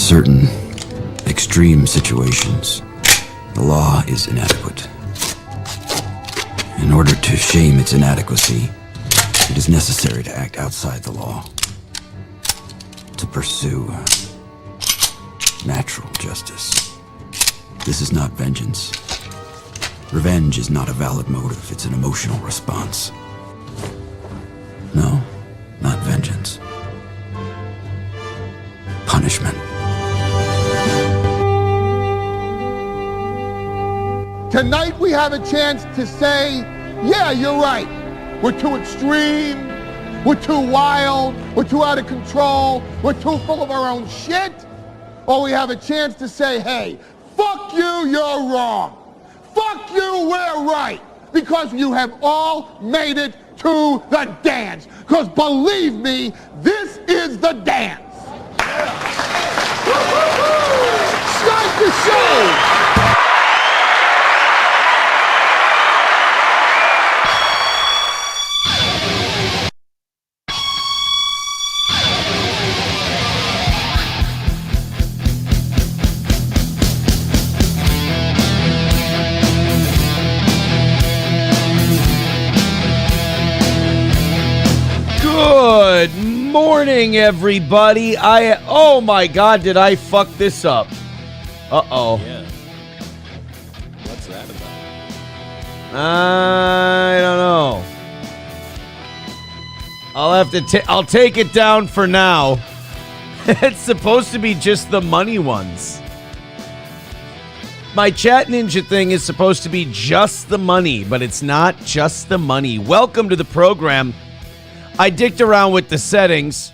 certain extreme situations, the law is inadequate. In order to shame its inadequacy, it is necessary to act outside the law, to pursue natural justice. This is not vengeance. Revenge is not a valid motive, it's an emotional response. No, not vengeance. Punishment. Tonight we have a chance to say, yeah, you're right. We're too extreme, we're too wild, we're too out of control, we're too full of our own shit. Or we have a chance to say, hey, fuck you, you're wrong. Fuck you, we're right. Because you have all made it to the dance. Because believe me, this is the dance. Start the show. Good morning, everybody. Oh my God, did I fuck this up? Uh-oh. Yeah. What's that about? I don't know. I'll take it down for now. It's supposed to be just the money ones. My Chat Ninja thing is supposed to be just the money, but it's not just the money. Welcome to the program. I dicked around with the settings.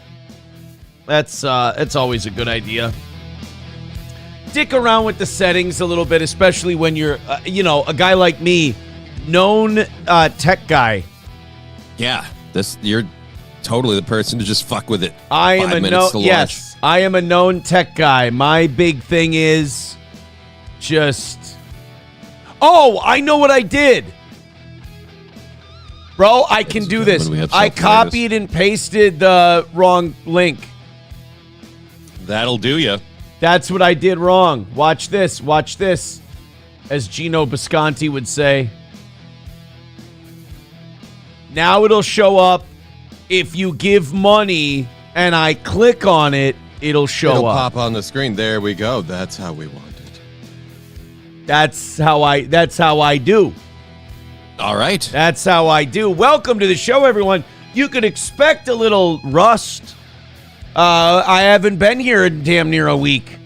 That's always a good idea. Dick around with the settings a little bit, especially when you're, a guy like me, known tech guy. Yeah, you're totally the person to just fuck with it. I am a known tech guy. My big thing is just, I know what I did. Bro, I can do this. I copied and pasted the wrong link. That'll do you. That's what I did wrong. Watch this. Watch this. As Gino Bisconti would say. Now it'll show up. If you give money and I click on it, it'll It'll up. pop on the screen. There we go. That's how we want it. That's how I do. All right. That's how I do. Welcome to the show, everyone. You could expect a little rust. I haven't been here in damn near a week.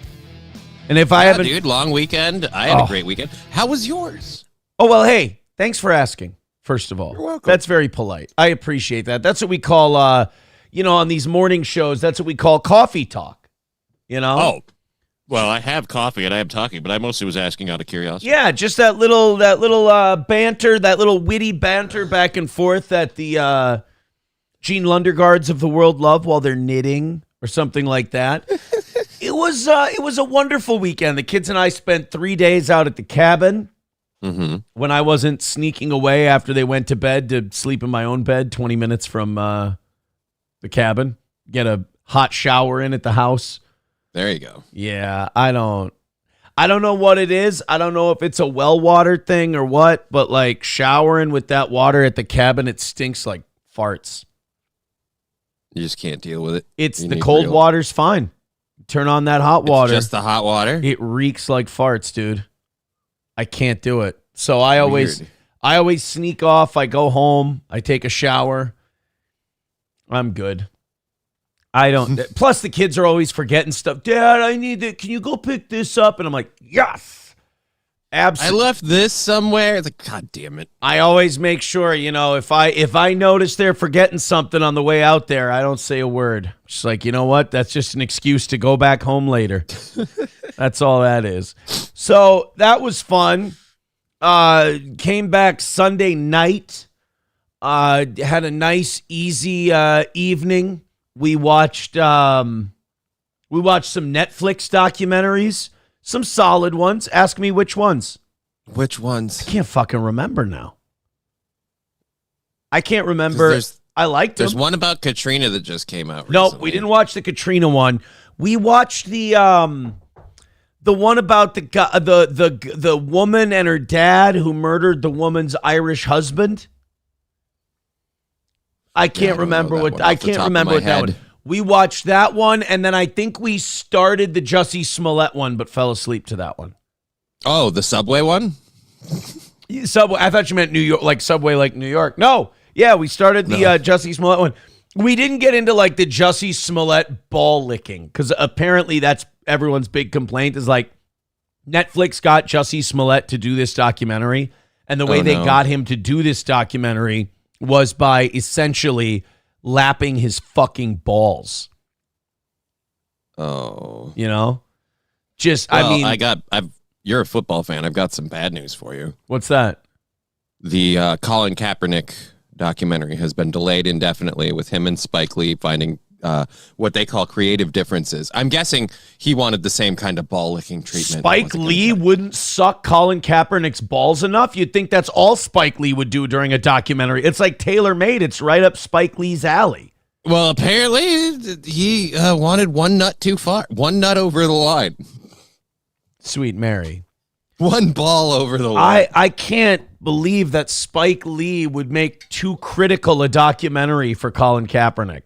And if I haven't... dude, long weekend. I had a great weekend. How was yours? Oh, well, hey, thanks for asking, first of all. You're welcome. That's very polite. I appreciate that. That's what we call, on these morning shows, that's what we call coffee talk, Oh, well, I have coffee and I am talking, but I mostly was asking out of curiosity. Yeah, just that little banter, that little witty banter back and forth that the Gene Lundergaards of the world love while they're knitting or something like that. It was a wonderful weekend. The kids and I spent 3 days out at the cabin when I wasn't sneaking away after they went to bed to sleep in my own bed 20 minutes from the cabin, get a hot shower in at the house. There you go. Yeah, I don't know what it is. I don't know if it's a well water thing or what, but like showering with that water at the cabin, it stinks like farts. You just can't deal with it. It's the cold water's fine. Turn on that hot water. Just the hot water? It reeks like farts, dude. I can't do it. So I always sneak off. I go home. I take a shower. I'm good. I don't. Plus, the kids are always forgetting stuff. Dad, I need it. Can you go pick this up? And I'm like, yes. Absolutely. I left this somewhere. It's like, God damn it. I always make sure, if I notice they're forgetting something on the way out there, I don't say a word. Just like, you know what? That's just an excuse to go back home later. That's all that is. So that was fun. Came back Sunday night. Had a nice, easy evening. We watched some Netflix documentaries, some solid ones. Ask me which ones. Which ones? I can't fucking remember now. I can't remember. I liked There's them. one about Katrina that just came out No, recently. we didn't watch the Katrina one. We watched the one about the woman and her dad who murdered the woman's Irish husband. I can't remember what that one. We watched that one, and then I think we started the Jussie Smollett one, but fell asleep to that one. Oh, the Subway one? Subway. I thought you meant New York, like Subway, like New York. No, yeah, we started the Jussie Smollett one. We didn't get into like the Jussie Smollett ball licking because apparently that's everyone's big complaint is like Netflix got Jussie Smollett to do this documentary, and the way they got him to do this documentary was by essentially lapping his fucking balls. Oh. You know? You're a football fan. I've got some bad news for you. What's that? The Colin Kaepernick documentary has been delayed indefinitely with him and Spike Lee finding what they call creative differences. I'm guessing he wanted the same kind of ball licking treatment. Spike Lee wouldn't suck Colin Kaepernick's balls enough? You'd think that's all Spike Lee would do during a documentary. It's like tailor-made. It's right up Spike Lee's alley. Well, apparently he wanted one nut too far. One nut over the line. Sweet Mary. One ball over the line. I can't believe that Spike Lee would make too critical a documentary for Colin Kaepernick.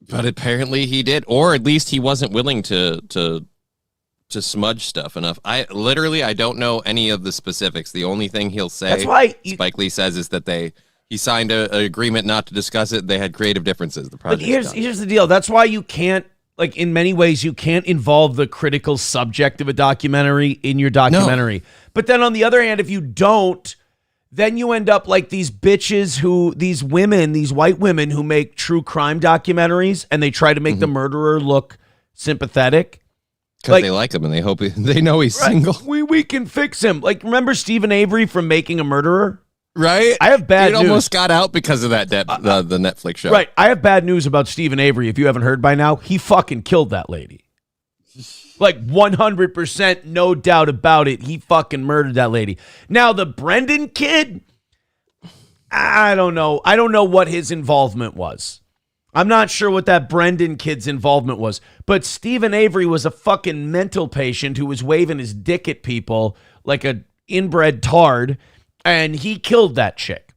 But apparently he did, or at least he wasn't willing to smudge stuff enough. I don't know any of the specifics. The only thing he'll say, that's why Spike Lee says, is that he signed an agreement not to discuss it. They had creative differences. The project. But here's the deal. That's why you can't, like, in many ways, you can't involve the critical subject of a documentary in your documentary. No. But then on the other hand, if you don't, then you end up like these bitches these white women who make true crime documentaries and they try to make the murderer look sympathetic. Because they like him and they know he's single. We can fix him. Like, remember Stephen Avery from Making a Murderer? Right? I have bad news. He almost got out because of that the Netflix show. Right. I have bad news about Stephen Avery. If you haven't heard by now, he fucking killed that lady. Like 100%, no doubt about it. He fucking murdered that lady. Now, the Brendan kid, I don't know. I don't know what his involvement was. I'm not sure what that Brendan kid's involvement was. But Stephen Avery was a fucking mental patient who was waving his dick at people like an inbred tard, and he killed that chick.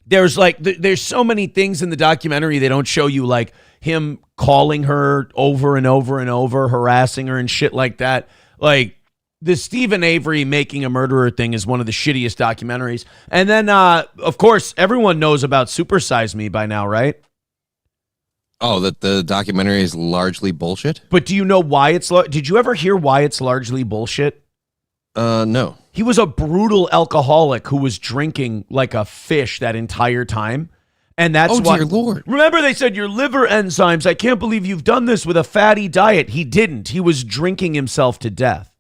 There's so many things in the documentary they don't show you, like him calling her over and over and over, harassing her and shit like that. Like, the Stephen Avery Making a Murderer thing is one of the shittiest documentaries. And then, of course, everyone knows about Super Size Me by now, right? Oh, that the documentary is largely bullshit? But do you know why did you ever hear why it's largely bullshit? No. He was a brutal alcoholic who was drinking like a fish that entire time. And that's why. Dear Lord. Remember, they said your liver enzymes. I can't believe you've done this with a fatty diet. He didn't. He was drinking himself to death.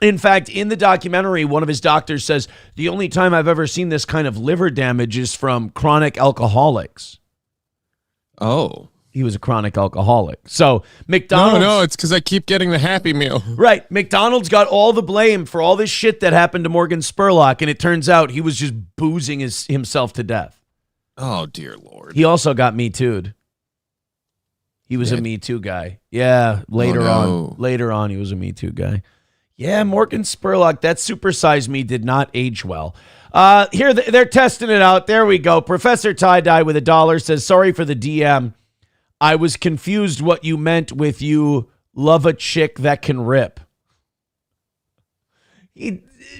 In fact, in the documentary, one of his doctors says, the only time I've ever seen this kind of liver damage is from chronic alcoholics. Oh. He was a chronic alcoholic. So McDonald's. No, it's because I keep getting the Happy Meal. Right. McDonald's got all the blame for all this shit that happened to Morgan Spurlock, and it turns out he was just boozing himself to death. Oh, dear Lord. He also got Me Too'd. He was a Me Too guy. Yeah, later on, he was a Me Too guy. Yeah, Morgan Spurlock, that Super Size Me did not age well. Here, they're testing it out. There we go. Professor Tie-Dye with $1 says, sorry for the DM. I was confused what you meant with you love a chick that can rip.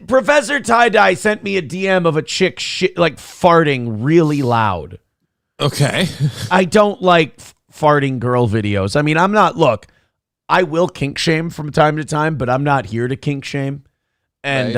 Professor Tie-Dye sent me a DM of a chick like farting really loud. Okay. I don't like farting girl videos. I mean, I will kink shame from time to time, but I'm not here to kink shame. And,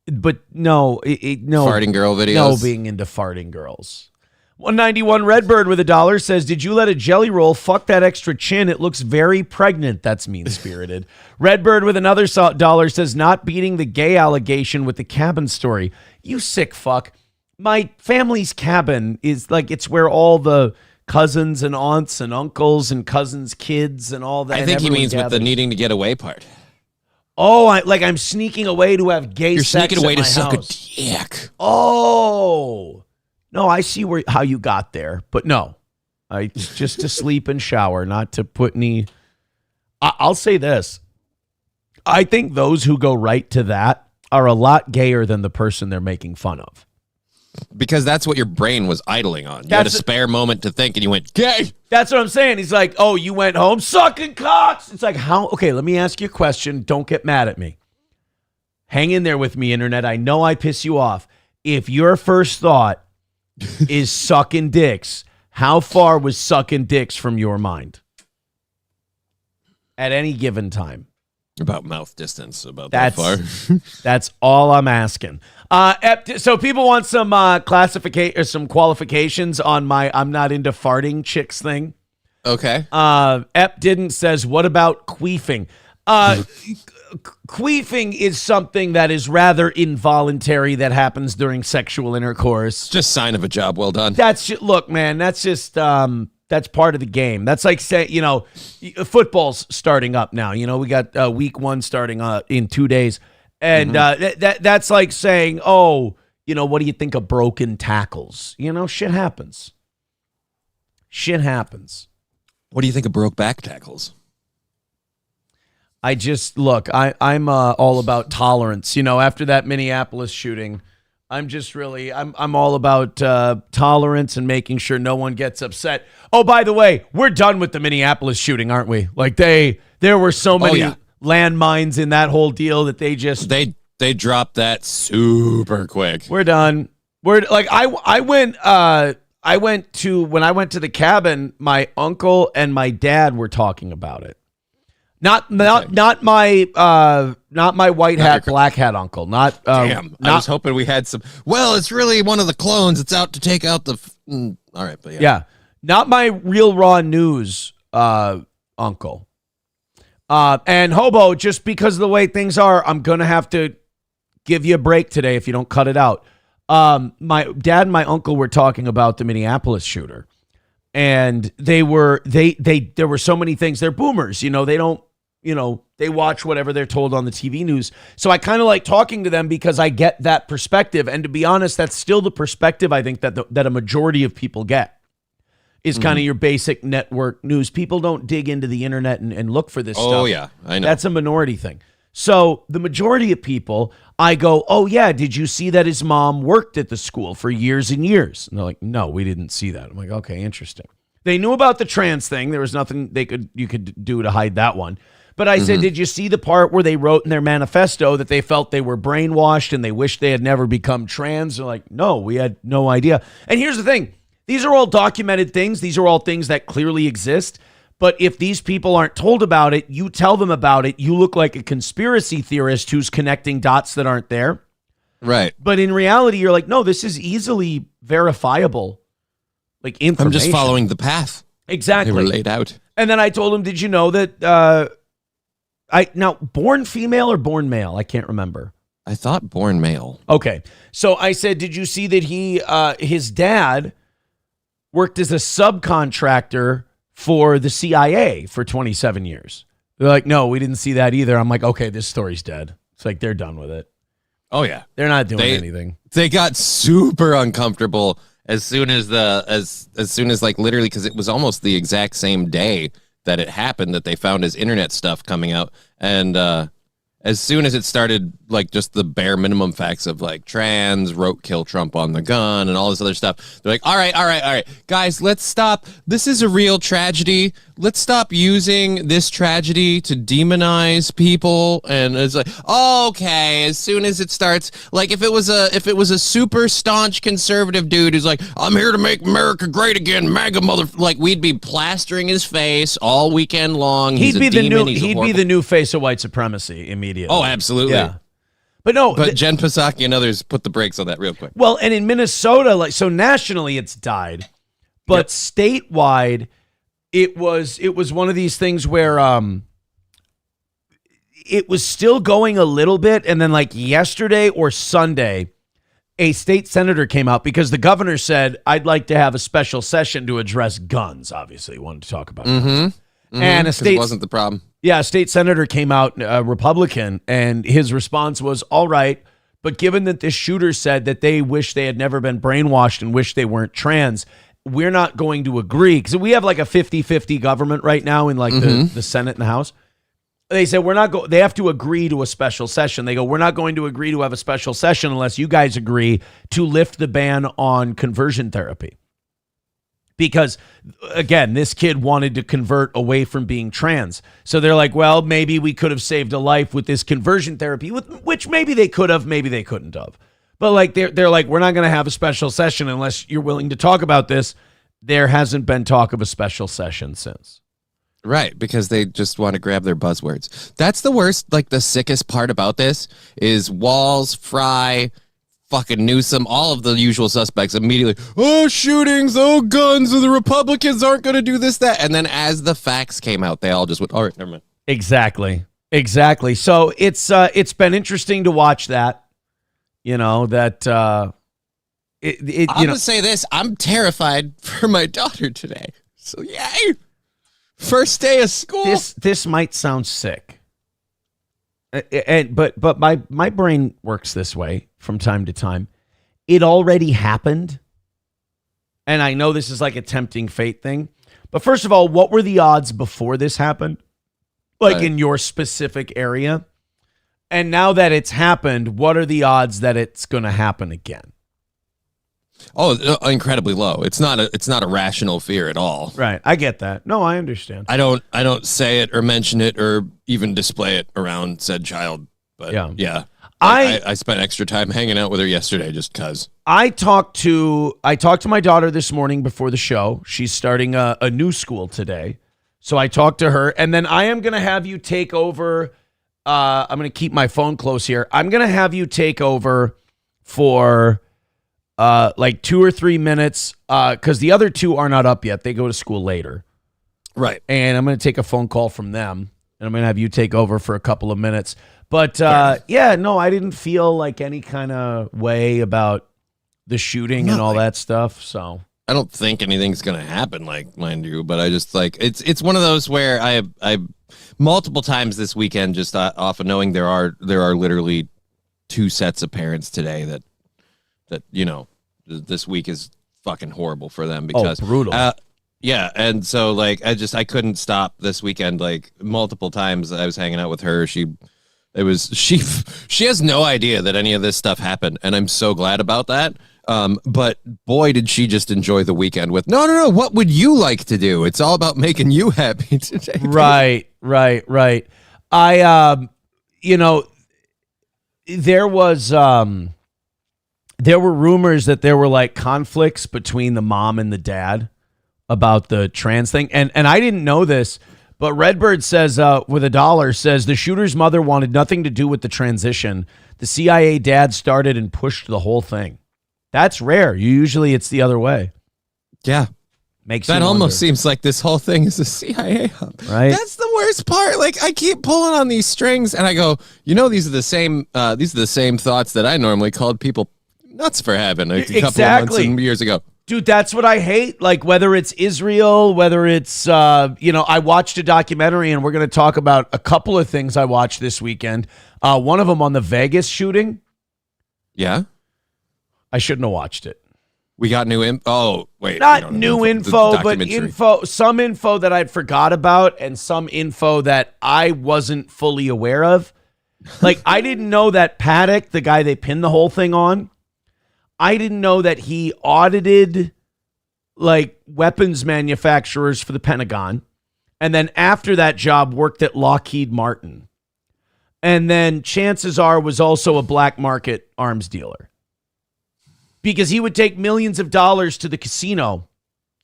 but no, no. Farting girl videos? No, being into farting girls. 191 Redbird with $1 says, did you let a jelly roll fuck that extra chin? It looks very pregnant. That's mean-spirited. Redbird with another $1 says, not beating the gay allegation with the cabin story. You sick fuck. My family's cabin is like, it's where all the cousins and aunts and uncles and cousins' kids and all that. I think he means with the needing to get away part. Oh, I'm sneaking away to have gay You're sex sneaking away at to my suck house. a dick. Oh. No, I see how you got there, but no. Just to sleep and shower, not to put any... I'll say this. I think those who go right to that are a lot gayer than the person they're making fun of. Because that's what your brain was idling on. You had a spare moment to think, and you went, gay. That's what I'm saying. He's like, oh, you went home sucking cocks. It's like, how? Okay, let me ask you a question. Don't get mad at me. Hang in there with me, internet. I know I piss you off. If your first thought is sucking dicks, how far was sucking dicks from your mind? At any given time. About mouth distance, about That's that far. That's all I'm asking. So people want some classification or some qualifications on my I'm not into farting chicks thing. Okay. Ep didn't says, what about queefing? Queefing is something that is rather involuntary that happens during sexual intercourse. Just sign of a job well done. Look, man, that's just that's part of the game. That's like saying, football's starting up now. We got week 1 starting in 2 days. And that's like saying, oh, what do you think of broken tackles? Shit happens. Shit happens. What do you think of broke back tackles? I'm all about tolerance. After that Minneapolis shooting, I'm all about tolerance and making sure no one gets upset. Oh, by the way, we're done with the Minneapolis shooting, aren't we? Like there were so many landmines in that whole deal that they dropped that super quick. We're done. When I went to the cabin, my uncle and my dad were talking about it. Not my white hat, black hat uncle. Damn. I was hoping we had some. Well, it's really one of the clones. It's out to take out the. All right, but yeah, not my real raw news uncle. And Hobo, just because of the way things are, I'm gonna have to give you a break today if you don't cut it out. My dad and my uncle were talking about the Minneapolis shooter, and there were so many things. They're boomers, they don't. They watch whatever they're told on the TV news. So I kind of like talking to them because I get that perspective. And to be honest, that's still the perspective I think that a majority of people get is kind of your basic network news. People don't dig into the internet and look for this stuff. Oh, yeah, I know. That's a minority thing. So the majority of people, I go, oh, yeah, did you see that his mom worked at the school for years and years? And they're like, no, we didn't see that. I'm like, okay, interesting. They knew about the trans thing. There was nothing you could do to hide that one. But I said, did you see the part where they wrote in their manifesto that they felt they were brainwashed and they wished they had never become trans? They're like, no, we had no idea. And here's the thing. These are all documented things. These are all things that clearly exist. But if these people aren't told about it, you tell them about it, you look like a conspiracy theorist who's connecting dots that aren't there. Right. But in reality, you're like, no, this is easily verifiable. Like information. I'm just following the path. Exactly. They were laid out. And then I told him, did you know that... now, born female or born male? I can't remember. I thought born male. Okay. So I said, did you see that his dad worked as a subcontractor for the CIA for 27 years? They're like, no, we didn't see that either. I'm like, okay, this story's dead. It's like they're done with it. Oh, yeah. They're not doing anything. They got super uncomfortable as soon as like literally, because it was almost the exact same day that it happened that they found his internet stuff coming out. And as soon as it started, like just the bare minimum facts of like trans, wrote kill Trump on the gun and all this other stuff, they're like, all right, guys, let's stop. This is a real tragedy. Let's stop using this tragedy to demonize people. And it's like, okay, as soon as it starts, like if it was a super staunch conservative dude who's like, I'm here to make America great again, MAGA mother, like we'd be plastering his face all weekend long. He'd be the new face of white supremacy immediately. Oh, absolutely. Yeah. But no, Jen Psaki and others put the brakes on that real quick. Well, and in Minnesota, so nationally it's died, but statewide it was one of these things where it was still going a little bit, and then like yesterday or Sunday, a state senator came out because the governor said, I'd like to have a special session to address guns. Obviously, he wanted to talk about guns. And a 'cause state it wasn't the problem. Yeah, a state senator came out, Republican, and his response was, all right, but given that this shooter said that they wish they had never been brainwashed and wish they weren't trans, we're not going to agree. Because we have like a 50-50 government right now in like the Senate and the House. They said they have to agree to a special session. They go, we're not going to agree to have a special session unless you guys agree to lift the ban on conversion therapy. Because, again, this kid wanted to convert away from being trans. So they're like, well, maybe we could have saved a life with this conversion therapy, which maybe they could have, maybe they couldn't have. But like they're like, we're not going to have a special session unless you're willing to talk about this. There hasn't been talk of a special session since. Right, because they just want to grab their buzzwords. That's the worst, like the sickest part about this is Walz, Fry, fucking Newsom, all of the usual suspects immediately, oh, shootings, oh, guns, the Republicans aren't going to do this, that. And then as the facts came out, they all just went, all right, never mind. Exactly. So it's been interesting to watch that, that I'm going to say this, I'm terrified for my daughter today. So yay. First day of school. This might sound sick. But my brain works this way from time to time. It already happened. And I know this is like a tempting fate thing. But first of all, what were the odds before this happened? Like in your specific area? And now that it's happened, what are the odds that it's going to happen again? Oh, incredibly low. It's not a rational fear at all. Right. I get that. No, I understand. I don't say it or mention it or even display it around said child. But yeah. I spent extra time hanging out with her yesterday just cuz. I talked to my daughter this morning before the show. She's starting a new school today. So I talked to her, and then I am going to have you take over. I'm going to keep my phone close here. I'm going to have you take over for like 2 or 3 minutes, because the other two are not up yet. They go to school later. Right. And I'm going to take a phone call from them, and I'm going to have you take over for a couple of minutes. But, I didn't feel like any kind of way about the shooting and all that stuff, so. I don't think anything's going to happen, like, mind you, but I just, like, it's one of those where I multiple times this weekend, just off of knowing there are literally 2 sets of parents today that this week is fucking horrible for them because brutal. Yeah, and so like I couldn't stop this weekend. Like multiple times I was hanging out with her. She has no idea that any of this stuff happened, and I'm so glad about that. But boy, did she just enjoy the weekend with no. What would you like to do? It's all about making you happy today. Right. I there were rumors that there were like conflicts between the mom and the dad about the trans thing. And I didn't know this, but Redbird says, with $1, says the shooter's mother wanted nothing to do with the transition. The CIA dad started and pushed the whole thing. That's rare. Usually it's the other way. Yeah. Makes that you almost wonder. seems like this whole thing is a CIA hub. Right. That's the worst part. Like I keep pulling on these strings and I go, these are the same thoughts that I normally called people nuts for having a couple of months and years ago. Dude, that's what I hate. Like whether it's Israel, whether it's, I watched a documentary and we're going to talk about a couple of things I watched this weekend. One of them on the Vegas shooting. Yeah. I shouldn't have watched it. We got new info. Oh, wait. Not new info, but some info that I'd forgot about and some info that I wasn't fully aware of. Like, I didn't know that Paddock, the guy they pinned the whole thing on, I didn't know that he audited, like, weapons manufacturers for the Pentagon. And then after that job, worked at Lockheed Martin. And then chances are was also a black market arms dealer. Because he would take millions of dollars to the casino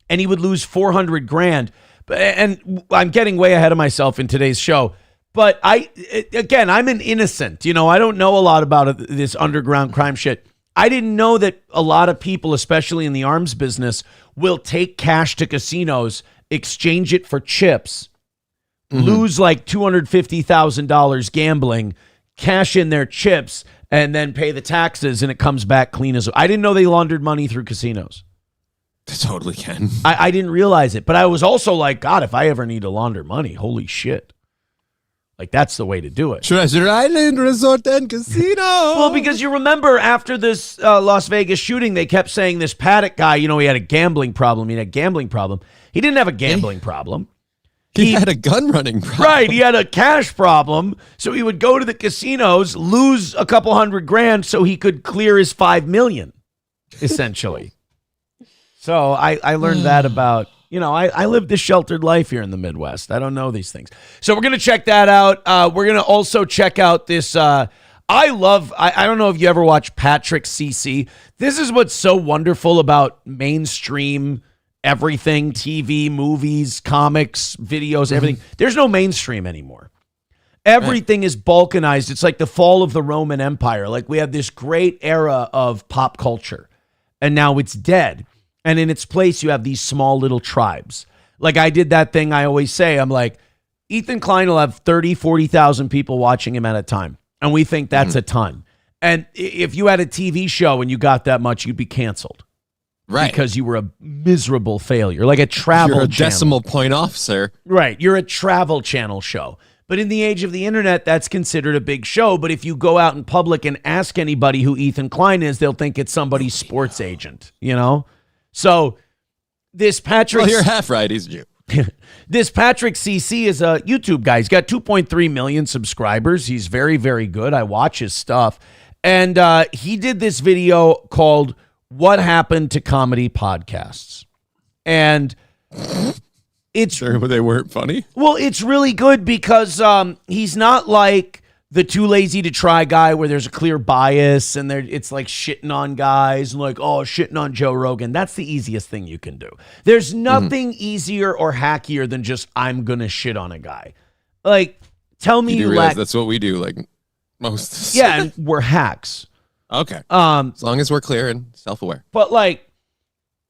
and he would lose $400,000. And I'm getting way ahead of myself in today's show. But I'm an innocent. I don't know a lot about this underground crime shit. I didn't know that a lot of people, especially in the arms business, will take cash to casinos, exchange it for chips, lose like $250,000 gambling, cash in their chips, and then pay the taxes, and it comes back clean as... I didn't know they laundered money through casinos. They totally can. I didn't realize it, but I was also like, God, if I ever need to launder money, holy shit. Like, that's the way to do it. Treasure Island Resort and Casino. Well, because you remember after this Las Vegas shooting, they kept saying this Paddock guy, he had a gambling problem. He didn't have a gambling problem. He had a gun running problem. Right. He had a cash problem. So he would go to the casinos, lose a couple $100,000 so he could clear his $5 million, essentially. So I learned that about, I lived this sheltered life here in the Midwest. I don't know these things. So we're going to check that out. We're going to also check out this. I don't know if you ever watched Patrick CC. This is what's so wonderful about mainstream everything, TV, movies, comics, videos, everything. There's no mainstream anymore. Everything is balkanized. It's like the fall of the Roman Empire. Like, we have this great era of pop culture, and now it's dead. And in its place, you have these small little tribes. Like, I did that thing I always say. I'm like, Ethan Klein will have 30, 40,000 people watching him at a time. And we think that's a ton. And if you had a TV show and you got that much, you'd be canceled. Right. Because you were a miserable failure, like a travel You're a channel. decimal point off, sir. Right. You're a travel channel show. But in the age of the internet, that's considered a big show. But if you go out in public and ask anybody who Ethan Klein is, they'll think it's somebody's sports agent, So this Patrick... Well, you're half right. He's a Jew. This Patrick CC is a YouTube guy. He's got 2.3 million subscribers. He's very, very good. I watch his stuff. And he did this video called What Happened to Comedy Podcasts. And it's... Sure, but they weren't funny? Well, it's really good because he's not like the Too Lazy to Try guy where there's a clear bias and it's like shitting on guys and like, shitting on Joe Rogan. That's the easiest thing you can do. There's nothing easier or hackier than just, I'm going to shit on a guy. Like, tell me you do realize that's what we do, like most. Yeah, and we're hacks. Okay. As long as we're clear and self-aware. But like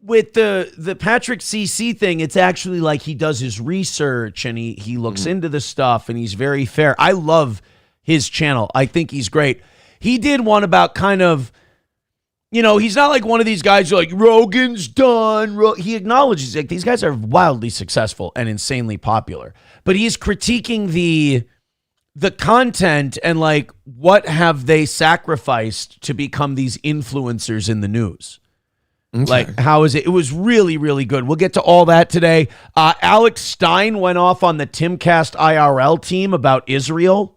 with the Patrick CC thing, it's actually like he does his research and he looks into the stuff and he's very fair. I love his channel. I think he's great. He did one about kind of, he's not like one of these guys who are like, Rogan's done. He acknowledges like these guys are wildly successful and insanely popular. But he's critiquing the content and like what have they sacrificed to become these influencers in the news. Okay. Like, how is it? It was really, really good. We'll get to all that today. Alex Stein went off on the Timcast IRL team about Israel.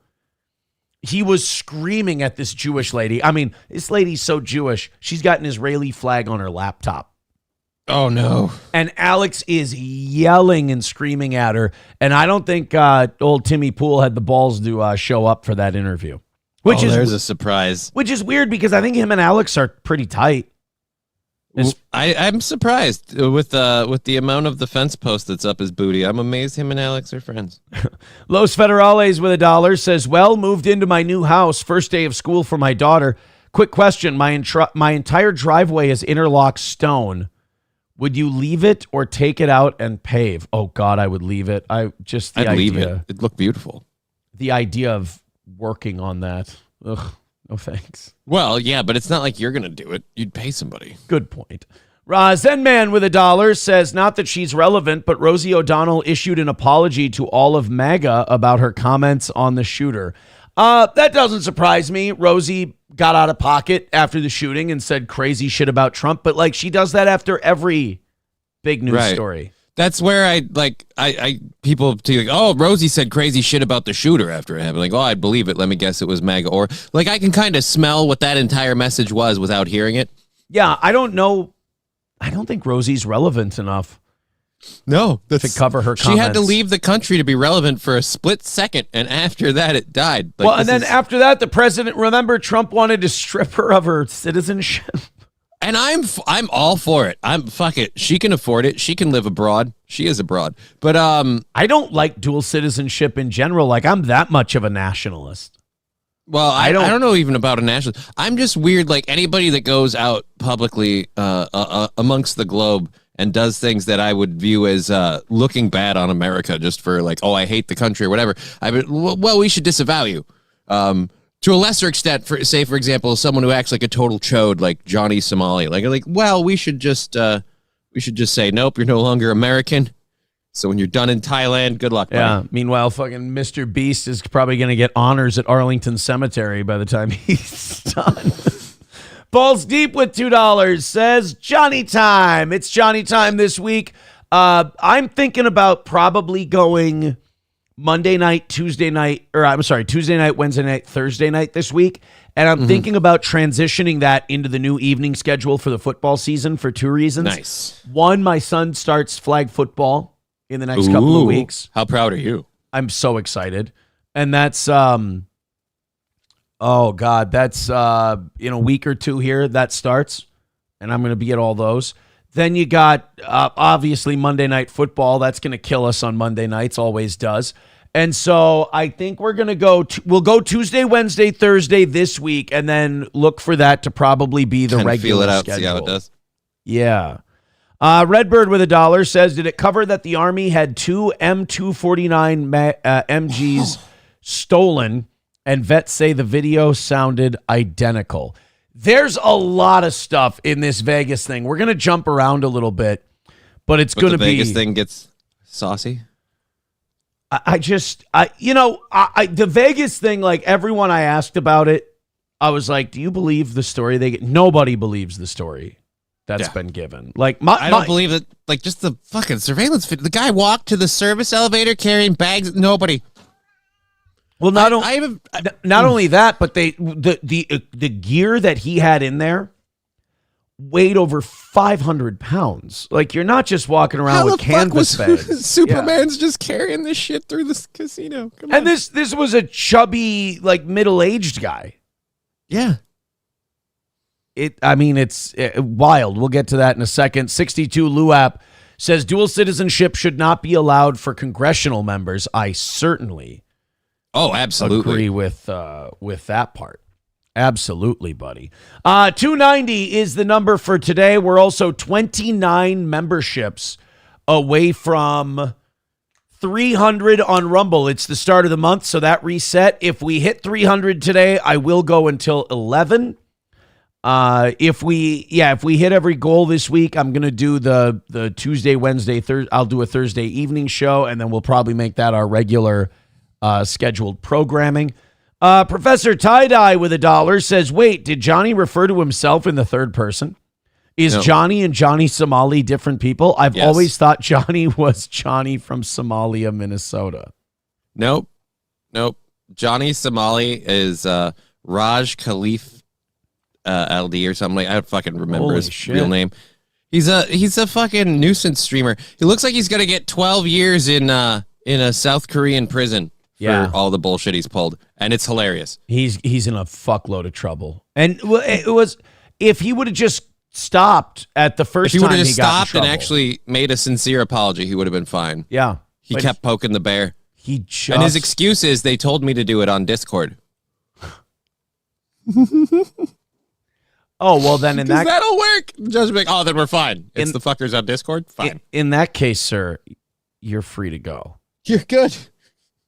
He was screaming at this Jewish lady. I mean, this lady's so Jewish. She's got an Israeli flag on her laptop. Oh, no. And Alex is yelling and screaming at her. And I don't think old Timmy Pool had the balls to show up for that interview. There's a surprise. Which is weird because I think him and Alex are pretty tight. I'm surprised with the amount of the fence post that's up his booty. I'm amazed him and Alex are friends. Los Federales with $1 says, well, moved into my new house, first day of school for my daughter. Quick question, my entire driveway is interlocked stone. Would you leave it or take it out and pave? Oh, God, I would leave it. I'd leave it. It'd look beautiful. The idea of working on that. Ugh. No thanks. Well, yeah, but it's not like you're going to do it. You'd pay somebody. Good point. Zenman with $1 says, not that she's relevant, but Rosie O'Donnell issued an apology to all of MAGA about her comments on the shooter. That doesn't surprise me. Rosie got out of pocket after the shooting and said crazy shit about Trump, but like she does that after every big news story. That's where people like, oh, Rosie said crazy shit about the shooter after it happened. Like, oh, I'd believe it. Let me guess it was MAGA. Or like, I can kind of smell what that entire message was without hearing it. Yeah, I don't know. I don't think Rosie's relevant enough. No, to cover her comments. She had to leave the country to be relevant for a split second, and after that, it died. Like, well, and then after that, the president, remember, Trump wanted to strip her of her citizenship. And I'm all for it. Fuck it. She can afford it. She can live abroad. She is abroad. But I don't like dual citizenship in general. Like, I'm that much of a nationalist. Well, I don't know even about a nationalist. I'm just weird. Like anybody that goes out publicly amongst the globe and does things that I would view as looking bad on America, just for like, oh, I hate the country or whatever. We should disavow you. To a lesser extent, for example, someone who acts like a total chode, like Johnny Somali, like, well, we should just We should just say, nope, you're no longer American. So when you're done in Thailand, good luck, buddy. Yeah. Meanwhile, fucking Mr. Beast is probably going to get honors at Arlington Cemetery by the time he's done. Balls Deep with $2 says, Johnny time. It's Johnny time this week. I'm thinking about probably going Monday night, Tuesday night, Wednesday night, Thursday night this week. And I'm thinking about transitioning that into the new evening schedule for the football season for two reasons. Nice. One, my son starts flag football in the next couple of weeks. How proud are you? I'm so excited. And that's, that's in a week or two here that starts. And I'm going to be at all those. Then you got, obviously, Monday Night Football. That's going to kill us on Monday nights, always does. And so I think we're going to go, we'll go Tuesday, Wednesday, Thursday this week, and then look for that to probably be the regular feel it out, schedule. see how it does. Yeah. Redbird with $1 says, did it cover that the Army had two M249 MGs stolen, and vets say the video sounded identical? There's a lot of stuff in this Vegas thing. We're going to jump around a little bit, but it's going to be... the Vegas thing gets saucy? The Vegas thing, like everyone I asked about it, I was like, do you believe the story they get? Nobody believes the story that's been given. Like I don't believe it. Like just the fucking surveillance. The guy walked to the service elevator carrying bags. Nobody. Well, not only that, but the gear that he had in there weighed over 500 pounds. Like, you're not just walking around with canvas bags. Superman's just carrying this shit through this casino. Come on. And this was a chubby, like, middle-aged guy. Yeah. It's wild. We'll get to that in a second. 62 Luap says dual citizenship should not be allowed for congressional members. I certainly absolutely agree with that part. Absolutely, buddy. 290 is the number for today. We're also 29 memberships away from 300 on Rumble. It's the start of the month, so that reset. If we hit 300 today, I will go until 11. If we hit every goal this week, I'm going to do the Tuesday, Wednesday, Thursday. I'll do a Thursday evening show, and then we'll probably make that our regular scheduled programming. Professor Tie-Dye with $1 says, wait, did Johnny refer to himself in the third person? Is No. Johnny and Johnny Somali different people? I've Yes. always thought Johnny was Johnny from Somalia, Minnesota. Nope. Johnny Somali is Raj Khalif LD or something. I don't fucking remember Holy his shit. real name. He's a fucking nuisance streamer. He looks like he's gonna get 12 years in a South Korean prison for all the bullshit he's pulled, and it's hilarious. He's in a fuckload of trouble. And it was, if he would have just stopped at the first If he would time have he just got in stopped and trouble. actually made a sincere apology, he would have been fine. Yeah. He But kept poking the bear. He just, And his excuse is they told me to do it on Discord. oh, well then in that That'll work. The judge will be like, oh, then we're fine. It's the fuckers on Discord? Fine. in that case, sir, you're free to go. You're good.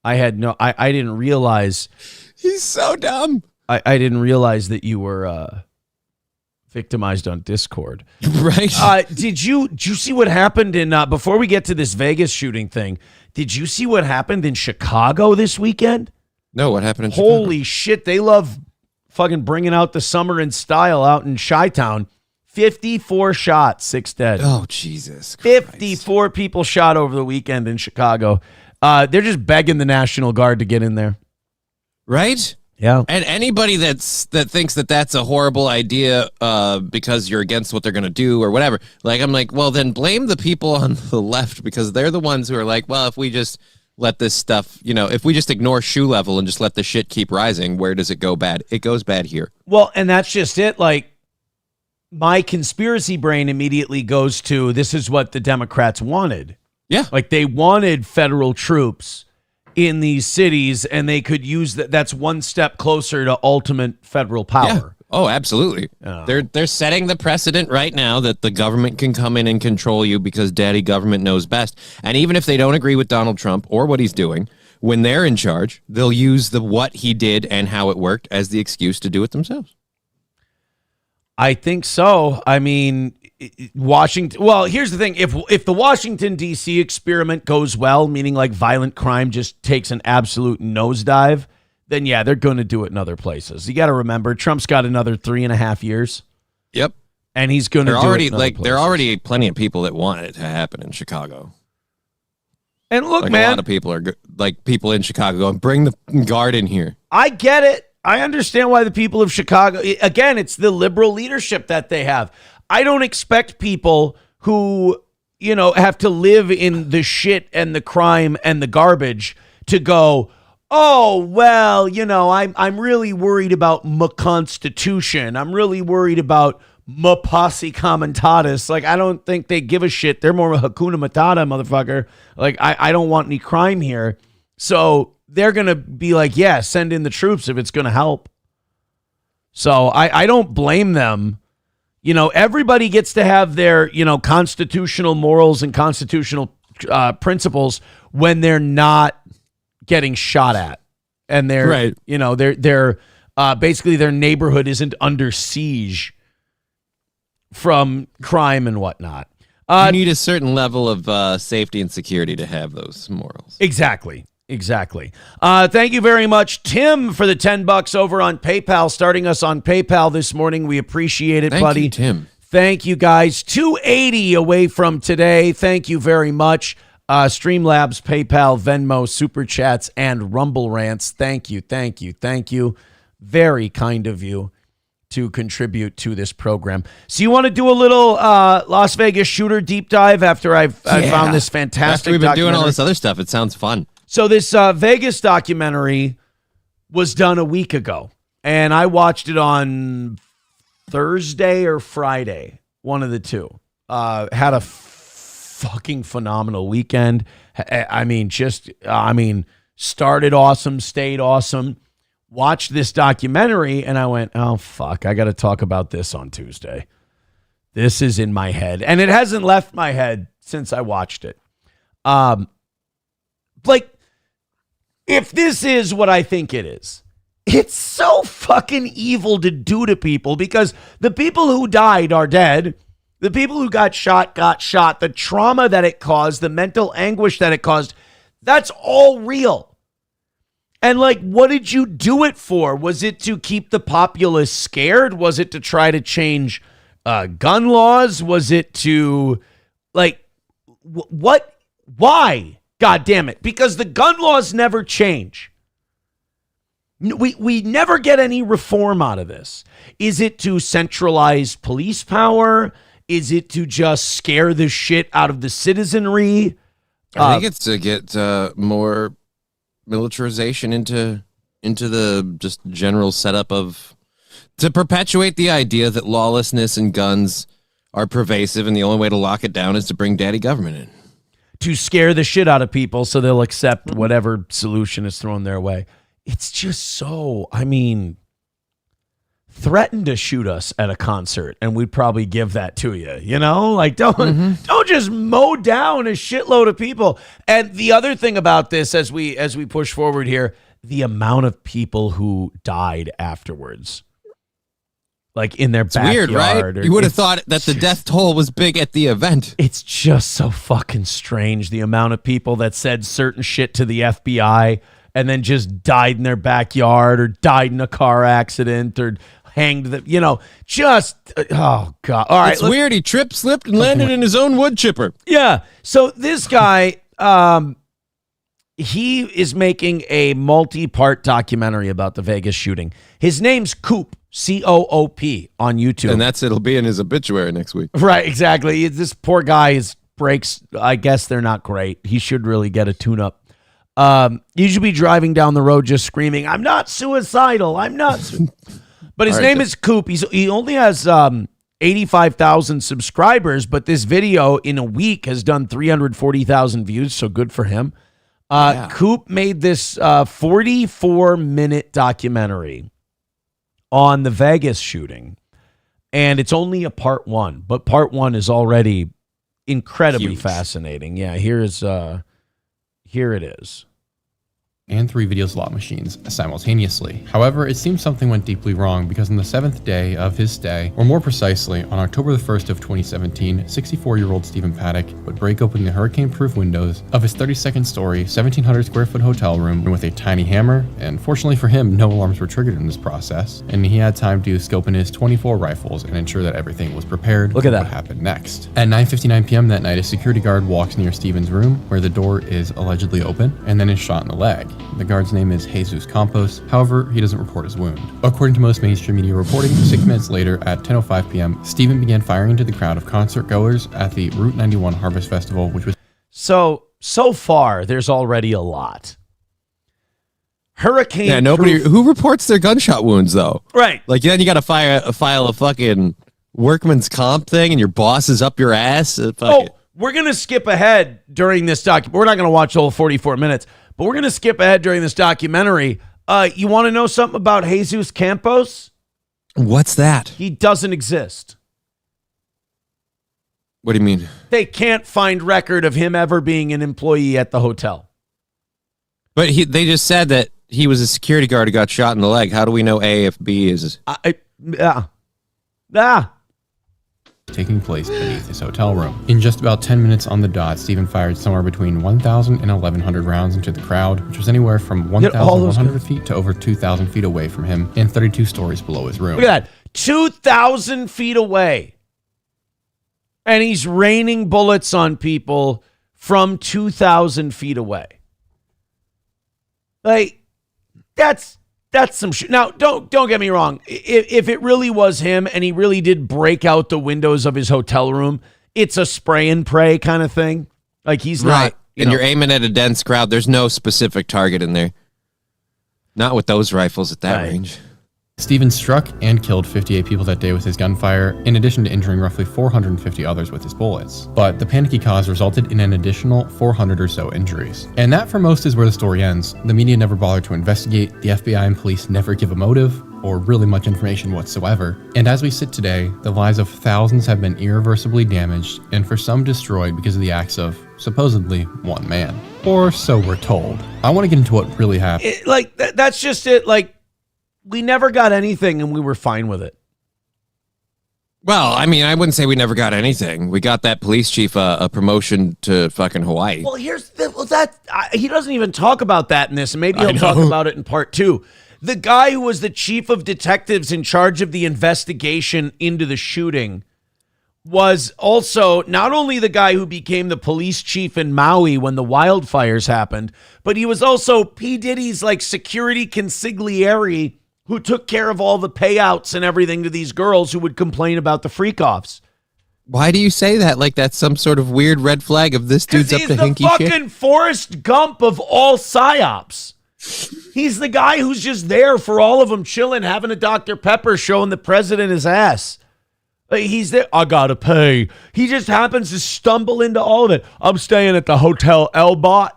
I didn't realize He's so dumb. I didn't realize that you were victimized on Discord. Right? Did you see what happened in before we get to this Vegas shooting thing? Did you see what happened in Chicago this weekend? No, what happened in Chicago? Holy shit, they love fucking bringing out the summer in style out in Chi-Town. 54 shots, 6 dead. Oh, Jesus Christ. 54 people shot over the weekend in Chicago. They're just begging the National Guard to get in there. Right? Yeah. And anybody that thinks that that's a horrible idea because you're against what they're going to do or whatever, like, I'm like, well, then blame the people on the left because they're the ones who are like, well, if we just let this stuff, if we just ignore shoe level and just let the shit keep rising, where does it go bad? It goes bad here. Well, and that's just it. Like, my conspiracy brain immediately goes to, this is what the Democrats wanted. Yeah. Like, they wanted federal troops in these cities, and they could use that. That's one step closer to ultimate federal power. Yeah. Oh, absolutely. Oh. They're setting the precedent right now that the government can come in and control you because daddy government knows best. And even if they don't agree with Donald Trump or what he's doing, when they're in charge, they'll use the what he did and how it worked as the excuse to do it themselves. I think so. I mean, Washington. Well, here's the thing: if the Washington D.C. experiment goes well, meaning like violent crime just takes an absolute nosedive, then yeah, they're going to do it in other places. You got to remember, Trump's got another 3.5 years. Yep. And he's going to do already it in other places. there are already plenty of people that want it to happen in Chicago. And look, like man, a lot of people are like people in Chicago going, bring the guard in here. I get it. I understand why the people of Chicago, again, it's the liberal leadership that they have. I don't expect people who, have to live in the shit and the crime and the garbage to go, oh, well, I'm really worried about my constitution. I'm really worried about my posse comitatus. Like, I don't think they give a shit. They're more Hakuna Matata, motherfucker. Like, I don't want any crime here. So they're going to be like, yeah, send in the troops if it's going to help. So I don't blame them. Everybody gets to have their, constitutional morals and constitutional principles when they're not getting shot at. And they're, right. They're basically their neighborhood isn't under siege from crime and whatnot. You need a certain level of safety and security to have those morals. Exactly. Thank you very much, Tim, for the $10 over on PayPal, starting us on PayPal this morning. We appreciate it, Thank buddy. you, Tim. Thank you, guys. 280 away from today. Thank you very much. Streamlabs, PayPal, Venmo, Super Chats, and Rumble Rants. Thank you. Very kind of you to contribute to this program. So you want to do a little Las Vegas shooter deep dive after I found this fantastic After we've been doing all documentary? this other stuff, it sounds fun. So this Vegas documentary was done a week ago, and I watched it on Thursday or Friday, one of the two. Had a fucking phenomenal weekend. Started awesome, stayed awesome. Watched this documentary, and I went, oh, fuck, I got to talk about this on Tuesday. This is in my head, and it hasn't left my head since I watched it. If this is what I think it is, it's so fucking evil to do to people, because the people who died are dead. The people who got shot. The trauma that it caused, the mental anguish that it caused, that's all real. And what did you do it for? Was it to keep the populace scared? Was it to try to change gun laws? Was it to what? Why? God damn it. Because the gun laws never change. We never get any reform out of this. Is it to centralize police power? Is it to just scare the shit out of the citizenry? I think it's to get more militarization into the just general setup to perpetuate the idea that lawlessness and guns are pervasive, and the only way to lock it down is to bring daddy government in. To scare the shit out of people so they'll accept whatever solution is thrown their way. It's just so, threaten to shoot us at a concert and we'd probably give that to you, don't just mow down a shitload of people. And the other thing about this, as we push forward here, the amount of people who died afterwards. In their backyard. Weird, right? You would have thought that the death toll was big at the event. It's just so fucking strange, the amount of people that said certain shit to the FBI and then just died in their backyard or died in a car accident or hanged oh God. All right. It's weird. He tripped, slipped, and landed in his own wood chipper. Yeah. So this guy, he is making a multi-part documentary about the Vegas shooting. His name's Coop. COOP on YouTube. And it'll be in his obituary next week. Right, exactly. This poor guy, his brakes, I guess they're not great. He should really get a tune-up. You should be driving down the road just screaming, I'm not suicidal. I'm not. But his name is Coop. He only has 85,000 subscribers, but this video in a week has done 340,000 views, so good for him. Coop made this 44-minute documentary on the Vegas shooting, and it's only a part one, but part one is already incredibly fascinating. Yeah, here it is. and 3 video slot machines simultaneously. However, it seems something went deeply wrong because on the 7th day of his stay, or more precisely, on October the 1st of 2017, 64-year-old Stephen Paddock would break open the hurricane-proof windows of his 32nd story, 1,700 square foot hotel room with a tiny hammer, and fortunately for him, no alarms were triggered in this process, and he had time to scope in his 24 rifles and ensure that everything was prepared. Look at that. What happened next. At 9:59 p.m. that night, a security guard walks near Stephen's room, where the door is allegedly open, and then is shot in the leg. The guard's name is Jesus Campos. However, he doesn't report his wound. According to most mainstream media reporting, 6 minutes later at 10:05 p.m., Stephen began firing into the crowd of concert goers at the Route 91 Harvest Festival, which was... So far, there's already a lot. Hurricane. Yeah, nobody who reports their gunshot wounds though. Right. Like then you got to file a fucking workman's comp thing, and your boss is up your ass. We're gonna skip ahead during this We're not gonna watch the whole 44 minutes, but we're gonna skip ahead during this documentary. You want to know something about Jesus Campos? What's that? He doesn't exist. What do you mean? They can't find record of him ever being an employee at the hotel. But they just said that he was a security guard who got shot in the leg. How do we know A if B is? Taking place beneath his hotel room. In just about 10 minutes on the dot, Stephen fired somewhere between 1,000 and 1,100 rounds into the crowd, which was anywhere from 1,100 feet to over 2,000 feet away from him and 32 stories below his room. Look at that. 2,000 feet away. And he's raining bullets on people from 2,000 feet away. Like, that's some shit. Now, don't get me wrong. If it really was him and he really did break out the windows of his hotel room, it's a spray and pray kind of thing. Like he's not. You're aiming at a dense crowd. There's no specific target in there. Not with those rifles at that range. Stephen struck and killed 58 people that day with his gunfire, in addition to injuring roughly 450 others with his bullets. But the panic he caused resulted in an additional 400 or so injuries. And that for most is where the story ends. The media never bothered to investigate, the FBI and police never give a motive, or really much information whatsoever. And as we sit today, the lives of thousands have been irreversibly damaged, and for some destroyed because of the acts of, supposedly, one man. Or so we're told. I want to get into what really happened. That's just it. Like, we never got anything and we were fine with it. Well, I mean, I wouldn't say we never got anything. We got that police chief a promotion to fucking Hawaii. Well, he doesn't even talk about that in this, and maybe he'll talk about it in part 2. The guy who was the chief of detectives in charge of the investigation into the shooting was also not only the guy who became the police chief in Maui when the wildfires happened, but he was also P. Diddy's like security consigliere who took care of all the payouts and everything to these girls who would complain about the freak-offs. Why do you say that? Like that's some sort of weird red flag of this dude's up to hinky shit? He's the fucking Forrest Gump of all psyops. He's the guy who's just there for all of them, chilling, having a Dr. Pepper, showing the president his ass. He's there. I gotta pay. He just happens to stumble into all of it. I'm staying at the Hotel Elbot.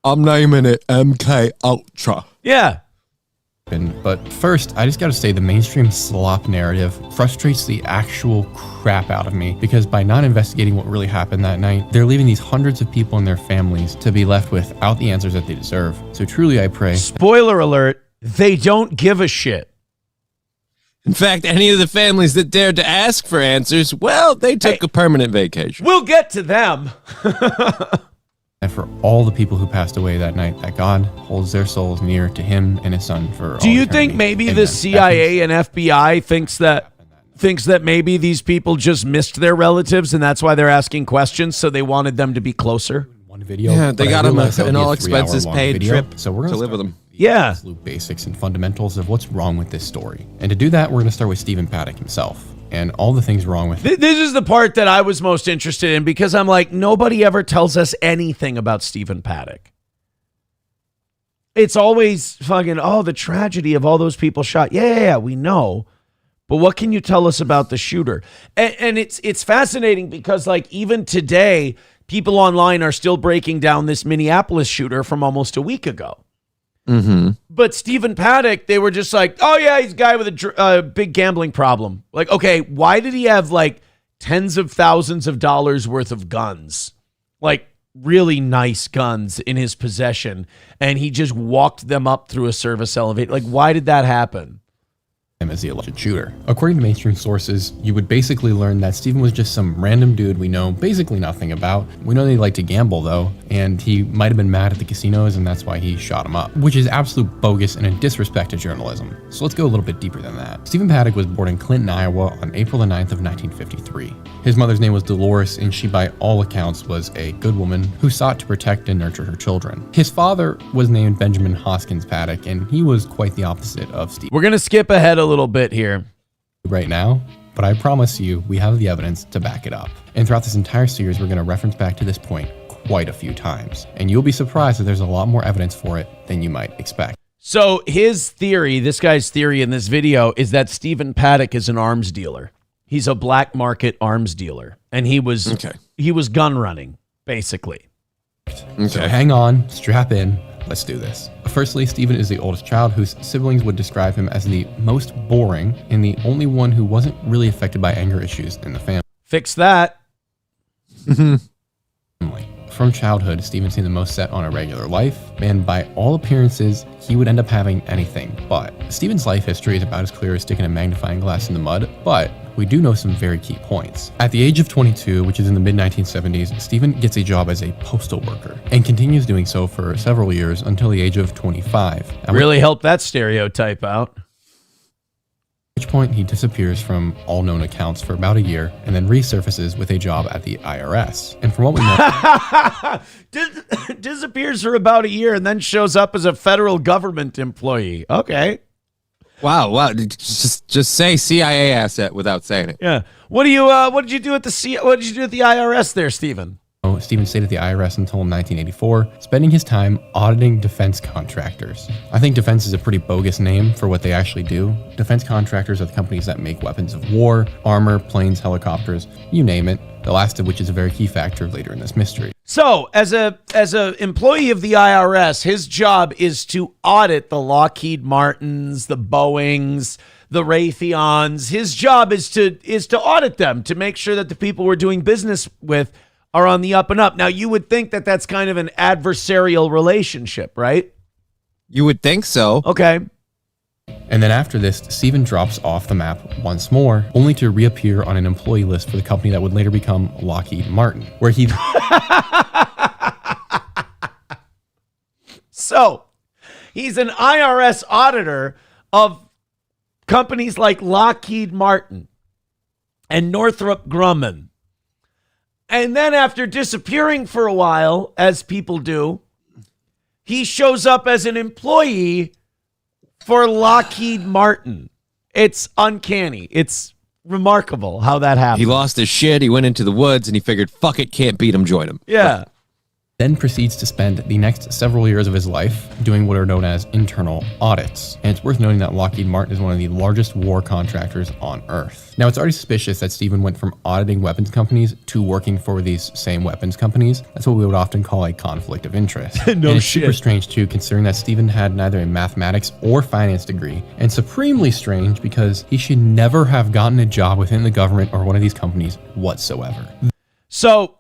I'm naming it MK Ultra. Yeah. But first, I just gotta say the mainstream slop narrative frustrates the actual crap out of me, because by not investigating what really happened that night, they're leaving these hundreds of people and their families to be left without the answers that they deserve. So truly I pray. Spoiler alert, they don't give a shit. In fact, any of the families that dared to ask for answers, well, they took a permanent vacation. We'll get to them. And for all the people who passed away that night, that God holds their souls near to him and his son for all Do you eternity. think maybe Amen. the CIA and FBI thinks that maybe these people just missed their relatives and that's why they're asking questions, so they wanted them to be closer? One video, Yeah, they but I got him realized that an would be a all expenses 3-hour-long paid video, trip so we're gonna to live start with them. Yeah. absolute basics and fundamentals of what's wrong with this story. And to do that, we're going to start with Stephen Paddock himself and all the things wrong with This is the part that I was most interested in, because I'm like, nobody ever tells us anything about Stephen Paddock. It's always fucking, the tragedy of all those people shot. Yeah, we know. But what can you tell us about the shooter? And it's fascinating because, like, even today, people online are still breaking down this Minneapolis shooter from almost a week ago. Mm-hmm. But Stephen Paddock, they were just like, oh, yeah, he's a guy with a big gambling problem. Like, okay, why did he have, like, tens of thousands of dollars worth of guns? Like, really nice guns in his possession, and he just walked them up through a service elevator. Like, why did that happen? Him as the alleged shooter. According to mainstream sources, you would basically learn that Stephen was just some random dude we know basically nothing about. We know that he liked to gamble though, and he might have been mad at the casinos and that's why he shot him up, which is absolute bogus and a disrespect to journalism. So let's go a little bit deeper than that. Stephen Paddock was born in Clinton, Iowa on April the 9th of 1953. His mother's name was Dolores, and she by all accounts was a good woman who sought to protect and nurture her children. His father was named Benjamin Hoskins Paddock, and he was quite the opposite of Stephen. We're going to skip ahead a little bit here. Right now, but I promise you, we have the evidence to back it up. And throughout this entire series, we're going to reference back to this point quite a few times. And you'll be surprised that there's a lot more evidence for it than you might expect. So his theory, this guy's theory in this video, is that Stephen Paddock is an arms dealer. He's a black market arms dealer. And he was gun running, basically. So hang on, strap in, let's do this. Firstly, Stephen is the oldest child whose siblings would describe him as the most boring and the only one who wasn't really affected by anger issues in the family. Fix that. From childhood, Stephen seemed the most set on a regular life, and by all appearances, he would end up having anything but. Stephen's life history is about as clear as sticking a magnifying glass in the mud, but we do know some very key points. At the age of 22, which is in the mid-1970s, Stephen gets a job as a postal worker and continues doing so for several years until the age of 25. Really helped that stereotype out. At which point he disappears from all known accounts for about a year and then resurfaces with a job at the IRS. And from what we know, disappears for about a year and then shows up as a federal government employee. Okay. Wow. Just say CIA asset without saying it. Yeah. What did you do at the IRS there, Stephen? Stephen stayed at the IRS until 1984, spending his time auditing defense contractors. I think defense is a pretty bogus name for what they actually do. Defense contractors are the companies that make weapons of war, armor, planes, helicopters, you name it. The last of which is a very key factor later in this mystery. So, as a employee of the IRS, his job is to audit the Lockheed Martins, the Boeings, the Raytheons. His job is to audit them to make sure that the people we're doing business with are on the up and up. Now, you would think that that's kind of an adversarial relationship, right? You would think so. Okay. And then after this, Stephen drops off the map once more, only to reappear on an employee list for the company that would later become Lockheed Martin, where he... So, he's an IRS auditor of companies like Lockheed Martin and Northrop Grumman. And then after disappearing for a while, as people do, he shows up as an employee for Lockheed Martin. It's uncanny. It's remarkable how that happened. He lost his shit. He went into the woods and he figured, fuck it, can't beat him, join him. Yeah. Then proceeds to spend the next several years of his life doing what are known as internal audits. And it's worth noting that Lockheed Martin is one of the largest war contractors on Earth. Now, it's already suspicious that Stephen went from auditing weapons companies to working for these same weapons companies. That's what we would often call a conflict of interest. And it's super strange, too, considering that Stephen had neither a mathematics or finance degree. And supremely strange because he should never have gotten a job within the government or one of these companies whatsoever. So,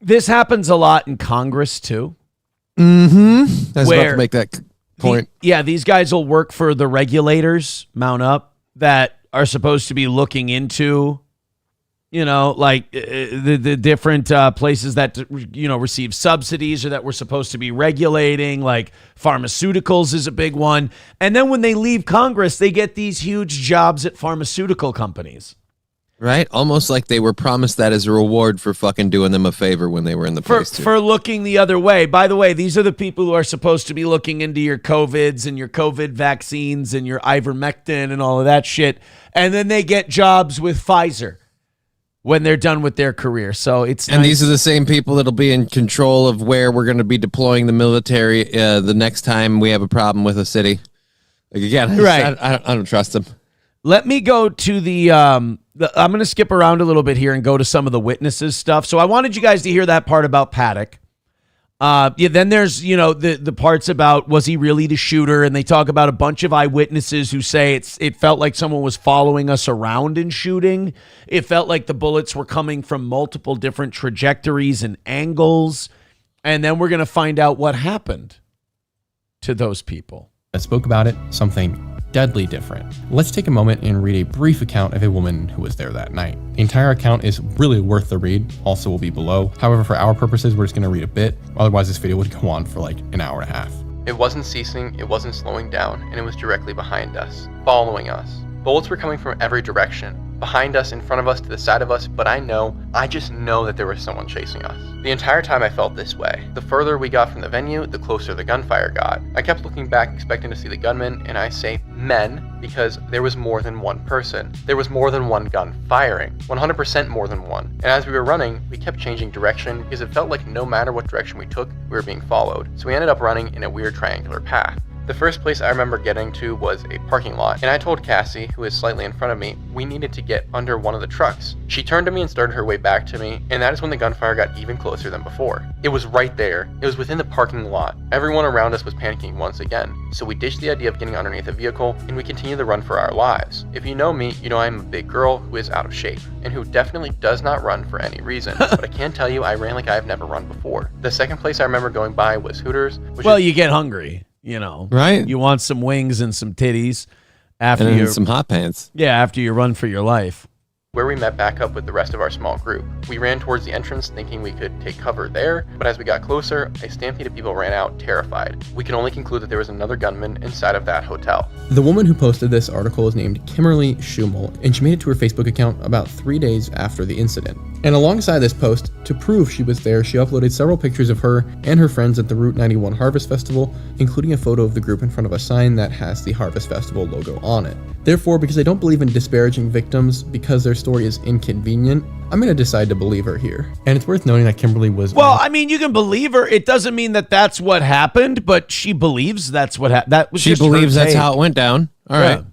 this happens a lot in Congress, too. Mm-hmm. I was about to make that point. These guys will work for the regulators, mount up, that are supposed to be looking into, like the different places that, receive subsidies or that we're supposed to be regulating, like pharmaceuticals is a big one. And then when they leave Congress, they get these huge jobs at pharmaceutical companies. Right? Almost like they were promised that as a reward for fucking doing them a favor when they were in the place. For looking the other way. By the way, these are the people who are supposed to be looking into your COVIDs and your COVID vaccines and your ivermectin and all of that shit. And then they get jobs with Pfizer when they're done with their career. So it's And these are the same people that'll be in control of where we're going to be deploying the military the next time we have a problem with a city. Like, again, right. I don't trust them. Let me go to the I'm going to skip around a little bit here and go to some of the witnesses stuff. So I wanted you guys to hear that part about Paddock. Then there's, the parts about was he really the shooter? And they talk about a bunch of eyewitnesses who say it felt like someone was following us around and shooting. It felt like the bullets were coming from multiple different trajectories and angles. And then we're going to find out what happened to those people. That spoke about it, something deadly different. Let's take a moment and read a brief account of a woman who was there that night. The entire account is really worth the read, also will be below. However, for our purposes, we're just going to read a bit, otherwise this video would go on for like an hour and a half. It wasn't ceasing, it wasn't slowing down, and it was directly behind us, following us. Bullets were coming from every direction, behind us, in front of us, to the side of us, but I just know that there was someone chasing us. The entire time I felt this way. The further we got from the venue, the closer the gunfire got. I kept looking back, expecting to see the gunmen, and I say men because there was more than one person. There was more than one gun firing, 100% more than one. And as we were running, we kept changing direction because it felt like no matter what direction we took, we were being followed. So we ended up running in a weird triangular path. The first place I remember getting to was a parking lot, and I told Cassie, who is slightly in front of me, we needed to get under one of the trucks. She turned to me and started her way back to me, and that is when the gunfire got even closer than before. It was right there. It was within the parking lot. Everyone around us was panicking once again, so we ditched the idea of getting underneath a vehicle, and we continued the run for our lives. If you know me, you know I'm a big girl who is out of shape, and who definitely does not run for any reason, but I can tell you I ran like I've never run before. The second place I remember going by was Hooters, you get hungry. Right? You want some wings and some titties after And you some hot pants. Yeah, after you run for your life. Where we met back up with the rest of our small group. We ran towards the entrance thinking we could take cover there, but as we got closer, a stampede of people ran out terrified. We could only conclude that there was another gunman inside of that hotel. The woman who posted this article is named Kimberly Schumel, and she made it to her Facebook account about 3 days after the incident. And alongside this post, to prove she was there, she uploaded several pictures of her and her friends at the Route 91 Harvest Festival, including a photo of the group in front of a sign that has the Harvest Festival logo on it. Therefore, because I don't believe in disparaging victims because their story is inconvenient, I'm going to decide to believe her here. And it's worth noting that Kimberly was... Well, I mean, you can believe her. It doesn't mean that that's what happened, but she believes that's what happened. She believes that's how it went down. All right.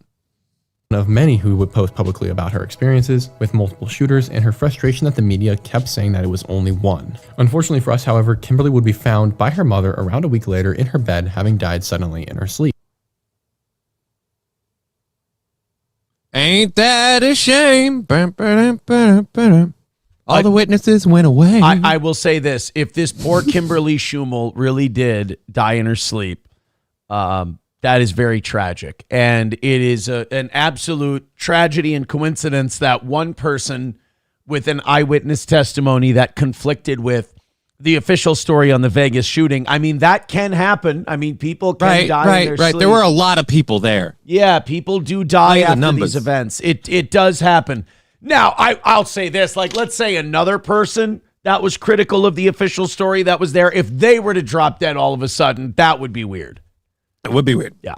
Of many who would post publicly about her experiences with multiple shooters and her frustration that the media kept saying that it was only one. Unfortunately for us, however, Kimberly would be found by her mother around a week later in her bed, having died suddenly in her sleep. Ain't that a shame? All the witnesses went away. I will say this. If this poor Kimberly Schumel really did die in her sleep, that is very tragic. And it is an absolute tragedy and coincidence that one person with an eyewitness testimony that conflicted with the official story on the Vegas shooting. I mean, that can happen. I mean, people can die in their sleep. There were a lot of people there. Yeah, people do die after these events. It does happen. Now, I'll say this. Like, let's say another person that was critical of the official story that was there, if they were to drop dead all of a sudden, that would be weird. It would be weird. Yeah.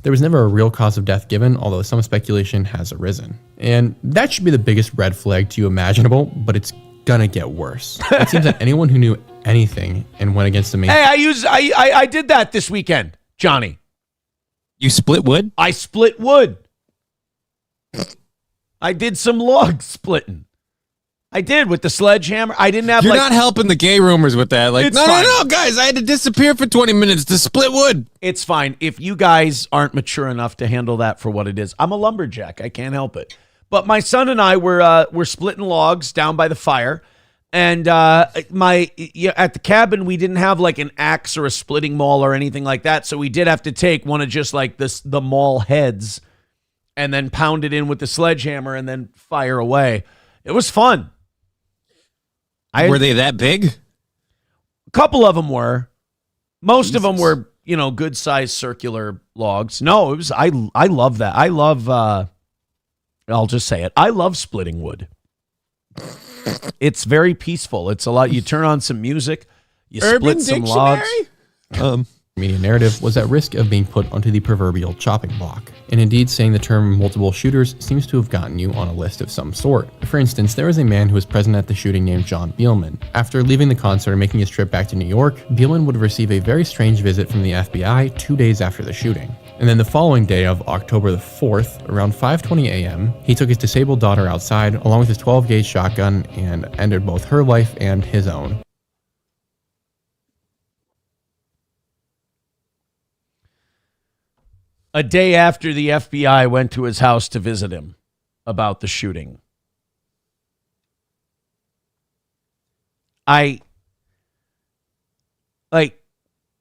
There was never a real cause of death given, although some speculation has arisen. And that should be the biggest red flag to you imaginable, but it's gonna get worse. It seems that anyone who knew anything and went against the main... Hey, I did that this weekend, Johnny. You split wood? I split wood. I did some log splitting. I did with the sledgehammer. I didn't have You're not helping the gay rumors with that. Like, no, guys, I had to disappear for 20 minutes to split wood. It's fine. If you guys aren't mature enough to handle that for what it is, I'm a lumberjack. I can't help it. But my son and I were splitting logs down by the fire. And at the cabin, we didn't have like an axe or a splitting maul or anything like that. So we did have to take one of just like the maul heads and then pound it in with the sledgehammer and then fire away. It was fun. Were they that big? A couple of them were. Most of them were, good sized circular logs. No, it was. I love that. I love. I'll just say it. I love splitting wood. It's very peaceful. It's a lot. You turn on some music. You split some logs. Media narrative was at risk of being put onto the proverbial chopping block. And indeed, saying the term multiple shooters seems to have gotten you on a list of some sort. For instance, there was a man who was present at the shooting named John Beelman. After leaving the concert and making his trip back to New York, Beelman would receive a very strange visit from the FBI 2 days after the shooting. And then the following day of October the 4th, around 5:20 a.m., he took his disabled daughter outside along with his 12-gauge shotgun and ended both her life and his own. a day after the FBI went to his house to visit him about the shooting.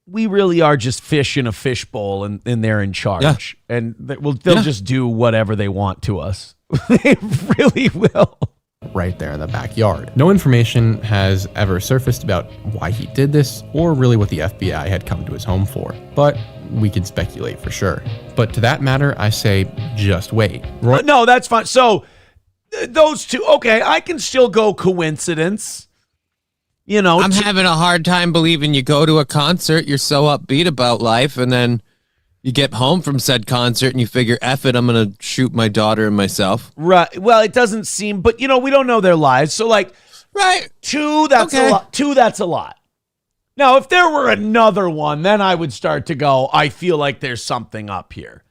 We really are just fish in a fishbowl, and they're in charge. Yeah. And they'll just do whatever they want to us. They really will. Right there in the backyard. No information has ever surfaced about why he did this or really what the FBI had come to his home for, but we can speculate for sure. But to that matter, I say just wait. No, that's fine. So those two, okay, I can still go coincidence. You know, I'm having a hard time believing you go to a concert, you're so upbeat about life, and then you get home from said concert and you figure, F it, I'm going to shoot my daughter and myself. Right. Well, it doesn't seem, but we don't know their lives. So right. 2, that's a lot. 2, that's a lot. Now, if there were another one, then I would start to go, I feel like there's something up here.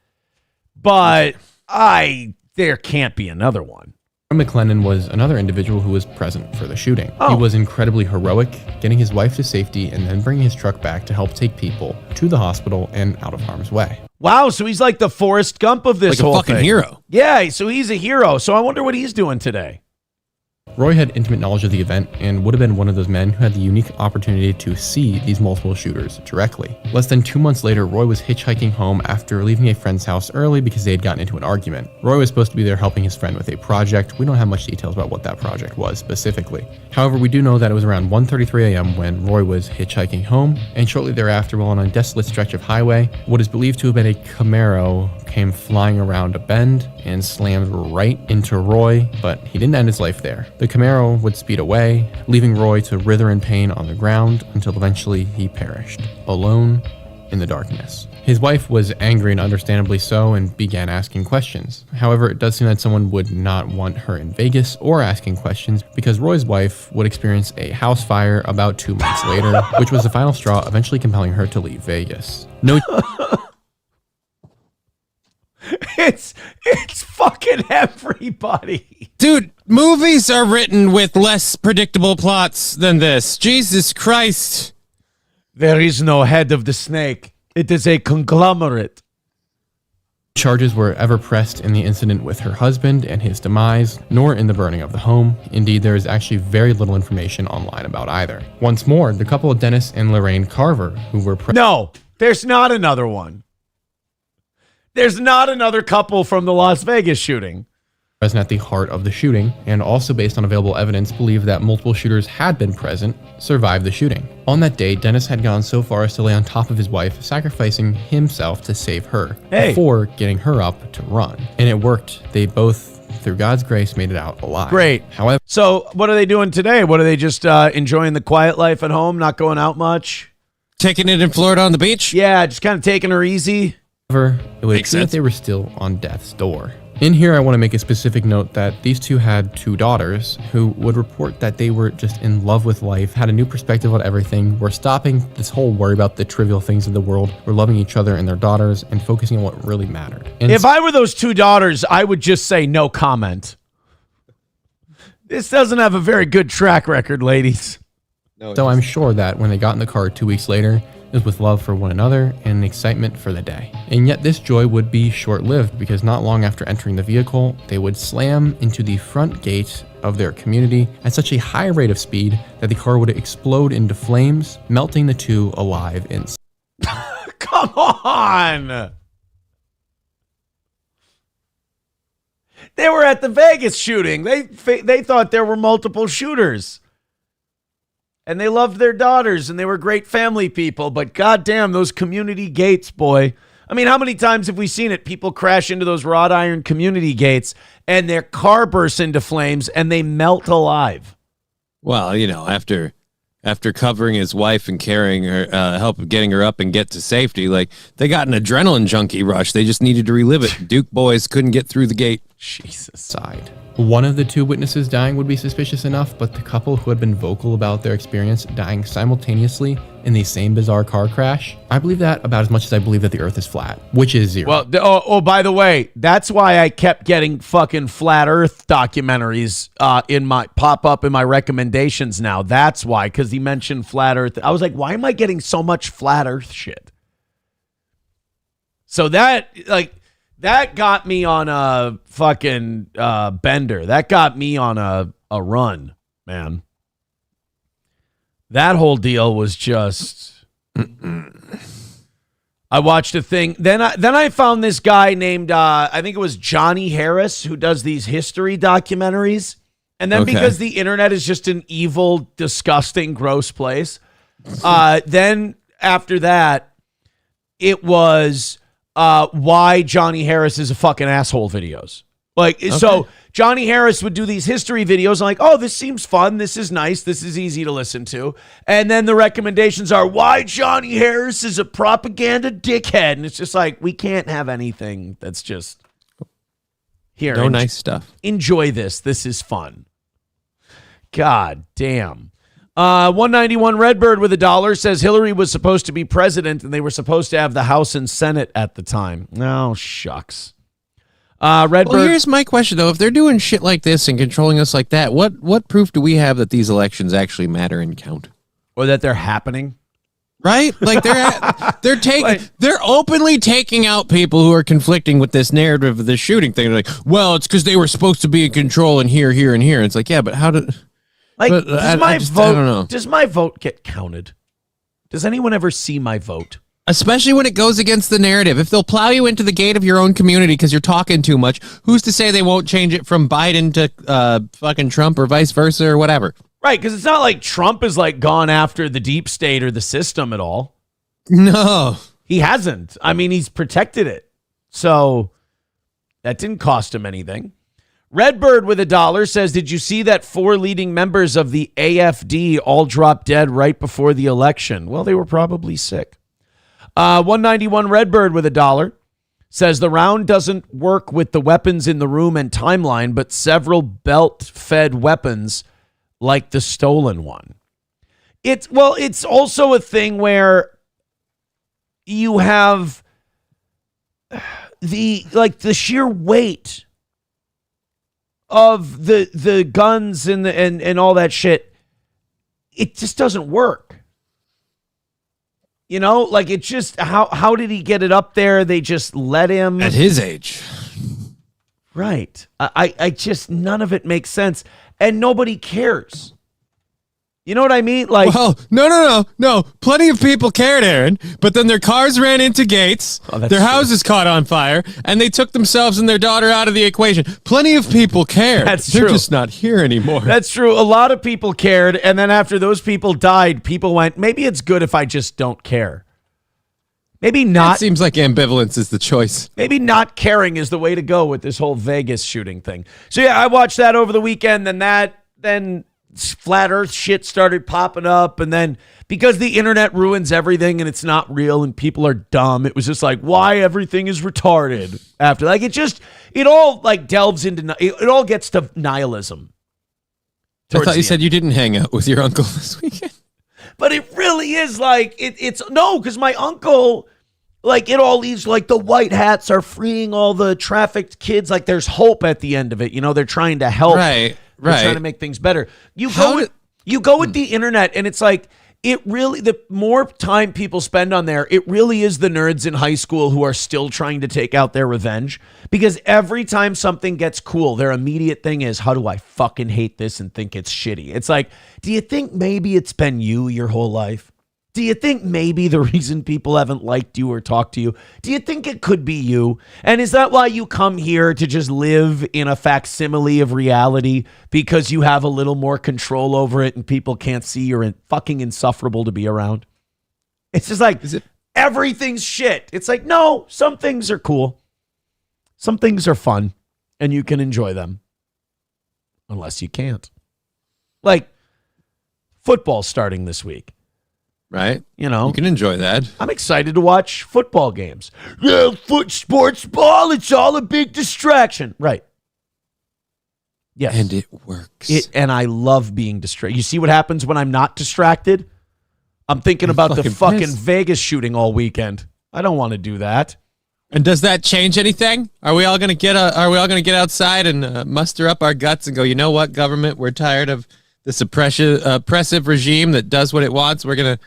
But there can't be another one. McLennan was another individual who was present for the shooting. Oh. He was incredibly heroic, getting his wife to safety and then bringing his truck back to help take people to the hospital and out of harm's way. Wow, so he's like the Forrest Gump of this whole thing. Like a fucking hero. Yeah, so he's a hero. So I wonder what he's doing today. Roy had intimate knowledge of the event and would have been one of those men who had the unique opportunity to see these multiple shooters directly. Less than 2 months later, Roy was hitchhiking home after leaving a friend's house early because they had gotten into an argument. Roy was supposed to be there helping his friend with a project. We don't have much details about what that project was specifically. However, we do know that it was around 1:33 a.m. when Roy was hitchhiking home, and shortly thereafter, while on a desolate stretch of highway, what is believed to have been a Camaro came flying around a bend and slammed right into Roy, but he didn't end his life there. The Camaro would speed away, leaving Roy to writher in pain on the ground until eventually he perished, alone in the darkness. His wife was angry and understandably so and began asking questions. However, it does seem that someone would not want her in Vegas or asking questions because Roy's wife would experience a house fire about 2 months later, which was the final straw eventually compelling her to leave Vegas. No. It's fucking everybody. Dude, movies are written with less predictable plots than this. Jesus Christ. There is no head of the snake. It is a conglomerate. Charges were ever pressed in the incident with her husband and his demise, nor in the burning of the home. Indeed, there is actually very little information online about either. Once more, the couple of Dennis and Lorraine Carver, who were No, there's not another one. There's not another couple from the Las Vegas shooting. Present at the heart of the shooting, and also based on available evidence, believe that multiple shooters had been present, survived the shooting. On that day, Dennis had gone so far as to lay on top of his wife, sacrificing himself to save her, before getting her up to run. And it worked. They both, through God's grace, made it out alive. Great. However, so what are they doing today? What are they just enjoying the quiet life at home, not going out much? Taking it in Florida on the beach? Yeah, just kind of taking her easy. However, it would seem that they were still on death's door. In here, I want to make a specific note that these two had 2 daughters who would report that they were just in love with life, had a new perspective on everything, were stopping this whole worry about the trivial things of the world, were loving each other and their daughters, and focusing on what really mattered. And if I were those 2 daughters, I would just say no comment. This doesn't have a very good track record, ladies. So I'm sure that when they got in the car 2 weeks later, it was with love for one another and excitement for the day. And yet this joy would be short-lived because not long after entering the vehicle, they would slam into the front gate of their community at such a high rate of speed that the car would explode into flames, melting the 2 alive inside. Come on! They were at the Vegas shooting. They thought there were multiple shooters. And they loved their daughters, and they were great family people. But goddamn, those community gates, boy. I mean, how many times have we seen it? People crash into those wrought iron community gates, and their car bursts into flames, and they melt alive. Well, you know, after covering his wife and carrying her, help getting her up and get to safety, like, they got an adrenaline junkie rush. They just needed to relive it. Duke boys couldn't get through the gate. Jesus. Side. One of the 2 witnesses dying would be suspicious enough, but the couple who had been vocal about their experience dying simultaneously in the same bizarre car crash, I believe that about as much as I believe that the earth is flat, which is 0. Well, by the way, that's why I kept getting fucking flat earth documentaries pop up in my recommendations now. That's why, because he mentioned flat earth. I was like, why am I getting so much flat earth shit? So that got me on a fucking bender. That got me on a run, man. That whole deal was just. I watched a thing. Then I found this guy named I think it was Johnny Harris, who does these history documentaries. And then because the internet is just an evil, disgusting, gross place, then after that, it was why Johnny Harris is a fucking asshole videos. So Johnny Harris would do these history videos. I'm like, oh, this seems fun. This is nice. This is easy to listen to. And then the recommendations are why Johnny Harris is a propaganda dickhead. And it's just like, we can't have anything that's just here. No nice stuff. Enjoy this. This is fun. God damn. 191 Redbird with $1 says Hillary was supposed to be president and they were supposed to have the House and Senate at the time. Oh, shucks. Redbird. Well, here's my question though: if they're doing shit like this and controlling us like that, what proof do we have that these elections actually matter and count, or that they're happening? Right? Like they're openly taking out people who are conflicting with this narrative of the shooting thing. They're like, well, it's because they were supposed to be in control and here, and here. And it's like, yeah, but how did? Like, but, I don't know. Does my vote get counted? Does anyone ever see my vote? Especially when it goes against the narrative. If they'll plow you into the gate of your own community because you're talking too much, who's to say they won't change it from Biden to fucking Trump or vice versa or whatever? Right, because it's not like Trump has like gone after the deep state or the system at all. No. He hasn't. I mean, he's protected it. So that didn't cost him anything. Redbird with $1 says, did you see that 4 leading members of the AFD all dropped dead right before the election? Well, they were probably sick. 191 Redbird with $1 says the round doesn't work with the weapons in the room and timeline, but several belt-fed weapons like the stolen one. It's also a thing where you have the sheer weight of the guns and all that shit. It just doesn't work. You know, like it just, how did he get it up there? They just let him. At his age. Right. I just, none of it makes sense. And nobody cares. You know what I mean? Like, well, no. Plenty of people cared, Aaron, but then their cars ran into gates, their houses caught on fire, and they took themselves and their daughter out of the equation. Plenty of people cared. They're just not here anymore. That's true. A lot of people cared, and then after those people died, people went, maybe it's good if I just don't care. Maybe not. It seems like ambivalence is the choice. Maybe not caring is the way to go with this whole Vegas shooting thing. So yeah, I watched that over the weekend, then flat earth shit started popping up, and then because the internet ruins everything and it's not real and people are dumb, it was just like, why everything is retarded after. Like it all like delves into, it all gets to nihilism. I thought you said you didn't hang out with your uncle this weekend. But it really is like, it's no, because my uncle, like it all leaves like the white hats are freeing all the trafficked kids. Like there's hope at the end of it. You know, they're trying to help. Right. They're trying to make things better. You go with the internet, and it's like, it really, the more time people spend on there, it really is the nerds in high school who are still trying to take out their revenge. Because every time something gets cool, their immediate thing is, how do I fucking hate this and think it's shitty? It's like, do you think maybe it's been you your whole life? Do you think maybe the reason people haven't liked you or talked to you, do you think it could be you? And is that why you come here, to just live in a facsimile of reality because you have a little more control over it and people can't see you're fucking insufferable to be around? It's just like, everything's shit. It's like, no, some things are cool. Some things are fun and you can enjoy them. Unless you can't. Like, football starting this week. Right? You know, you can enjoy that. I'm excited to watch football games. Yeah, sports ball, it's all a big distraction. Right. Yes. And it works. And I love being distracted. You see what happens when I'm not distracted? I'm thinking about the fucking Vegas shooting all weekend. I don't want to do that. And does that change anything? Are we all going to get outside and muster up our guts and go, you know what, government, we're tired of this oppressive regime that does what it wants. We're going to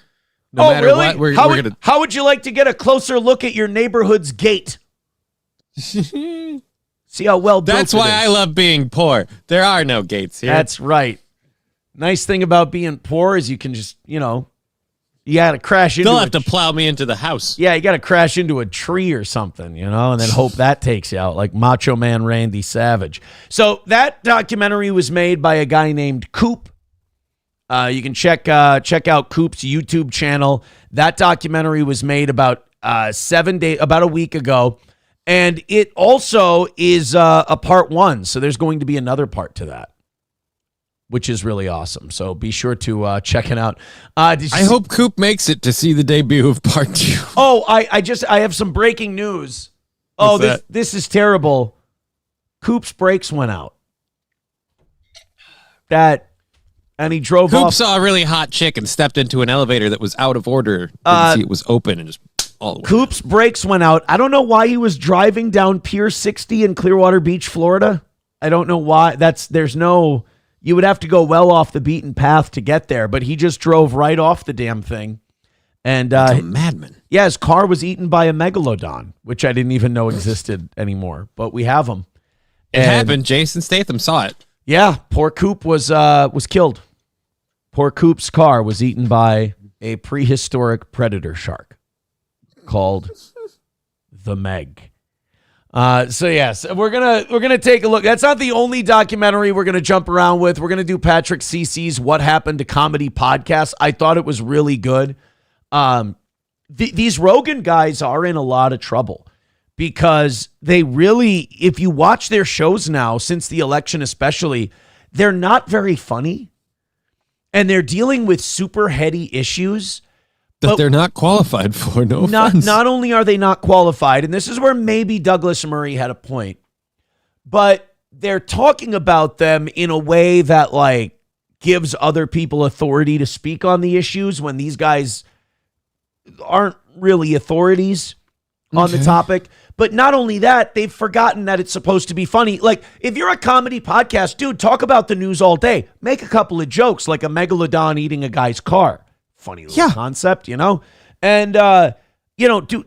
No matter what, we're gonna. How would you like to get a closer look at your neighborhood's gate? See how well built That's it why is. I love being poor. There are no gates here. That's right. Nice thing about being poor is you can just, you got to crash into They'll have to plow me into the house. Yeah, you got to crash into a tree or something, and then hope that takes you out, like Macho Man Randy Savage. So that documentary was made by a guy named Coop. You can check out Coop's YouTube channel. That documentary was made about about a week ago, and it also is a part 1. So there's going to be another part to that, which is really awesome. So be sure to check it out. I hope Coop makes it to see the debut of part 2. Oh, I have some breaking news. This is terrible. Coop's brakes went out. And he drove off. Coop saw a really hot chick and stepped into an elevator that was out of order. Didn't see it was open and just all the way. Coop's brakes went out. I don't know why he was driving down Pier 60 in Clearwater Beach, Florida. I don't know why. You would have to go well off the beaten path to get there, but he just drove right off the damn thing. And like a madman. Yeah, his car was eaten by a megalodon, which I didn't even know existed anymore, but we have them. It happened. Jason Statham saw it. Yeah, poor Coop was killed. Poor Coop's car was eaten by a prehistoric predator shark called the Meg. So yes, we're gonna take a look. That's not the only documentary we're gonna jump around with. We're gonna do Patrick CC's "What Happened to Comedy" podcast. I thought it was really good. These Rogan guys are in a lot of trouble because they really, if you watch their shows now since the election, especially, they're not very funny, and they're dealing with super heady issues. That they're not qualified for, no offense. Not only are they not qualified, and this is where maybe Douglas Murray had a point, but they're talking about them in a way that like gives other people authority to speak on the issues when these guys aren't really authorities on the topic. But not only that, they've forgotten that it's supposed to be funny. Like, if you're a comedy podcast, dude, talk about the news all day. Make a couple of jokes like a megalodon eating a guy's car. Funny little concept, and throw a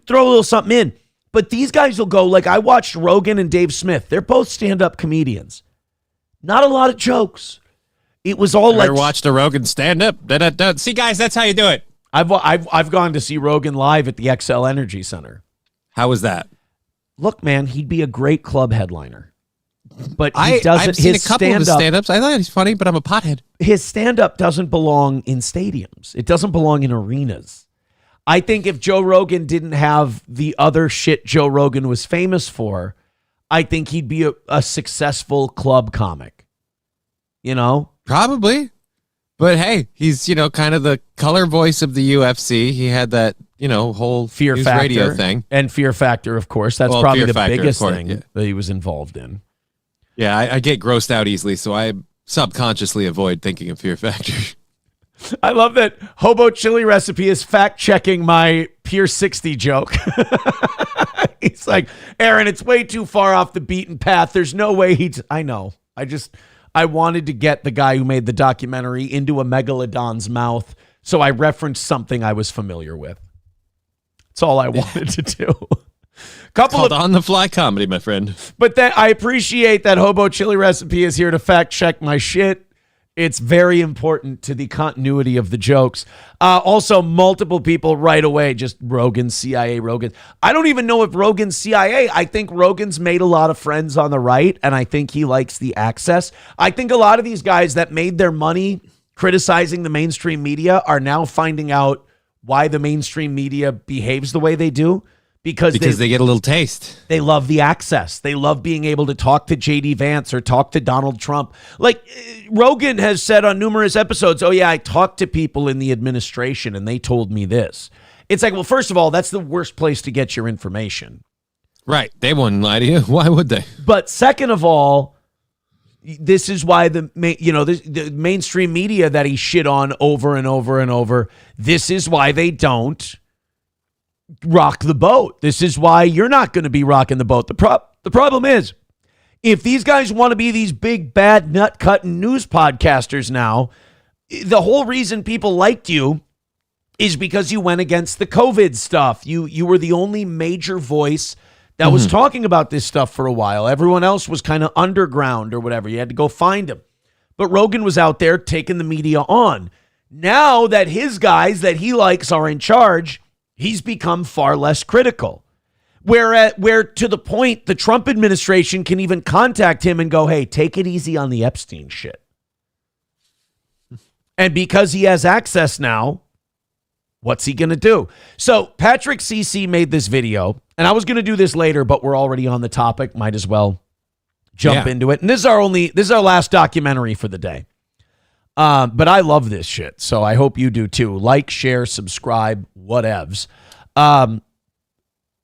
little something in. But these guys will go, like, I watched Rogan and Dave Smith. They're both stand-up comedians. Not a lot of jokes. It was all like, watched a Rogan stand-up. See, guys, that's how you do it. I've gone to see Rogan live at the XL Energy Center. How was that? Look, man, he'd be a great club headliner. But he doesn't. I've seen a couple of his stand-ups. I thought he's funny, but I'm a pothead. His stand-up doesn't belong in stadiums. It doesn't belong in arenas. I think if Joe Rogan didn't have the other shit Joe Rogan was famous for, I think he'd be a successful club comic. Probably. But hey, he's, kind of the color voice of the UFC. He had that, whole Fear news Factor radio thing. And Fear Factor, of course. That's Well, probably Fear the Factor, biggest of course, thing yeah. that he was involved in. Yeah, I get grossed out easily, so I subconsciously avoid thinking of Fear Factor. I love that Hobo Chili Recipe is fact-checking my Pier 60 joke. He's like, Aaron, it's way too far off the beaten path. There's no way I know. I wanted to get the guy who made the documentary into a megalodon's mouth, so I referenced something I was familiar with. That's all I wanted to do. Called on-the-fly comedy, my friend. But I appreciate that Hobo Chili Recipe is here to fact-check my shit. It's very important to the continuity of the jokes. Also, multiple people right away, just Rogan, CIA, Rogan. I don't even know if Rogan's CIA. I think Rogan's made a lot of friends on the right, and I think he likes the access. I think a lot of these guys that made their money criticizing the mainstream media are now finding out why the mainstream media behaves the way they do. Because they get a little taste. They love the access. They love being able to talk to J.D. Vance or talk to Donald Trump. Like Rogan has said on numerous episodes, oh, yeah, I talked to people in the administration and they told me this. It's like, well, first of all, that's the worst place to get your information. Right. They wouldn't lie to you. Why would they? But second of all, this is why the mainstream media that he shit on over and over and over, this is why they don't rock the boat. This is why you're not going to be rocking the boat. The problem is, if these guys want to be these big, bad, nut-cutting news podcasters now, the whole reason people liked you is because you went against the COVID stuff. You were the only major voice that was talking about this stuff for a while. Everyone else was kind of underground or whatever. You had to go find them. But Rogan was out there taking the media on. Now that his guys that he likes are in charge, he's become far less critical. Where to the point the Trump administration can even contact him and go, hey, take it easy on the Epstein shit. And because he has access now, what's he going to do? So Patrick CC made this video, and I was going to do this later, but we're already on the topic. Might as well jump into it. And this is our last documentary for the day. But I love this shit, so I hope you do too. Like, share, subscribe, whatevs.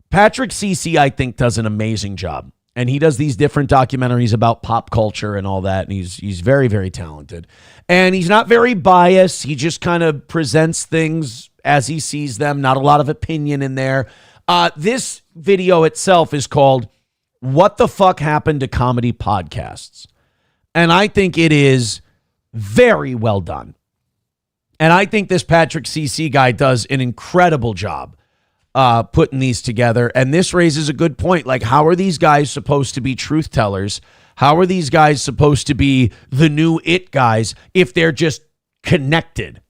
Patrick CC, I think, does an amazing job. And he does these different documentaries about pop culture and all that. And he's very, very talented. And he's not very biased. He just kind of presents things as he sees them. Not a lot of opinion in there. This video itself is called What the Fuck Happened to Comedy Podcasts? And I think it is very well done. And I think this Patrick CC guy does an incredible job putting these together. And this raises a good point. Like, how are these guys supposed to be truth tellers? How are these guys supposed to be the new it guys if they're just connected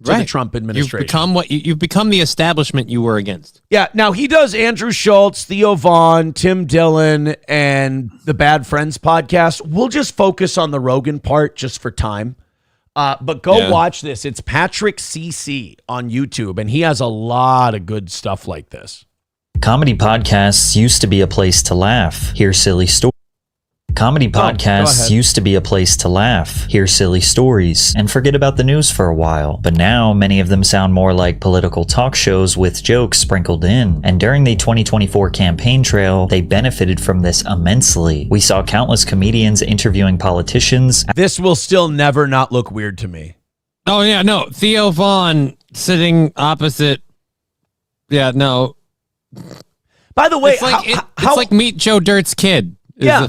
to the Trump administration? You've become the establishment you were against. Yeah. Now he does Andrew Schultz, Theo Vaughn, Tim Dillon, and the Bad Friends podcast. We'll just focus on the Rogan part just for time. But go watch this. It's Patrick CC on YouTube, and he has a lot of good stuff like this. Comedy podcasts used to be a place to laugh, hear silly stories. Comedy podcasts used to be a place to laugh, hear silly stories, and forget about the news for a while. But now, many of them sound more like political talk shows with jokes sprinkled in. And during the 2024 campaign trail, they benefited from this immensely. We saw countless comedians interviewing politicians. This will still never not look weird to me. Oh, yeah, no. Theo Vaughn sitting opposite. Yeah, no. By the way, it's like Meet Joe Dirt's kid. Yeah.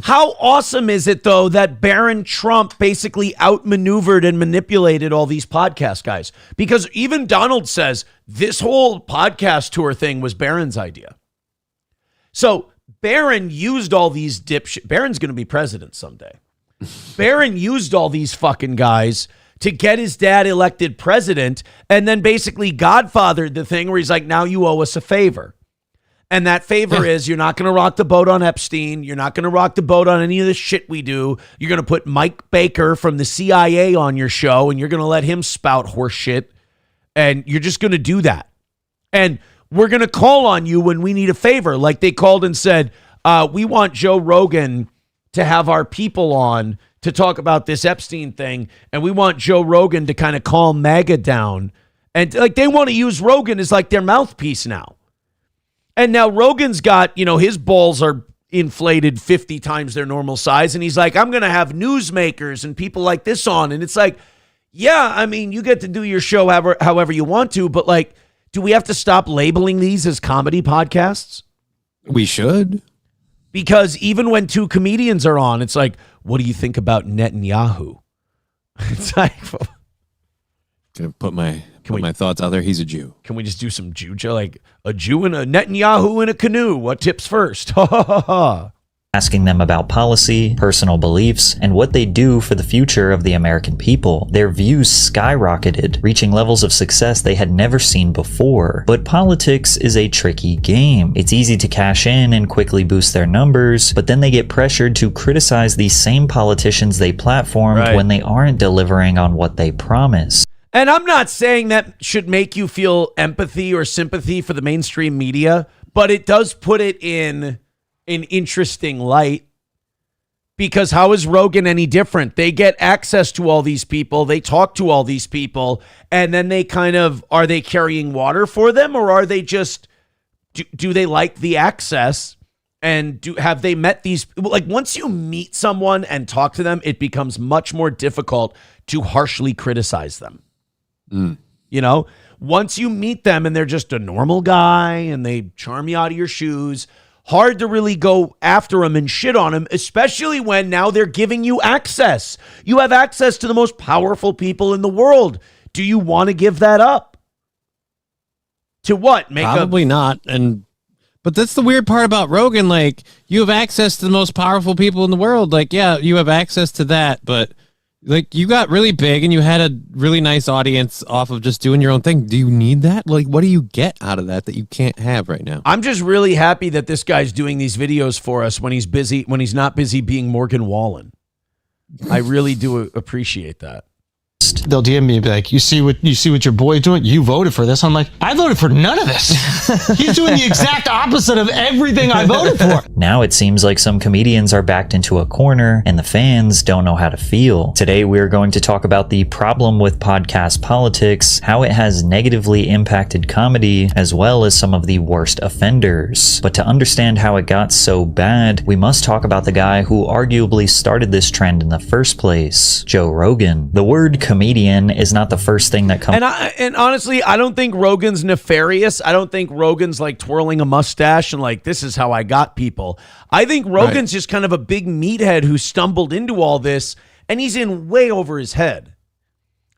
How awesome is it, though, that Barron Trump basically outmaneuvered and manipulated all these podcast guys? Because even Donald says this whole podcast tour thing was Barron's idea. So Barron used all these dipshit. Barron's going to be president someday. Barron used all these fucking guys to get his dad elected president, and then basically godfathered the thing where he's like, now you owe us a favor. And that favor is you're not going to rock the boat on Epstein. You're not going to rock the boat on any of the shit we do. You're going to put Mike Baker from the CIA on your show, and you're going to let him spout horse shit. And you're just going to do that. And we're going to call on you when we need a favor. Like they called and said, we want Joe Rogan to have our people on to talk about this Epstein thing. And we want Joe Rogan to kind of calm MAGA down. And like they want to use Rogan as like their mouthpiece now. And now Rogan's got, his balls are inflated 50 times their normal size. And he's like, I'm going to have newsmakers and people like this on. And it's like, yeah, I mean, you get to do your show however you want to. But like, do we have to stop labeling these as comedy podcasts? We should. Because even when two comedians are on, it's like, what do you think about Netanyahu? It's like... Gonna put my thoughts out there. He's a Jew. Can we just do some Jew joke? Like a Jew and a Netanyahu in a canoe. What tips first? Ha ha ha ha. Asking them about policy, personal beliefs, and what they do for the future of the American people. Their views skyrocketed, reaching levels of success they had never seen before. But politics is a tricky game. It's easy to cash in and quickly boost their numbers, but then they get pressured to criticize these same politicians they platformed when they aren't delivering on what they promise. And I'm not saying that should make you feel empathy or sympathy for the mainstream media, but it does put it in an interesting light, because how is Rogan any different? They get access to all these people. They talk to all these people, and then they are they carrying water for them, or are they just, do they like the access? And have they met these, like once you meet someone and talk to them, it becomes much more difficult to harshly criticize them. Once you meet them and they're just a normal guy and they charm you out of your shoes, hard to really go after them and shit on them, especially when now they're giving you access. You have access to the most powerful people in the world. Do you want to give that up? To what? Probably not. But that's the weird part about Rogan. Like, you have access to the most powerful people in the world. Like, yeah, you have access to that, but like, you got really big and you had a really nice audience off of just doing your own thing. Do you need that? Like, what do you get out of that you can't have right now? I'm just really happy that this guy's doing these videos for us when he's not busy being Morgan Wallen. I really do appreciate that. They'll DM me and be like, you see what your boy's doing? You voted for this. I'm like, I voted for none of this. He's doing the exact opposite of everything I voted for. Now it seems like some comedians are backed into a corner and the fans don't know how to feel. Today we're going to talk about the problem with podcast politics, how it has negatively impacted comedy, as well as some of the worst offenders. But to understand how it got so bad, we must talk about the guy who arguably started this trend in the first place, Joe Rogan. The word comedian is not the first thing that comes. And honestly, I don't think Rogan's nefarious. I don't think Rogan's like twirling a mustache and like, this is how I got people. I think Rogan's just kind of a big meathead who stumbled into all this, and he's in way over his head.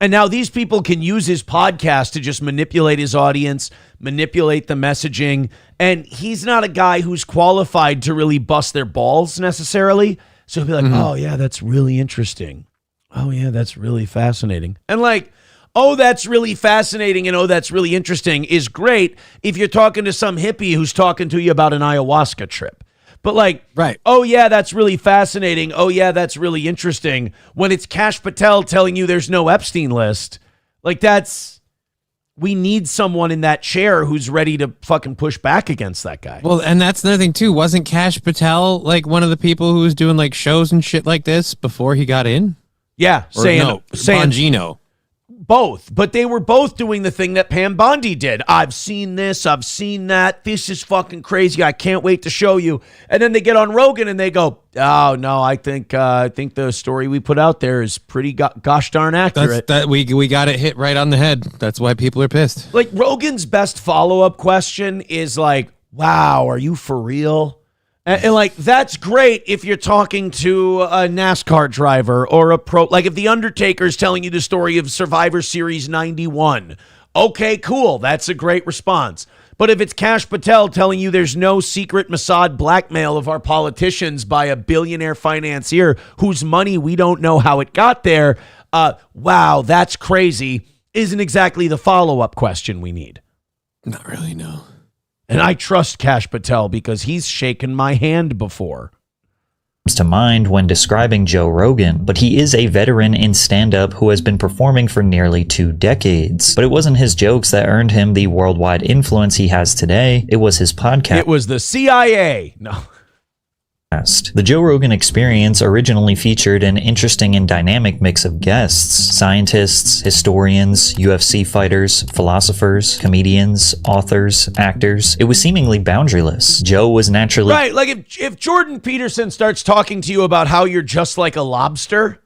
And now these people can use his podcast to just manipulate his audience, manipulate the messaging. And he's not a guy who's qualified to really bust their balls necessarily. So he'll be like, oh yeah, that's really interesting. Oh yeah, that's really fascinating. And like, oh, that's really fascinating and oh, that's really interesting is great if you're talking to some hippie who's talking to you about an ayahuasca trip. But like, oh yeah, that's really fascinating. Oh yeah, that's really interesting. When it's Kash Patel telling you there's no Epstein list, like we need someone in that chair who's ready to fucking push back against that guy. Well, and that's another thing too. Wasn't Kash Patel like one of the people who was doing like shows and shit like this before he got in? Yeah, saying Bongino. Both, but they were both doing the thing that Pam Bondi did. I've seen this, I've seen that. This is fucking crazy. I can't wait to show you. And then they get on Rogan and they go, "Oh no, I think the story we put out there is pretty gosh darn accurate." We got it hit right on the head. That's why people are pissed. Like Rogan's best follow-up question is like, "Wow, are you for real?" And like, that's great if you're talking to a NASCAR driver or a pro. Like if The Undertaker's telling you the story of Survivor Series 91. Okay, cool. That's a great response. But if it's Kash Patel telling you there's no secret Mossad blackmail of our politicians by a billionaire financier whose money we don't know how it got there, wow, that's crazy, isn't exactly the follow-up question we need. Not really, no. And I trust Kash Patel because he's shaken my hand before. To mind when describing Joe Rogan, but he is a veteran in stand-up who has been performing for nearly 2 decades. But it wasn't his jokes that earned him the worldwide influence he has today. It was his podcast. It was the CIA. No. The Joe Rogan Experience originally featured an interesting and dynamic mix of guests: scientists, historians, UFC fighters, philosophers, comedians, authors, actors. It was seemingly boundaryless. Joe was naturally... Right, like if Jordan Peterson starts talking to you about how you're just like a lobster,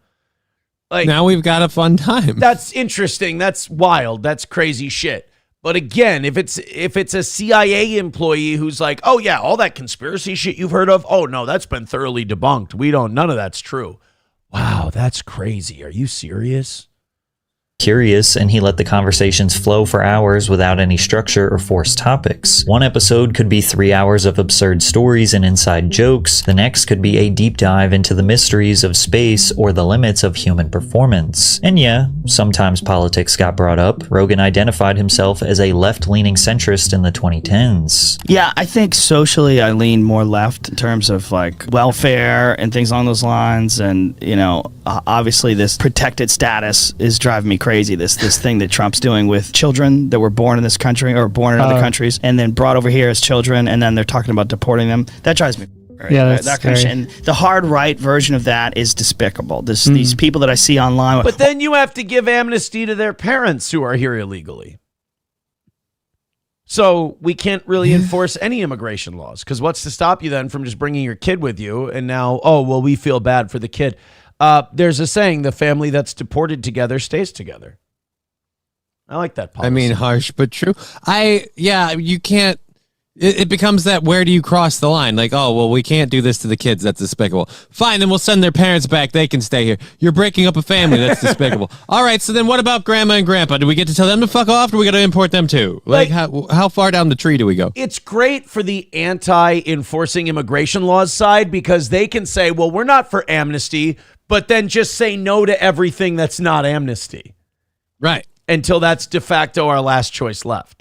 like now we've got a fun time. That's interesting. That's wild. That's crazy shit. But again, if it's a CIA employee who's like, oh yeah, all that conspiracy shit you've heard of, oh no, that's been thoroughly debunked. None of that's true. Wow, that's crazy. Are you serious? Curious, and he let the conversations flow for hours without any structure or forced topics. One episode could be 3 hours of absurd stories and inside jokes. The next could be a deep dive into the mysteries of space or the limits of human performance. And yeah, sometimes politics got brought up. Rogan identified himself as a left-leaning centrist in the 2010s. Yeah, I think socially I lean more left in terms of like welfare and things along those lines. And, you know, obviously this protected status is driving me crazy. This thing that Trump's doing with children that were born in this country or born in other countries and then brought over here as children, and then they're talking about deporting them. That drives me. Yeah, that's that kind of shit. And the hard right version of that is despicable. These people that I see online. But then you have to give amnesty to their parents who are here illegally. So we can't really enforce any immigration laws, because what's to stop you then from just bringing your kid with you? And now, oh, well, we feel bad for the kid. There's a saying, the family that's deported together stays together. I like that policy. I mean, harsh but true. You can't It becomes that, where do you cross the line? Like, oh, well, we can't do this to the kids. That's despicable. Fine, then we'll send their parents back. They can stay here. You're breaking up a family. That's despicable. All right, so then what about grandma and grandpa? Do we get to tell them to fuck off, or do we got to import them too? Like how far down the tree do we go? It's great for the anti-enforcing immigration laws side because they can say, well, we're not for amnesty, but then just say no to everything that's not amnesty. Right. Until that's de facto our last choice left.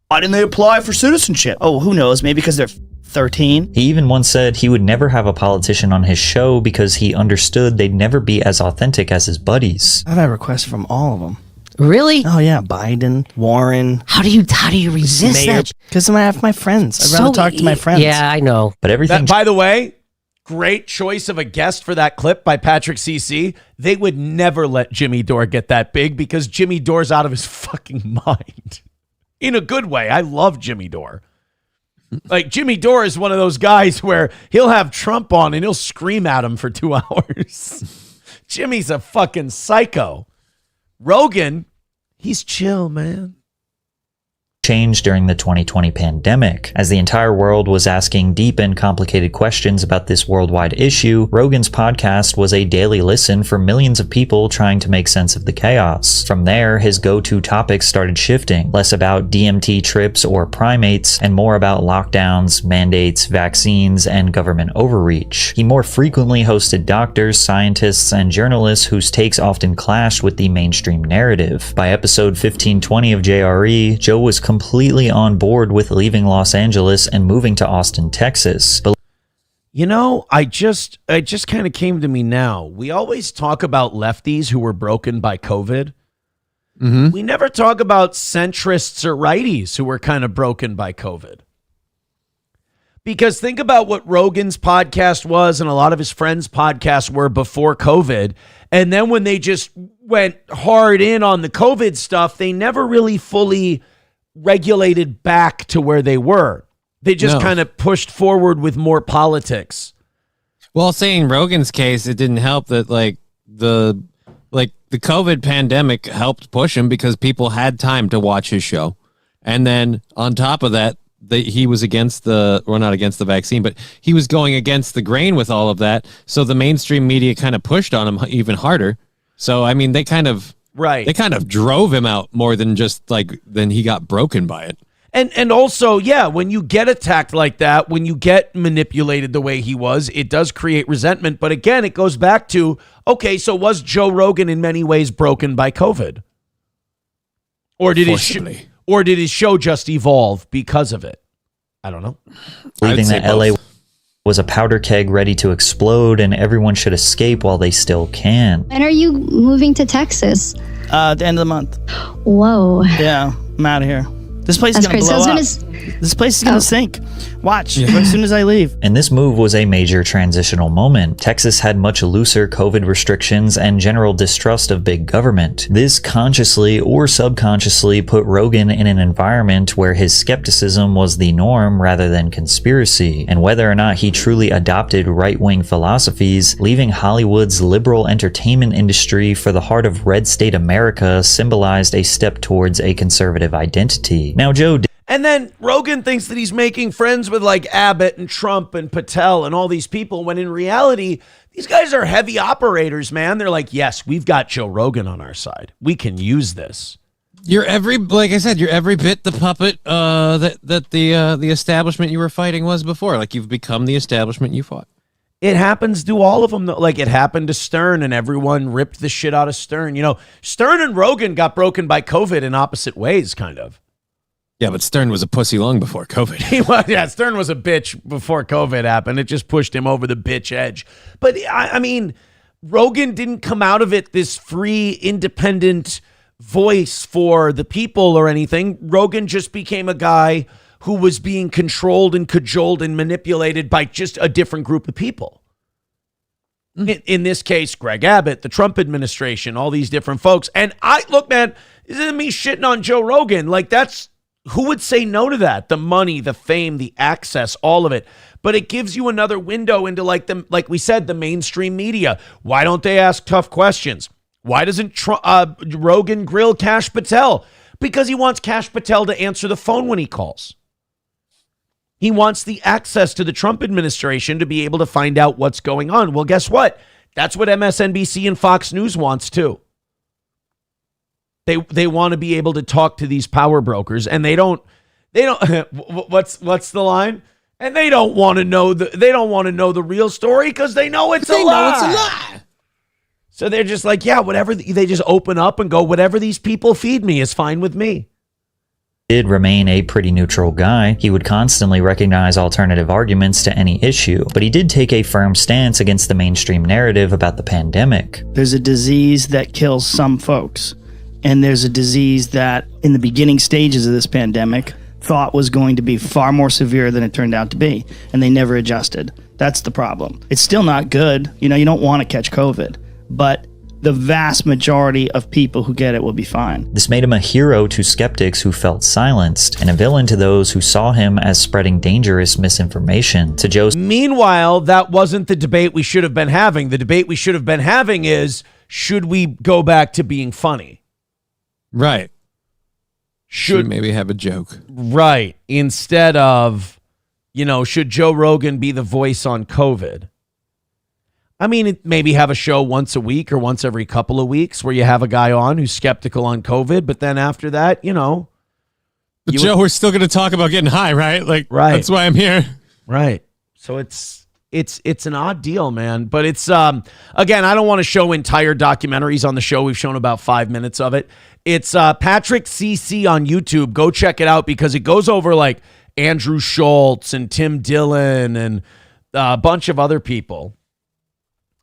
Why didn't they apply for citizenship? Oh, who knows? Maybe because they're 13. He even once said he would never have a politician on his show because he understood they'd never be as authentic as his buddies. I've had requests from all of them. Really? Oh yeah, Biden, Warren. How do you resist that? Because I have my friends. I'd rather talk to my friends. Yeah, I know. But everything. By the way, great choice of a guest for that clip by Patrick CC. They would never let Jimmy Dore get that big because Jimmy Dore's out of his fucking mind. In a good way. I love Jimmy Dore. Like, Jimmy Dore is one of those guys where he'll have Trump on and he'll scream at him for 2 hours. Jimmy's a fucking psycho. Rogan, he's chill, man. Changed during the 2020 pandemic. As the entire world was asking deep and complicated questions about this worldwide issue, Rogan's podcast was a daily listen for millions of people trying to make sense of the chaos. From there, his go-to topics started shifting, less about DMT trips or primates, and more about lockdowns, mandates, vaccines, and government overreach. He more frequently hosted doctors, scientists, and journalists whose takes often clashed with the mainstream narrative. By episode 1520 of JRE, Joe was completely on board with leaving Los Angeles and moving to Austin, Texas. You know, I just kind of came to me now. We always talk about lefties who were broken by COVID. Mm-hmm. We never talk about centrists or righties who were kind of broken by COVID. Because think about what Rogan's podcast was and a lot of his friends' podcasts were before COVID. And then when they just went hard in on the COVID stuff, they never really fully regulated back to where they were. They just kind of pushed forward with more politics. Well, say in Rogan's case, it didn't help that the COVID pandemic helped push him because people had time to watch his show. And then on top of that, he was not against the vaccine, but he was going against the grain with all of that. So the mainstream media kind of pushed on him even harder. So, I mean, they kind of drove him out more than then he got broken by it. And also, yeah, when you get attacked like that, when you get manipulated the way he was, it does create resentment. But again, it goes back to, okay, so was Joe Rogan in many ways broken by COVID? Or did his show just evolve because of it? I don't know. Believing that LA was a powder keg ready to explode and everyone should escape while they still can. When are you moving to Texas? At the end of the month. Whoa. Yeah, I'm out of here. This place is going to blow up. This place is going to sink. Watch, as soon as I leave. And this move was a major transitional moment. Texas had much looser COVID restrictions and general distrust of big government. This consciously or subconsciously put Rogan in an environment where his skepticism was the norm rather than conspiracy. And whether or not he truly adopted right-wing philosophies, leaving Hollywood's liberal entertainment industry for the heart of red state America symbolized a step towards a conservative identity. Now, Joe. And then Rogan thinks that he's making friends with like Abbott and Trump and Patel and all these people, when in reality, these guys are heavy operators, man. They're like, yes, we've got Joe Rogan on our side. We can use this. Like I said, you're every bit the puppet that the establishment you were fighting was before. Like, you've become the establishment you fought. It happens to all of them, though. Like, it happened to Stern, and everyone ripped the shit out of Stern. You know, Stern and Rogan got broken by COVID in opposite ways, kind of. Yeah, but Stern was a pussy long before COVID. Stern was a bitch before COVID happened. It just pushed him over the bitch edge. But, I mean, Rogan didn't come out of it this free, independent voice for the people or anything. Rogan just became a guy who was being controlled and cajoled and manipulated by just a different group of people. In this case, Greg Abbott, the Trump administration, all these different folks. And look, man, this isn't me shitting on Joe Rogan. Like, who would say no to that? The money, the fame, the access, all of it. But it gives you another window into, like we said, the mainstream media. Why don't they ask tough questions? Why doesn't Rogan grill Kash Patel? Because he wants Kash Patel to answer the phone when he calls. He wants the access to the Trump administration to be able to find out what's going on. Well, guess what? That's what MSNBC and Fox News wants too. They want to be able to talk to these power brokers, and they don't what's the line? And they don't want to know the real story because they know it's a lie. So they're just like, yeah, whatever. They just open up and go, whatever these people feed me is fine with me. Did remain a pretty neutral guy. He would constantly recognize alternative arguments to any issue, but he did take a firm stance against the mainstream narrative about the pandemic. There's a disease that kills some folks, and there's a disease that in the beginning stages of this pandemic thought was going to be far more severe than it turned out to be, and they never adjusted. That's the problem. It's still not good. You don't want to catch COVID, but the vast majority of people who get it will be fine. This made him a hero to skeptics who felt silenced, and a villain to those who saw him as spreading dangerous misinformation. To Joe. Meanwhile, that wasn't the debate we should have been having. The debate we should have been having is, should we go back to being funny? Right. Should maybe have a joke. Right. Instead of, should Joe Rogan be the voice on COVID? I mean, maybe have a show once a week or once every couple of weeks where you have a guy on who's skeptical on COVID, but then after that, But Joe, we're still going to talk about getting high, right? Right. That's why I'm here. Right. So it's an odd deal, man. But it's again, I don't want to show entire documentaries on the show. We've shown about 5 minutes of it. It's Patrick CC on YouTube. Go check it out because it goes over like Andrew Schultz and Tim Dillon and a bunch of other people.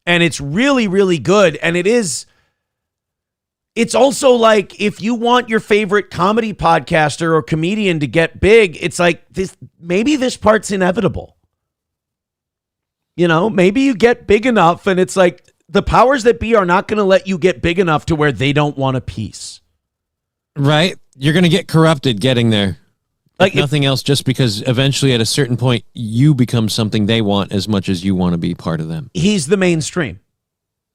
And it's really, really good. And it's also like, if you want your favorite comedy podcaster or comedian to get big, it's like maybe this part's inevitable. Maybe you get big enough and it's like the powers that be are not going to let you get big enough to where they don't want a piece. Right. You're going to get corrupted getting there. Like nothing else, just because eventually at a certain point you become something they want as much as you want to be part of them. He's the mainstream.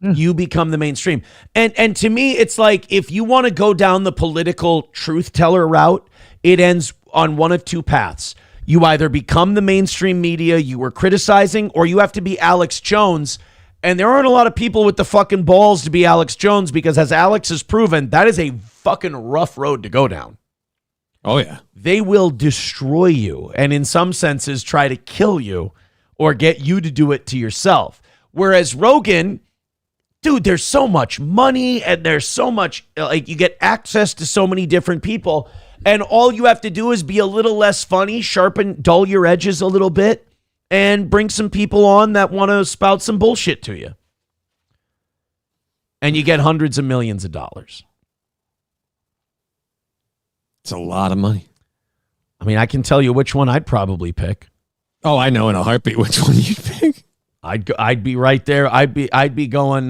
You become the mainstream. And to me, it's like, if you want to go down the political truth teller route, it ends on one of two paths. You either become the mainstream media you were criticizing, or you have to be Alex Jones. And there aren't a lot of people with the fucking balls to be Alex Jones because, as Alex has proven, that is a fucking rough road to go down. Oh, yeah. They will destroy you and in some senses try to kill you or get you to do it to yourself. Whereas Rogan, dude, there's so much money and there's so much, you get access to so many different people, and all you have to do is be a little less funny, dull your edges a little bit, and bring some people on that want to spout some bullshit to you. And you get hundreds of millions of dollars. It's a lot of money. I mean, I can tell you which one I'd probably pick. Oh, I know in a heartbeat which one you'd pick. I'd be right there. I'd be going,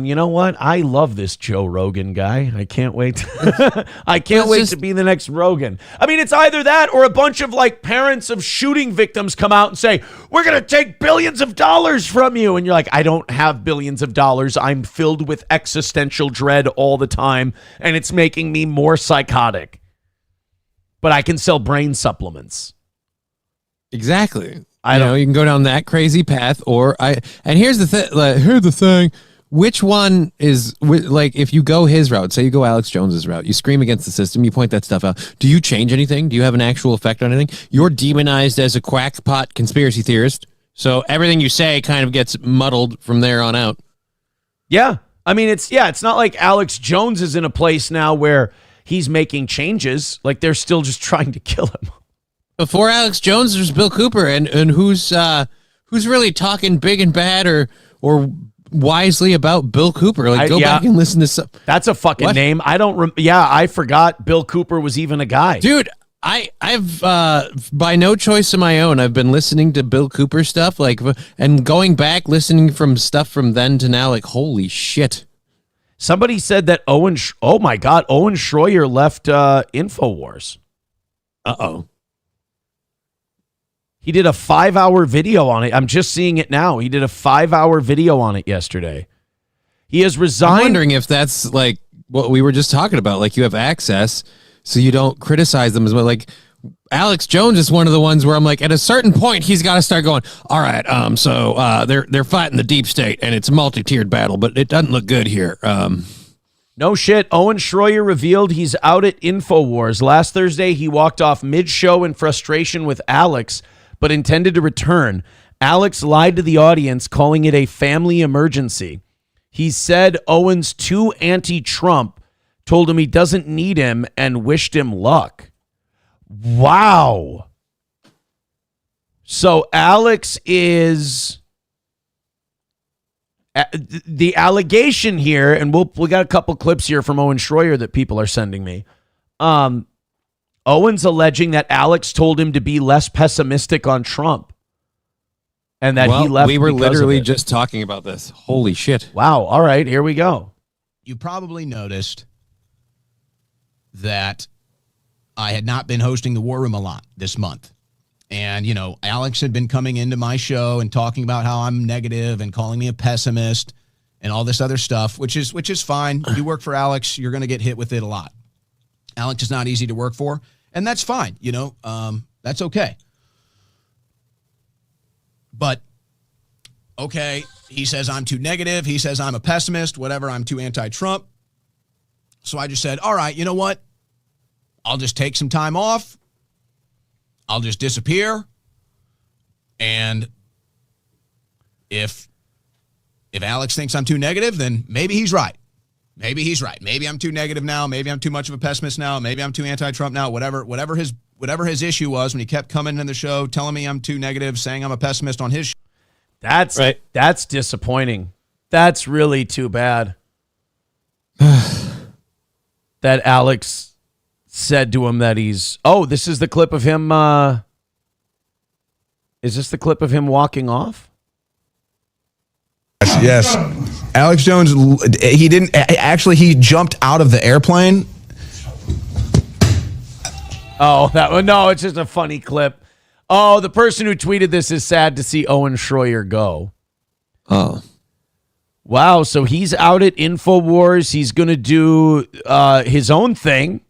you know what? I love this Joe Rogan guy. I can't wait. I can't wait to be the next Rogan. I mean, it's either that or a bunch of parents of shooting victims come out and say, we're going to take billions of dollars from you. And you're like, I don't have billions of dollars. I'm filled with existential dread all the time, and it's making me more psychotic. But I can sell brain supplements. Exactly. You can go down that crazy path, and here's the thing. Which one is, if you go his route, say you go Alex Jones's route, you scream against the system, you point that stuff out. Do you change anything? Do you have an actual effect on anything? You're demonized as a quackpot conspiracy theorist, so everything you say kind of gets muddled from there on out. Yeah. I mean, it's not like Alex Jones is in a place now where he's making changes. Like, they're still just trying to kill him. Before Alex Jones, there's Bill Cooper, and who's really talking big and bad or wisely about Bill Cooper? Go back and listen to some. That's a fucking name. I don't. I forgot Bill Cooper was even a guy. Dude, I've by no choice of my own, I've been listening to Bill Cooper stuff, and going back, listening from stuff from then to now. Holy shit! Somebody said that Owen Schroyer left InfoWars. Uh-oh. He did a 5-hour video on it. I'm just seeing it now. He did a 5-hour video on it yesterday. He has resigned. I'm wondering if that's what we were just talking about. You have access, so you don't criticize them as well. Alex Jones is one of the ones where I'm like, at a certain point, he's got to start going, all right, so they're fighting the deep state, and it's a multi-tiered battle, but it doesn't look good here. No shit. Owen Schroyer revealed he's out at InfoWars. Last Thursday, he walked off mid-show in frustration with Alex, but intended to return. Alex lied to the audience, calling it a family emergency. He said Owen's too anti-Trump, told him he doesn't need him, and wished him luck. Wow. So Alex is... the allegation here, and we got a couple clips here from Owen Schroyer that people are sending me. Owen's alleging that Alex told him to be less pessimistic on Trump, and that he left. We were because literally of it. just talking about this. Holy shit! Wow. All right, here we go. You probably noticed that I had not been hosting the War Room a lot this month. And, you know, Alex had been coming into my show and talking about how I'm negative and calling me a pessimist and all this other stuff, which is fine. You work for Alex, you're going to get hit with it a lot. Alex is not easy to work for, and that's fine. You know, that's okay. But, okay, he says I'm too negative. He says I'm a pessimist, whatever. I'm too anti-Trump. So I just said, all right, you know what? I'll just take some time off. I'll just disappear, and if Alex thinks I'm too negative, then maybe he's right. Maybe he's right. Maybe I'm too negative now. Maybe I'm too much of a pessimist now. Maybe I'm too anti-Trump now. Whatever his issue was when he kept coming in the show, telling me I'm too negative, saying I'm a pessimist on his show. That's right. That's disappointing. That's really too bad. That Alex said to him that he's... Oh, this is the clip of him... Is this the clip of him walking off? Yes. Alex Jones, he didn't... Actually, he jumped out of the airplane. Oh, that one. No, it's just a funny clip. Oh, the person who tweeted this is sad to see Owen Schroyer go. Oh. Wow, so he's out at InfoWars. He's going to do his own thing.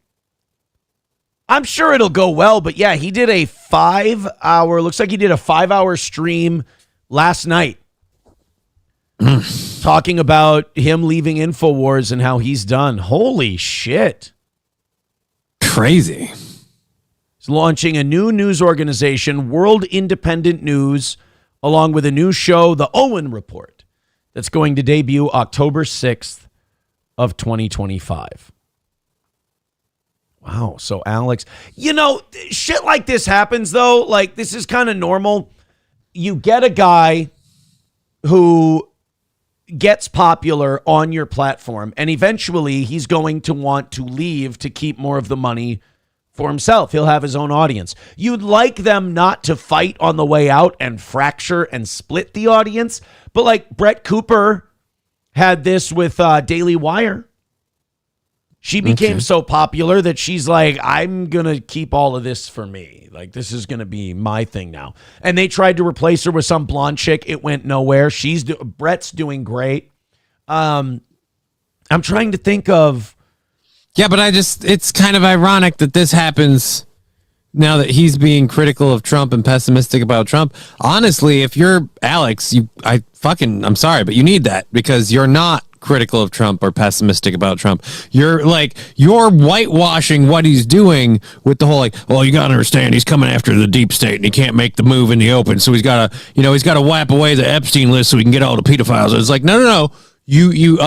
I'm sure it'll go well, but yeah, he did a 5-hour, looks like he did a 5-hour stream last night talking about him leaving InfoWars and how he's done. Holy shit. Crazy. He's launching a new news organization, World Independent News, along with a new show, The Owen Report, that's going to debut October 6th of 2025. Wow. So Alex, you know, shit like this happens though. Like this is kind of normal. You get a guy who gets popular on your platform and eventually he's going to want to leave to keep more of the money for himself. He'll have his own audience. You'd like them not to fight on the way out and fracture and split the audience. But like Brett Cooper had this with Daily Wire. She became so popular that she's like, I'm going to keep all of this for me. Like, this is going to be my thing now. And they tried to replace her with some blonde chick. It went nowhere. Brett's doing great. I'm trying to think of... Yeah, but it's kind of ironic that this happens now that he's being critical of Trump and pessimistic about Trump. Honestly, if you're Alex, I'm sorry, but you need that because you're not critical of Trump or pessimistic about Trump. You're whitewashing what he's doing with the whole like, well, you gotta understand he's coming after the deep state and he can't make the move in the open, so he's gotta wipe away the Epstein list so he can get all the pedophiles. It's like no. You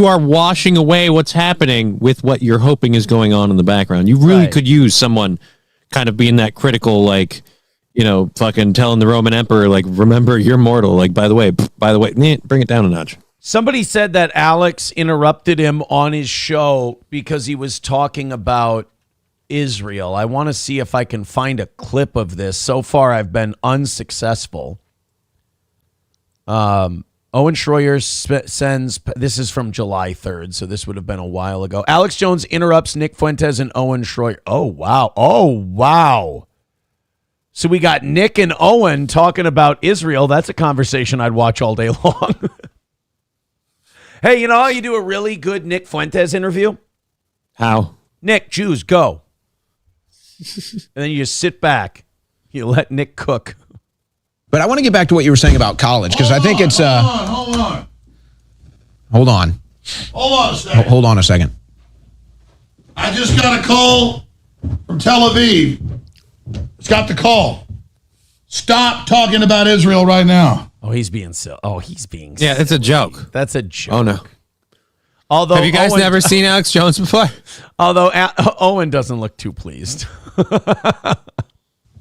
are washing away what's happening with what you're hoping is going on in the background. You really could use someone kind of being that critical, like, you know, fucking telling the Roman emperor, like, remember you're mortal. Like, by the way, bring it down a notch. Somebody said that Alex interrupted him on his show because he was talking about Israel. I want to see if I can find a clip of this. So far, I've been unsuccessful. Owen Schroyer sends, this is from July 3rd, so this would have been a while ago. Alex Jones interrupts Nick Fuentes and Owen Schroyer. Oh, wow. So we got Nick and Owen talking about Israel. That's a conversation I'd watch all day long. Hey, you know how you do a really good Nick Fuentes interview? How? Nick, Jews, go. then you just sit back. You let Nick cook. But I want to get back to what you were saying about college, because I think it's... Hold on. Hold on. Hold on a second. Hold on a second. I just got a call from Tel Aviv. It's got the call. Stop talking about Israel right now. Oh, he's being so. Oh, he's being. Yeah, it's a joke. That's a joke. Oh no. Although have you guys never seen Alex Jones before? Although Owen doesn't look too pleased.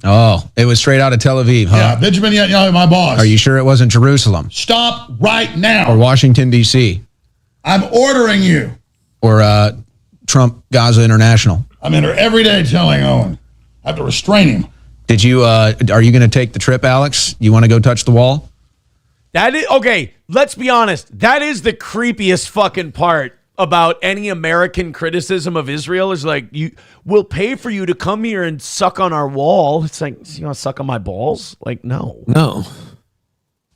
Oh, it was straight out of Tel Aviv, huh? Yeah, Benjamin Netanyahu, my boss. Are you sure it wasn't Jerusalem? Stop right now. Or Washington, D.C.? I'm ordering you. Or Trump Gaza International? I'm in here every day telling Owen. I have to restrain him. Did you? Are you going to take the trip, Alex? You want to go touch the wall? That is okay. Let's be honest. That is the creepiest fucking part about any American criticism of Israel. Is like, we'll pay for you to come here and suck on our wall. It's like, you want to suck on my balls? Like, no.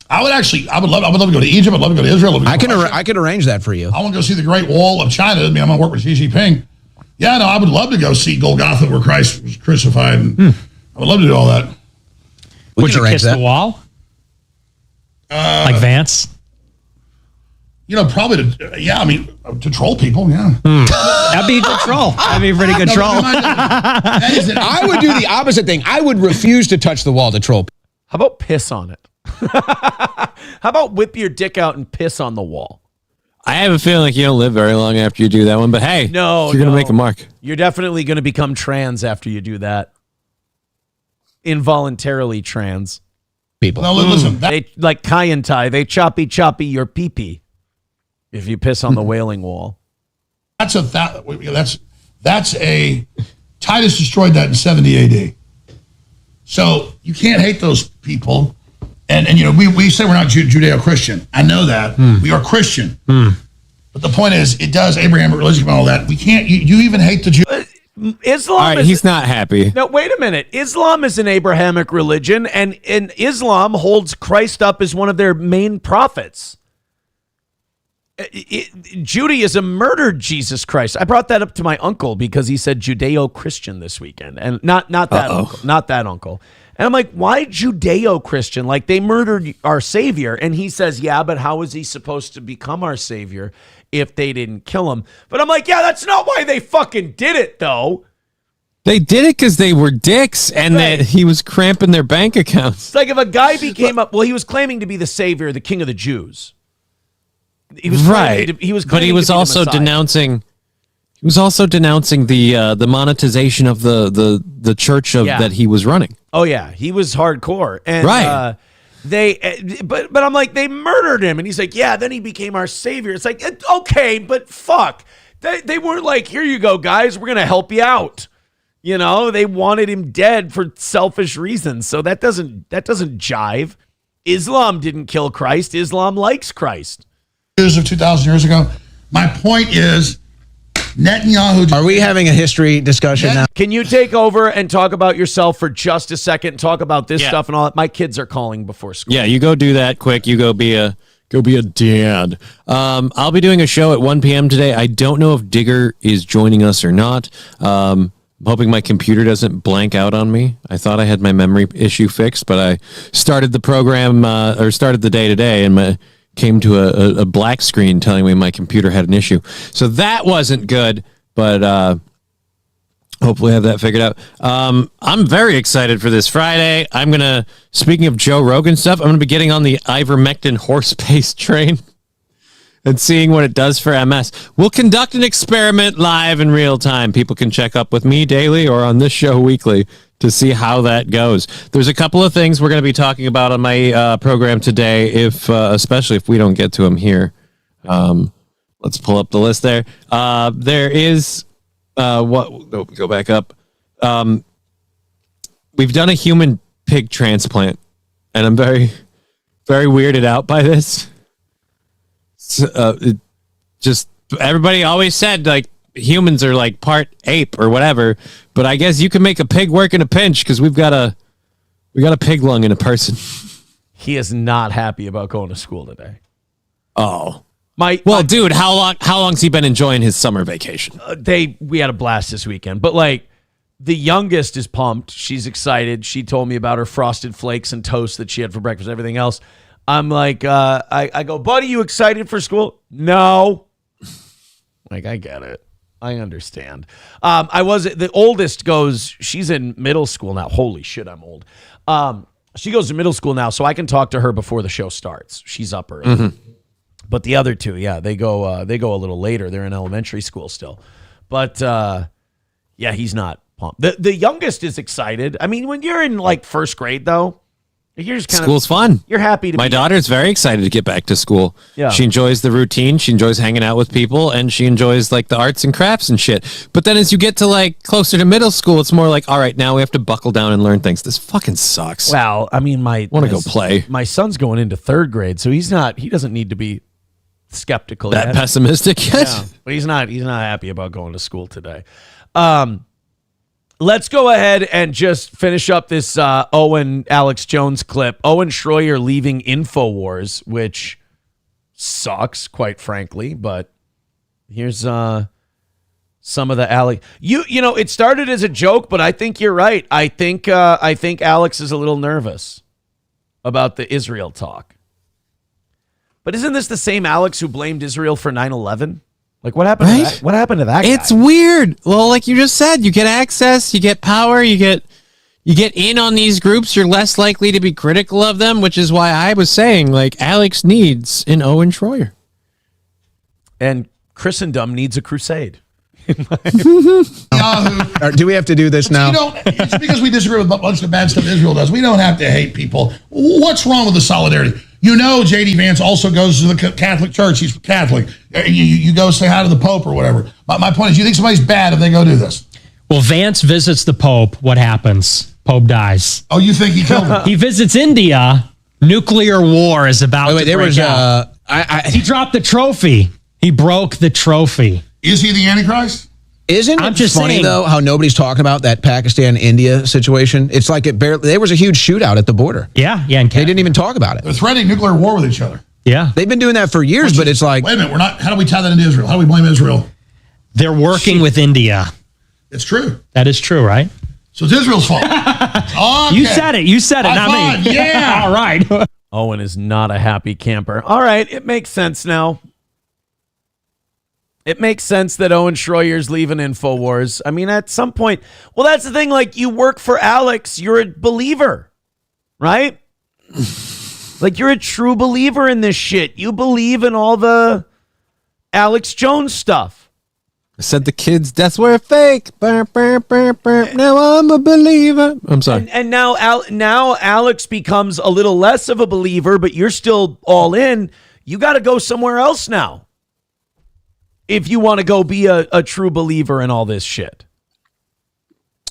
I would love to go to Egypt. I'd love to go to Israel. I could arrange that for you. I want to go see the Great Wall of China. I mean, I'm going to work with Xi Jinping. Yeah, no, I would love to go see Golgotha where Christ was crucified. And I would love to do all that. Would you kiss the wall? Like Vance? Probably to troll people, yeah. That'd be a good troll. That'd be a pretty good troll. I would do the opposite thing. I would refuse to touch the wall to troll. How about piss on it? How about whip your dick out and piss on the wall? I have a feeling like you don't live very long after you do that one, but hey, no, you're going to make a mark. You're definitely going to become trans after you do that. Involuntarily trans. People. No, listen. They, like Kai and Tai, they choppy your pee-pee if you piss on the Wailing Wall. That's a Titus destroyed that in 70 AD. So you can't hate those people. And we say we're not Judeo-Christian. I know that. We are Christian. But the point is, it does Abrahamic religion and all that. We can't, you even hate the Jews. Islam all right, he's not happy. No, wait a minute. Islam is an Abrahamic religion, and Islam holds Christ up as one of their main prophets. Judaism murdered Jesus Christ. I brought that up to my uncle because he said Judeo-Christian this weekend, and not that uncle, not that uncle. And I'm like, why Judeo-Christian? Like, they murdered our Savior. And he says, yeah, but how is he supposed to become our Savior if they didn't kill him? But I'm like, yeah, that's not why they fucking did it, though. They did it because they were dicks and that he was cramping their bank accounts. It's like if a guy became up, well, he was claiming to be the Savior, the King of the Jews. He was right. But he was also denouncing... He was also denouncing the monetization of the church that he was running. Oh yeah, he was hardcore, and right. But I'm like, they murdered him, and he's like, yeah. Then he became our Savior. It's like, okay, but fuck, they weren't like, here you go, guys, we're gonna help you out. They wanted him dead for selfish reasons. So that doesn't jive. Islam didn't kill Christ. Islam likes Christ. Of 2,000 years ago. My point is, Netanyahu. Are we having a history discussion now? Can you take over and talk about yourself for just a second and talk about this stuff and all that? My kids are calling before school. Yeah, you go do that quick. You go be a dad. I'll be doing a show at 1 p.m. today. I don't know if Digger is joining us or not. I'm hoping my computer doesn't blank out on me. I thought I had my memory issue fixed, but I started the program or started the day today and came to a black screen telling me my computer had an issue. So that wasn't good, but hopefully have that figured out. I'm very excited for this Friday. Speaking of Joe Rogan stuff, I'm going to be getting on the ivermectin horse-based train and seeing what it does for MS. We'll conduct an experiment live in real time. People can check up with me daily or on this show weekly to see how that goes. There's a couple of things we're going to be talking about on my program today, especially if we don't get to them here. Let's pull up the list there. There is go back up. We've done a human pig transplant, and I'm very, very weirded out by this. Just everybody always said like humans are like part ape or whatever, but I guess you can make a pig work in a pinch because we got a pig lung in a person. He is not happy about going to school today. Oh, dude, how long's he been enjoying his summer vacation? We had a blast this weekend, but like The youngest is pumped. She's excited. She told me about her frosted flakes and toast that she had for breakfast, everything else. I'm like, I go, buddy, you excited for school? No. Like, I get it. I understand. The oldest goes, she's in middle school now. Holy shit, I'm old. She goes to middle school now, so I can talk to her before the show starts. She's up early. Mm-hmm. But the other two, yeah, they go a little later. They're in elementary school still. But yeah, he's not pumped. The youngest is excited. I mean, when you're in like first grade, though, you're just school's fun. You're happy to. My daughter's very excited to get back to school. Yeah, she enjoys the routine. She enjoys hanging out with people, and she enjoys like the arts and crafts and shit. But then as you get to like closer to middle school, it's more like, all right, now we have to buckle down and learn things. This fucking sucks. Well, I mean, want to go play. My son's going into third grade, so he doesn't need to be skeptical that yet. Pessimistic yet. Yeah, but he's not happy about going to school today. Let's go ahead and just finish up this Owen Alex Jones clip. Owen Schroyer leaving InfoWars, which sucks, quite frankly. But here's some of the Alex. You know, it started as a joke, but I think you're right. I think Alex is a little nervous about the Israel talk. But isn't this the same Alex who blamed Israel for 9/11? Like, what happened? Right? To that? What happened to that guy? It's weird. Well, like you just said, you get access, you get power, you get in on these groups. You're less likely to be critical of them, which is why I was saying, like, Alex needs an Owen Schroyer, and Christendom needs a crusade. Do we have to do this now? It's because we disagree with a bunch of the bad stuff Israel does. We don't have to hate people. What's wrong with the solidarity? You know, J.D. Vance also goes to the Catholic Church. He's Catholic. You go say hi to the Pope or whatever. My point is, you think somebody's bad if they go do this? Well, Vance visits the Pope. What happens? Pope dies. Oh, you think he killed him? He visits India. Nuclear war is about to break out. He dropped the trophy. He broke the trophy. Is he the Antichrist? Isn't I'm it just funny, saying, though, how nobody's talking about that Pakistan-India situation? It's like there was a huge shootout at the border. Yeah. They didn't even talk about it. They're threatening nuclear war with each other. Yeah. They've been doing that for years, but it's like... Wait a minute, how do we tie that into Israel? How do we blame Israel? They're working with India. It's true. That is true, right? So it's Israel's fault. Okay. You said it, not me. Yeah. All right. Owen is not a happy camper. All right, it makes sense now. It makes sense that Owen Schroyer's leaving InfoWars. I mean, at some point, well, that's the thing. Like, you work for Alex, you're a believer, right? Like, you're a true believer in this shit. You believe in all the Alex Jones stuff. I said the kids' deaths were fake. Burr, burr, burr, burr. Now I'm a believer. I'm sorry. And now Alex becomes a little less of a believer, but you're still all in. You got to go somewhere else now if you want to go be a true believer in all this shit.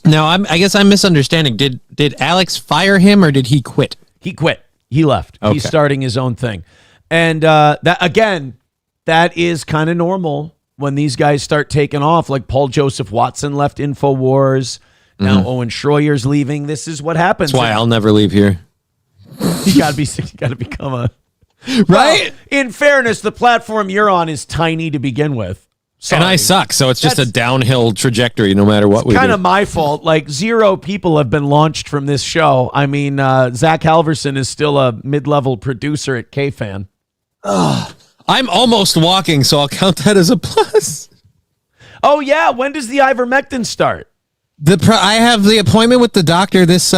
Now, I guess I'm misunderstanding. Did Alex fire him or did he quit? He quit. He left. Okay. He's starting his own thing. And that is kind of normal when these guys start taking off. Like Paul Joseph Watson left InfoWars. Now Owen Schroyer's leaving. This is what happens. That's why I'll never leave here. You got to become a... Right? Well, in fairness, the platform you're on is tiny to begin with. Sorry. And I suck, so it's just a downhill trajectory no matter what we do. It's kind of my fault. Like, 0 people have been launched from this show. I mean, Zach Halverson is still a mid-level producer at KFan. I'm almost walking, so I'll count that as a plus. Oh, yeah. When does the ivermectin start? I have the appointment with the doctor this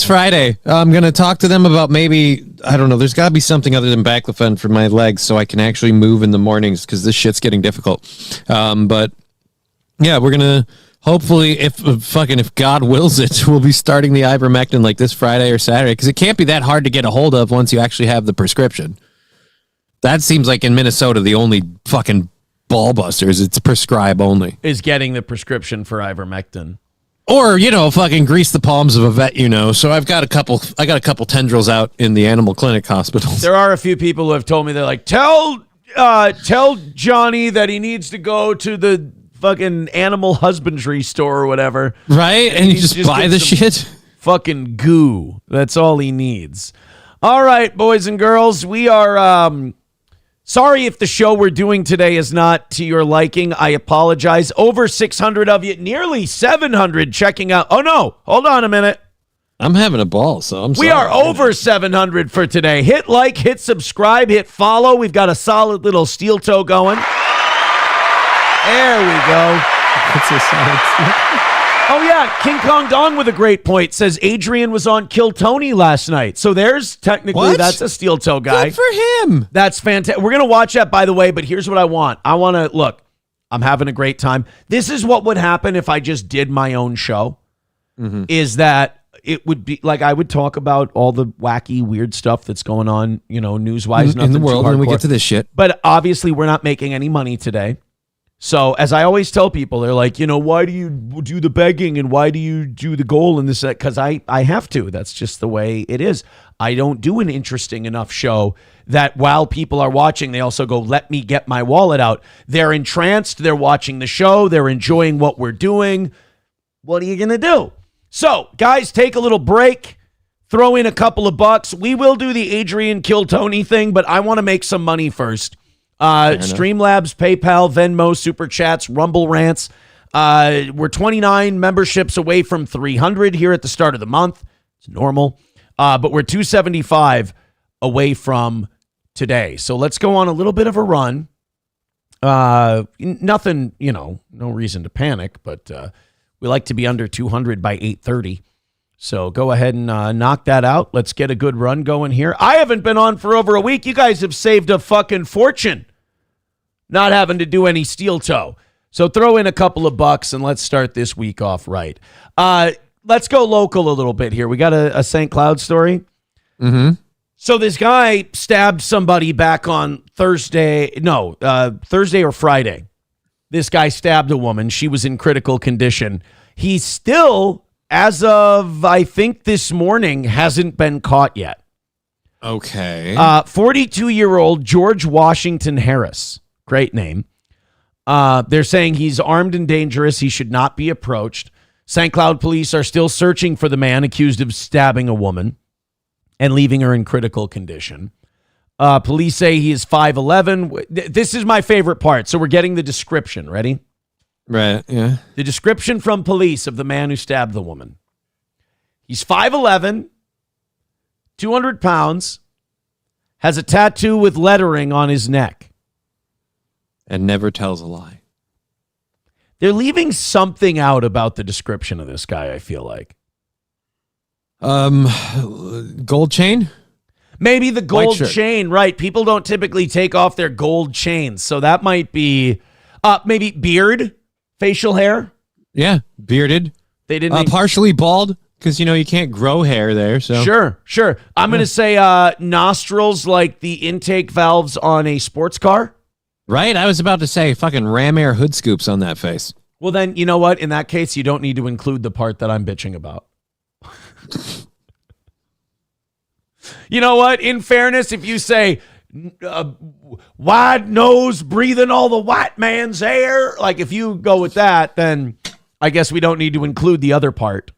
Friday. I'm going to talk to them about maybe, I don't know, there's got to be something other than baclofen for my legs so I can actually move in the mornings because this shit's getting difficult. But yeah, we're going to hopefully, if God wills it, we'll be starting the ivermectin like this Friday or Saturday because it can't be that hard to get a hold of once you actually have the prescription. That seems like in Minnesota, the only fucking ball busters, it's prescribe only. Is getting the prescription for ivermectin. Or, fucking grease the palms of a vet, So I got a couple tendrils out in the animal clinic hospitals. There are a few people who have told me, they're like, tell Johnny that he needs to go to the fucking animal husbandry store or whatever. Right? And you just buy the shit? Fucking goo. That's all he needs. All right, boys and girls, we are Sorry if the show we're doing today is not to your liking. I apologize. Over 600 of you, nearly 700 checking out. Oh, no. Hold on a minute. I'm having a ball, so I'm sorry. We are over 700 for today. Hit like, hit subscribe, hit follow. We've got a solid little steel toe going. There we go. It's a solid steel. Oh, yeah. King Kong Dong with a great point. Says Adrian was on Kill Tony last night. So there's technically, that's a steel toe guy. Good for him. That's fantastic. We're going to watch that, by the way, but here's what I want. I want to, look, I'm having a great time. This is what would happen if I just did my own show, is that it would be like I would talk about all the wacky, weird stuff that's going on, news-wise. In the world, and we get to this shit. But obviously, we're not making any money today. So as I always tell people, they're like, why do you do the begging and why do you do the goal and this? Because I have to. That's just the way it is. I don't do an interesting enough show that while people are watching, they also go, let me get my wallet out. They're entranced. They're watching the show. They're enjoying what we're doing. What are you going to do? So guys, take a little break. Throw in a couple of bucks. We will do the Adrian Kill Tony thing, but I want to make some money first. Streamlabs, PayPal, Venmo, Super Chats, Rumble Rants. We're 29 memberships away from 300 here at the start of the month. It's normal. But we're 275 away from today. So let's go on a little bit of a run. Nothing, no reason to panic, but we like to be under 200 by 8:30. So go ahead and knock that out. Let's get a good run going here. I haven't been on for over a week. You guys have saved a fucking fortune not having to do any steel toe. So throw in a couple of bucks and let's start this week off right. Let's go local a little bit here. We got a St. Cloud story. So this guy stabbed somebody back on Thursday or Friday. This guy stabbed a woman. She was in critical condition. He's still, as of, I think this morning, hasn't been caught yet. Okay. 42-year-old George Washington Harris. Great name. They're saying he's armed and dangerous. He should not be approached. St. Cloud police are still searching for the man accused of stabbing a woman and leaving her in critical condition. Police say he is 5'11". This is my favorite part. So we're getting the description. Ready? Right, yeah. The description from police of the man who stabbed the woman. He's 5'11", 200 pounds, has a tattoo with lettering on his neck. And never tells a lie. They're leaving something out about the description of this guy, I feel like. Gold chain? Maybe the gold chain, right. People don't typically take off their gold chains, so that might be maybe beard. Facial hair? Yeah, bearded. They didn't partially bald because you can't grow hair there. So sure. I'm gonna say nostrils like the intake valves on a sports car. Right, I was about to say fucking ram air hood scoops on that face. Well, then you know what? In that case, you don't need to include the part that I'm bitching about. You know what? In fairness, if you say wide nose breathing all the white man's air, like if you go with that, then I guess we don't need to include the other part.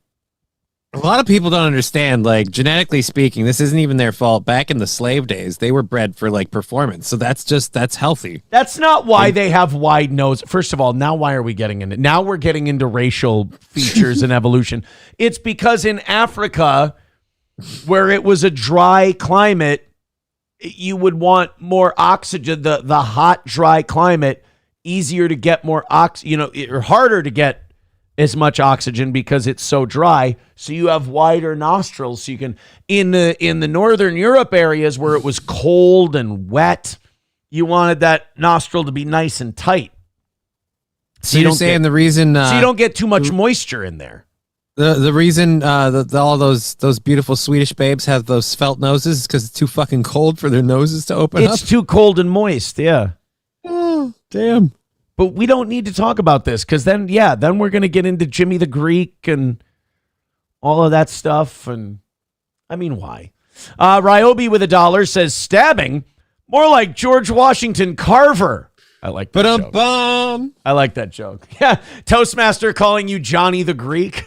A lot of people don't understand, like, genetically speaking, this isn't even their fault. Back in the slave days, they were bred for, like, performance. So that's healthy. That's not why they have wide nose. First of all, now why are we getting into, now we're getting into racial features and evolution. It's because in Africa, where it was a dry climate, you would want more oxygen. The hot, dry climate, easier to get more oxygen, or harder to get as much oxygen because it's so dry. So you have wider nostrils. So you can, in the Northern Europe areas where it was cold and wet, you wanted that nostril to be nice and tight. So you're saying the reason... so you don't get too much moisture in there. The reason all those beautiful Swedish babes have those felt noses is because it's too fucking cold for their noses to open up? It's too cold and moist, yeah. Oh, damn. But we don't need to talk about this because then we're going to get into Jimmy the Greek and all of that stuff. And I mean, why? Ryobi with $1 says stabbing, more like George Washington Carver. I like that joke. I like that joke. Yeah. Toastmaster calling you Johnny the Greek.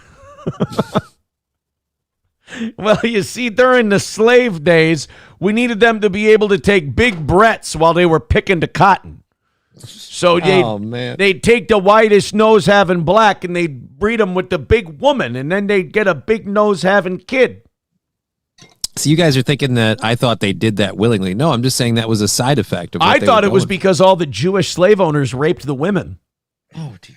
Well, you see, during the slave days, we needed them to be able to take big breaths while they were picking the cotton. So they'd take the whitest nose having black and they'd breed them with the big woman, and then they'd get a big nose having kid. So you guys are thinking that I thought they did that willingly. No, I'm just saying that was a side effect of what I they thought were it was going because all the Jewish slave owners raped the women. Oh, dear.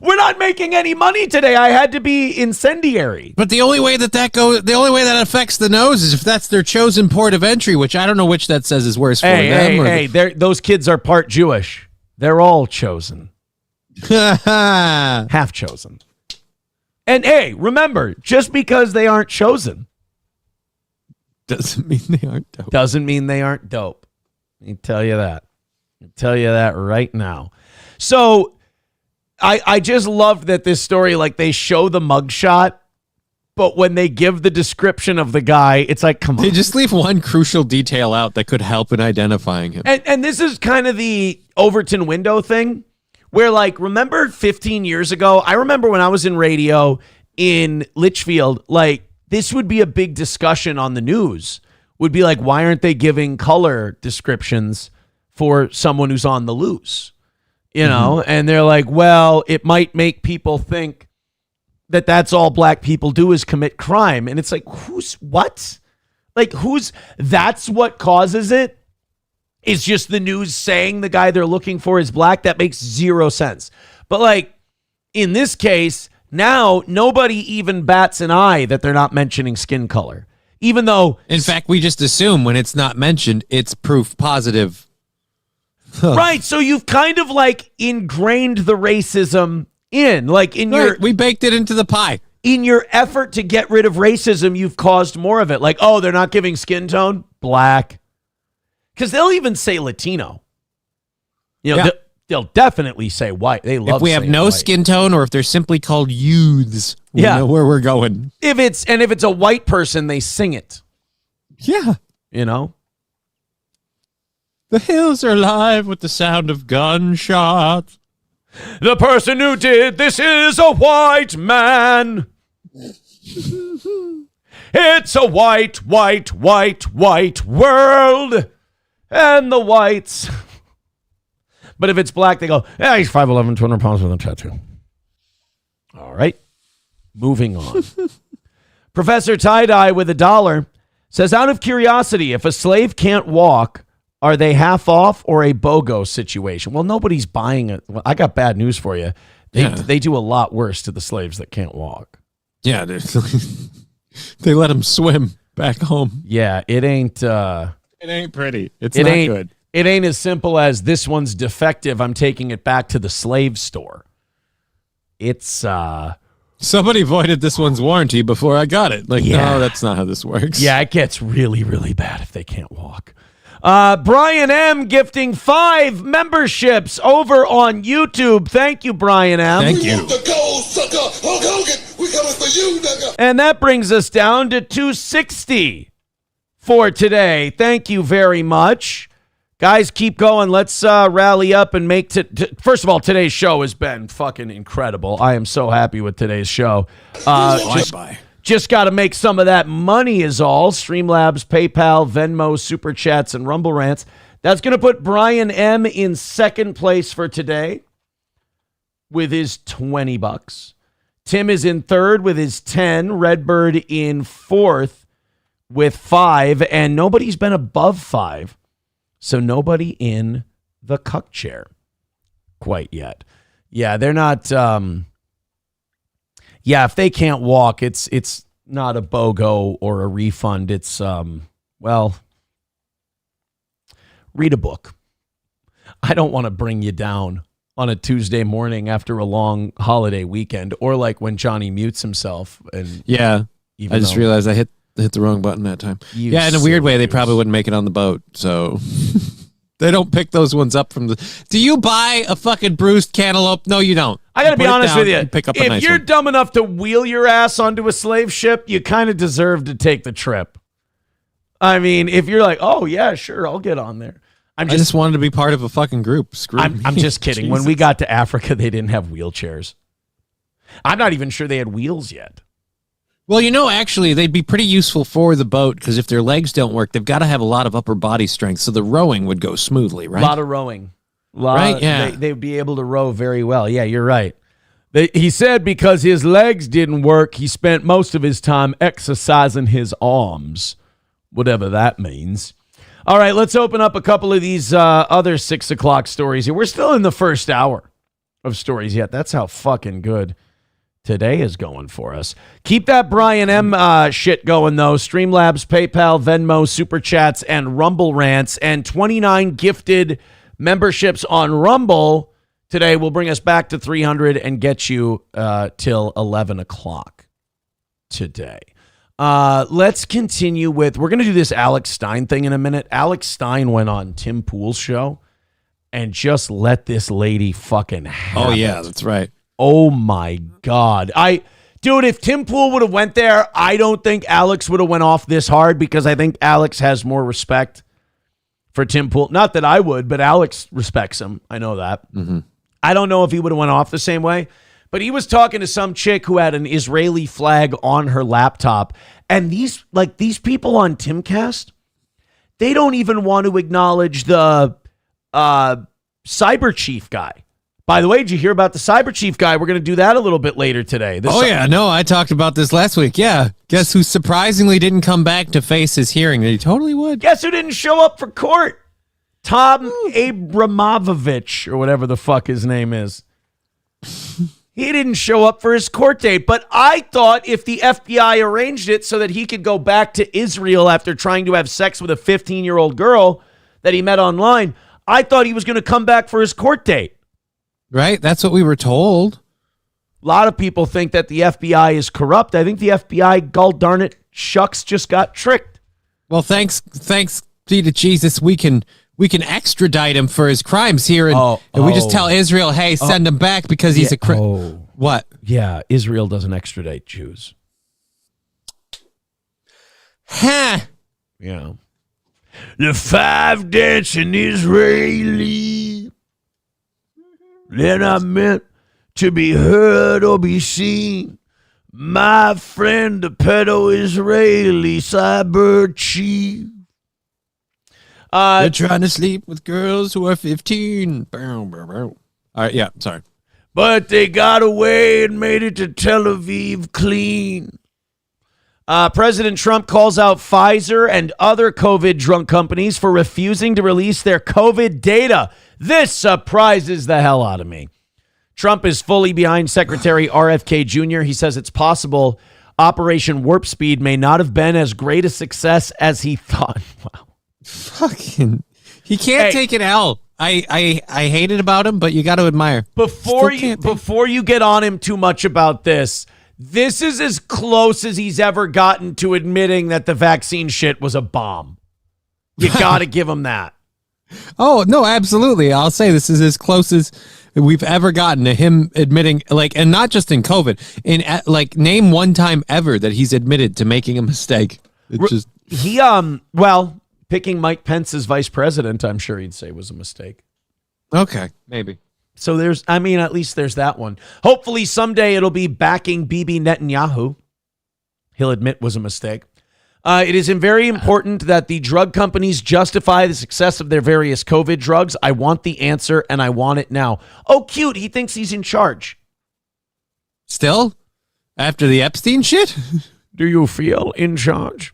We're not making any money today. I had to be incendiary. But the only way that affects the nose is if that's their chosen port of entry, which I don't know which that says is worse for them. Hey, those kids are part Jewish. They're all chosen. Half chosen. And hey, remember, just because they aren't chosen doesn't mean they aren't dope. Doesn't mean they aren't dope. Let me tell you that. I'll tell you that right now. So I just love that this story, like they show the mugshot, but when they give the description of the guy, it's like, come on. They just leave one crucial detail out that could help in identifying him. And this is kind of the Overton window thing where, like, remember 15 years ago? I remember when I was in radio in Litchfield, like, this would be a big discussion on the news. Would be like, why aren't they giving color descriptions for someone who's on the loose? You know, and they're like, well, it might make people think that that's all black people do is commit crime. And it's like, what? Like, that's what causes it? It's just the news saying the guy they're looking for is black. That makes zero sense. But like, in this case, now nobody even bats an eye that they're not mentioning skin color. Even though... In fact, we just assume when it's not mentioned, it's proof positive. Right, so you've kind of like ingrained the racism in, like in your... We baked it into the pie. In your effort to get rid of racism, you've caused more of it. Like, oh, they're not giving skin tone? Black. Because they'll even say Latino. You know, they'll definitely say white. They love if we have no white. skin tone or if they're simply called youths, we know where we're going. If it's a white person, they sing it. Yeah. You know? The hills are alive with the sound of gunshots. The person who did this is a white man. It's a white world. And the whites. But if it's black, they go, yeah, he's 5'11", 200 pounds with a tattoo. All right. Moving on. Professor Tie-Dye with $1 says, out of curiosity, if a slave can't walk, are they half off or a BOGO situation? Well, nobody's buying it. Well, I got bad news for you. They do a lot worse to the slaves that can't walk. Yeah, they let them swim back home. Yeah, it ain't... it ain't pretty. It's not good. It ain't as simple as this one's defective. I'm taking it back to the slave store. It's... Somebody voided this one's warranty before I got it. Like, no, that's not how this works. Yeah, it gets really, really bad if they can't walk. Brian M. gifting 5 memberships over on YouTube. Thank you, Brian M. Thank you. The gold sucker, Hulk Hogan. We coming for you, nigga. And that brings us down to 260 for today. Thank you very much. Guys, keep going. Let's rally up and make... First of all, today's show has been fucking incredible. I am so happy with today's show. Just got to make some of that money is all. Streamlabs, PayPal, Venmo, Super Chats, and Rumble Rants. That's going to put Brian M. in second place for today with his $20. Tim is in third with his 10. Redbird in fourth with 5. And nobody's been above 5. So nobody in the cuck chair quite yet. Yeah, they're not... Yeah, if they can't walk, it's not a BOGO or a refund. It's, well, read a book. I don't want to bring you down on a Tuesday morning after a long holiday weekend, or like when Johnny mutes himself. And yeah, I just realized I hit the wrong button that time. Yeah, in a weird way, they probably wouldn't make it on the boat, so... They don't pick those ones up from the... Do you buy a fucking bruised cantaloupe? No, you don't. I got to be honest with you. Pick up a if nice you're one. dumb enough to wheel your ass onto a slave ship, you kind of deserve to take the trip. I mean, if you're like, oh, yeah, sure, I'll get on there. I just wanted to be part of a fucking group. Screw me. I'm just kidding. When we got to Africa, they didn't have wheelchairs. I'm not even sure they had wheels yet. Well, actually, they'd be pretty useful for the boat because if their legs don't work, they've got to have a lot of upper body strength, so the rowing would go smoothly, right? A lot of rowing. Right, yeah. They'd be able to row very well. Yeah, you're right. He said because his legs didn't work, he spent most of his time exercising his arms, whatever that means. All right, let's open up a couple of these other 6 o'clock stories here. We're still in the first hour of stories yet. That's how fucking good today is going for us. Keep that Brian M. Shit going, though. Streamlabs, PayPal, Venmo, Super Chats, and Rumble Rants, and 29 gifted memberships on Rumble today will bring us back to 300 and get you till 11 o'clock today. Let's continue with, we're going to do this Alex Stein thing in a minute. Alex Stein went on Tim Pool's show and just let this lady fucking have Oh, yeah, it. that's right. Oh my God. Dude, if Tim Pool would have went there, I don't think Alex would have went off this hard because I think Alex has more respect for Tim Pool. Not that I would, but Alex respects him. I know that. Mm-hmm. I don't know if he would have went off the same way, but he was talking to some chick who had an Israeli flag on her laptop. And these people on Timcast, they don't even want to acknowledge the cyber chief guy. By the way, did you hear about the cyber chief guy? We're going to do that a little bit later today. I talked about this last week. Yeah. Guess who surprisingly didn't come back to face his hearing? He totally would. Guess who didn't show up for court? Tom Abramovich, or whatever the fuck his name is. He didn't show up for his court date, but I thought if the FBI arranged it so that he could go back to Israel after trying to have sex with a 15-year-old girl that he met online, I thought he was going to come back for his court date. Right? That's what we were told. A lot of people think that the FBI is corrupt. I think the FBI, gall darn it, shucks, just got tricked. Well, thanks be to Jesus, we can extradite him for his crimes here, and we just tell Israel, hey, send him back because he's a What? Yeah, Israel doesn't extradite Jews. Huh. Yeah. The 5 dancing Israeli. They're not meant to be heard or be seen. My friend, the pedo-Israeli cyber chief. They're trying to sleep with girls who are 15. All right, yeah, sorry. But they got away and made it to Tel Aviv clean. President Trump calls out Pfizer and other COVID drug companies for refusing to release their COVID data. This surprises the hell out of me. Trump is fully behind Secretary RFK Jr. He says it's possible Operation Warp Speed may not have been as great a success as he thought. Wow. Fucking, he can't take an L. I hate it about him, but you got to admire. Before you get on him too much about this is as close as he's ever gotten to admitting that the vaccine shit was a bomb. You got to give him that. Oh, no, absolutely. I'll say this is as close as we've ever gotten to him admitting, and not just in COVID, name one time ever that he's admitted to making a mistake. It's just picking Mike Pence as vice president, I'm sure he'd say was a mistake. Okay, maybe. So at least there's that one. Hopefully someday it'll be backing Bibi Netanyahu. He'll admit was a mistake. It is very important that the drug companies justify the success of their various COVID drugs. I want the answer, and I want it now. Oh, cute. He thinks he's in charge. Still? After the Epstein shit? Do you feel in charge?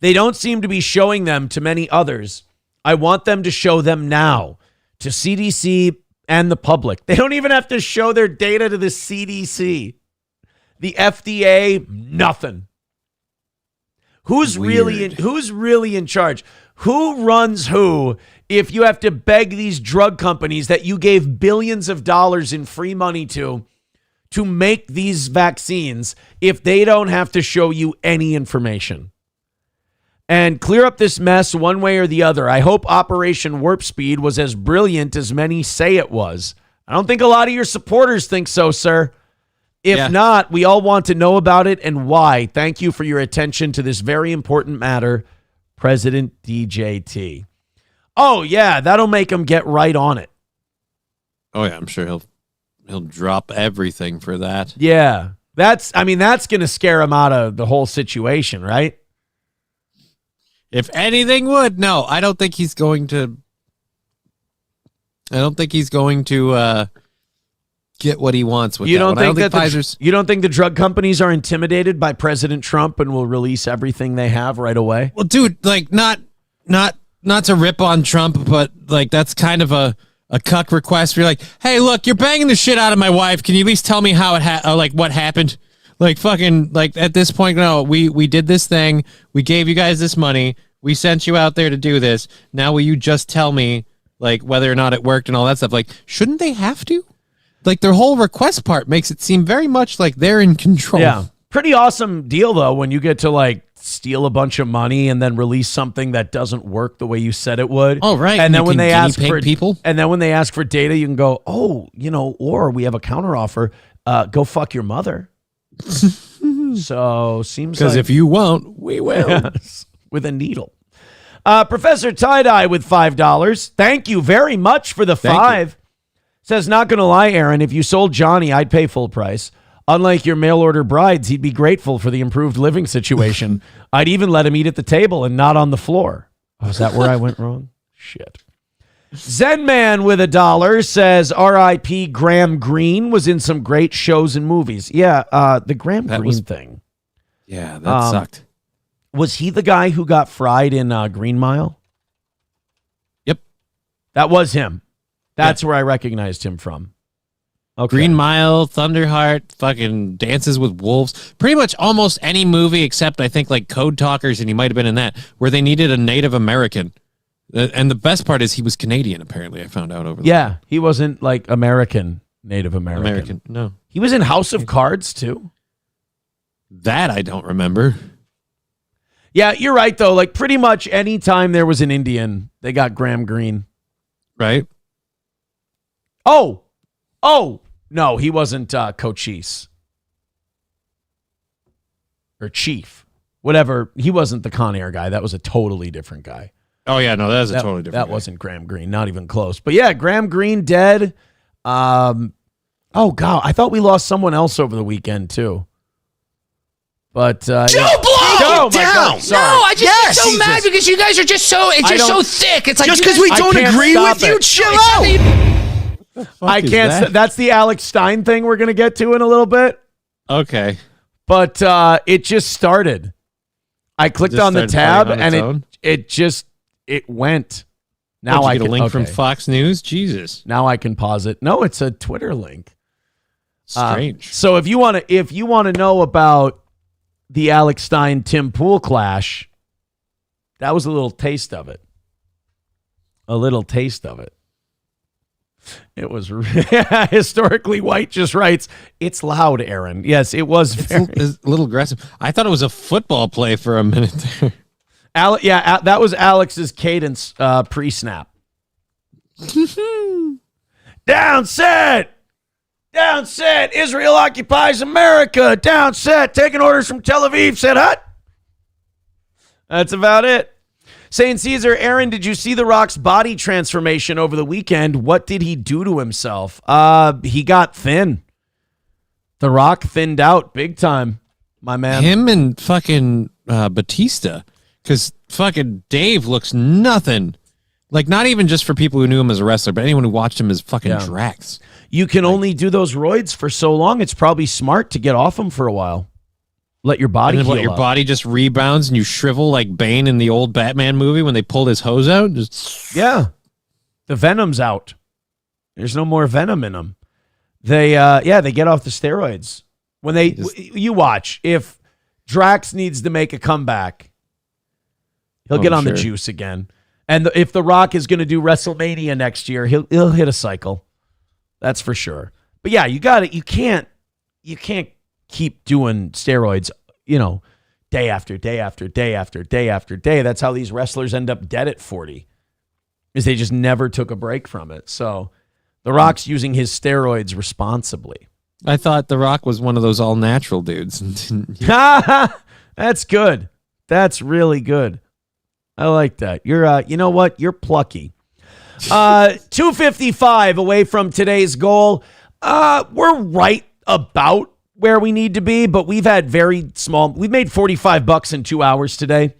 They don't seem to be showing them to many others. I want them to show them now to CDC and the public. They don't even have to show their data to the CDC. The FDA, nothing. Who's really in charge? Who runs who if you have to beg these drug companies that you gave billions of dollars in free money to make these vaccines if they don't have to show you any information? And clear up this mess one way or the other. I hope Operation Warp Speed was as brilliant as many say it was. I don't think a lot of your supporters think so, sir. If not, we all want to know about it and why. Thank you for your attention to this very important matter, President DJT. Oh, yeah, that'll make him get right on it. Oh, yeah, I'm sure He'll drop everything for that. Yeah. That's going to scare him out of the whole situation, right? If anything would. No, I don't think he's going to. I don't think he's going to get what he wants with you that. Don't think that Pfizer's. You don't think the drug companies are intimidated by President Trump and will release everything they have right away? Well, dude, like not to rip on Trump, but like that's kind of a cuck request. Where you're like, hey, look, you're banging the shit out of my wife. Can you at least tell me how it like what happened? Like fucking like at this point, no, we did this thing. We gave you guys this money. We sent you out there to do this. Now will you just tell me like whether or not it worked and all that stuff? Like, shouldn't they have to? Like their whole request part makes it seem very much like they're in control. Yeah. Pretty awesome deal though when you get to like steal a bunch of money and then release something that doesn't work the way you said it would. Oh, right. And then when they ask for people, and then when they ask for data, you can go, oh, or we have a counteroffer. Go fuck your mother. So seems because like, if you won't, we will. Yes, with a needle. Professor Tie-Dye with $5. Thank you very much for the $5. Says, not going to lie, Aaron, if you sold Johnny, I'd pay full price. Unlike your mail-order brides, he'd be grateful for the improved living situation. I'd even let him eat at the table and not on the floor. Oh, is that where I went wrong? Shit. Zen Man with $1 says, R.I.P. Graham Greene was in some great shows and movies. Yeah, the Graham Greene thing. Yeah, that sucked. Was he the guy who got fried in Green Mile? Yep. That was him. That's where I recognized him from. Okay. Green Mile, Thunderheart, fucking Dances with Wolves. Pretty much almost any movie except I think like Code Talkers, and he might have been in that, where they needed a Native American. And the best part is he was Canadian, apparently, I found out over there. Yeah, he wasn't like Native American. No. He was in House of Cards, too. That I don't remember. Yeah, you're right, though. Like, pretty much any time there was an Indian, they got Graham Greene. Right? Oh, no, he wasn't Cochise. Or Chief. Whatever. He wasn't the Con Air guy. That was a totally different guy. Oh, yeah, no, that was a totally different guy. Wasn't Graham Greene. Not even close. But yeah, Graham Greene dead. Oh, God. I thought we lost someone else over the weekend, too. But Joe Blow! down! No, I just get so mad because you guys are just so so thick. It's like just because we don't agree with you, chill out. I can't. That's the Alex Stein thing we're gonna get to in a little bit. Okay, but it just started. I clicked on the tab and it went. Now I get a link from Fox News. Jesus. Now I can pause it. No, it's a Twitter link. Strange. So if you want to know about the Alex Stein Tim Pool clash, that was a little taste of it. It was historically white. Just writes, it's loud, Aaron. Yes, it was. It's a little aggressive. I thought it was a football play for a minute there. That was Alex's cadence pre-snap. Down set. Israel occupies America. Down set. Taking orders from Tel Aviv. Said hut. That's about it. St. Caesar, Aaron, did you see The Rock's body transformation over the weekend? What did he do to himself? He got thin. The Rock thinned out big time, my man. Him and fucking Batista. Because fucking Dave looks nothing. Like, not even just for people who knew him as a wrestler, but anyone who watched him as fucking Drax. You can only do those roids for so long. It's probably smart to get off them for a while. Let your body heal your up. body just rebounds and you shrivel like Bane in the old Batman movie when they pulled his hose out. Yeah. The venom's out. There's no more venom in them. They get off the steroids. When you watch, if Drax needs to make a comeback, he'll get on the juice again. And if The Rock is going to do WrestleMania next year, he'll hit a cycle. That's for sure. But yeah, you can't keep doing steroids, day after day after day after day after day. That's how these wrestlers end up dead at 40. Is they just never took a break from it. So The Rock's using his steroids responsibly. I thought The Rock was one of those all natural dudes. That's good. That's really good. I like that. You're, you know what? You're plucky. 255 away from today's goal. We're right about where we need to be, but we've had we've made $45 in 2 hours today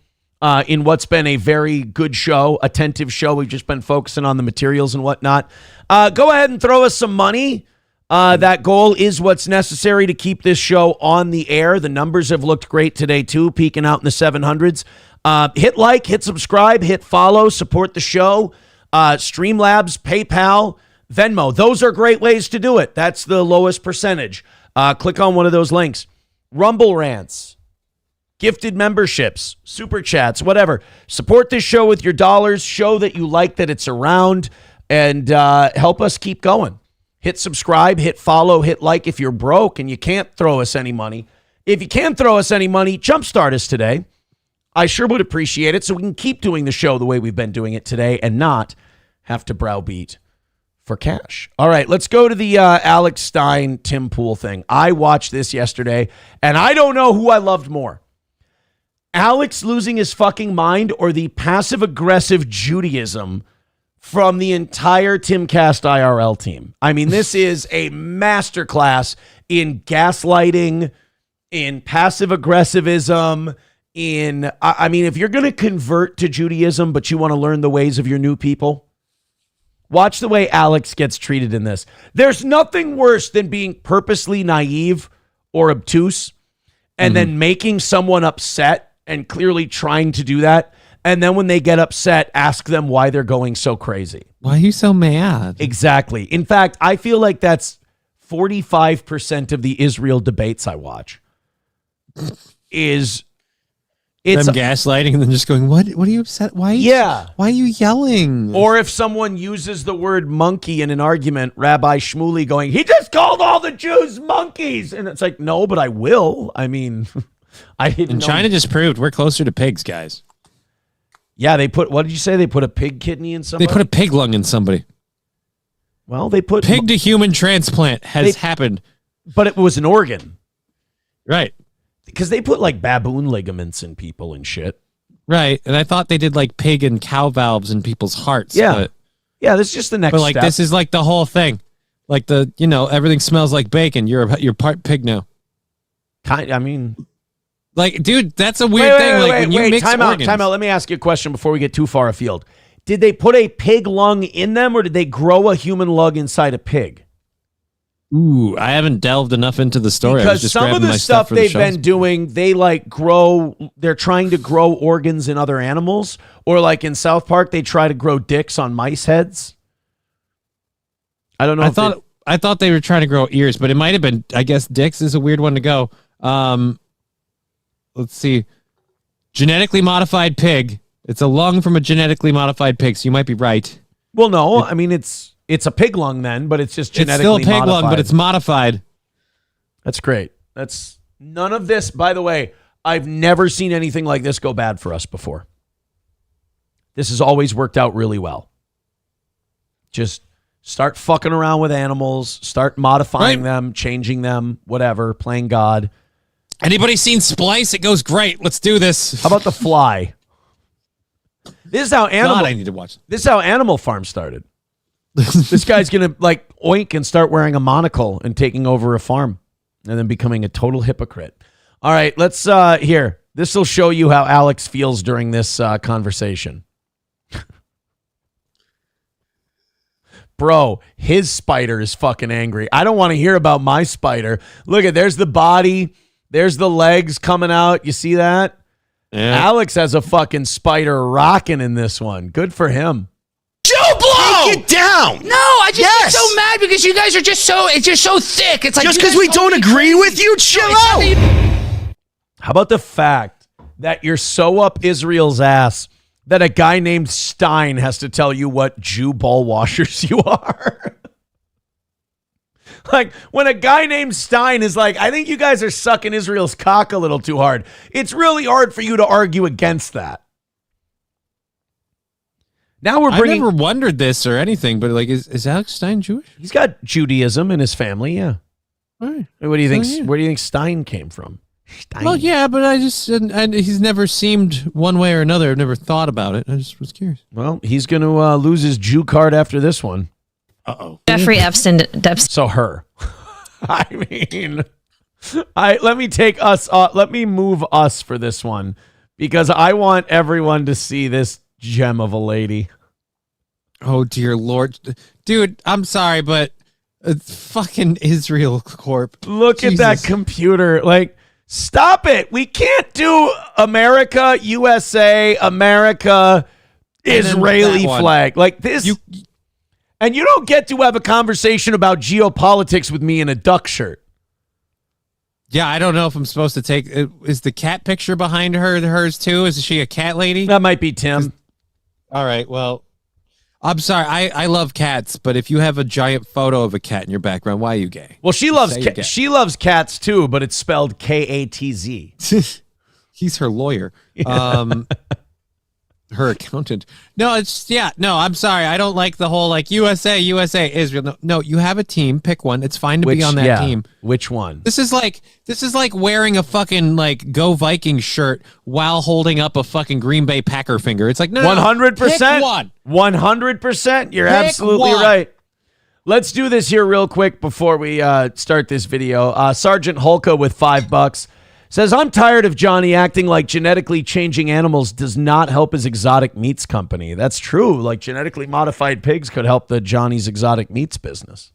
in what's been a very good show, attentive show. We've just been focusing on the materials and whatnot. Go ahead and throw us some money. That goal is what's necessary to keep this show on the air. The numbers have looked great today too, peaking out in the 700s. Hit like, hit subscribe, hit follow, support the show. Streamlabs, PayPal, Venmo. Those are great ways to do it. That's the lowest percentage. Click on one of those links. Rumble rants, gifted memberships, super chats, whatever. Support this show with your dollars. Show that you like that it's around, and help us keep going. Hit subscribe, hit follow, hit like if you're broke and you can't throw us any money. If you can throw us any money, jumpstart us today. I sure would appreciate it so we can keep doing the show the way we've been doing it today and not have to browbeat for cash. All right, let's go to the Alex Stein, Tim Pool thing. I watched this yesterday, and I don't know who I loved more. Alex losing his fucking mind or the passive-aggressive Judaism from the entire Timcast IRL team. I mean, this is a masterclass in gaslighting, in passive-aggressivism, I mean, if you're going to convert to Judaism, but you want to learn the ways of your new people, watch the way Alex gets treated in this. There's nothing worse than being purposely naive or obtuse and then making someone upset and clearly trying to do that. And then when they get upset, ask them why they're going so crazy. Why are you so mad? Exactly. In fact, I feel like that's 45% of the Israel debates I watch is... It's them gaslighting and then just going, what are you upset? Why are you yelling? Or if someone uses the word monkey in an argument, Rabbi Shmuley going, he just called all the Jews monkeys. And it's like, no, but I will. I mean, I didn't know. China just proved we're closer to pigs, guys. Yeah, what did you say? They put a pig kidney in somebody? They put a pig lung in somebody. Well, they put... Pig to human transplant has happened. But it was an organ. Right. Because they put like baboon ligaments in people and shit. Right. And I thought they did like pig and cow valves in people's hearts. Yeah. Yeah, this is just the next step. This is like the whole thing. Like everything smells like bacon. You're part pig now. I mean... Like, dude, that's a weird thing. When you mix organs. Time out. Let me ask you a question before we get too far afield. Did they put a pig lung in them or did they grow a human lung inside a pig? Ooh, I haven't delved enough into the story. Because some of the stuff they've been doing, they're trying to grow organs in other animals. Or like in South Park, they try to grow dicks on mice heads. I don't know. I thought they were trying to grow ears, but it might have been, I guess dicks is a weird one to go. Let's see. Genetically modified pig. It's a lung from a genetically modified pig, so you might be right. Well, no, I mean, it's a pig lung then, but it's just genetically modified. It's still a pig lung, but it's modified. That's great. That's none of this. By the way, I've never seen anything like this go bad for us before. This has always worked out really well. Just start fucking around with animals, start modifying them, changing them, whatever, playing God. Anybody seen Splice? It goes great. Let's do this. How about The Fly? This is how I need to watch. This is how Animal Farm started. This guy's going to like oink and start wearing a monocle and taking over a farm and then becoming a total hypocrite. All right, let's here. This will show you how Alex feels during this conversation. Bro, his spider is fucking angry. I don't want to hear about my spider. Look there's the body. There's the legs coming out. You see that? Yeah. Alex has a fucking spider rocking in this one. Good for him. Joe Blow! Take it down! No, I just get so mad because you guys are just so thick. It's like just because we don't agree with you, chill out! How about the fact that you're so up Israel's ass that a guy named Stein has to tell you what Jew ball washers you are? Like, when a guy named Stein is like, I think you guys are sucking Israel's cock a little too hard, it's really hard for you to argue against that. Now we're bringing... I've never wondered this or anything, but like, is Alex Stein Jewish? He's got Judaism in his family, yeah. All right. What do you think? Where do you think Stein came from? Stein. Well, yeah, but and he's never seemed one way or another. I've never thought about it. I just was curious. Well, he's going to lose his Jew card after this one. Jeffrey Epstein. So her. I mean, let me move us for this one because I want everyone to see this gem of a lady. Oh dear Lord, dude, I'm sorry, but fucking Israel Corp. Look at that computer. Like, stop it. We can't do America, USA, America, Israeli flag. Like this. And you don't get to have a conversation about geopolitics with me in a duck shirt. Yeah, I don't know if I'm supposed to take. Is the cat picture behind hers too? Is she a cat lady? That might be Tim. All right, well, I'm sorry. I love cats, but if you have a giant photo of a cat in your background, why are you gay? Well, she loves cats too, but it's spelled Katz. He's her lawyer. Her accountant. No, I'm sorry. I don't like the whole like USA, Israel. No, you have a team. Pick one. It's fine to be on that team. Which one? This is like wearing a fucking like Go Vikings shirt while holding up a fucking Green Bay Packer finger. It's like no, 100%. Pick one. 100%. You're absolutely right. Let's do this here real quick before we start this video. Sergeant Holka with $5 says, I'm tired of Johnny acting like genetically changing animals does not help his exotic meats company. That's true. Like genetically modified pigs could help the Johnny's exotic meats business.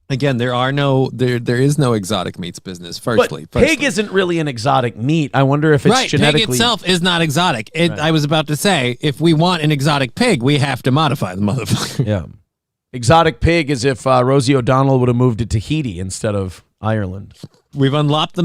Again, there is no exotic meats business. Firstly, pig isn't really an exotic meat. I wonder if it's genetically. Pig itself is not exotic. I was about to say, if we want an exotic pig, we have to modify the motherfucker. Yeah. Exotic pig is if Rosie O'Donnell would have moved to Tahiti instead of Ireland. We've unlocked the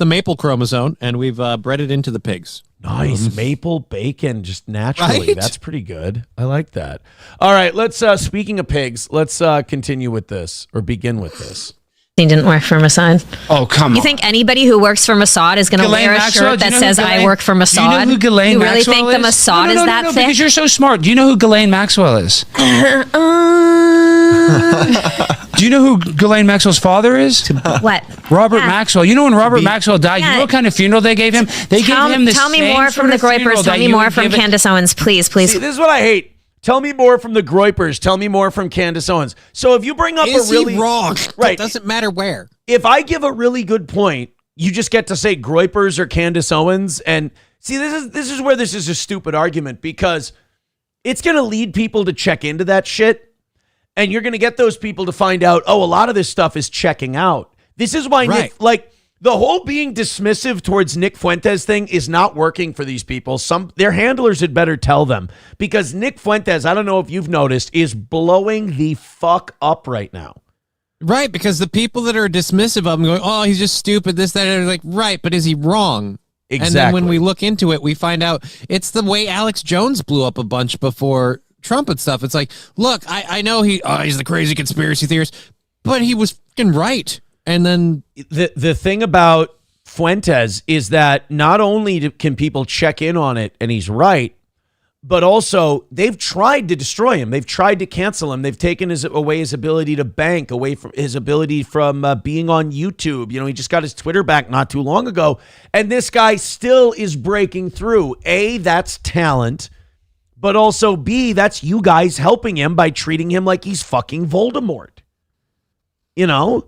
maple chromosome and we've bred it into the pigs. Nice. Maple bacon just naturally. Right? That's pretty good. I like that. All right, let's speaking of pigs, let's continue with this or begin with this. He didn't work for Mossad. Oh, come on. You think anybody who works for Mossad is going to wear a shirt that says I work for Mossad? Do you know who Ghislaine You really Maxwell think the is? Mossad is that thick? Because you're so smart. Do you know who Ghislaine Maxwell is? Do you know who Ghislaine Maxwell's father is? What? Robert Maxwell. You know when Robert Maxwell died, you know what kind of funeral they gave him? They gave him the Tell me same more from the sort of funeral Groypers. Tell that me you more would from give it- Candace Owens, please. See, this is what I hate. Tell me more from the Groypers. Tell me more from Candace Owens. So if you bring up Is a really he wrong? Right. It doesn't matter where. If I give a really good point, you just get to say Groypers or Candace Owens. And see, this is where this is a stupid argument because it's going to lead people to check into that shit. And you're going to get those people to find out, oh, a lot of this stuff is checking out. This is why Nick, the whole being dismissive towards Nick Fuentes thing is not working for these people. Their handlers had better tell them because Nick Fuentes, I don't know if you've noticed, is blowing the fuck up right now. Right, because the people that are dismissive of him going, oh, he's just stupid, this, that, and like, right, but is he wrong? Exactly. And then when we look into it, we find out it's the way Alex Jones blew up a bunch before Trump and stuff. It's like, look, I know he's the crazy conspiracy theorist, but he was fucking right. And then the thing about Fuentes is that not only can people check in on it and he's right, but also they've tried to destroy him. They've tried to cancel him. They've taken away his ability to bank, away from his ability from being on YouTube. You know, he just got his Twitter back not too long ago. And this guy still is breaking through. A, that's talent. But also B, that's you guys helping him by treating him like he's fucking Voldemort. You know?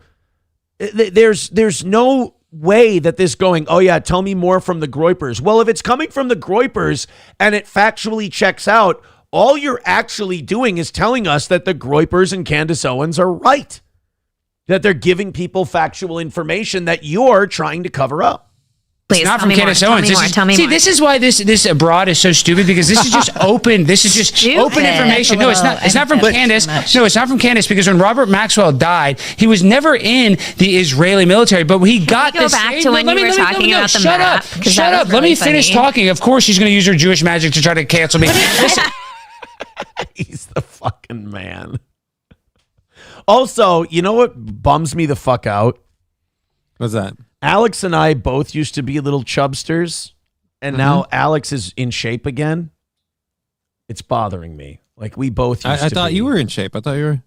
There's no way that this going, oh yeah, tell me more from the Groypers. Well, if it's coming from the Groypers and it factually checks out, all you're actually doing is telling us that the Groypers and Candace Owens are right. That they're giving people factual information that you're trying to cover up. Please, it's not from Candace Owens. This is why this abroad is so stupid because this is just open. This is just open information. No, it's not. It's not from Candace. No, it's not from Candace because when Robert Maxwell died, he was never in the Israeli military, but he got this. Go back to when you were talking about the map. Shut up. Let me finish talking. Of course, she's going to use her Jewish magic to try to cancel me. He's the fucking man. Also, you know what bums me the fuck out? What's that? Alex and I both used to be little chubsters, and now Alex is in shape again. It's bothering me. Like, we both used to I thought you were in shape. I thought you were...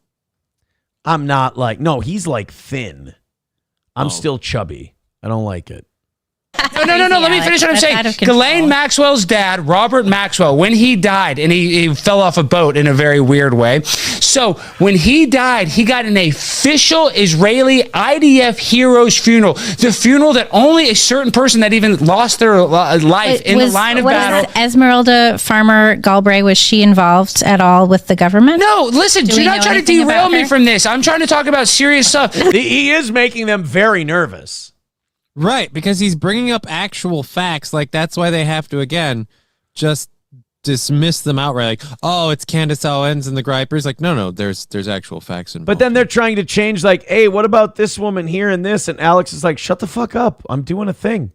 I'm not like... No, he's like thin. I'm still chubby. I don't like it. No. Let me finish what I'm saying. Ghislaine Maxwell's dad, Robert Maxwell, when he died, and he fell off a boat in a very weird way. So when he died, he got an official Israeli IDF hero's funeral. The funeral that only a certain person that even lost their life in the line of battle. Esmeralda Farmer Galbraith, was she involved at all with the government? No, listen, do not try to derail me from this. I'm trying to talk about serious stuff. He is making them very nervous. Right, because he's bringing up actual facts. Like, that's why they have to, again, just dismiss them outright. Like, oh, it's Candace Owens and the Gripers. Like, no, there's actual facts involved. But then they're trying to change, like, hey, what about this woman here and this? And Alex is like, shut the fuck up. I'm doing a thing.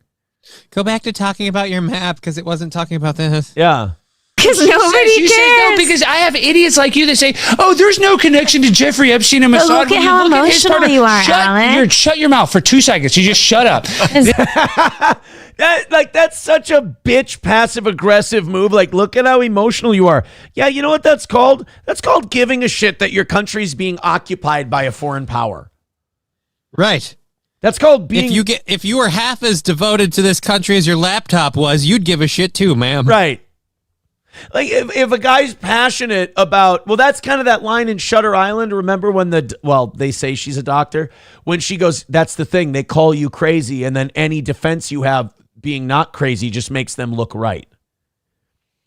Go back to talking about your map because it wasn't talking about this. Yeah. Because nobody cares. No, because I have idiots like you that say, "Oh, there's no connection to Jeffrey Epstein and Mossad." Look at how emotional you are, Alex. Shut your mouth for 2 seconds. You just shut up. That's such a bitch passive-aggressive move. Like, look at how emotional you are. Yeah, you know what that's called? That's called giving a shit that your country's being occupied by a foreign power. Right. That's called being... If you were half as devoted to this country as your laptop was, you'd give a shit too, ma'am. Right. Like, if a guy's passionate about... Well, that's kind of that line in Shutter Island. Remember when they say she's a doctor? When she goes, that's the thing, they call you crazy, and then any defense you have being not crazy just makes them look right.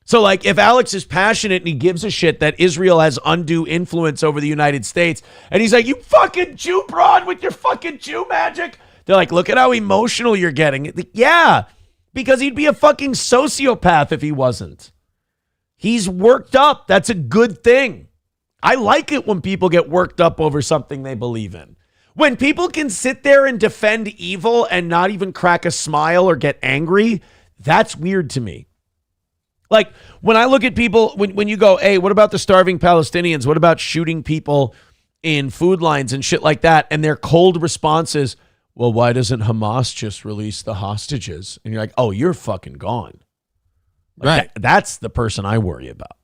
So, like, if Alex is passionate and he gives a shit that Israel has undue influence over the United States, and he's like, you fucking Jew broad with your fucking Jew magic, they're like, look at how emotional you're getting. Yeah, because he'd be a fucking sociopath if he wasn't. He's worked up. That's a good thing. I like it when people get worked up over something they believe in. When people can sit there and defend evil and not even crack a smile or get angry, that's weird to me. Like, when I look at people, when you go, hey, what about the starving Palestinians? What about shooting people in food lines and shit like that? And their cold response is, well, why doesn't Hamas just release the hostages? And you're like, oh, you're fucking gone. Right. That's the person I worry about.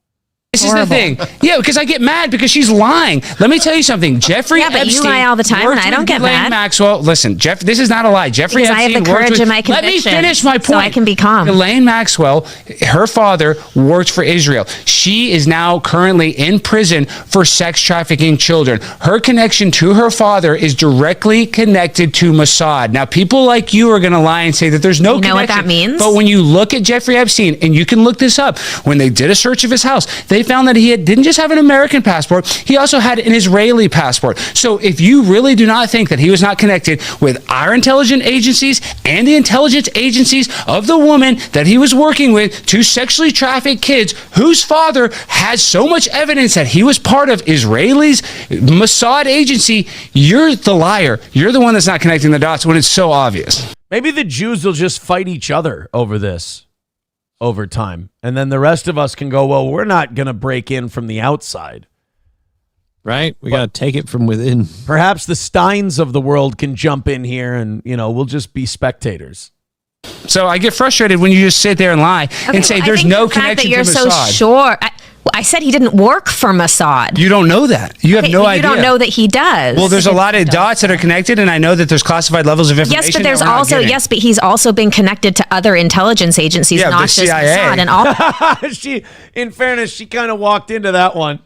This is the thing. Yeah, because I get mad because she's lying. Let me tell you something. Jeffrey Epstein. Epstein. You lie all the time, and I don't get mad. Maxwell, listen, this is not a lie. Jeffrey because Epstein. I have the courage in my conviction. Let me finish my point. So I can be calm. Ghislaine Maxwell, her father worked for Israel. She is now currently in prison for sex trafficking children. Her connection to her father is directly connected to Mossad. Now, people like you are going to lie and say that there's no connection. You know what that means? But when you look at Jeffrey Epstein, and you can look this up, when they did a search of his house, they found that he didn't just have an American passport, he also had an Israeli passport. So if you really do not think that he was not connected with our intelligence agencies and the intelligence agencies of the woman that he was working with to sexually traffic kids whose father has so much evidence that he was part of Israelis Mossad agency, you're the liar. You're the one that's not connecting the dots when it's so obvious. Maybe the Jews will just fight each other over this over time. And then the rest of us can go, well, we're not going to break in from the outside. Right? We got to take it from within. Perhaps the Steins of the world can jump in here and, we'll just be spectators. So I get frustrated when you just sit there and lie and say there's no connection to Mossad. You're so sure. I said he didn't work for Mossad. You don't know that. You have no idea. You don't know that he does. Well, there's a lot of dots that are connected, and I know that there's classified levels of information. Yes, but there's also but he's also been connected to other intelligence agencies, not just CIA. Mossad. And all. In fairness, she kind of walked into that one.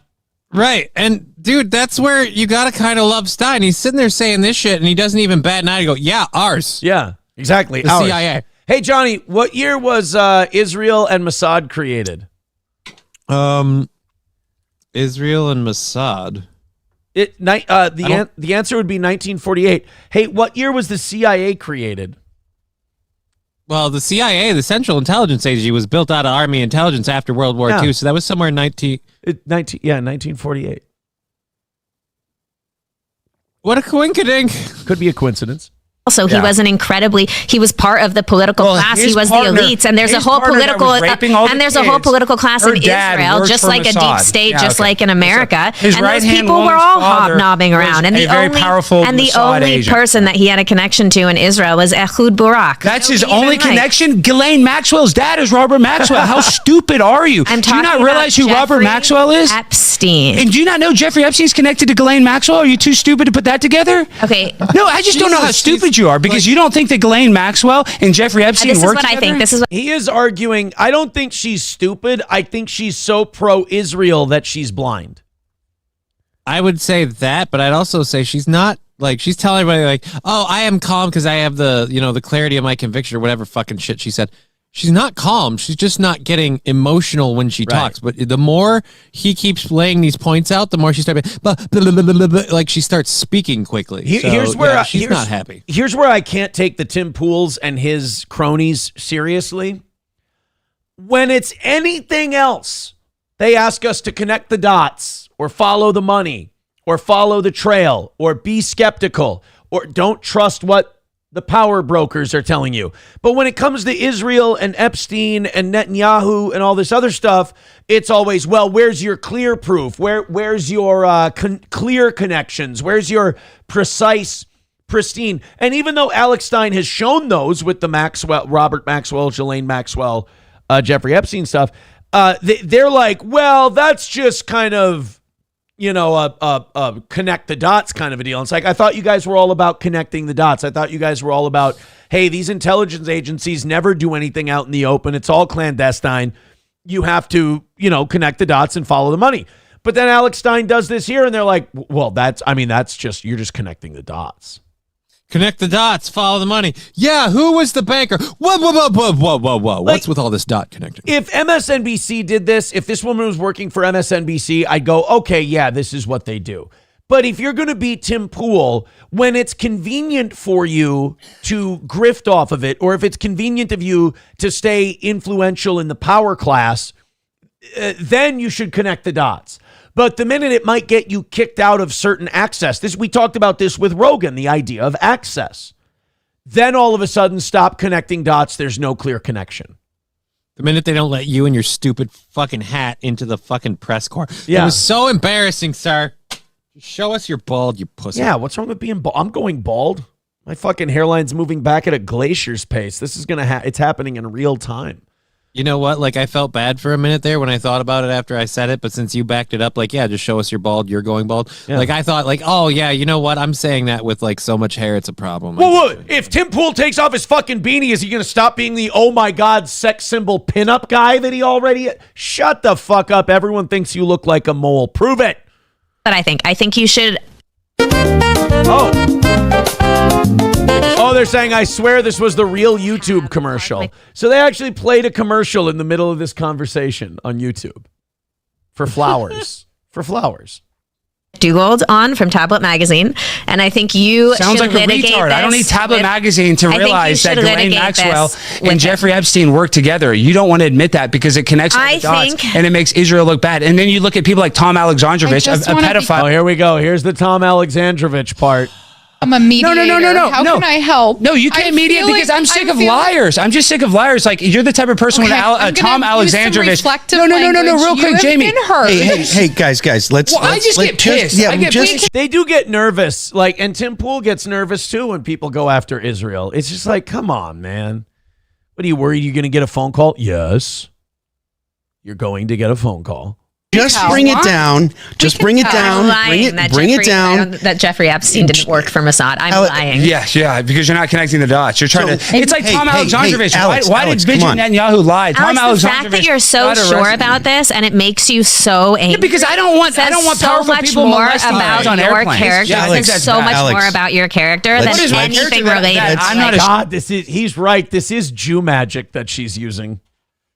Right. And dude, that's where you got to kind of love Stein. He's sitting there saying this shit, and he doesn't even bat an eye to go, yeah, ours. Yeah, exactly. The ours. CIA. Hey, Johnny, what year was Israel and Mossad created? Israel and Mossad. The answer would be 1948. Hey, what year was the CIA created? Well, the CIA, the Central Intelligence Agency, was built out of Army intelligence after World War II, so that was somewhere in 1948. What a coinkydink. Could be a coincidence. Also, he was he was part of the political class. He was the elites, and there's a whole political class in Israel, just like a deep state, just like in America. And those people were all hobnobbing around. And the only person that he had a connection to in Israel was Ehud Barak. That's his only connection? Ghislaine Maxwell's dad is Robert Maxwell. How stupid are you? Do you not realize who Robert Maxwell is? Epstein. And do you not know Jeffrey Epstein's connected to Ghislaine Maxwell? Are you too stupid to put that together? Okay. No, I just don't know how stupid stupid you are because you don't think that Ghislaine Maxwell and Jeffrey Epstein This is work what I together? think. This is what He is arguing. I don't think she's stupid. I think she's so pro-Israel that she's blind. I would say that, but I'd also say she's not. Like, she's telling everybody, like, oh, I am calm because I have the, the clarity of my conviction or whatever fucking shit she said. She's not calm. She's just not getting emotional when she talks. But the more he keeps laying these points out, the more she starts, like, she starts speaking quickly. Here's where she's not happy. Here's where I can't take the Tim Pools and his cronies seriously. When it's anything else, they ask us to connect the dots or follow the money or follow the trail or be skeptical or don't trust what the power brokers are telling you. But when it comes to Israel and Epstein and Netanyahu and all this other stuff, it's always, well, where's your clear proof? Where's your clear connections? Where's your precise, pristine? And even though Alex Stein has shown those with the Robert Maxwell, Ghislaine Maxwell, Jeffrey Epstein stuff, they're like, well, that's just kind of, a connect the dots kind of a deal. And it's like, I thought you guys were all about connecting the dots. I thought you guys were all about, hey, these intelligence agencies never do anything out in the open. It's all clandestine. You have to, connect the dots and follow the money. But then Alex Stein does this here and they're like, well, that's just, you're just connecting the dots. Connect the dots, follow the money. Yeah, who was the banker? Whoa. What's with all this dot connecting? If MSNBC did this, if this woman was working for MSNBC, I'd go, okay, yeah, this is what they do. But if you're going to be Tim Pool, when it's convenient for you to grift off of it, or if it's convenient of you to stay influential in the power class, then you should connect the dots. But the minute it might get you kicked out of certain access, we talked about this with Rogan, the idea of access. Then all of a sudden, stop connecting dots. There's no clear connection. The minute they don't let you and your stupid fucking hat into the fucking press corps. Yeah. It was so embarrassing, sir. Show us your bald, you pussy. Yeah, what's wrong with being bald? I'm going bald. My fucking hairline's moving back at a glacier's pace. This is it's happening in real time. You know what? Like, I felt bad for a minute there when I thought about it after I said it, but since you backed it up, like, yeah, just show us your bald, you're going bald. Yeah. Like, I thought, like, oh, yeah, you know what? I'm saying that with, like, so much hair, it's a problem. Whoa. If Tim Pool takes off his fucking beanie, is he going to stop being the, oh, my God, sex symbol pinup guy that he already is? Shut the fuck up. Everyone thinks you look like a mole. Prove it. But I think you should. Oh, they're saying, I swear this was the real YouTube commercial. So they actually played a commercial in the middle of this conversation on YouTube for flowers. Dugald on from Tablet Magazine, and I think you sounds should like a retard. I don't need Tablet Magazine to realize that Ghislaine Maxwell and Jeffrey Epstein work together. You don't want to admit that because it connects all the dots and it makes Israel look bad. And then you look at people like Tom Alexandrovich, a pedophile. Oh, here we go. Here's the Tom Alexandrovich part. I'm a mediator. No. How can I help? No, you can't mediate because I'm sick of liars. I'm just sick of liars. Like, you're the type of person when Tom Alexandrovich. No, real quick, Jamie. Hey, guys, let's. Well, I just get pissed. They do get nervous. Like, and Tim Pool gets nervous too when people go after Israel. It's just like, come on, man. What are you worried you're going to get a phone call? Yes. You're going to get a phone call. Just bring it down. Just bring it down. Bring it down. That Jeffrey Epstein didn't work for Mossad. I'm lying. Yeah, because you're not connecting the dots. You're trying to. It's like Tom Alexandrovich. Why did Benjamin Netanyahu lie? Tom Alex, the fact that you're so sure about this and it makes you so angry. Yeah, because I don't want powerful people molesting about on your airplanes. character. There's so much more about your character than anything related. I'm not. God, he's right. This is Jew magic that she's using.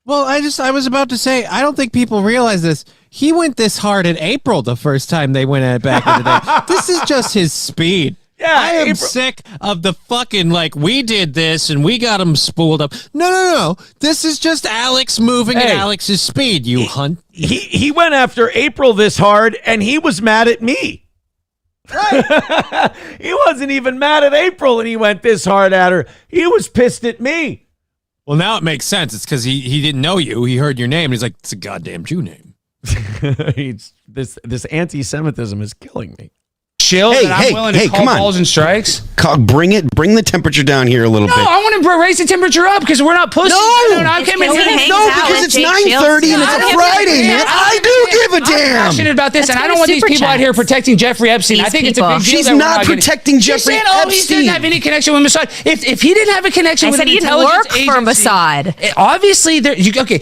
Well, I was about to say, I don't think people realize this. He went this hard in April the first time they went at it back in the day. This is just his speed. Yeah, I am sick of the fucking, like, we did this and we got him spooled up. No. This is just Alex moving at Alex's speed, you hunt. He went after April this hard and he was mad at me. Right. He wasn't even mad at April and he went this hard at her. He was pissed at me. Well, now it makes sense. It's because he didn't know you. He heard your name and he's like, it's a goddamn Jew name. This anti-Semitism is killing me. I'm willing to call balls and strikes. Bring the temperature down here a little bit. No, I want to raise the temperature up because we're not pussies. No, I'm coming because it's 9:30 and it's a Friday, man. I do give a damn. I'm passionate about this, and I don't want these people out here protecting Jeffrey Epstein. I think it's a big deal. She's not protecting Jeffrey Epstein. He didn't have any connection with Mossad. If he didn't have a connection with an intelligence agency, for Mossad. Obviously, okay.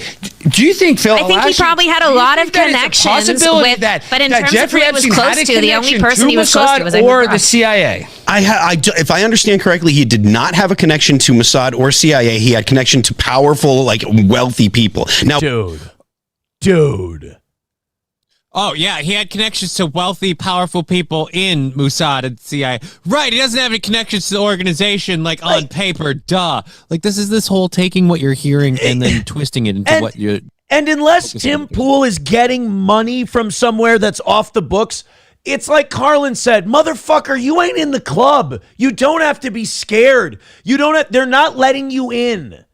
Do you think Phil? I think he probably had a lot of connections with that. But in terms of who he was close to, the only person he was close to was or the CIA. If I understand correctly, he did not have a connection to Mossad or CIA. He had connection to powerful, like wealthy people. Now, dude. Oh, yeah, he had connections to wealthy, powerful people in Mossad and CIA. Right, he doesn't have any connections to the organization, like, on paper, duh. Like, this whole taking what you're hearing and then twisting it into what you're... And unless Tim Pool is getting money from somewhere that's off the books, it's like Carlin said, motherfucker, you ain't in the club. You don't have to be scared. They're not letting you in.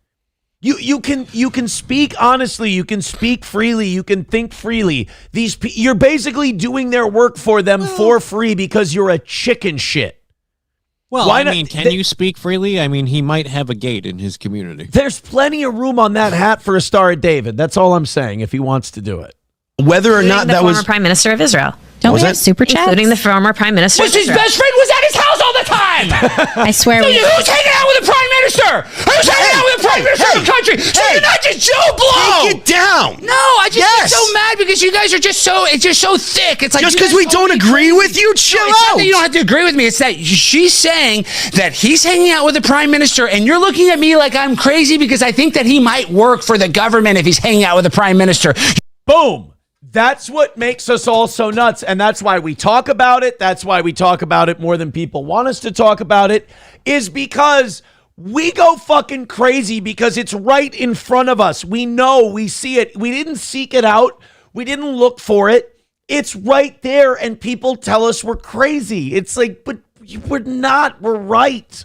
You can speak honestly, you can speak freely, you can think freely. You're basically doing their work for them for free because you're a chicken shit. Well, can you speak freely? I mean, he might have a gate in his community. There's plenty of room on that hat for a Star of David. That's all I'm saying, if he wants to do it. Whether or not that was... the former Prime Minister of Israel. Don't we have super chats? Including the former Prime Minister His best friend was at his house all the time! I swear Who's hanging out with the Prime Minister? Who's hanging out with the Prime Minister of the country? So you're not just Joe Blow! Take it down! No, I just get so mad because you guys are just so thick. It's like just because we don't agree with you, chill it's out! Not that you don't have to agree with me. It's that she's saying that he's hanging out with the Prime Minister and you're looking at me like I'm crazy because I think that he might work for the government if he's hanging out with the Prime Minister. Boom! That's what makes us all so nuts, and that's why we talk about it. That's why we talk about it more than people want us to talk about it, is because we go fucking crazy because it's right in front of us. We know, we see it. We didn't seek it out. We didn't look for it. It's right there, and people tell us we're crazy. It's like, but we're not. We're right.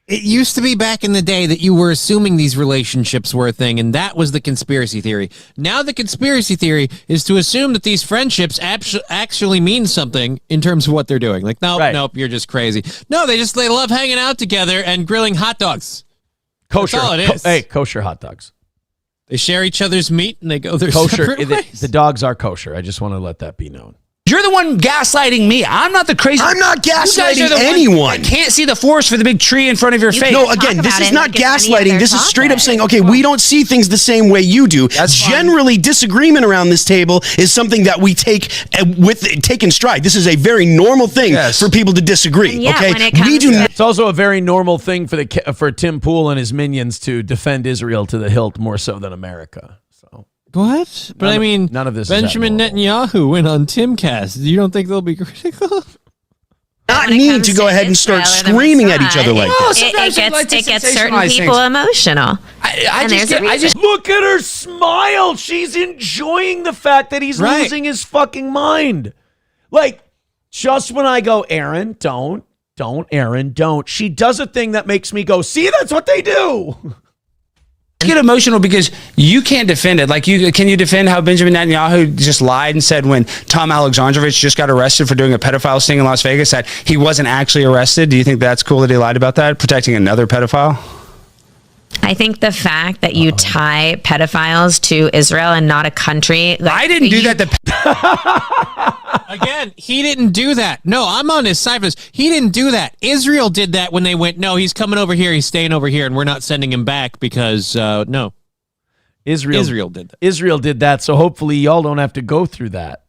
It used to be back in the day that you were assuming these relationships were a thing, and that was the conspiracy theory. Now the conspiracy theory is to assume that these friendships actually mean something in terms of what they're doing. Like, nope, you're just crazy. No, they love hanging out together and grilling hot dogs. Kosher. That's all it is. Kosher hot dogs. They share each other's meat and they go their kosher. separate ways. The dogs are kosher. I just want to let that be known. You're the one gaslighting me. I'm not the crazy. I'm not gaslighting anyone. Can't see the forest for the big tree in front of your face. No, again, this is not gaslighting. This is straight up saying, okay, we don't see things the same way you do. Generally, disagreement around this table is something that we take in stride. This is a very normal thing for people to disagree. Okay, we do. It's also a very normal thing for Tim Pool and his minions to defend Israel to the hilt more so than America. What? But none of this. Benjamin Netanyahu went on Timcast. You don't think they'll be critical? Not need to go ahead and start screaming at each other like this. It gets certain people emotional. I just look at her smile. She's enjoying the fact that he's losing his fucking mind. Like, just when I go, Aaron, don't, Aaron, don't. She does a thing that makes me go, see, that's what they do. Get emotional because you can't defend it. Like, can you defend how Benjamin Netanyahu just lied and said when Tom Alexandrovich just got arrested for doing a pedophile sting in Las Vegas that he wasn't actually arrested? Do you think that's cool that he lied about that, protecting another pedophile? I think the fact that you tie pedophiles to Israel and not a country. I didn't do that. Again, he didn't do that. No, I'm on his side. He didn't do that. Israel did that when they went, no, he's coming over here, he's staying over here, and we're not sending him back because, no. Israel did that. Israel did that, so hopefully y'all don't have to go through that.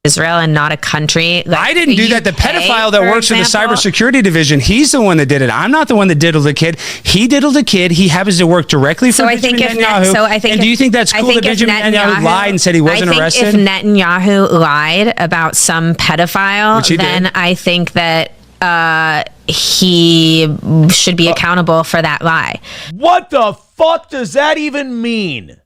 Israel and not a country. I didn't do that. The pedophile that works for the cybersecurity division, he's the one that did it. I'm not the one that diddled the kid. He diddled the kid. He happens to work directly for Benjamin Netanyahu. And do you think that's cool that Benjamin Netanyahu lied and said he wasn't arrested? If Netanyahu lied about some pedophile, then I think that he should be accountable for that lie. What the fuck does that even mean?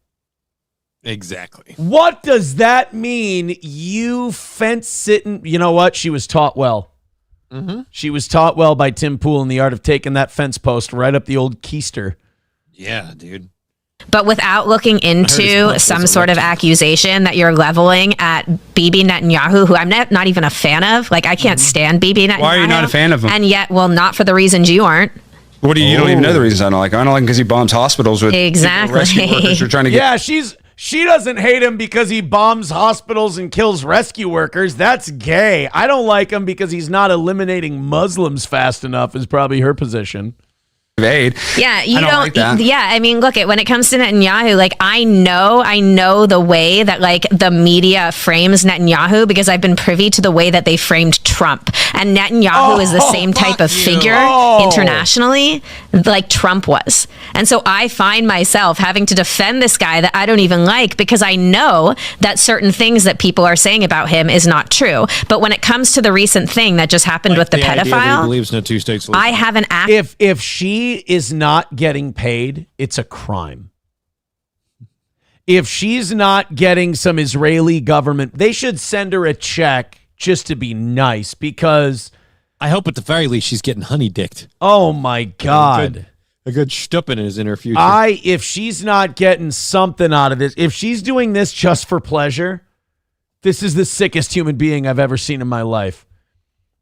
Exactly. What does that mean? You fence sitting. You know what? She was taught well. Mm-hmm. She was taught well by Tim Pool in the art of taking that fence post right up the old keister. Yeah, dude. But without looking into some sort of accusation that you're leveling at Bibi Netanyahu, who I'm not even a fan of. Like, I can't stand Bibi Netanyahu. Why are you not a fan of him? And yet, well, not for the reasons you aren't. What do you don't even know the reasons I don't like him. I don't like him because he bombs hospitals with Exactly. rescue workers who are trying to get. Yeah, she doesn't hate him because he bombs hospitals and kills rescue workers. That's gay. I don't like him because he's not eliminating Muslims fast enough, is probably her position. Aid. Yeah, you I don't like that. Yeah, I mean, look, when it comes to Netanyahu, like I know the way that like the media frames Netanyahu because I've been privy to the way that they framed Trump, and Netanyahu is the same type of figure internationally like Trump was, and so I find myself having to defend this guy that I don't even like because I know that certain things that people are saying about him is not true. But when it comes to the recent thing that just happened with the idea that he pedophile, believes in a two-state solution. I have an If she is not getting paid, it's a crime. If she's not getting some Israeli government, they should send her a check just to be nice because I hope at the very least she's getting honey-dicked. Oh my God. A good stupping is in her future. If she's not getting something out of this, if she's doing this just for pleasure, this is the sickest human being I've ever seen in my life.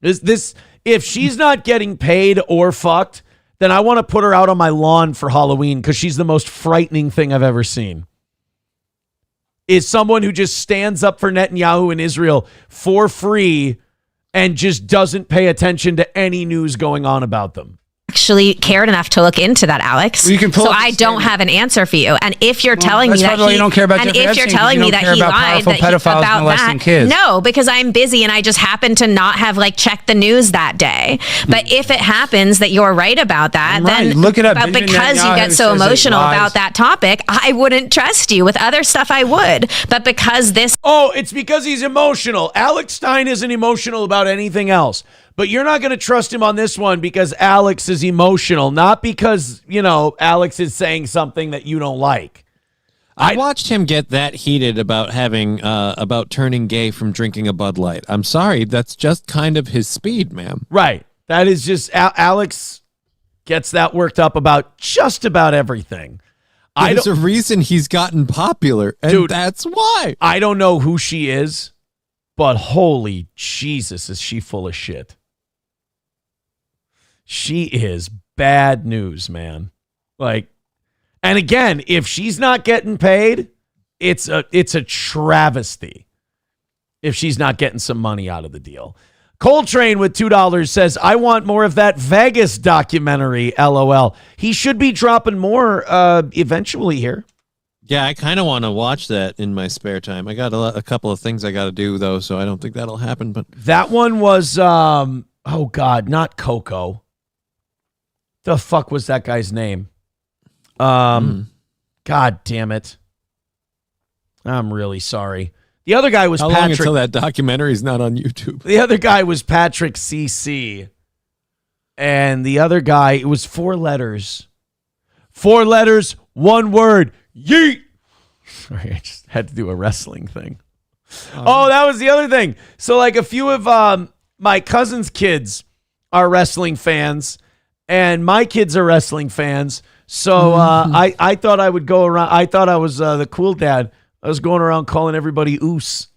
If she's not getting paid or fucked, then I want to put her out on my lawn for Halloween because she's the most frightening thing I've ever seen. Is someone who just stands up for Netanyahu in Israel for free and just doesn't pay attention to any news going on about them. Actually cared enough to look into that, Alex. You can pull so up I don't have an answer for you. And if you're telling me that's that probably why you don't care about and Jeffrey if you're Epstein, telling because me you don't that care he about lied powerful that pedophiles about molesting that, kids. no, because I'm busy and I just happen to not have like checked the news that day. But if it happens that you're right about that, then look it up. But because you get so emotional about that topic, I wouldn't trust you. With other stuff, I would. But because this, it's because he's emotional. Alex Stein isn't emotional about anything else. But you're not going to trust him on this one because Alex is emotional, not because, Alex is saying something that you don't like. I watched him get that heated about about turning gay from drinking a Bud Light. I'm sorry, that's just kind of his speed, ma'am. Right. That is just Alex gets that worked up about just about everything. There's a reason he's gotten popular, and Dude, that's why. I don't know who she is, but holy Jesus, is she full of shit. She is bad news, man. Like, and again, if she's not getting paid, it's a travesty. If she's not getting some money out of the deal. Coltrane with $2 says, I want more of that Vegas documentary, LOL. He should be dropping more eventually here. Yeah, I kind of want to watch that in my spare time. I got a couple of things I got to do, though, so I don't think that'll happen. But that one was, oh, God, not Coco. The fuck was that guy's name? God damn it. I'm really sorry. The other guy was How Patrick. long until that documentary's not on YouTube? The other guy was Patrick CC. And the other guy, it was 4 letters. 4 letters, 1 word. Yeet. Sorry, I just had to do a wrestling thing. Oh, that was the other thing. So like a few of my cousin's kids are wrestling fans. And my kids are wrestling fans. So I thought I would go around. I thought I was the cool dad. I was going around calling everybody Oos.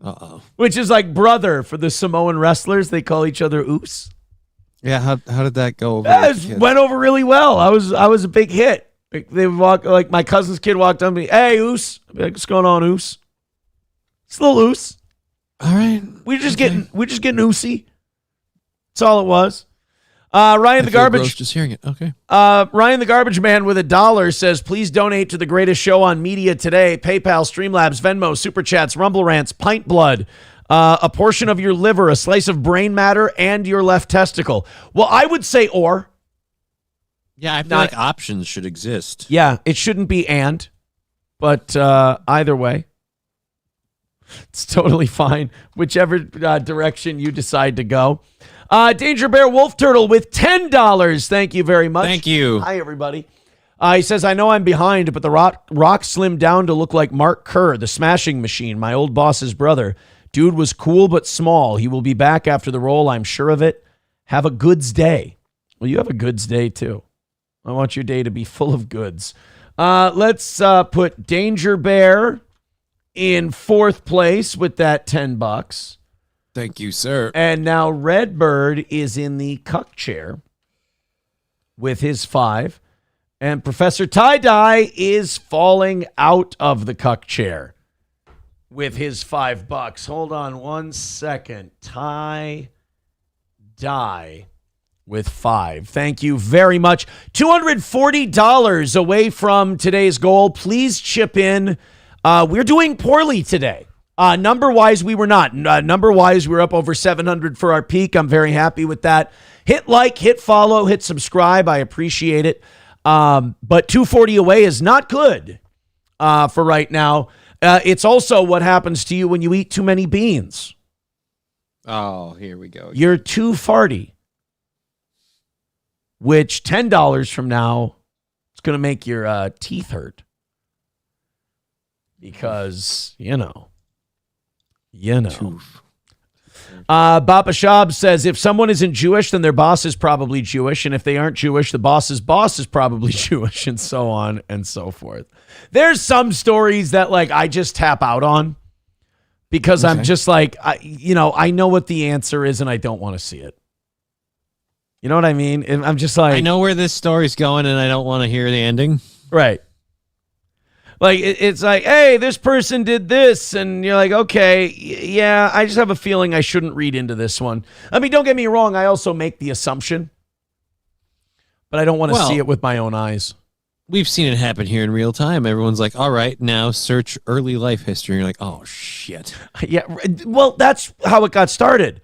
Uh-oh. Which is like brother for the Samoan wrestlers. They call each other Oos. Yeah, how did that go over? It went over really well. I was a big hit. They would walk, like my cousin's kid walked up to me. Hey, Oos. I'd be like, what's going on, Oos? It's a little Oos. All right. We're just getting Oosy. That's all it was. Ryan the Garbage. Just hearing it. Okay. Ryan the Garbage Man with $1 says, please donate to the greatest show on media today. PayPal, Streamlabs, Venmo, Super Chats, Rumble Rants, Pint Blood, a portion of your liver, a slice of brain matter, and your left testicle. Well, I would say or. Yeah, I feel like options should exist. Yeah, it shouldn't be and. But either way, it's totally fine. Whichever direction you decide to go. Danger Bear Wolf Turtle with $10. Thank you very much. Thank you. Hi, everybody. He says, I know I'm behind, but the Rock slimmed down to look like Mark Kerr, the smashing machine, my old boss's brother. Dude was cool but small. He will be back after the role, I'm sure of it. Have a goods day. Well, you have a goods day, too. I want your day to be full of goods. Let's put Danger Bear in 4th place with that $10. Thank you, sir. And now Redbird is in the cuck chair with his 5. And Professor Tie-Dye is falling out of the cuck chair with his $5. Hold on one second. Tie-Dye with 5. Thank you very much. $240 away from today's goal. Please chip in. We're doing poorly today. Number-wise, we were not. Number-wise, we were up over 700 for our peak. I'm very happy with that. Hit like, hit follow, hit subscribe. I appreciate it. But 240 away is not good for right now. It's also what happens to you when you eat too many beans. Oh, here we go. You're too farty. Which $10 from now, it's going to make your teeth hurt. Because, you know. Baba Shab says, if someone isn't Jewish, then their boss is probably Jewish. And if they aren't Jewish, the boss's boss is probably Jewish, and so on and so forth. There's some stories that, like, I just tap out on because I'm just like, I know what the answer is and I don't want to see it. You know what I mean? And I'm just like, I know where this story's going and I don't want to hear the ending. Right. Like, it's like, hey, this person did this. And you're like, okay, yeah, I just have a feeling I shouldn't read into this one. I mean, don't get me wrong. I also make the assumption, but I don't want to see it with my own eyes. We've seen it happen here in real time. Everyone's like, all right, now search early life history. And you're like, oh, shit. Yeah. Well, that's how it got started.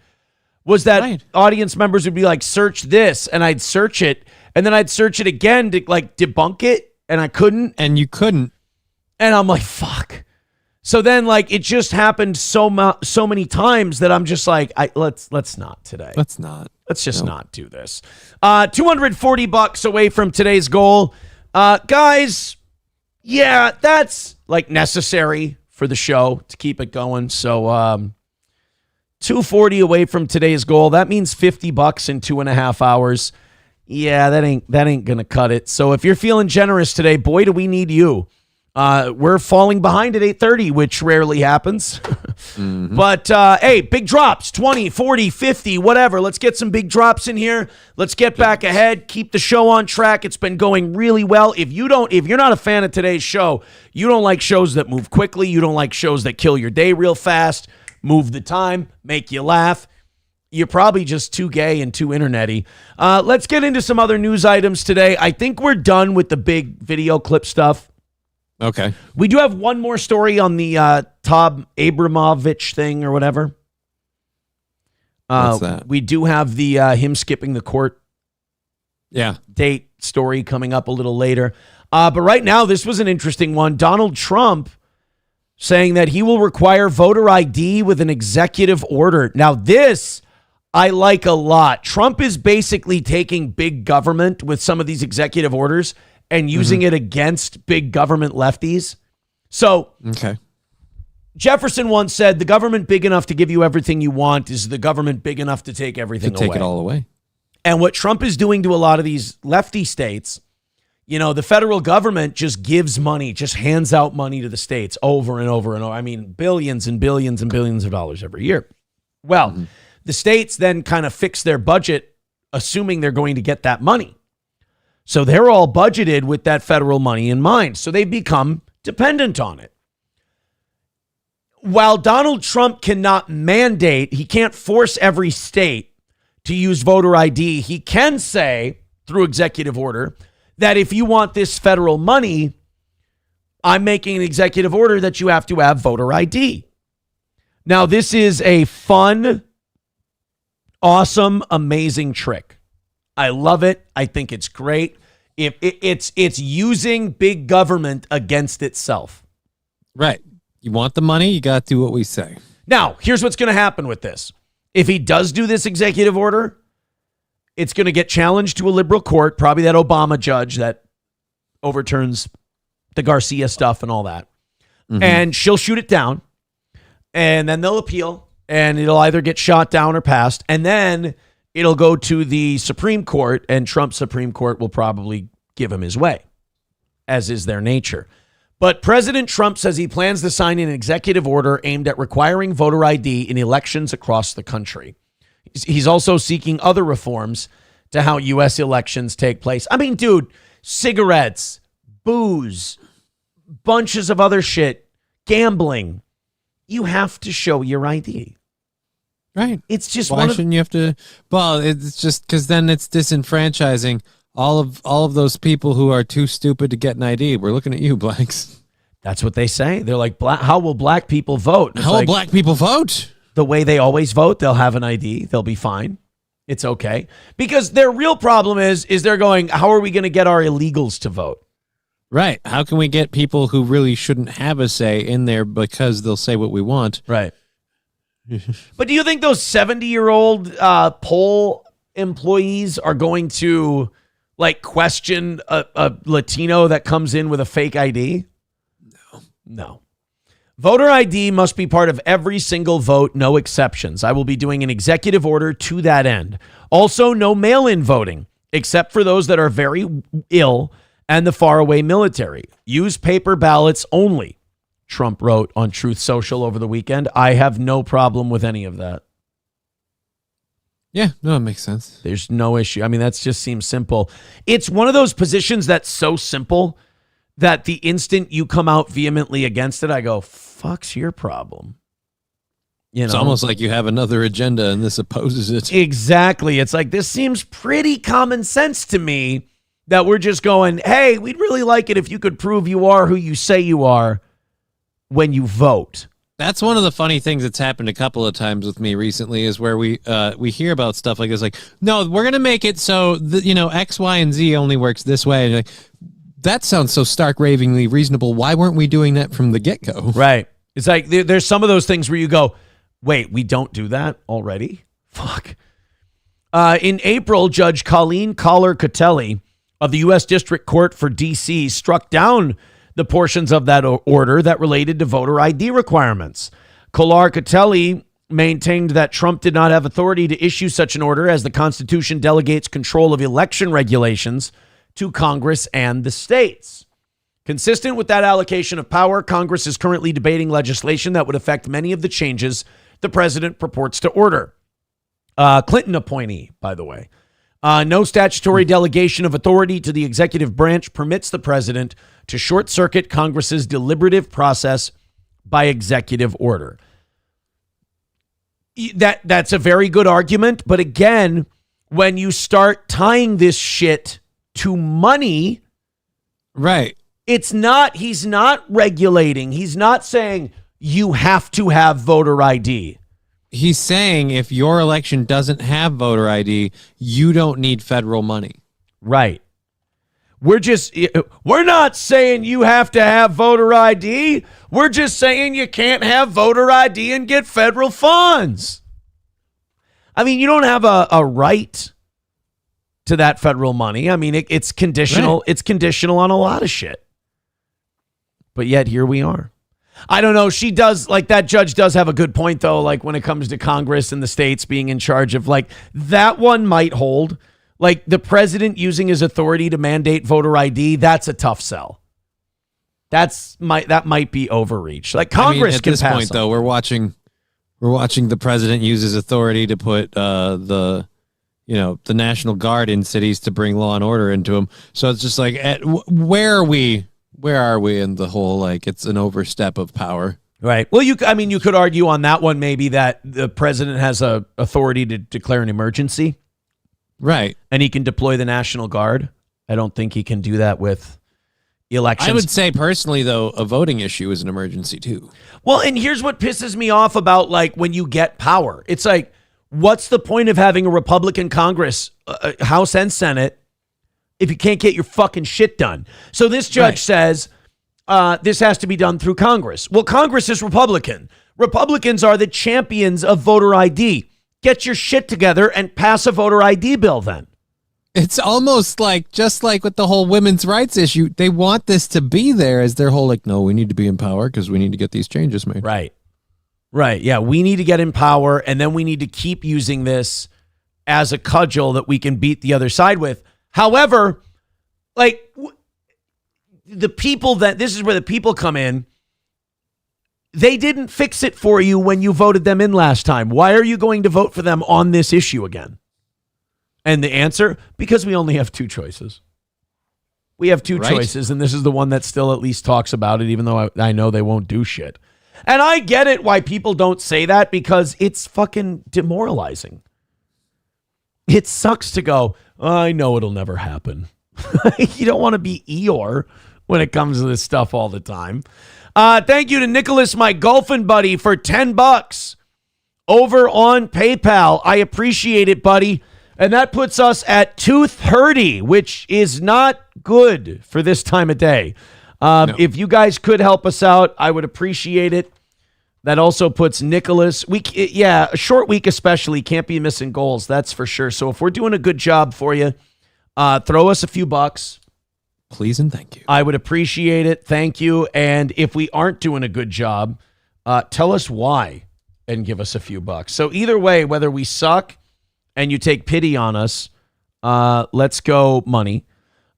Was that audience members would be like, search this, and I'd search it, and then I'd search it again to like debunk it, and I couldn't. And you couldn't. And I'm like, fuck. So then, like, it just happened so many times that I'm just like, let's not today. Let's not. Let's just not do this. $240 away from today's goal. Guys, yeah, that's like necessary for the show to keep it going. So, 240 away from today's goal. That means $50 in 2.5 hours. Yeah, that ain't gonna cut it. So if you're feeling generous today, boy, do we need you. We're falling behind at 8:30, which rarely happens. But hey, big drops, 20, 40, 50, whatever. Let's get some big drops in here. Let's get back ahead. Keep the show on track. It's been going really well. If you're not a fan of today's show, you don't like shows that move quickly. You don't like shows that kill your day real fast, move the time, make you laugh. You're probably just too gay and too internet-y. Let's get into some other news items today. I think we're done with the big video clip stuff. Okay. We do have one more story on the Tom Abramovich thing or whatever. What's that? We do have the him skipping the court date story coming up a little later. But right now, this was an interesting one. Donald Trump saying that he will require voter ID with an executive order. Now, this I like a lot. Trump is basically taking big government with some of these executive orders and using it against big government lefties. So Jefferson once said, the government big enough to give you everything you want is the government big enough to take everything away. Take it all away. And what Trump is doing to a lot of these lefty states, the federal government just gives money, just hands out money to the states over and over and over. I mean, billions and billions and billions of dollars every year. Well, the states then kind of fix their budget, assuming they're going to get that money. So they're all budgeted with that federal money in mind. So they become dependent on it. While Donald Trump cannot mandate, he can't force every state to use voter ID. He can say through executive order that if you want this federal money, I'm making an executive order that you have to have voter ID. Now, this is a fun, awesome, amazing trick. I love it. I think it's great. It's using big government against itself. Right. You want the money, you got to do what we say. Now, here's what's going to happen with this. If he does do this executive order, it's going to get challenged to a liberal court, probably that Obama judge that overturns the Garcia stuff and all that. And she'll shoot it down, and then they'll appeal, and it'll either get shot down or passed, and then it'll go to the Supreme Court, and Trump's Supreme Court will probably give him his way. as is their nature. But President Trump says he plans to sign an executive order aimed at requiring voter ID in elections across the country. He's also seeking other reforms to how U.S. elections take place. I mean, dude, cigarettes, booze, bunches of other shit, gambling. You have to show your ID. Right. It's just why shouldn't you have to? Well, it's just because then it's disenfranchising all of those people who are too stupid to get an ID. We're looking at you, blacks. That's what they say. They're like, how will black people vote? How will black people vote? The way they always vote. They'll have an ID. They'll be fine. It's okay. Because their real problem is they're going, how are we going to get our illegals to vote? Right. How can we get people who really shouldn't have a say in there because they'll say what we want? Right. But do you think those 70-year-old poll employees are going to like question a Latino that comes in with a fake ID? No. Voter ID must be part of every single vote, no exceptions. I will be doing an executive order to that end. Also, no mail-in voting, except for those that are very ill and the faraway military. Use paper ballots only, Trump wrote on Truth Social over the weekend. I have no problem with any of that. Yeah, no, it makes sense. There's no issue. I mean, that just seems simple. It's one of those positions that's so simple that the instant you come out vehemently against it, I go, fuck's your problem. You know? It's almost like you have another agenda and this opposes it. Exactly. It's like, this seems pretty common sense to me that we're just going, hey, we'd really like it if you could prove you are who you say you are when you vote. That's one of the funny things that's happened a couple of times with me recently is where we hear about stuff like this, like, no, we're going to make it so that, X, Y, and Z only works this way. And like, that sounds so stark ravingly reasonable. Why weren't we doing that from the get-go? Right. It's like there's some of those things where you go, wait, we don't do that already? Fuck. In April, Judge Colleen Collar-Catelli of the U.S. District Court for D.C. struck down the portions of that order that related to voter ID requirements. Collar-Catelli maintained that Trump did not have authority to issue such an order as the Constitution delegates control of election regulations to Congress and the states. Consistent with that allocation of power, Congress is currently debating legislation that would affect many of the changes the president purports to order. Clinton appointee, by the way. No statutory delegation of authority to the executive branch permits the president to short-circuit Congress's deliberative process by executive order. That's a very good argument, but again, when you start tying this shit to money, right? He's not regulating. He's not saying you have to have voter ID. He's saying if your election doesn't have voter ID, you don't need federal money. Right. We're not saying you have to have voter ID. We're just saying you can't have voter ID and get federal funds. I mean, you don't have a right to that federal money. I mean, it's conditional. Right. It's conditional on a lot of shit. But yet here we are. I don't know. She does, like, that judge does have a good point, though, like when it comes to Congress and the states being in charge of, like, that one might hold. Like the president using his authority to mandate voter ID, that's a tough sell. That might be overreach. Like Congress at can this pass point, on. though, we're watching the president use his authority to put the National Guard in cities to bring law and order into them. So it's just like, where are we? Where are we in the whole, like, it's an overstep of power? Right. Well, you could argue on that one maybe that the president has a authority to declare an emergency. Right. And he can deploy the National Guard. I don't think he can do that with elections. I would say personally, though, a voting issue is an emergency, too. Well, and here's what pisses me off about, like, when you get power. It's like, what's the point of having a Republican Congress, House and Senate, if you can't get your fucking shit done? So this judge says this has to be done through Congress. Well, Congress is Republican. Republicans are the champions of voter ID. Get your shit together and pass a voter ID bill then. It's almost like, just like with the whole women's rights issue, they want this to be there as their whole, like, no, we need to be in power because we need to get these changes made. Right. Right. Yeah, we need to get in power, and then we need to keep using this as a cudgel that we can beat the other side with. However, like, the people this is where the people come in. They didn't fix it for you when you voted them in last time. Why are you going to vote for them on this issue again? And the answer, because we only have two choices. We have two choices, and this is the one that still at least talks about it, even though I know they won't do shit. And I get it why people don't say that, because it's fucking demoralizing. It sucks to go, I know it'll never happen. You don't want to be Eeyore when it comes to this stuff all the time. Thank you to Nicholas, my golfing buddy, for $10 over on PayPal. I appreciate it, buddy. And that puts us at 230, which is not good for this time of day. No. If you guys could help us out, I would appreciate it. That also puts Nicholas. A short week especially, can't be missing goals, that's for sure. So if we're doing a good job for you, throw us a few bucks. Please and thank you. I would appreciate it. Thank you. And if we aren't doing a good job, tell us why and give us a few bucks. So either way, whether we suck and you take pity on us, let's go money.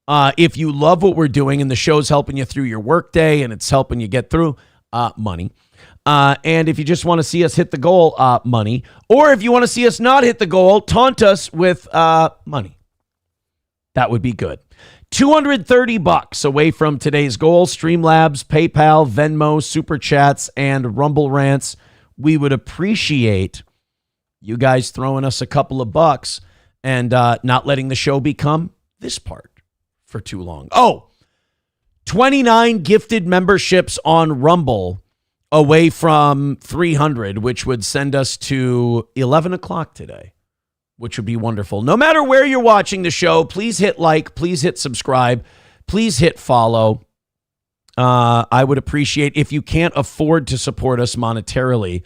If you love what we're doing and the show's helping you through your workday and it's helping you get through, money. And if you just want to see us hit the goal, money. Or if you want to see us not hit the goal, taunt us with money. That would be good. $230 away from today's goal. Streamlabs, PayPal, Venmo, Super Chats, and Rumble Rants. We would appreciate you guys throwing us a couple of bucks and not letting the show become this part for too long. 29 gifted memberships on Rumble away from 300, which would send us to 11 o'clock today, which would be wonderful. No matter where you're watching the show, please hit like, please hit subscribe, please hit follow. I would appreciate, if you can't afford to support us monetarily,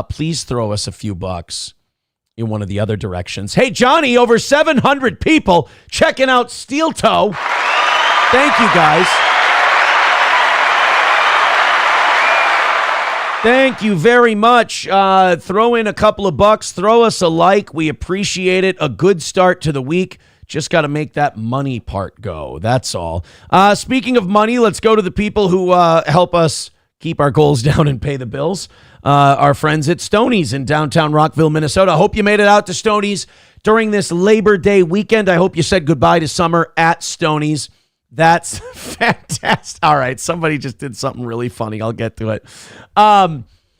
please throw us a few bucks in one of the other directions. Hey, Johnny, over 700 people checking out Steel Toe. Thank you, guys. Thank you very much. Throw in a couple of bucks. Throw us a like. We appreciate it. A good start to the week. Just got to make that money part go. That's all. Speaking of money, let's go to the people who help us keep our goals down and pay the bills. Our friends at Stoney's in downtown Rockville, Minnesota. I hope you made it out to Stoney's during this Labor Day weekend. I hope you said goodbye to summer at Stoney's. That's fantastic. All right, somebody just did something really funny. I'll get to it.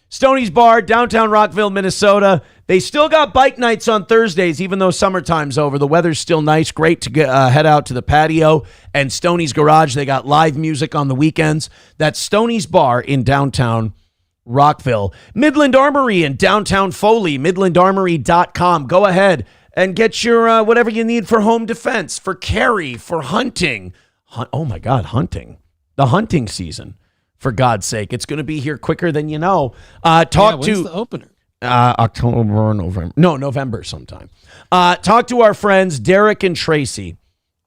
Stoney's Bar, downtown Rockville, Minnesota. They still got bike nights on Thursdays, even though summertime's over. The weather's still nice. Great to head out to the patio. And Stoney's Garage, they got live music on the weekends. That's Stoney's Bar in downtown Rockville. Midland Armory in downtown Foley, midlandarmory.com. Go ahead and get your whatever you need for home defense, for carry, for hunting. Oh my God, hunting. The hunting season, for God's sake. It's going to be here quicker than you know. When's the opener? October, November. No, November sometime. Talk to our friends Derek and Tracy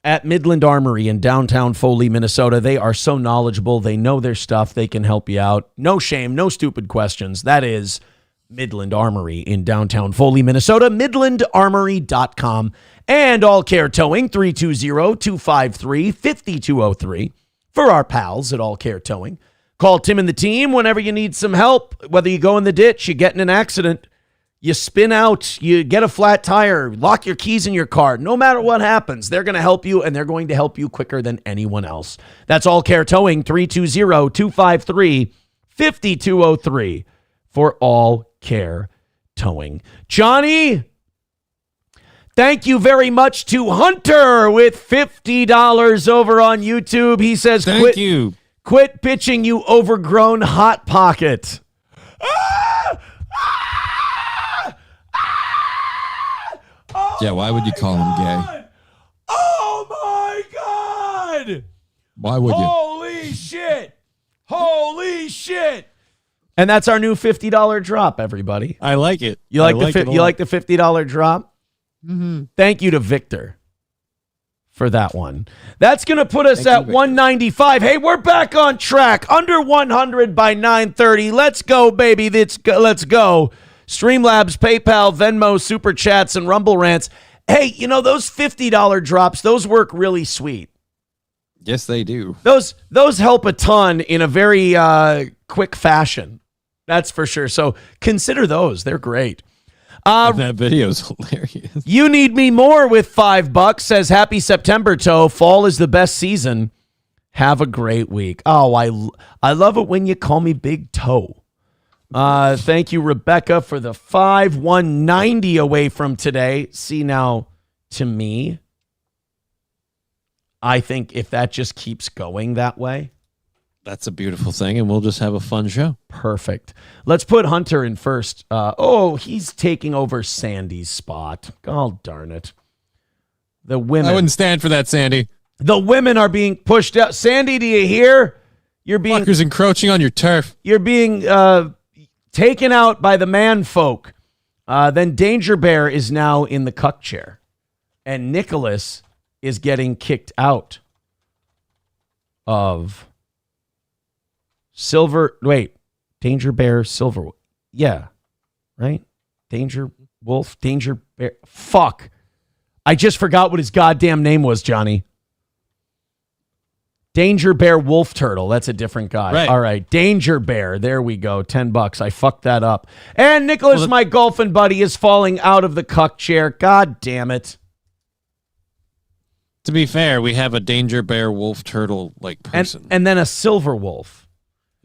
at Midland Armory in downtown Foley, Minnesota. They are so knowledgeable. They know their stuff. They can help you out. No shame, no stupid questions. That is Midland Armory in downtown Foley, Minnesota. midlandarmory.com. And All Care Towing, 320-253-5203 for our pals at All Care Towing. Call Tim and the team whenever you need some help. Whether you go in the ditch, you get in an accident, you spin out, you get a flat tire, lock your keys in your car. No matter what happens, they're going to help you, and they're going to help you quicker than anyone else. That's All Care Towing, 320-253-5203 for All Care Towing. Johnny, thank you very much to Hunter with $50 over on YouTube. He says, Thank you. Quit bitching, you overgrown hot pocket. Yeah, why would you call him gay? Oh my God! Why would you? Holy shit! Holy shit! And that's our new $50 drop, everybody. I like it. You like the $50 drop? Mm-hmm. Thank you to Victor for that one. That's going to put us at 195. Hey, we're back on track. Under 100 by 9:30. Let's go, baby. Let's go. Streamlabs, PayPal, Venmo, Super Chats, and Rumble Rants. Hey, you know, those $50 drops, those work really sweet. Yes, they do. Those help a ton in a very quick fashion. That's for sure. So consider those. They're great. That video's hilarious. You Need Me More with $5 says, happy September, Toe. Fall is the best season. Have a great week. Oh, I love it when you call me Big Toe. Thank you, Rebecca, for the 190 away from today. See, now, to me, I think if that just keeps going that way, that's a beautiful thing, and we'll just have a fun show. Perfect. Let's put Hunter in first. He's taking over Sandy's spot. Oh, darn it. The women. I wouldn't stand for that, Sandy. The women are being pushed out. Sandy, do you hear? You're being fuckers encroaching on your turf. You're being taken out by the man folk. Then Danger Bear is now in the cuck chair. And Nicholas is getting kicked out of Danger Bear, Silver. Yeah. Right? Danger Wolf, Danger Bear. Fuck. I just forgot what his goddamn name was, Johnny. Danger Bear Wolf Turtle. That's a different guy. Right. All right. Danger Bear. There we go. $10. I fucked that up. And Nicholas, my golfing buddy, is falling out of the cuck chair. God damn it. To be fair, we have a Danger Bear Wolf Turtle like person. And then a Silver Wolf.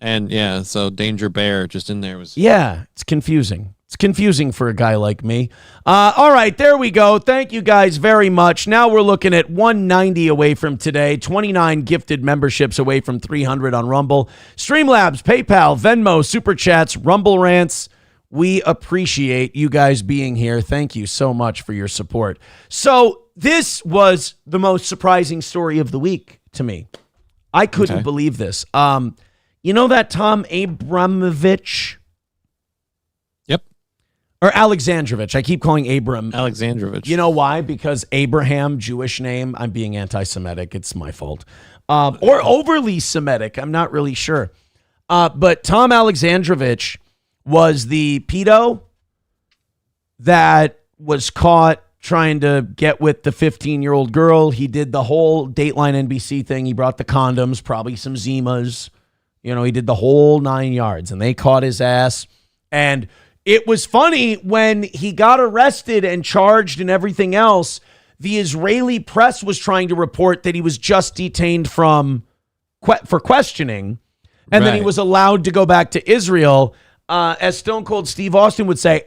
And yeah, so Danger Bear just in there was. Yeah, it's confusing. It's confusing for a guy like me. All right, there we go. Thank you guys very much. Now we're looking at 190 away from today, 29 gifted memberships away from 300 on Rumble. Streamlabs, PayPal, Venmo, Super Chats, Rumble Rants. We appreciate you guys being here. Thank you so much for your support. So this was the most surprising story of the week to me. I couldn't believe this. You know that Tom Abramovich? Or Alexandrovich. I keep calling Abram. Alexandrovich. You know why? Because Abraham, Jewish name. I'm being anti-Semitic. It's my fault. Or overly Semitic. I'm not really sure. But Tom Alexandrovich was the pedo that was caught trying to get with the 15-year-old girl. He did the whole Dateline NBC thing. He brought the condoms, probably some Zimas. You know, he did the whole 9 yards. And they caught his ass. And it was funny when he got arrested and charged and everything else, the Israeli press was trying to report that he was just detained for questioning. And then he was allowed to go back to Israel. As Stone Cold Steve Austin would say,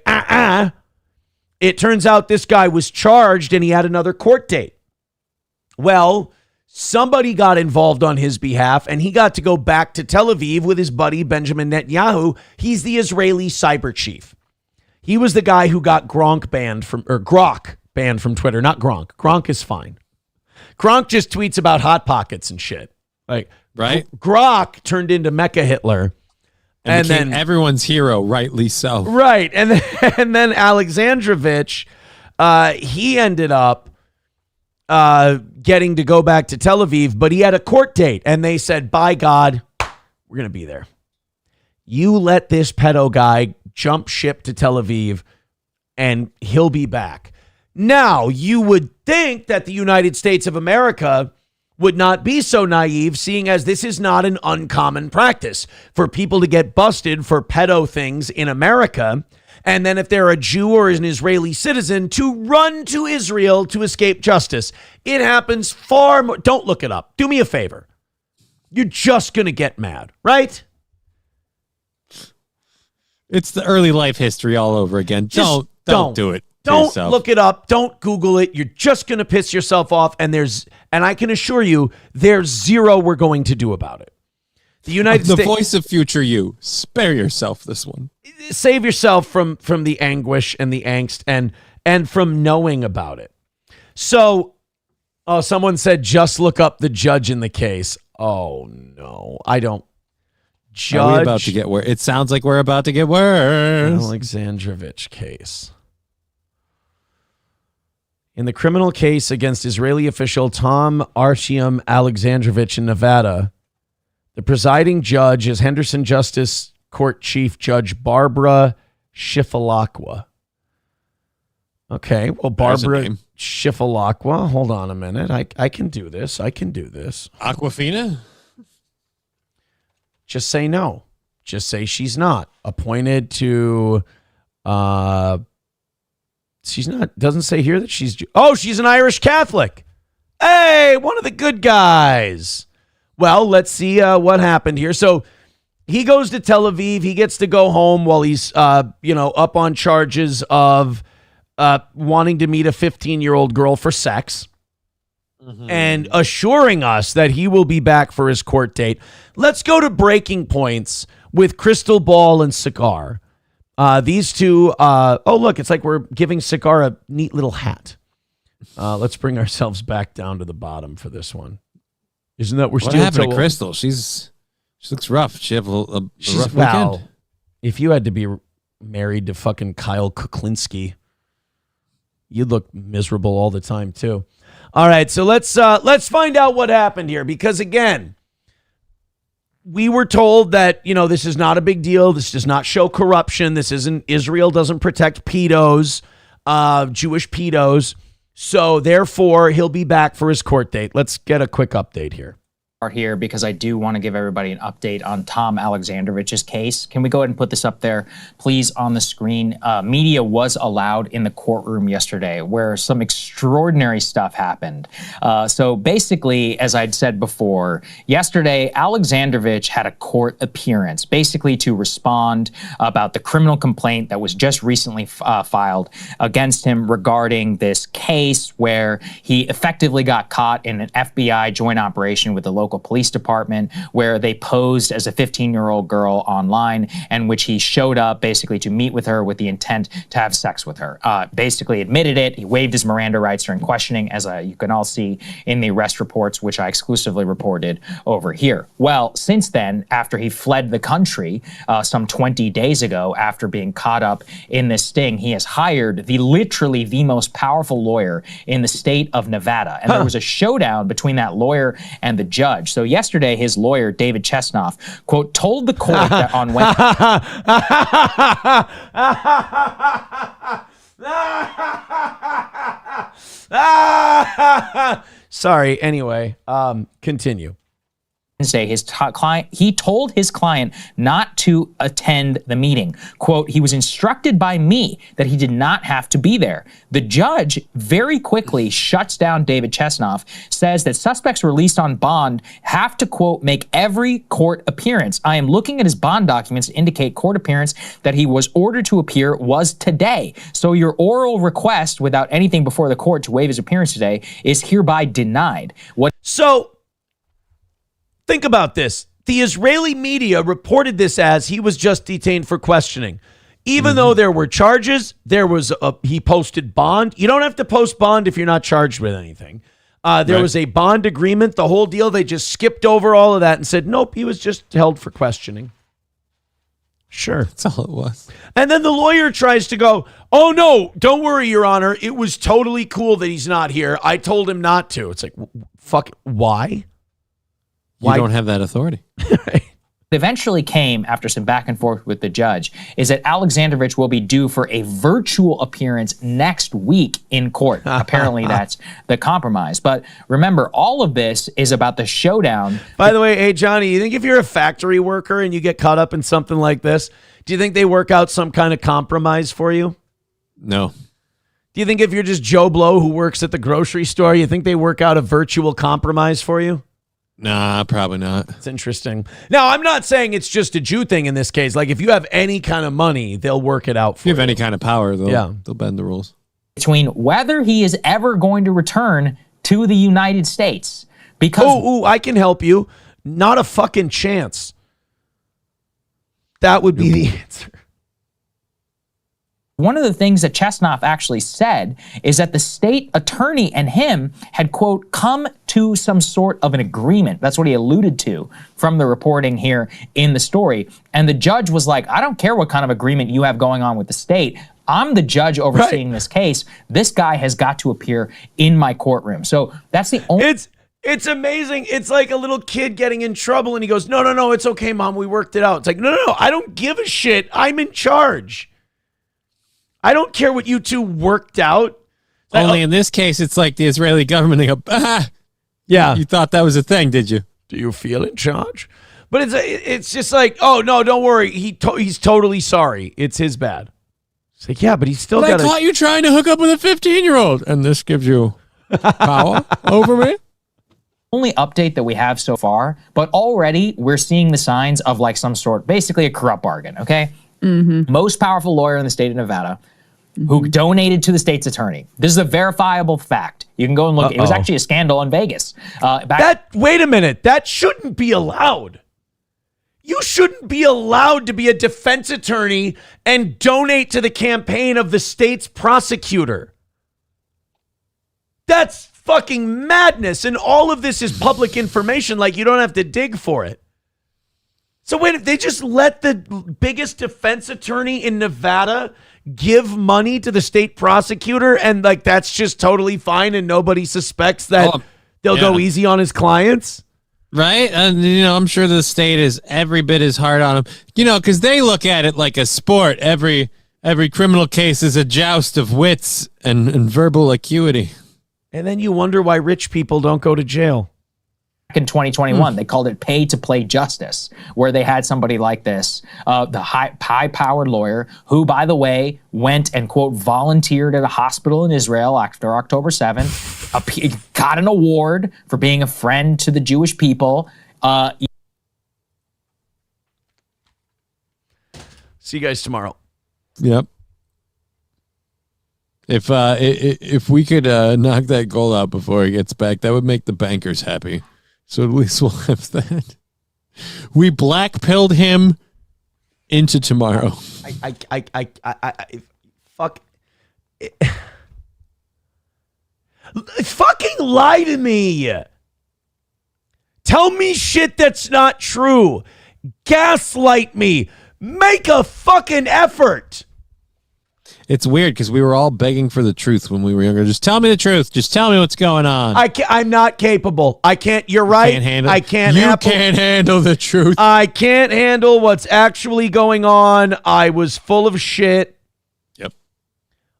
it turns out this guy was charged and he had another court date. Well, somebody got involved on his behalf, and he got to go back to Tel Aviv with his buddy Benjamin Netanyahu. He's the Israeli cyber chief. He was the guy who got Grok banned from Twitter, not Gronk. Gronk is fine. Gronk just tweets about Hot Pockets and shit. Like, right? Grok turned into Mecha Hitler. And then everyone's hero, rightly so. Right. And then Alexandrovich, he ended up getting to go back to Tel Aviv, but he had a court date, and they said, by God, we're going to be there. You let this pedo guy jump ship to Tel Aviv, and he'll be back. Now, you would think that the United States of America would not be so naive, seeing as this is not an uncommon practice for people to get busted for pedo things in America. And then if they're a Jew or an Israeli citizen, to run to Israel to escape justice. It happens far more. Don't look it up. Do me a favor. You're just going to get mad, right? It's the early life history all over again. Don't do it. Don't look it up. Don't Google it. You're just going to piss yourself off. And I can assure you, there's zero we're going to do about it. The United States. The voice of future you. Spare yourself this one. Save yourself from the anguish and the angst and from knowing about it. So, someone said, just look up the judge in the case. Oh, no. I don't. Judge. Are we about to get worse? It sounds like we're about to get worse. Alexandrovich case. In the criminal case against Israeli official Tom Arshiam Alexandrovich in Nevada, the presiding judge is Henderson Justice Court Chief Judge Barbara Shifalakwa. Okay, well, Barbara Shifalaqua. Hold on a minute. I can do this. Aquafina? Just say no. Just say she's not appointed to. She's not. Doesn't say here that she's. Oh, she's an Irish Catholic. Hey, one of the good guys. Well, let's see what happened here. So he goes to Tel Aviv. He gets to go home while he's, up on charges of wanting to meet a 15-year-old girl for sex. And assuring us that he will be back for his court date. Let's go to breaking points with Crystal Ball and Cigar. These two, look, it's like we're giving Cigar a neat little hat. Let's bring ourselves back down to the bottom for this one. Isn't that what happened to Crystal? She looks rough. She have a rough weekend. If you had to be married to fucking Kyle Kuklinski, you'd look miserable all the time too. All right, so let's find out what happened here, because again, we were told that, this is not a big deal. This does not show corruption. Israel doesn't protect pedos, Jewish pedos. So therefore, he'll be back for his court date. Let's get a quick update here. Here because I do want to give everybody an update on Tom Alexandrovich's case. Can we go ahead and put this up there, please, on the screen? Media was allowed in the courtroom yesterday where some extraordinary stuff happened. So basically, as I'd said before, yesterday, Alexandrovich had a court appearance, basically to respond about the criminal complaint that was just recently filed against him regarding this case where he effectively got caught in an FBI joint operation with the local police department where they posed as a 15-year-old girl online, and which he showed up basically to meet with her with the intent to have sex with her. Basically admitted it. He waived his Miranda rights during questioning, as you can all see in the arrest reports, which I exclusively reported over here. Well, since then, after he fled the country some 20 days ago after being caught up in this sting, he has hired literally the most powerful lawyer in the state of Nevada. And there was a showdown between that lawyer and the judge. So yesterday, his lawyer, David Chesnoff, quote, told the court that on Wednesday. Sorry. Anyway, continue. Say his client, he told his client not to attend the meeting. Quote, he was instructed by me that he did not have to be there. The judge very quickly shuts down David Chesnoff, says that suspects released on bond have to, quote, make every court appearance. I am looking at his bond documents to indicate court appearance that he was ordered to appear was today. So your oral request without anything before the court to waive his appearance today is hereby denied. Think about this. The Israeli media reported this as he was just detained for questioning. Even though there were charges, he posted bond. You don't have to post bond if you're not charged with anything. There was a bond agreement, the whole deal. They just skipped over all of that and said, nope, he was just held for questioning. Sure. That's all it was. And then the lawyer tries to go, oh, no, don't worry, Your Honor. It was totally cool that he's not here. I told him not to. It's like, fuck, why? You don't have that authority. Eventually came after some back and forth with the judge is that Alexandrovich will be due for a virtual appearance next week in court. Apparently that's the compromise. But remember, all of this is about the showdown. By the way, hey, Johnny, you think if you're a factory worker and you get caught up in something like this, do you think they work out some kind of compromise for you? No. Do you think if you're just Joe Blow who works at the grocery store, you think they work out a virtual compromise for you? Nah, probably not. It's interesting. Now, I'm not saying it's just a Jew thing in this case. Like, if you have any kind of money, they'll work it out for you. If you have any kind of power, they'll bend the rules. Between whether he is ever going to return to the United States. Because I can help you. Not a fucking chance. That would be the answer. One of the things that Chesnoff actually said is that the state attorney and him had, quote, come to some sort of an agreement. That's what he alluded to from the reporting here in the story. And the judge was like, I don't care what kind of agreement you have going on with the state. I'm the judge overseeing this case. This guy has got to appear in my courtroom. So that's the only... It's amazing. It's like a little kid getting in trouble and he goes, no, it's okay, Mom. We worked it out. It's like, no, I don't give a shit. I'm in charge. I don't care what you two worked out. Only in this case, it's like the Israeli government. They go, yeah. You thought that was a thing, did you? Do you feel in charge? But it's just like, oh, no, don't worry. He's totally sorry. It's his bad. It's like, yeah, but he's still got I caught you trying to hook up with a 15-year-old, and this gives you power over me? Only update that we have so far, but already we're seeing the signs of like some sort, basically a corrupt bargain, okay? Most powerful lawyer in the state of Nevada who donated to the state's attorney. This is a verifiable fact. You can go and look. It was actually a scandal in Vegas. Wait a minute. That shouldn't be allowed. You shouldn't be allowed to be a defense attorney and donate to the campaign of the state's prosecutor. That's fucking madness. And all of this is public information. Like, you don't have to dig for it. So wait, they just let the biggest defense attorney in Nevada give money to the state prosecutor, and like that's just totally fine, and nobody suspects that they'll go easy on his clients? Right? And, I'm sure the state is every bit as hard on him. Because they look at it like a sport. Every criminal case is a joust of wits and verbal acuity. And then you wonder why rich people don't go to jail. In 2021, they called it pay-to-play justice, where they had somebody like this, the high-powered lawyer, who, by the way, went and, quote, volunteered at a hospital in Israel after October 7th, got an award for being a friend to the Jewish people. See you guys tomorrow. Yep. If we could knock that goal out before he gets back, that would make the bankers happy. So at least we'll have that. We black-pilled him into tomorrow. Fuck. Fucking lie to me. Tell me shit that's not true. Gaslight me. Make a fucking effort. It's weird because we were all begging for the truth when we were younger. Just tell me the truth. Just tell me what's going on. I'm not capable. I can't. You're right. You can't handle the truth. I can't handle what's actually going on. I was full of shit. Yep.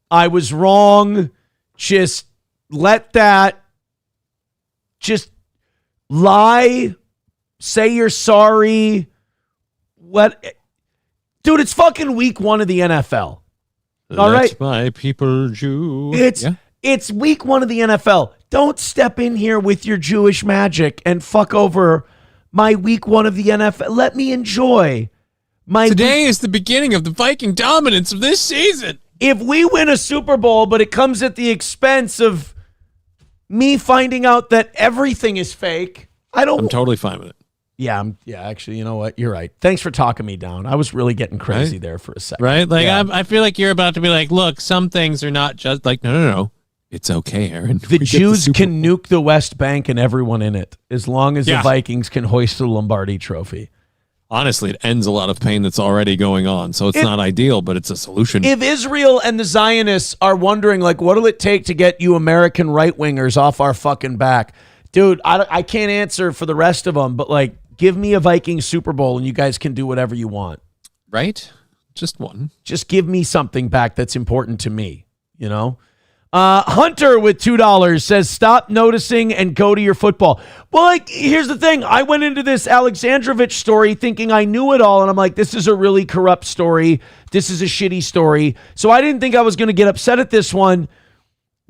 I was wrong. Just let that. Just lie. Say you're sorry. Dude, it's fucking week 1 of the NFL. All right. Let my people Jew. It's week 1 of the NFL. Don't step in here with your Jewish magic and fuck over my week 1 of the NFL. Let me enjoy my. Today is the beginning of the Viking dominance of this season. If we win a Super Bowl, but it comes at the expense of me finding out that everything is fake, I'm totally fine with it. Yeah, actually, you know what? You're right. Thanks for talking me down. I was really getting crazy there for a second. Right? Like, yeah. I feel like you're about to be like, look, some things are not just like, no. It's okay, Aaron. The Jews can nuke the West Bank and everyone in it as long as the Vikings can hoist the Lombardi trophy. Honestly, it ends a lot of pain that's already going on. So it's not ideal, but it's a solution. If Israel and the Zionists are wondering, like, what'll it take to get you American right-wingers off our fucking back? Dude, I can't answer for the rest of them, but, like, give me a Viking Super Bowl and you guys can do whatever you want. Right? Just one. Just give me something back that's important to me, Hunter with $2 says, stop noticing and go to your football. Well, like, here's the thing. I went into this Alexandrovich story thinking I knew it all, and I'm like, this is a really corrupt story. This is a shitty story. So I didn't think I was going to get upset at this one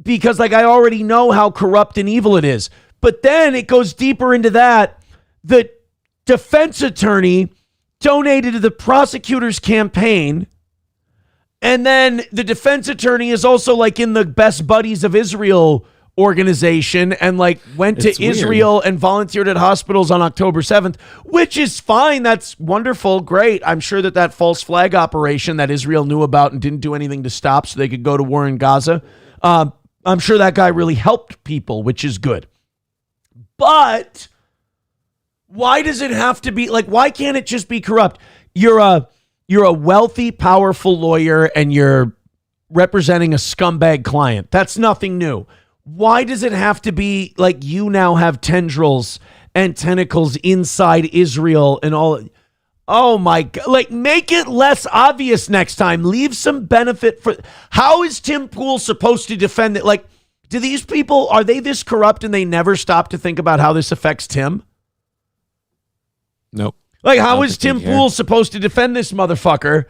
because, like, I already know how corrupt and evil it is. But then it goes deeper into that. The defense attorney donated to the prosecutor's campaign, and then the defense attorney is also like in the Best Buddies of Israel organization and like went to Israel and volunteered at hospitals on October 7th, which is fine. That's wonderful. Great. I'm sure that false flag operation that Israel knew about and didn't do anything to stop so they could go to war in Gaza. I'm sure that guy really helped people, which is good. But why does it have to be like, why can't it just be corrupt? You're a wealthy, powerful lawyer and you're representing a scumbag client. That's nothing new. Why does it have to be like you now have tendrils and tentacles inside Israel and all? Oh my God. Like, make it less obvious next time. Leave some benefit for. How is Tim Pool supposed to defend it? Like, Do these people, are they this corrupt and they never stop to think about how this affects Tim? Nope. Like, how is Tim Pool supposed to defend this motherfucker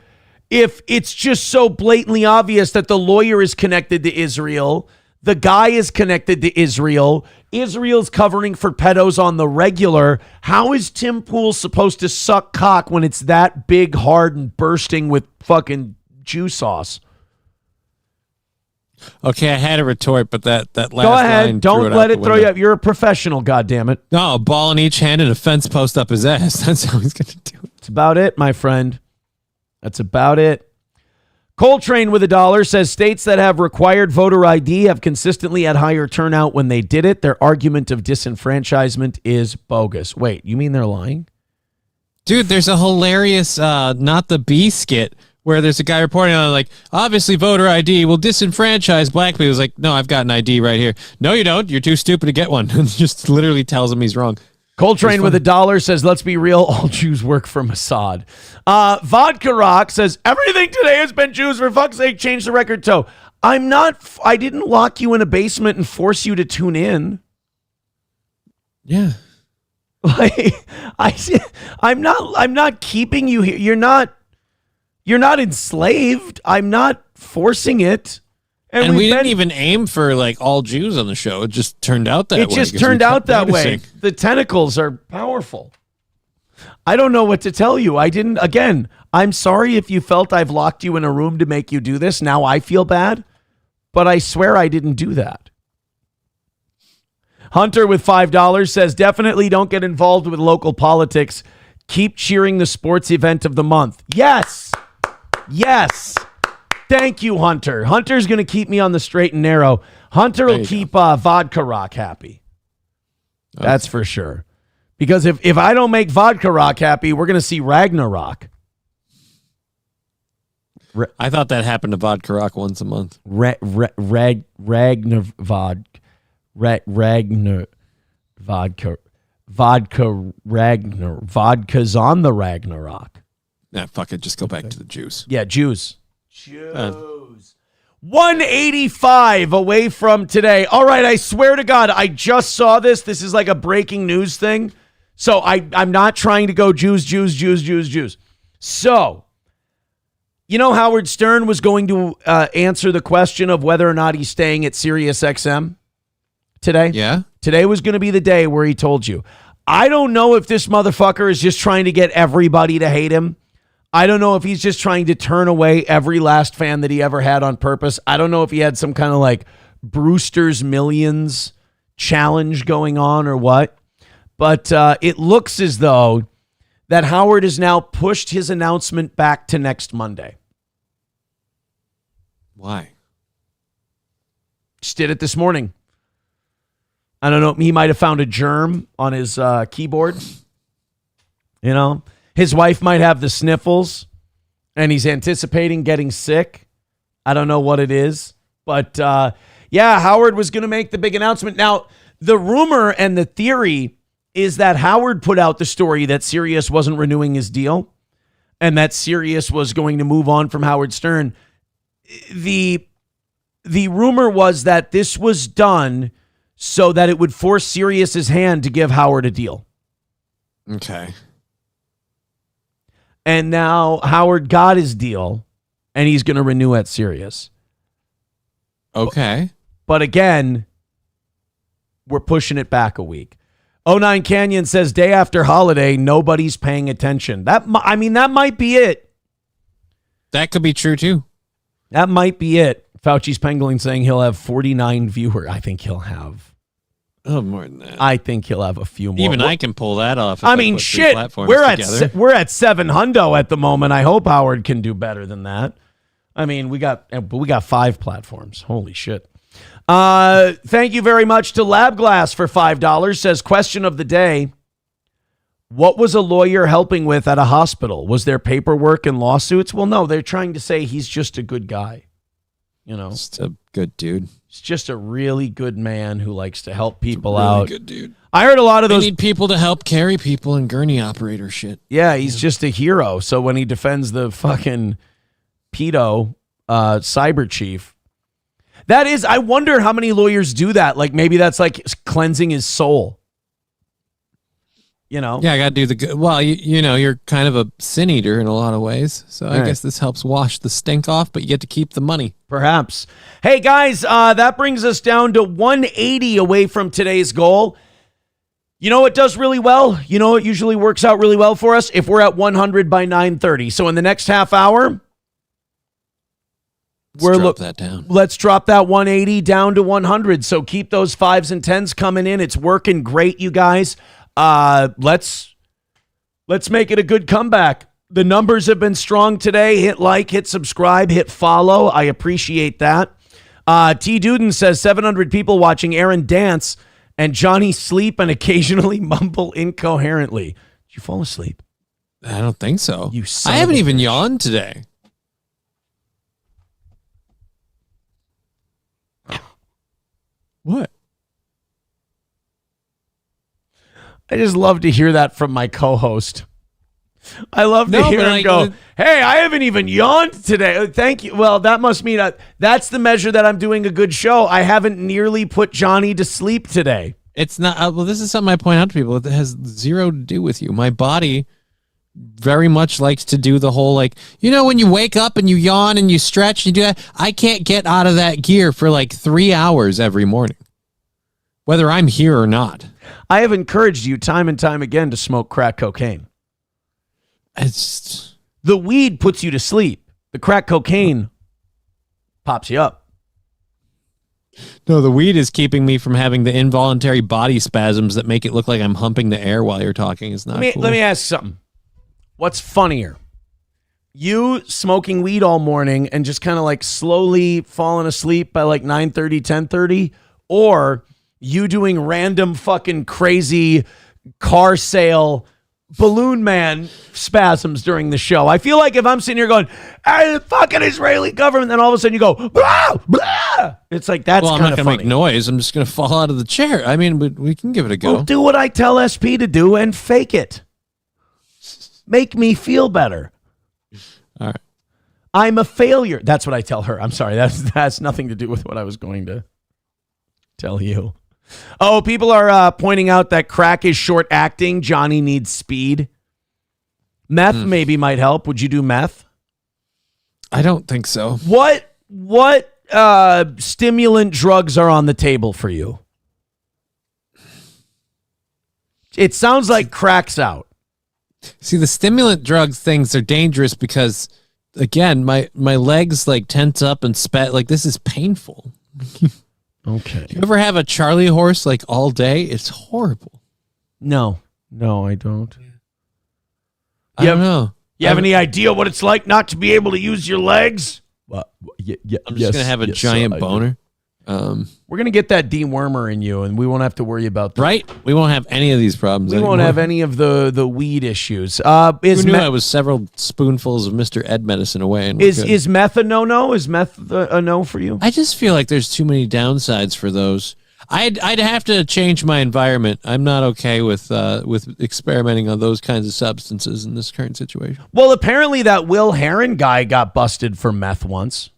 if it's just so blatantly obvious that the lawyer is connected to Israel, the guy is connected to Israel, Israel's covering for pedos on the regular? How is Tim Pool supposed to suck cock when it's that big, hard, and bursting with fucking Jew sauce? Okay, I had a retort, but that last Go ahead. line Don't threw let it it throw you up. You're a professional, goddammit. No, a ball in each hand and a fence post up his ass. That's how he's going to do it. That's about it, my friend. That's about it. Coltrane with $1 says states that have required voter ID have consistently had higher turnout when they did it. Their argument of disenfranchisement is bogus. Wait, you mean they're lying? Dude, there's a hilarious Not the Bee skit where there's a guy reporting on, like, obviously voter ID will disenfranchise black people. He's like, no, I've got an ID right here. No, you don't. You're too stupid to get one. And just literally tells him he's wrong. Coltrane with $1 says, let's be real, all Jews work for Mossad. Vodka Rock says, everything today has been Jews. For fuck's sake, change the record toe. I didn't lock you in a basement and force you to tune in. Yeah. Like, I'm not keeping you here. You're not enslaved. I'm not forcing it. And we didn't even aim for like all Jews on the show. It just turned out that way. It just turned out that way. The tentacles are powerful. I don't know what to tell you. I'm sorry if you felt I've locked you in a room to make you do this. Now I feel bad, but I swear I didn't do that. Hunter with $5 says, definitely don't get involved with local politics. Keep cheering the sports event of the month. Yes. Yes. Thank you, Hunter. Hunter's going to keep me on the straight and narrow. Hunter will keep Vodka Rock happy. Okay. That's for sure. Because if I don't make Vodka Rock happy, we're going to see Ragnarok. I thought that happened to Vodka Rock once a month. Ragnar Vodka Ragnar. Vodka's on the Ragnarok. Nah, fuck it. Just go back to the Jews. Yeah, Jews. 185 away from today. All right, I swear to God, I just saw this. This is like a breaking news thing. So I'm not trying to go Jews. So, you know, Howard Stern was going to answer the question of whether or not he's staying at Sirius XM today. Yeah. Today was going to be the day where he told you. I don't know if this motherfucker is just trying to get everybody to hate him. I don't know if he's just trying to turn away every last fan that he ever had on purpose. I don't know if he had some kind of like Brewster's Millions challenge going on or what. But it looks as though that Howard has now pushed his announcement back to next Monday. Why? Just did it this morning. I don't know. He might have found a germ on his keyboard. You know? His wife might have the sniffles, and he's anticipating getting sick. I don't know what it is. But, yeah, Howard was going to make the big announcement. Now, the rumor and the theory is that Howard put out the story that Sirius wasn't renewing his deal and that Sirius was going to move on from Howard Stern. The rumor was that this was done so that it would force Sirius's hand to give Howard a deal. Okay. And now Howard got his deal, and he's going to renew at Sirius. Okay. But again, we're pushing it back a week. 09 Canyon says, day after holiday, nobody's paying attention. That might be it. That could be true, too. That might be it. Fauci's Pangolin saying he'll have 49 viewers. I think he'll have. Oh, more than that. I think he'll have a few more. Even I can pull that off. I mean, shit. We're at 700 at the moment. I hope Howard can do better than that. I mean, we got 5 platforms. Holy shit. Thank you very much to Lab Glass for $5. Says, question of the day. What was a lawyer helping with at a hospital? Was there paperwork and lawsuits? Well, no, they're trying to say he's just a good guy. You know, just a good dude. He's just a really good man who likes to help people out. Good dude. I heard a lot of those. They need people to help carry people and gurney operator shit. Yeah, he's just a hero. So when he defends the fucking pedo cyber chief. That is, I wonder how many lawyers do that. Like maybe that's like cleansing his soul. You know? Yeah, I got to do the good. Well, you know, you're kind of a sin eater in a lot of ways. So I guess this helps wash the stink off, but you get to keep the money. Perhaps. Hey, guys, that brings us down to 180 away from today's goal. You know what does really well? You know what usually works out really well for us? If we're at 100 by 9:30. So in the next half hour, let's drop that 180 down to 100. So keep those 5s and 10s coming in. It's working great, you guys. Let's make it a good comeback. The numbers have been strong today. Hit like, hit subscribe, hit follow. I appreciate that. T. Duden says 700 people watching Aaron dance and Johnny sleep and occasionally mumble incoherently. Did you fall asleep? I don't think so. I haven't even yawned today. What? I just love to hear that from my co-host. I love to hear him go, hey, I haven't even yawned today. Thank you. Well, that must mean that's the measure that I'm doing a good show. I haven't nearly put Johnny to sleep today. It's not, well, this is something I point out to people. It has zero to do with you. My body very much likes to do the whole, like, you know, when you wake up and you yawn and you stretch, you do that. I can't get out of that gear for like 3 hours every morning, whether I'm here or not. I have encouraged you time and time again to smoke crack cocaine. The weed puts you to sleep. The crack cocaine pops you up. No, the weed is keeping me from having the involuntary body spasms that make it look like I'm humping the air while you're talking. It's not cool. Let me ask something. What's funnier? You smoking weed all morning and just kind of like slowly falling asleep by like 9:30, 10:30, or you doing random fucking crazy car sale balloon man spasms during the show? I feel like if I'm sitting here going, hey, the fucking Israeli government, then all of a sudden you go, blah, blah. It's like, that's kind of funny. Well, I'm not going to make noise. I'm just going to fall out of the chair. I mean, we can give it a go. Well, do what I tell SP to do and fake it. Make me feel better. All right. I'm a failure. That's what I tell her. I'm sorry. That's nothing to do with what I was going to tell you. Oh, people are pointing out that crack is short acting. Johnny needs speed. Meth maybe might help. Would you do meth? I don't think so. What stimulant drugs are on the table for you? It sounds like crack's out. See, the stimulant drug things are dangerous because, again, my legs like tense up and like this is painful. Okay. You ever have a Charlie horse like all day? It's horrible. No, I don't. I don't know. You have any idea what it's like not to be able to use your legs? I'm just gonna have a giant boner. We're gonna get that dewormer in you, and we won't have to worry about that. Right? We won't have any of these problems. We won't have any of the weed issues. Who knew I was several spoonfuls of Mr. Ed medicine away? And is meth a no? Is meth a no for you? I just feel like there's too many downsides for those. I'd have to change my environment. I'm not okay with experimenting on those kinds of substances in this current situation. Well, apparently that Will Heron guy got busted for meth once.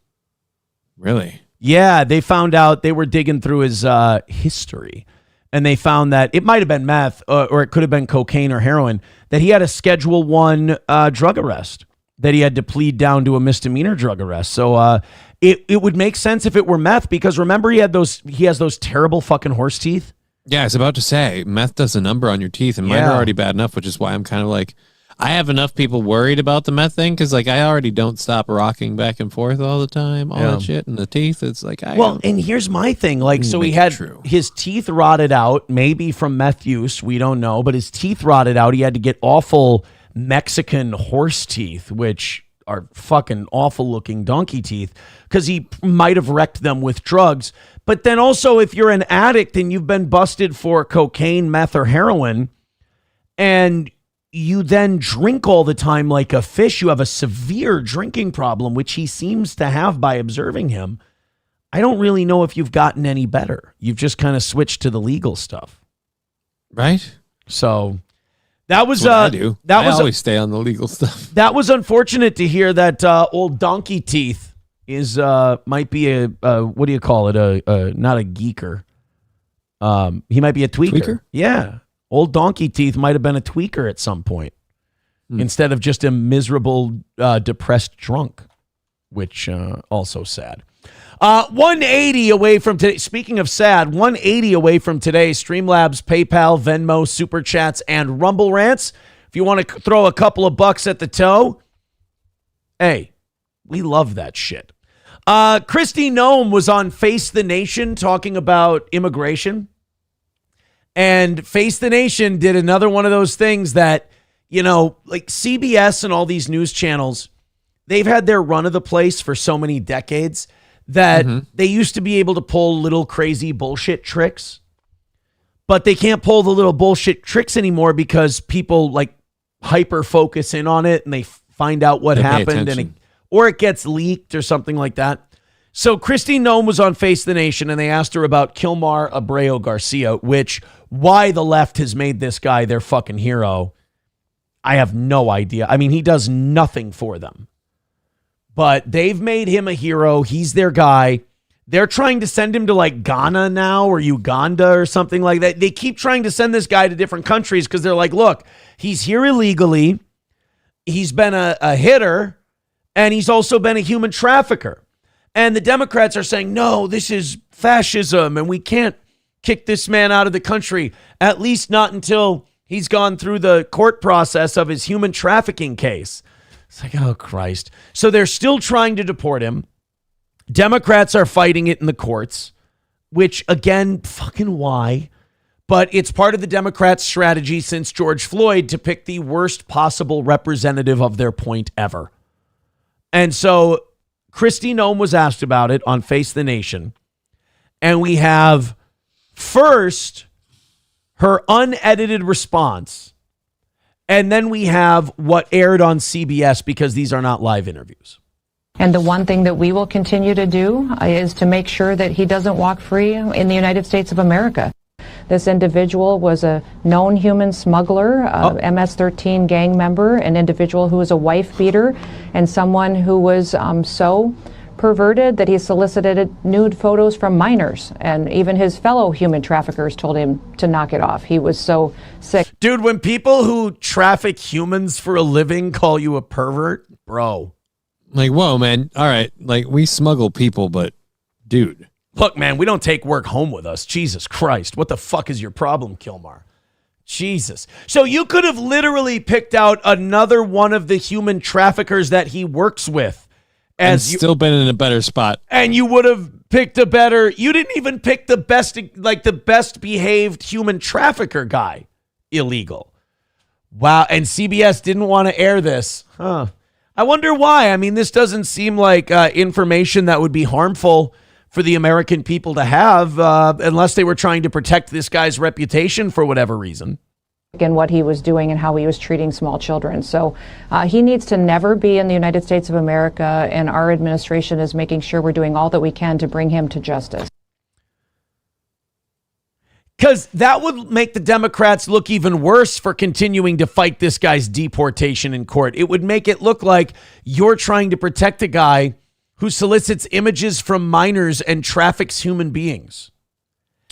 Really? Yeah, they found out, they were digging through his history, and they found that it might have been meth, or it could have been cocaine or heroin, that he had a Schedule I drug arrest, that he had to plead down to a misdemeanor drug arrest. So it would make sense if it were meth, because remember he has those terrible fucking horse teeth. Yeah, I was about to say, meth does a number on your teeth, and mine are already bad enough, which is why I'm kind of like, I have enough people worried about the meth thing, because like I already don't stop rocking back and forth all the time, all that shit, and the teeth, it's like, and here's my thing, like, so he had his teeth rotted out, maybe from meth use, we don't know, but his teeth rotted out. He had to get awful Mexican horse teeth, which are fucking awful looking donkey teeth, because he might have wrecked them with drugs. But then also, if you're an addict and you've been busted for cocaine, meth, or heroin, and you then drink all the time like a fish, you have a severe drinking problem, which he seems to have by observing him. I don't really know if you've gotten any better. You've just kind of switched to the legal stuff. Right? So that was I do. I always stay on the legal stuff. That was unfortunate to hear that old donkey teeth is might be a what do you call it? Not a geeker. He might be a tweaker. Yeah. Old Donkey Teeth might have been a tweaker at some point instead of just a miserable, depressed drunk, which also sad. 180 away from today. Speaking of sad, 180 away from today. Streamlabs, PayPal, Venmo, Super Chats, and Rumble Rants. If you want to throw a couple of bucks at the toe, hey, we love that shit. Kristi Noem was on Face the Nation talking about immigration. And Face the Nation did another one of those things that, you know, like CBS and all these news channels, they've had their run of the place for so many decades that they used to be able to pull little crazy bullshit tricks. But they can't pull the little bullshit tricks anymore because people like hyper focus in on it and they find out what happened and or it gets leaked or something like that. So Kristi Noem was on Face the Nation and they asked her about Kilmar Abreu Garcia, which why the left has made this guy their fucking hero, I have no idea. I mean, he does nothing for them. But they've made him a hero. He's their guy. They're trying to send him to like Ghana now or Uganda or something like that. They keep trying to send this guy to different countries because they're like, look, he's here illegally. He's been a hitter and he's also been a human trafficker. And the Democrats are saying, no, this is fascism and we can't kick this man out of the country, at least not until he's gone through the court process of his human trafficking case. It's like, oh, Christ. So they're still trying to deport him. Democrats are fighting it in the courts, which, again, fucking why? But it's part of the Democrats' strategy since George Floyd to pick the worst possible representative of their point ever. And so Kristi Noem was asked about it on Face the Nation. And we have first her unedited response. And then we have what aired on CBS because these are not live interviews. And the one thing that we will continue to do is to make sure that he doesn't walk free in the United States of America. This individual was a known human smuggler, MS-13 gang member, an individual who was a wife beater, and someone who was so perverted that he solicited nude photos from minors. And even his fellow human traffickers told him to knock it off. He was so sick. Dude, when people who traffic humans for a living call you a pervert, bro. Like, whoa, man. All right. Like, we smuggle people, but dude. Look, man, we don't take work home with us. Jesus Christ. What the fuck is your problem, Kilmar? Jesus. So you could have literally picked out another one of the human traffickers that he works with. And still been in a better spot. And you would have picked a better, you didn't even pick the best, like the best behaved human trafficker guy. Illegal. Wow. And CBS didn't want to air this. Huh. I wonder why. I mean, this doesn't seem like information that would be harmful for the American people to have unless they were trying to protect this guy's reputation for whatever reason. And what he was doing and how he was treating small children. So he needs to never be in the United States of America, and our administration is making sure we're doing all that we can to bring him to justice. Because that would make the Democrats look even worse for continuing to fight this guy's deportation in court. It would make it look like you're trying to protect a guy who solicits images from minors and traffics human beings.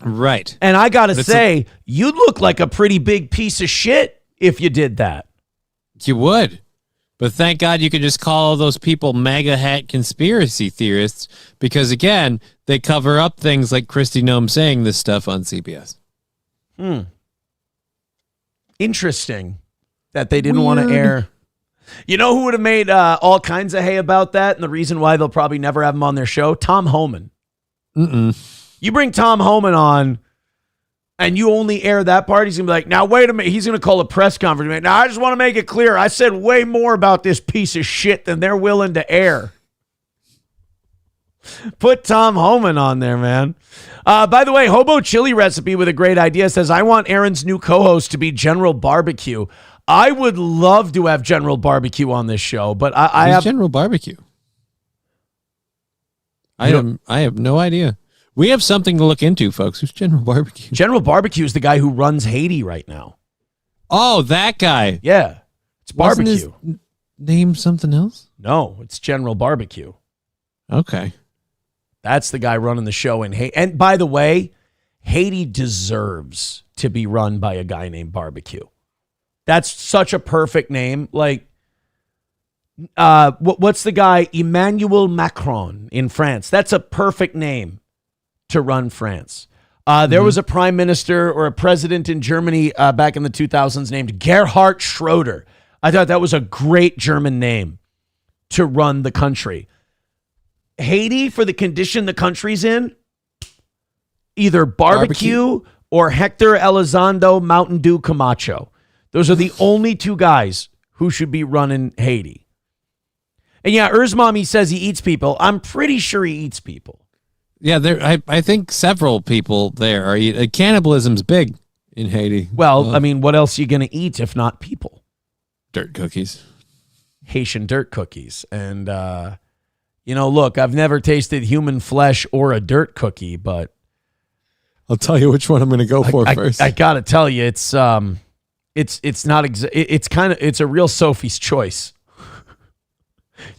Right. And I got to say, you'd look like a pretty big piece of shit if you did that. You would. But thank God you could just call all those people MAGA hat conspiracy theorists because, again, they cover up things like Kristi Noem saying this stuff on CBS. Interesting that they didn't want to air. You know who would have made all kinds of hay about that? And the reason why they'll probably never have him on their show? Tom Homan. You bring Tom Homan on and you only air that part, he's going to be like, now, wait a minute. He's going to call a press conference. Now, I just want to make it clear. I said way more about this piece of shit than they're willing to air. Put Tom Homan on there, man. By the way, Hobo Chili Recipe with a great idea says, I want Aaron's new co-host to be General Barbecue. I would love to have General Barbecue on this show, but I have General Barbecue. I have no idea. We have something to look into, folks. Who's General Barbecue? General Barbecue is the guy who runs Haiti right now. Oh, that guy. Yeah. It's Barbecue. Wasn't his name something else? No, it's General Barbecue. Okay. That's the guy running the show in Haiti. And by the way, Haiti deserves to be run by a guy named Barbecue. That's such a perfect name. Like, what's the guy? Emmanuel Macron in France. That's a perfect name to run France. There was a prime minister or a president in Germany back in the 2000s named Gerhard Schroeder. I thought that was a great German name to run the country. Haiti, for the condition the country's in, either barbecue or Hector Elizondo Mountain Dew Camacho. Those are the only two guys who should be running Haiti. And yeah, Erzmami says he eats people. I'm pretty sure he eats people. Yeah, I think several people there are. Cannibalism's big in Haiti. Well, I mean, what else are you going to eat if not people? Dirt cookies. Haitian dirt cookies. And, look, I've never tasted human flesh or a dirt cookie, but I'll tell you which one I'm going to go for first. I got to tell you, it's not it's a real Sophie's choice.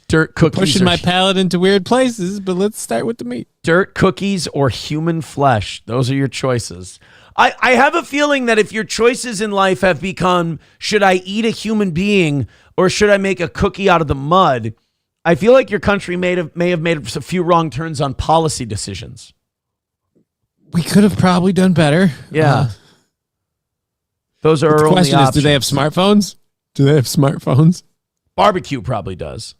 Dirt cookies. Pushing my palate into weird places, but let's start with the meat. Dirt cookies or human flesh. Those are your choices. I have a feeling that if your choices in life have become, should I eat a human being or should I make a cookie out of the mud? I feel like your country may have made a few wrong turns on policy decisions. We could have probably done better. Yeah. Those are our only question options. is, do they have smartphones? Barbecue probably does.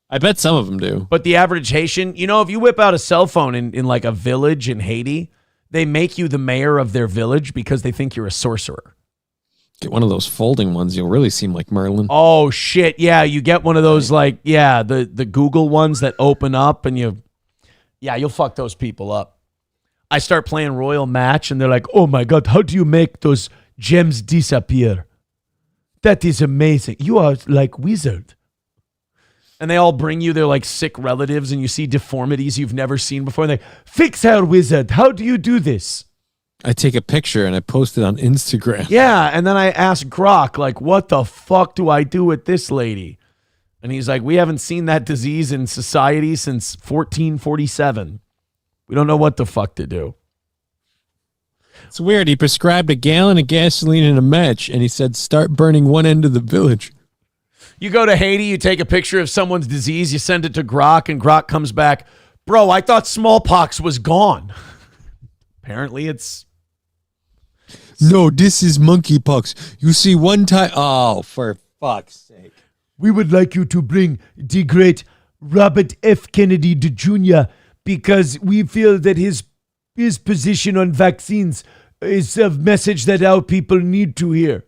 I bet some of them do. But the average Haitian, if you whip out a cell phone in like a village in Haiti, they make you the mayor of their village because they think you're a sorcerer. Get one of those folding ones. You'll really seem like Merlin. Oh, shit. Yeah, you get one of those the Google ones that open up and you'll fuck those people up. I start playing Royal Match and they're like, oh my God, how do you make those gems disappear? That is amazing. You are like wizard. And they all bring you their like sick relatives and you see deformities you've never seen before. And they fix her, wizard. How do you do this? I take a picture and I post it on Instagram. Yeah. And then I ask Grok, like, what the fuck do I do with this lady? And he's like, we haven't seen that disease in society since 1447. We don't know what the fuck to do. It's weird. He prescribed a gallon of gasoline and a match, and he said, start burning one end of the village. You go to Haiti, you take a picture of someone's disease, you send it to Grok, and Grok comes back, bro, I thought smallpox was gone. Apparently it's... No, this is monkeypox. You see, one time... Oh, for fuck's sake. We would like you to bring the great Robert F. Kennedy Jr., because we feel that his position on vaccines is a message that our people need to hear.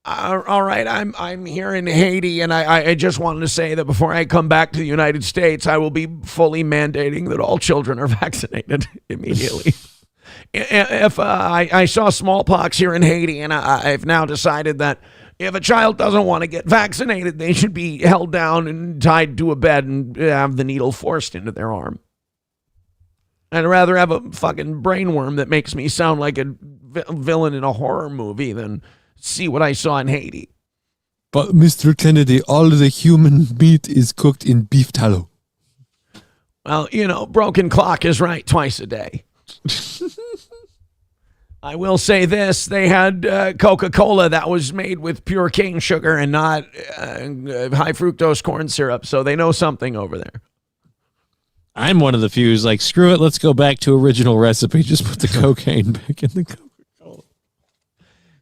All right, I'm here in Haiti, and I just wanted to say that before I come back to the United States, I will be fully mandating that all children are vaccinated immediately. If I saw smallpox here in Haiti, and I've now decided that if a child doesn't want to get vaccinated, they should be held down and tied to a bed and have the needle forced into their arm. I'd rather have a fucking brainworm that makes me sound like a villain in a horror movie than see what I saw in Haiti. But Mr. Kennedy, all the human meat is cooked in beef tallow. Well, broken clock is right twice a day. I will say this. They had Coca-Cola that was made with pure cane sugar and not high fructose corn syrup, so they know something over there. I'm one of the few who's like, screw it, let's go back to original recipe. Just put the cocaine back in the Coca-Cola.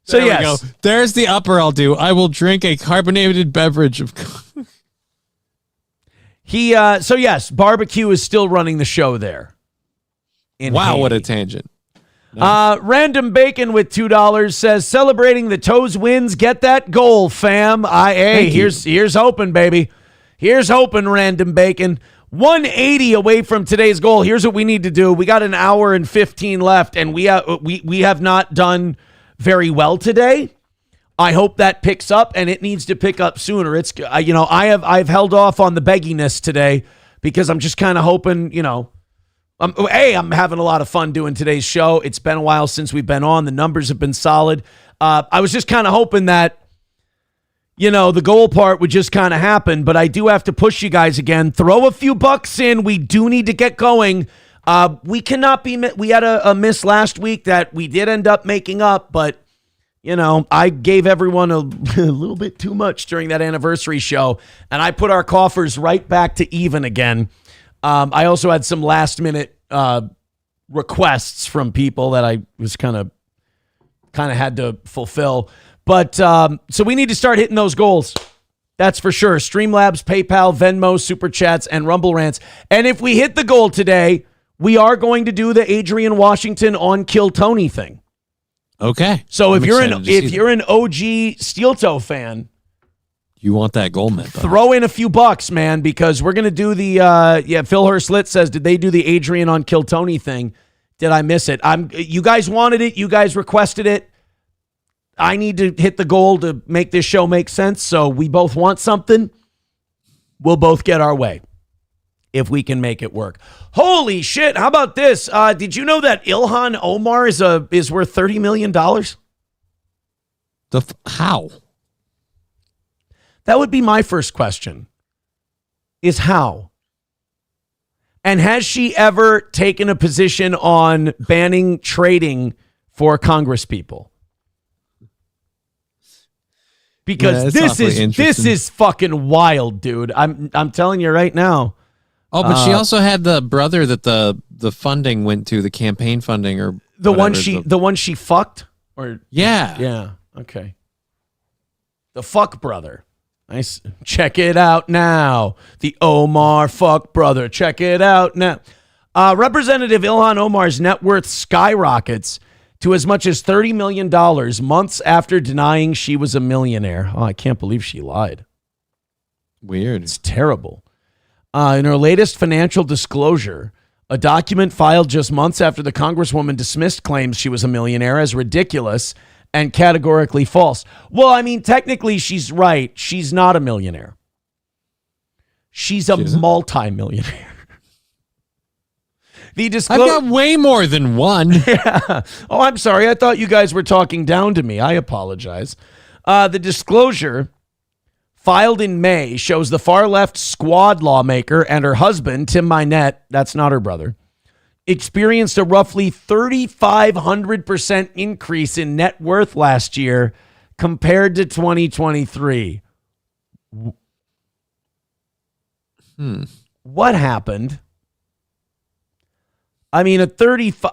So there yes. we go. There's the upper I'll do. I will drink a carbonated beverage of So yes, barbecue is still running the show there. Wow, Haiti. what a tangent. Nice. Random Bacon with $2 says, celebrating the Toes wins, get that goal, fam. Here's hoping, baby. Here's hoping, Random Bacon. 180 away from today's goal. Here's what we need to do. We got an hour and 15 left, and we have not done very well today. I hope that picks up, and it needs to pick up sooner. It's I've held off on the begginess today because I'm just kind of hoping, I'm having a lot of fun doing today's show. It's been a while since we've been on. The numbers have been solid. I was just kind of hoping that, the goal part would just kind of happen, but I do have to push you guys again. Throw a few bucks in. We do need to get going. We cannot be, we had a miss last week that we did end up making up, but I gave everyone a little bit too much during that anniversary show, and I put our coffers right back to even again. I also had some last minute requests from people that I was kind of had to fulfill. But so we need to start hitting those goals. That's for sure. Streamlabs, PayPal, Venmo, Super Chats, and Rumble Rants. And if we hit the goal today, we are going to do the Adrian Washington on Kill Tony thing. Okay. So if you're an OG Steel Toe fan, you want that gold medal. Throw in a few bucks, man, because we're going to do the Phil Herslit says, did they do the Adrian on Kill Tony thing? Did I miss it? You guys wanted it. You guys requested it. I need to hit the goal to make this show make sense. So we both want something. We'll both get our way if we can make it work. Holy shit. How about this? Did you know that Ilhan Omar is worth $30 million? How? That would be my first question, is how? And has she ever taken a position on banning trading for Congress people? Because this is fucking wild, dude. I'm telling you right now. Oh, but she also had the brother that the funding went to, the campaign funding, or the one she fucked, or yeah. Okay. The fuck brother. Nice. Check it out now. The Omar fuck brother. Check it out now. Representative Ilhan Omar's net worth skyrockets to as much as $30 million months after denying she was a millionaire. Oh, I can't believe she lied. Weird. It's terrible. In her latest financial disclosure, a document filed just months after the Congresswoman dismissed claims she was a millionaire as ridiculous and categorically false. Well, I mean, technically she's right. She's not a millionaire. She's a multi-millionaire. I've got way more than one. Yeah. Oh, I'm sorry. I thought you guys were talking down to me. I apologize. The disclosure filed in May shows the far-left squad lawmaker and her husband, Tim Minette, that's not her brother, experienced a roughly 3,500% increase in net worth last year compared to 2023. What happened? I mean,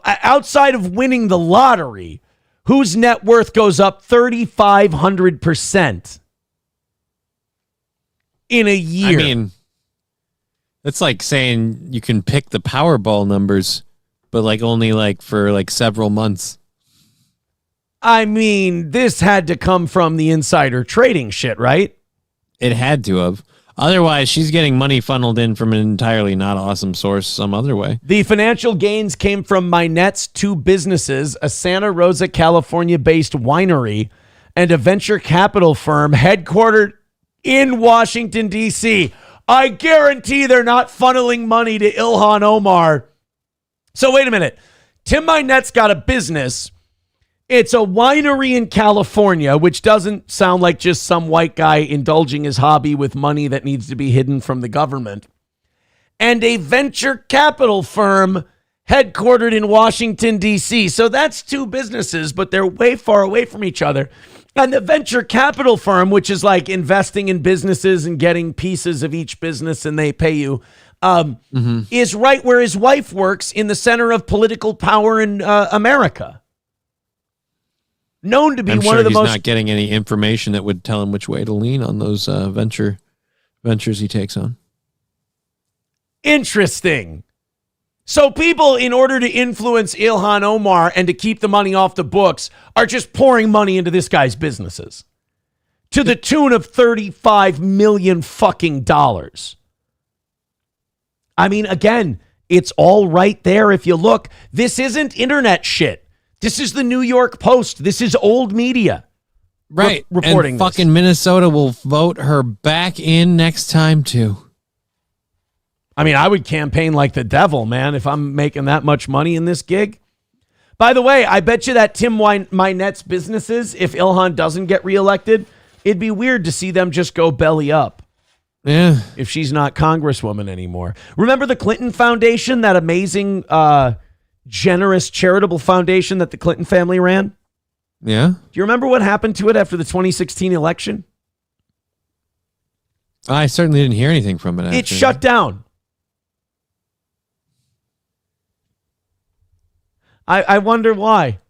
outside of winning the lottery, whose net worth goes up 3,500% in a year? I mean, that's like saying you can pick the Powerball numbers, but only for several months. I mean, this had to come from the insider trading shit, right? It had to have. Otherwise, she's getting money funneled in from an entirely not awesome source some other way. The financial gains came from Minette's two businesses, a Santa Rosa, California-based winery, and a venture capital firm headquartered in Washington, D.C. I guarantee they're not funneling money to Ilhan Omar. So wait a minute. Tim Minette's got a business. It's a winery in California, which doesn't sound like just some white guy indulging his hobby with money that needs to be hidden from the government. And a venture capital firm headquartered in Washington, D.C. So that's two businesses, but they're way far away from each other. And the venture capital firm, which is like investing in businesses and getting pieces of each business and they pay you, is right where his wife works, in the center of political power in America. Known to be one of the most... He's not getting any information that would tell him which way to lean on those ventures he takes on. Interesting. So people, in order to influence Ilhan Omar and to keep the money off the books, are just pouring money into this guy's businesses to the tune of $35 million fucking dollars. I mean, again, it's all right there if you look. This isn't internet shit. This is the New York Post. This is old media. Right. Reporting and fucking Minnesota will vote her back in next time, too. I mean, I would campaign like the devil, man, if I'm making that much money in this gig. By the way, I bet you that Tim Minette's businesses, if Ilhan doesn't get reelected, It'd be weird to see them just go belly up. Yeah. If she's not Congresswoman anymore. Remember the Clinton Foundation, that amazing, generous charitable foundation that the Clinton family ran? Yeah. Do you remember what happened to it after the 2016 election? I certainly didn't hear anything from it. It shut down. I wonder why.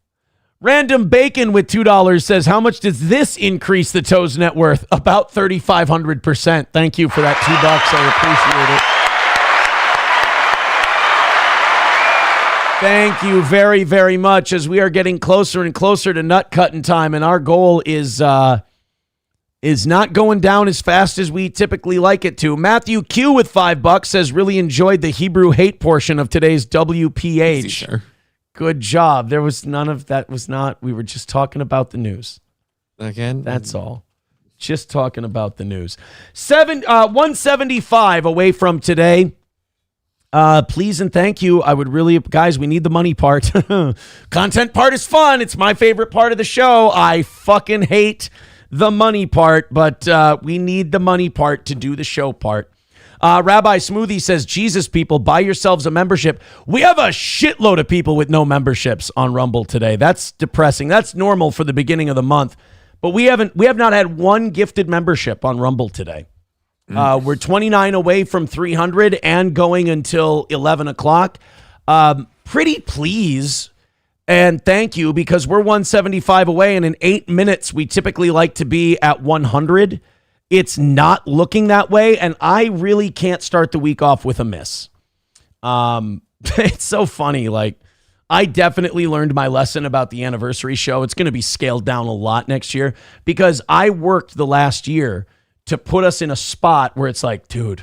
Random Bacon with $2 says, how much does this increase the Toes net worth? About 3,500%. Thank you for that $2. I appreciate it. Thank you very, very much, as we are getting closer and closer to nut cutting time, and our goal is not going down as fast as we typically like it to. Matthew Q with $5 says, really enjoyed the Hebrew hate portion of today's WPH. Sure. Good job. There was none of that. We were just talking about the news. Again? That's all. Just talking about the news. 175 away from today. Please and thank you. I would really, guys, we need the money part. Content part is fun. It's my favorite part of the show. I fucking hate the money part, but we need the money part to do the show part. Rabbi Smoothie says, Jesus, people, buy yourselves a membership. We have a shitload of people with no memberships on Rumble today. That's depressing. That's normal for the beginning of the month. But we have not had one gifted membership on Rumble today. We're 29 away from 300 and going until 11 o'clock. Pretty please and thank you, because we're 175 away, and in 8 minutes, we typically like to be at 100. It's not looking that way, and I really can't start the week off with a miss. It's so funny. Like, I definitely learned my lesson about the anniversary show. It's going to be scaled down a lot next year, because I worked the last year to put us in a spot where it's like, dude,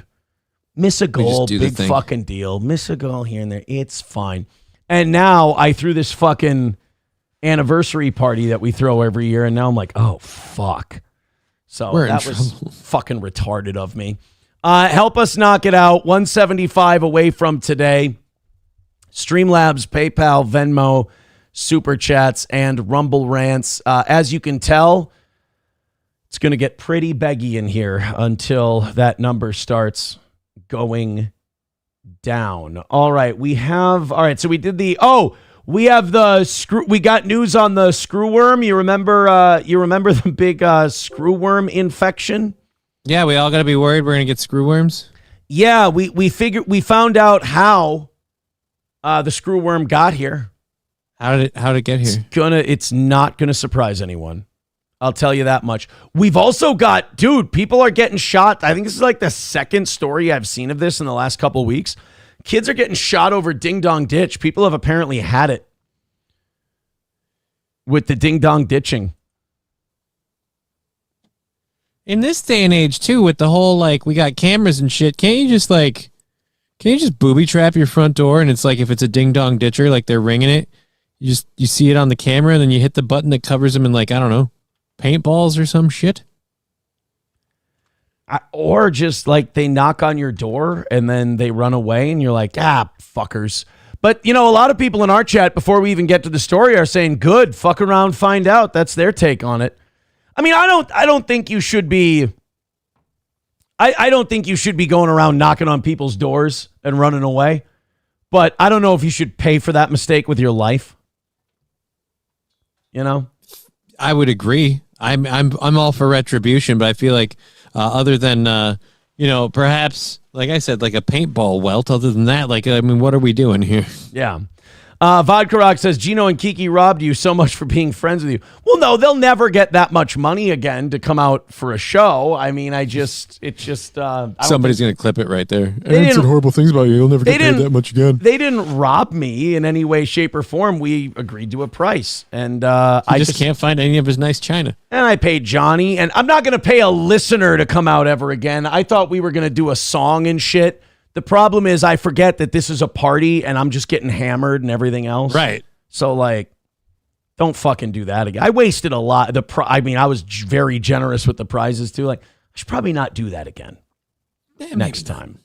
miss a goal, big fucking deal. Miss a goal here and there. It's fine. And now I threw this fucking anniversary party that we throw every year, and now I'm like, oh, fuck. So that was fucking retarded of me. Help us knock it out. 175 away from today. Streamlabs, PayPal, Venmo, Super Chats, and Rumble Rants. As you can tell, it's going to get pretty beggy in here until that number starts going down. All right, so we did we have the screw. We got news on the screwworm. You remember the big screwworm infection? Yeah, we all got to be worried we're gonna get screwworms. Yeah, we found out how the screwworm got here. How did it get here? It's not gonna surprise anyone. I'll tell you that much. We've also got, people are getting shot. I think this is like the second story I've seen of this in the last couple of weeks. Kids are getting shot over Ding Dong Ditch. People have apparently had it with the Ding Dong ditching. In this day and age, too, with the whole, we got cameras and shit, can't you just booby trap your front door, and it's like, if it's a Ding Dong ditcher, they're ringing it, you see it on the camera, and then you hit the button that covers them in, I don't know, paintballs or some shit? Or just they knock on your door and then they run away and you're like, fuckers. But, a lot of people in our chat before we even get to the story are saying, good, fuck around, find out. That's their take on it. I mean, I don't think you should be, I don't think you should be going around knocking on people's doors and running away. But I don't know if you should pay for that mistake with your life. I would agree. I'm all for retribution, but I feel like other than perhaps, like I said, like a paintball welt. Other than that, what are we doing here? Yeah. Vodka Rock says, Gino and Kiki robbed you so much for being friends with you. Well, no, they'll never get that much money again to come out for a show. I mean, somebody's going to clip it right there. Aaron said horrible things about you. You'll never get paid that much again. They didn't rob me in any way, shape, or form. We agreed to a price. And I just can't find any of his nice china. And I paid Johnny. And I'm not going to pay a listener to come out ever again. I thought we were going to do a song and shit. The problem is I forget that this is a party and I'm just getting hammered and everything else. Right. So don't fucking do that again. I wasted a lot. I was very generous with the prizes too. I should probably not do that again next time.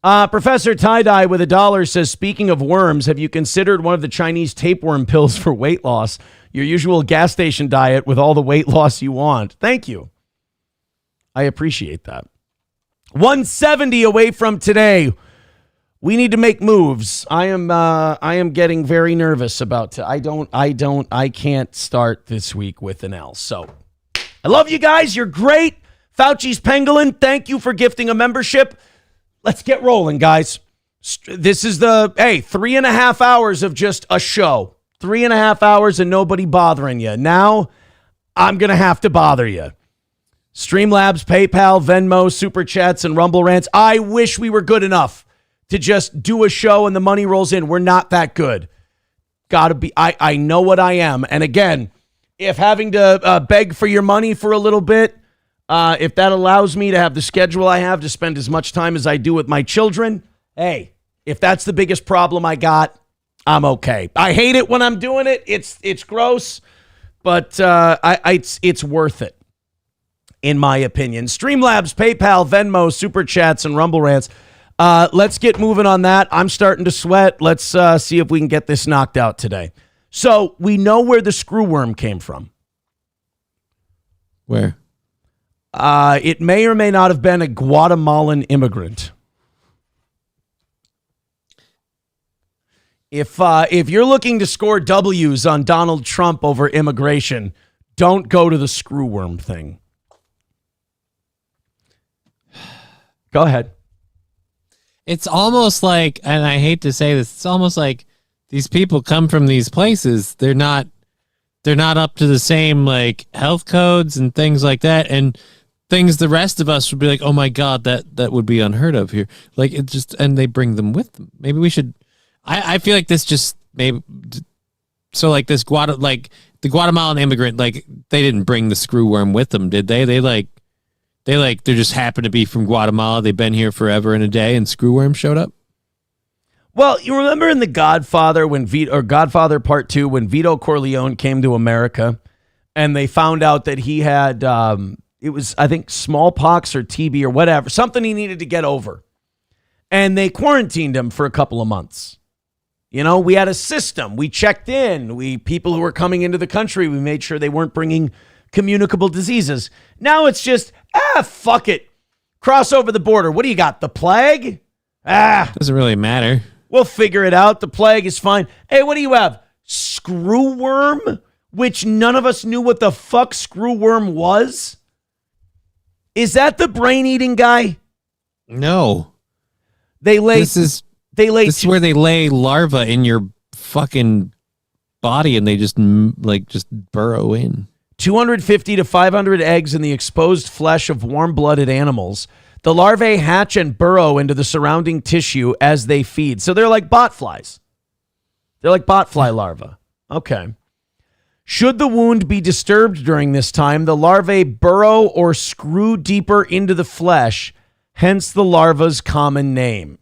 Professor Tie-Dye with $1 says, speaking of worms, have you considered one of the Chinese tapeworm pills for weight loss? Your usual gas station diet with all the weight loss you want. Thank you. I appreciate that. 170 away from today. We need to make moves. I am getting very nervous about I can't start this week with an L. So I love you guys. You're great. Fauci's Pangolin, thank you for gifting a membership. Let's get rolling, guys. This is 3.5 hours of just a show. 3.5 hours and nobody bothering you. Now I'm going to have to bother you. Streamlabs, PayPal, Venmo, Super Chats, and Rumble Rants. I wish we were good enough to just do a show and the money rolls in. We're not that good. Gotta be. I know what I am. And again, if having to beg for your money for a little bit, if that allows me to have the schedule I have to spend as much time as I do with my children, hey, if that's the biggest problem I got, I'm okay. I hate it when I'm doing it. It's gross, but it's worth it, in my opinion. Streamlabs, PayPal, Venmo, Super Chats, and Rumble Rants. Let's get moving on that. I'm starting to sweat. Let's see if we can get this knocked out today. So we know where the screwworm came from. Where? It may or may not have been a Guatemalan immigrant. If you're looking to score W's on Donald Trump over immigration, don't go to the screwworm thing. Go ahead. It's almost like, and I hate to say this, it's almost like these people come from these places. They're not up to the same like health codes and things like that, and things the rest of us would be like, oh my God, that would be unheard of here. Like it just, and they bring them with them. Maybe we should. I feel like this just maybe. So like this the Guatemalan immigrant, like they didn't bring the screwworm with them, did they? They just happened to be from Guatemala. They've been here forever and a day, and screwworm showed up. Well, you remember in The Godfather Godfather Part 2 when Vito Corleone came to America, and they found out that he had it was I think smallpox or TB or whatever, something he needed to get over, and they quarantined him for a couple of months. You know, we had a system. We checked in. People who were coming into the country, we made sure they weren't bringing communicable diseases. Now it's just, fuck it. Cross over the border. What do you got? The plague? Doesn't really matter. We'll figure it out. The plague is fine. Hey, what do you have? Screwworm? Which none of us knew what the fuck screwworm was? Is that the brain-eating guy? No. This is where they lay larvae in your fucking body and they just burrow in. 250 to 500 eggs in the exposed flesh of warm-blooded animals. The larvae hatch and burrow into the surrounding tissue as they feed. So they're like botflies. They're like botfly larvae. Okay. Should the wound be disturbed during this time, the larvae burrow or screw deeper into the flesh, hence the larva's common name.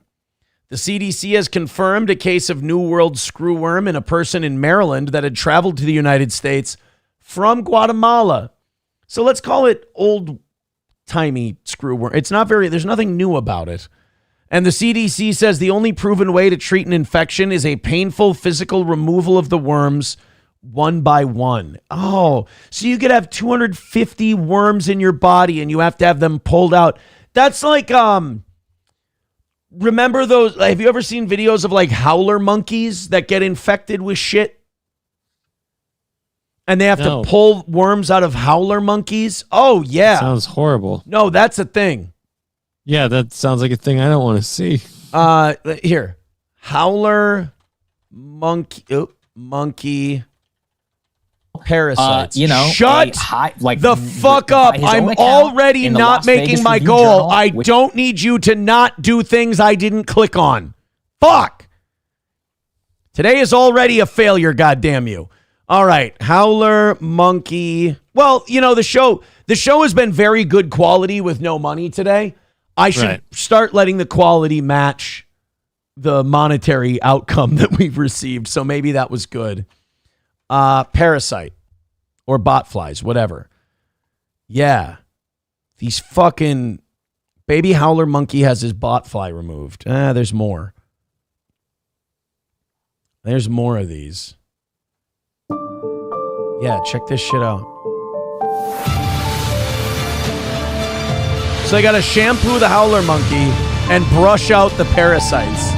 The CDC has confirmed a case of New World screwworm in a person in Maryland that had traveled to the United States from Guatemala. So let's call it old-timey screwworm. There's nothing new about it. And the CDC says the only proven way to treat an infection is a painful physical removal of the worms one by one. Oh, so you could have 250 worms in your body and you have to have them pulled out. That's like, remember those, have you ever seen videos of like howler monkeys that get infected with shit? And they have to pull worms out of howler monkeys? Oh, yeah. That sounds horrible. No, that's a thing. Yeah, that sounds like a thing I don't want to see. Here. Howler monkey parasites. Shut the fuck up. I'm already not making my goal. I don't need you to not do things I didn't click on. Fuck. Today is already a failure, goddamn you. All right, howler monkey. Well, the show has been very good quality with no money today. I should start letting the quality match the monetary outcome that we've received. So maybe that was good. Parasite or botflies, whatever. Yeah. These fucking baby howler monkey has his botfly removed. There's more. There's more of these. Yeah, check this shit out. So they got to shampoo the howler monkey and brush out the parasites.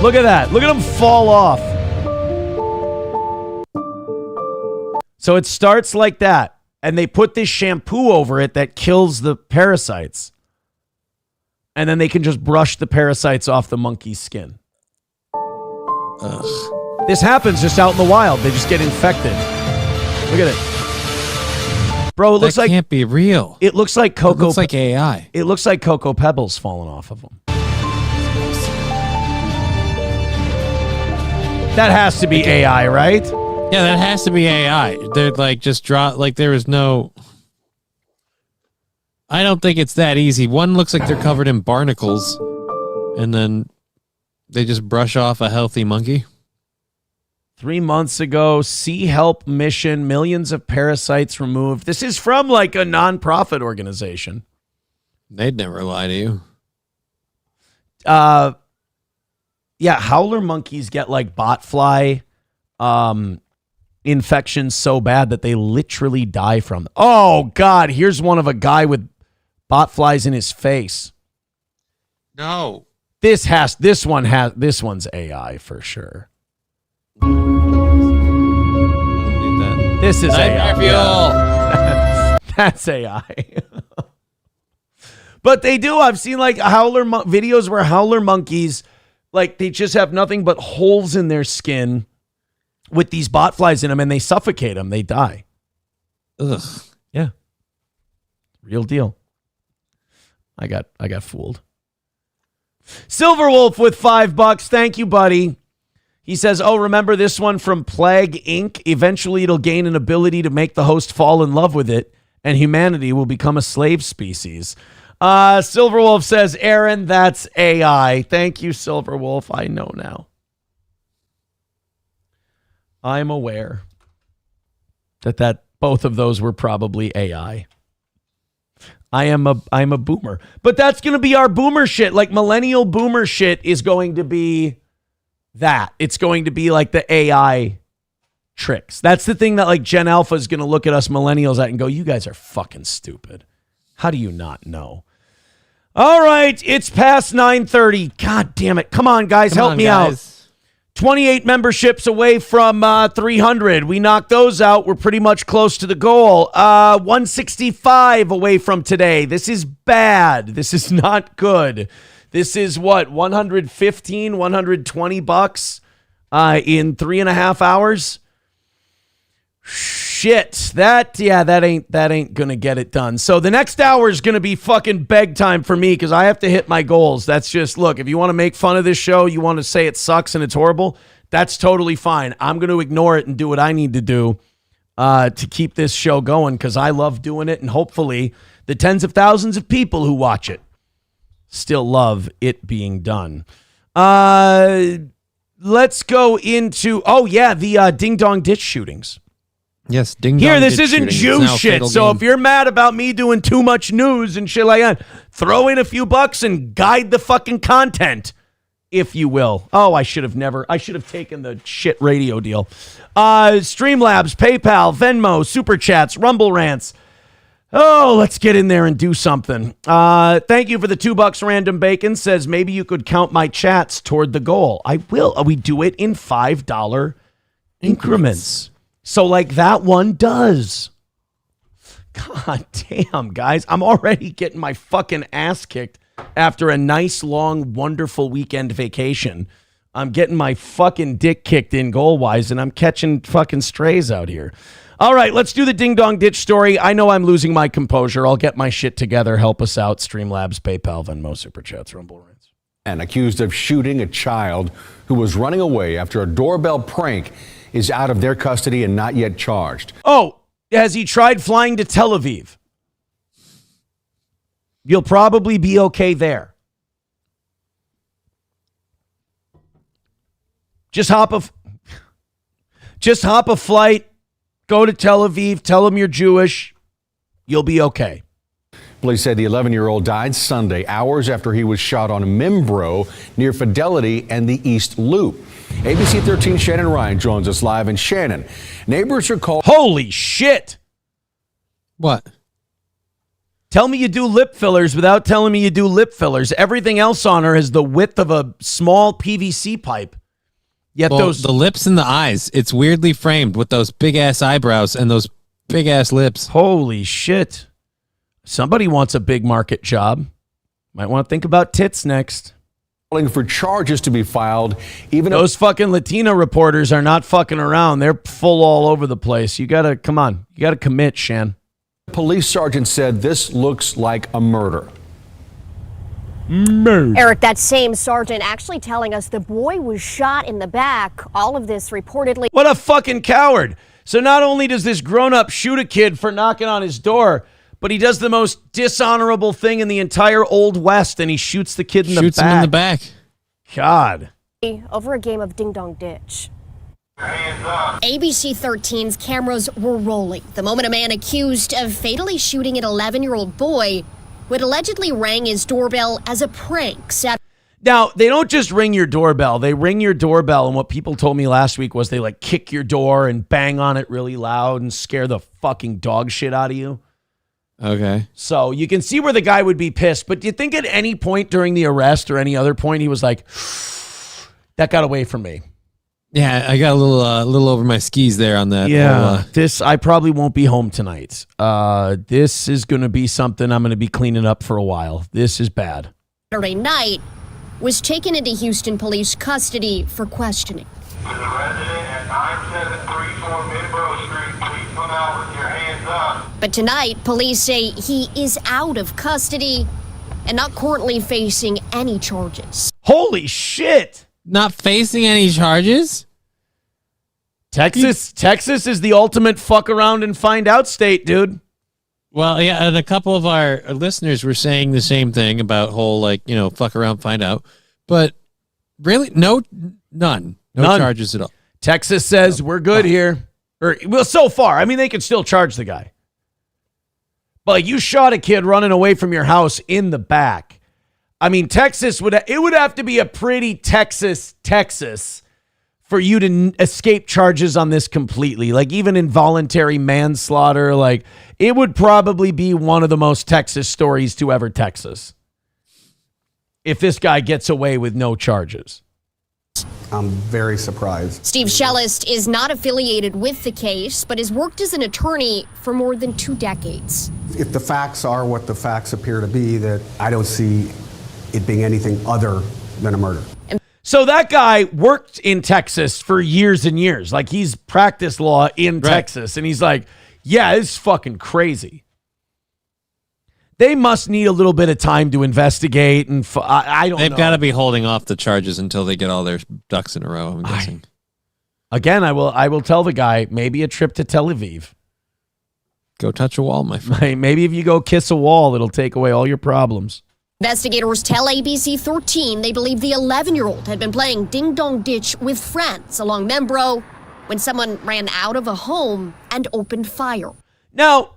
Look at that. Look at them fall off. So it starts like that. And they put this shampoo over it that kills the parasites. And then they can just brush the parasites off the monkey's skin. Ugh. This happens just out in the wild. They just get infected. Look at it. Bro, it looks like... That can't be real. It looks like Cocoa... It looks like AI. It looks like Cocoa Pebbles falling off of them. That has to be AI, right? Yeah, that has to be AI. They're like just there was no... I don't think it's that easy. One looks like they're covered in barnacles, and then they just brush off a healthy monkey. 3 months ago, Sea Help mission, millions of parasites removed. This is from like a nonprofit organization. They'd never lie to you. Yeah, howler monkeys get like botfly infections so bad that they literally die from them. Oh God, here's one of a guy with botflies in his face. No. This one's AI for sure. This is AI. Yeah. That's AI. But they do. I've seen like videos where howler monkeys, like they just have nothing but holes in their skin with these botflies in them, and they suffocate them. They die. Ugh. Yeah. Real deal. I got fooled. Silverwolf with $5. Thank you, buddy. He says, oh, remember this one from Plague Inc.? Eventually it'll gain an ability to make the host fall in love with it, and humanity will become a slave species. Silverwolf says, Aaron, that's AI. Thank you, Silverwolf. I know now. I'm aware that both of those were probably AI. I'm a boomer. But that's going to be our boomer shit. Like millennial boomer shit is going to be that. It's going to be like the AI tricks. That's the thing that like Gen Alpha is going to look at us millennials at and go, you guys are fucking stupid. How do you not know? All right, it's past 9:30. God damn it. Come on, guys, help me out. 28 memberships away from 300. We knocked those out. We're pretty much close to the goal. 165 away from today. This is bad. This is not good. This is what, 115, 120 bucks in 3.5 hours? Shit. That ain't gonna get it done. So the next hour is gonna be fucking beg time for me because I have to hit my goals. That's just, look, if you want to make fun of this show, you want to say it sucks and it's horrible, that's totally fine. I'm gonna ignore it and do what I need to do to keep this show going because I love doing it, and hopefully the tens of thousands of people who watch it still love it being done. Let's go into the Ding Dong Ditch shootings. Yes, ding Here, dong. this isn't Jew shit. So if you're mad about me doing too much news and shit like that, throw in a few bucks and guide the fucking content, if you will. Oh, I should have taken the shit radio deal. Streamlabs, PayPal, Venmo, Super Chats, Rumble Rants. Oh, let's get in there and do something. Thank you for the $2 random bacon. Says maybe you could count my chats toward the goal. I will. We do it in $5 increments. So like that one does. God damn, guys. I'm already getting my fucking ass kicked after a nice, long, wonderful weekend vacation. I'm getting my fucking dick kicked in goal-wise, and I'm catching fucking strays out here. All right, let's do the Ding Dong Ditch story. I know I'm losing my composure. I'll get my shit together. Help us out. Streamlabs, PayPal, Venmo, Super Chats, Rumble Rants. And accused of shooting a child who was running away after a doorbell prank is out of their custody and not yet charged. Oh, has he tried flying to Tel Aviv? You'll probably be okay there. Just hop a flight, go to Tel Aviv, tell them you're Jewish. You'll be okay. Police say the 11-year-old died Sunday, hours after he was shot on Mimbro near Fidelity and the East Loop. ABC 13 Shannon Ryan joins us live in Shannon. Neighbors are called. Holy shit. What? Tell me you do lip fillers without telling me you do lip fillers. Everything else on her is the width of a small PVC pipe. Yet the lips and the eyes, it's weirdly framed with those big-ass eyebrows and those big-ass lips. Holy shit. Somebody wants a big market job. Might want to think about tits next. Calling for charges to be filed. Even those fucking Latino reporters are not fucking around. They're full all over the place. You gotta, come on. You gotta commit, Shan. Police sergeant said this looks like a murder. Eric, that same sergeant actually telling us the boy was shot in the back. All of this reportedly. What a fucking coward. So not only does this grown-up shoot a kid for knocking on his door, but he does the most dishonorable thing in the entire Old West, and he shoots the kid in the back. Shoots him in the back. God. Over a game of Ding Dong Ditch. ABC 13's cameras were rolling the moment a man accused of fatally shooting an 11-year-old boy who had allegedly rang his doorbell as a prank. Now, they don't just ring your doorbell. They ring your doorbell, and what people told me last week was they like kick your door and bang on it really loud and scare the fucking dog shit out of you. Okay. So you can see where the guy would be pissed, but do you think at any point during the arrest or any other point he was like, that got away from me? Yeah, I got a little over my skis there on that. Yeah, I probably won't be home tonight. This is going to be something I'm going to be cleaning up for a while. This is bad. Saturday night was taken into Houston police custody for questioning. To the resident at 9734 Midborough Street, please come out with your hands up. But tonight, police say he is out of custody and not currently facing any charges. Holy shit! Not facing any charges? Texas is the ultimate fuck around and find out state, dude. Well, yeah, and a couple of our listeners were saying the same thing about whole, fuck around, find out. But really, none. No charges at all. Texas says we're good here. Well, so far. I mean, they can still charge the guy. But you shot a kid running away from your house in the back. I mean, Texas would have to be a pretty Texas for you to escape charges on this completely. Like even involuntary manslaughter, like it would probably be one of the most Texas stories to ever Texas. If this guy gets away with no charges. I'm very surprised. Steve Shellist is not affiliated with the case, but has worked as an attorney for more than 2 decades. If the facts are what the facts appear to be, that I don't see it being anything other than a murder. So that guy worked in Texas for years and years. Like he's practiced law in Texas. And he's like, yeah, it's fucking crazy. They must need a little bit of time to investigate. And I don't know. They've got to be holding off the charges until they get all their ducks in a row, I'm guessing. Again, I will tell the guy, maybe a trip to Tel Aviv. Go touch a wall, my friend. Maybe if you go kiss a wall, it'll take away all your problems. Investigators tell ABC 13 they believe the 11-year-old had been playing Ding Dong Ditch with friends along Membro when someone ran out of a home and opened fire. Now,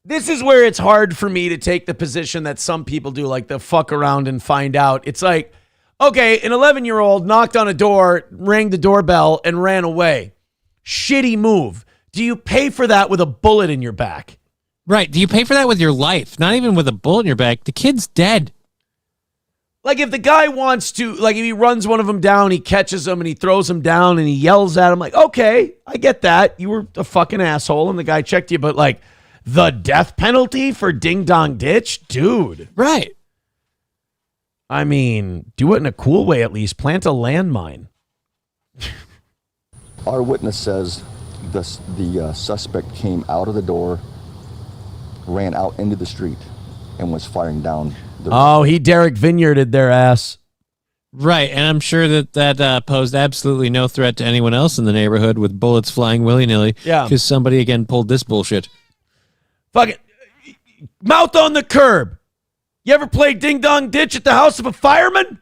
this is where it's hard for me to take the position that some people do, like the fuck around and find out. It's like, okay, an 11-year-old knocked on a door, rang the doorbell, and ran away. Shitty move. Do you pay for that with a bullet in your back? Right. Do you pay for that with your life? Not even with a bullet in your back. The kid's dead. Like if the guy wants to, like if he runs one of them down, he catches them and he throws them down and he yells at him like, okay, I get that. You were a fucking asshole and the guy checked you. But like the death penalty for Ding Dong Ditch? Dude. Right. I mean, do it in a cool way at least. Plant a landmine. Our witness says the suspect came out of the door, ran out into the street, and was firing down. He Derek Vineyarded their ass. Right, and I'm sure that posed absolutely no threat to anyone else in the neighborhood with bullets flying willy-nilly. Yeah. Because somebody, again, pulled this bullshit. Fuck it. Mouth on the curb. You ever played Ding Dong Ditch at the house of a fireman?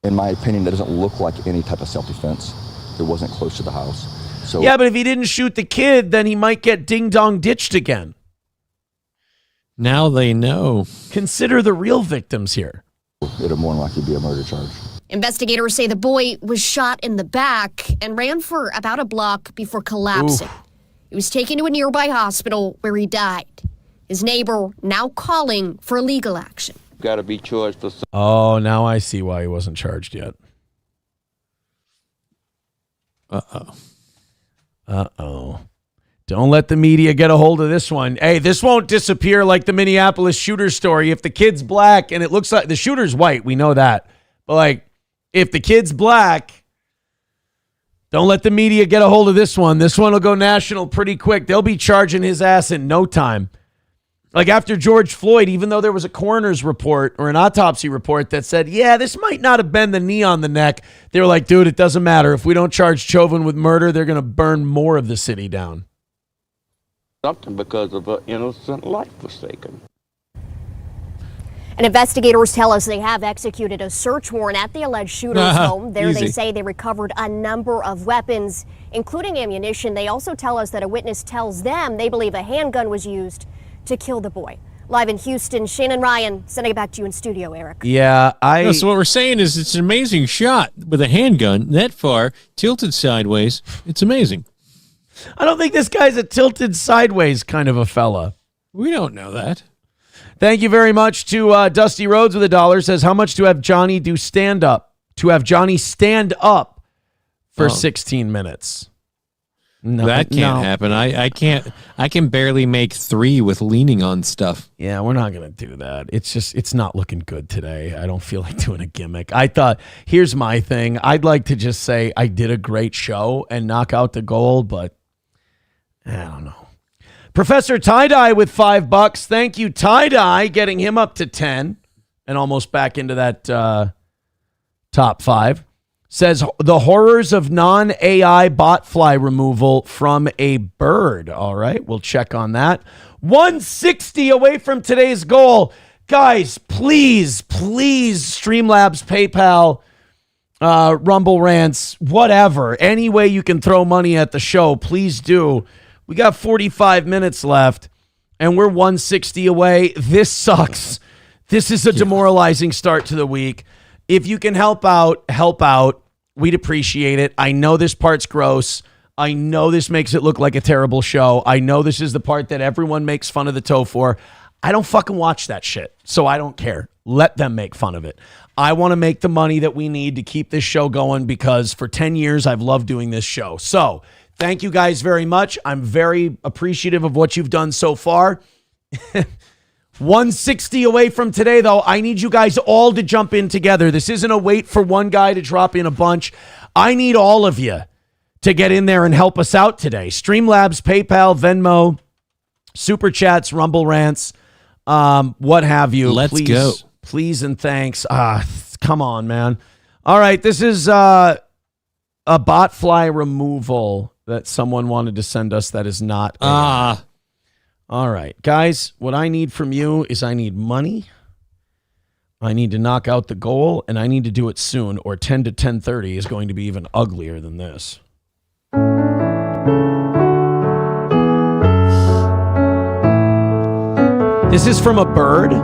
In my opinion, that doesn't look like any type of self-defense. It wasn't close to the house. So yeah, but if he didn't shoot the kid, then he might get Ding Dong Ditched again. Now they know. Consider the real victims here. It'll more than likely be a murder charge. Investigators say the boy was shot in the back and ran for about a block before collapsing. He was taken to a nearby hospital where he died. His neighbor now calling for legal action. Got to be charged for. Oh, now I see why he wasn't charged yet. Uh-oh. Don't let the media get a hold of this one. Hey, this won't disappear like the Minneapolis shooter story. If the kid's black and it looks like the shooter's white, we know that. But like, if the kid's black, don't let the media get a hold of this one. This one will go national pretty quick. They'll be charging his ass in no time. Like after George Floyd, even though there was a coroner's report or an autopsy report that said, yeah, this might not have been the knee on the neck. They were like, dude, it doesn't matter. If we don't charge Chauvin with murder, they're going to burn more of the city down. Something because of an innocent life was taken. And investigators tell us they have executed a search warrant at the alleged shooter's home. There easy. they say they recovered a number of weapons, including ammunition. They also tell us that a witness tells them they believe a handgun was used to kill the boy. Live in Houston, Shannon Ryan, sending it back to you in studio, Eric. Yeah, So what we're saying is it's an amazing shot with a handgun that far, tilted sideways. It's amazing. I don't think this guy's a tilted sideways kind of a fella. We don't know that. Thank you very much to Dusty Rhodes with $1. Says, how much to have Johnny do stand up? To have Johnny stand up for 16 minutes. No, that can't happen. I can't. I can barely make 3 with leaning on stuff. Yeah, we're not going to do that. It's not looking good today. I don't feel like doing a gimmick. I thought, here's my thing. I'd like to just say I did a great show and knock out the goal, but I don't know. Professor Tie-Dye with $5. Thank you, Tie-Dye, getting him up to 10 and almost back into that top 5. Says the horrors of non-AI bot fly removal from a bird. All right, we'll check on that. 160 away from today's goal. Guys, please, Streamlabs, PayPal, Rumble Rants, whatever. Any way you can throw money at the show, please do. We got 45 minutes left, and we're 160 away. This sucks. This is a demoralizing start to the week. If you can help out, help out. We'd appreciate it. I know this part's gross. I know this makes it look like a terrible show. I know this is the part that everyone makes fun of the toe for. I don't fucking watch that shit, so I don't care. Let them make fun of it. I want to make the money that we need to keep this show going because for 10 years, I've loved doing this show. So thank you guys very much. I'm very appreciative of what you've done so far. 160 away from today, though. I need you guys all to jump in together. This isn't a wait for one guy to drop in a bunch. I need all of you to get in there and help us out today. Streamlabs, PayPal, Venmo, Super Chats, Rumble Rants, what have you. Let's go. Please and thanks. Come on, man. All right, this is a bot fly removal that someone wanted to send us that is not. All right, guys, what I need from you is I need money. I need to knock out the goal, and I need to do it soon, or 10 to 10:30 is going to be even uglier than this. This is from a bird. It's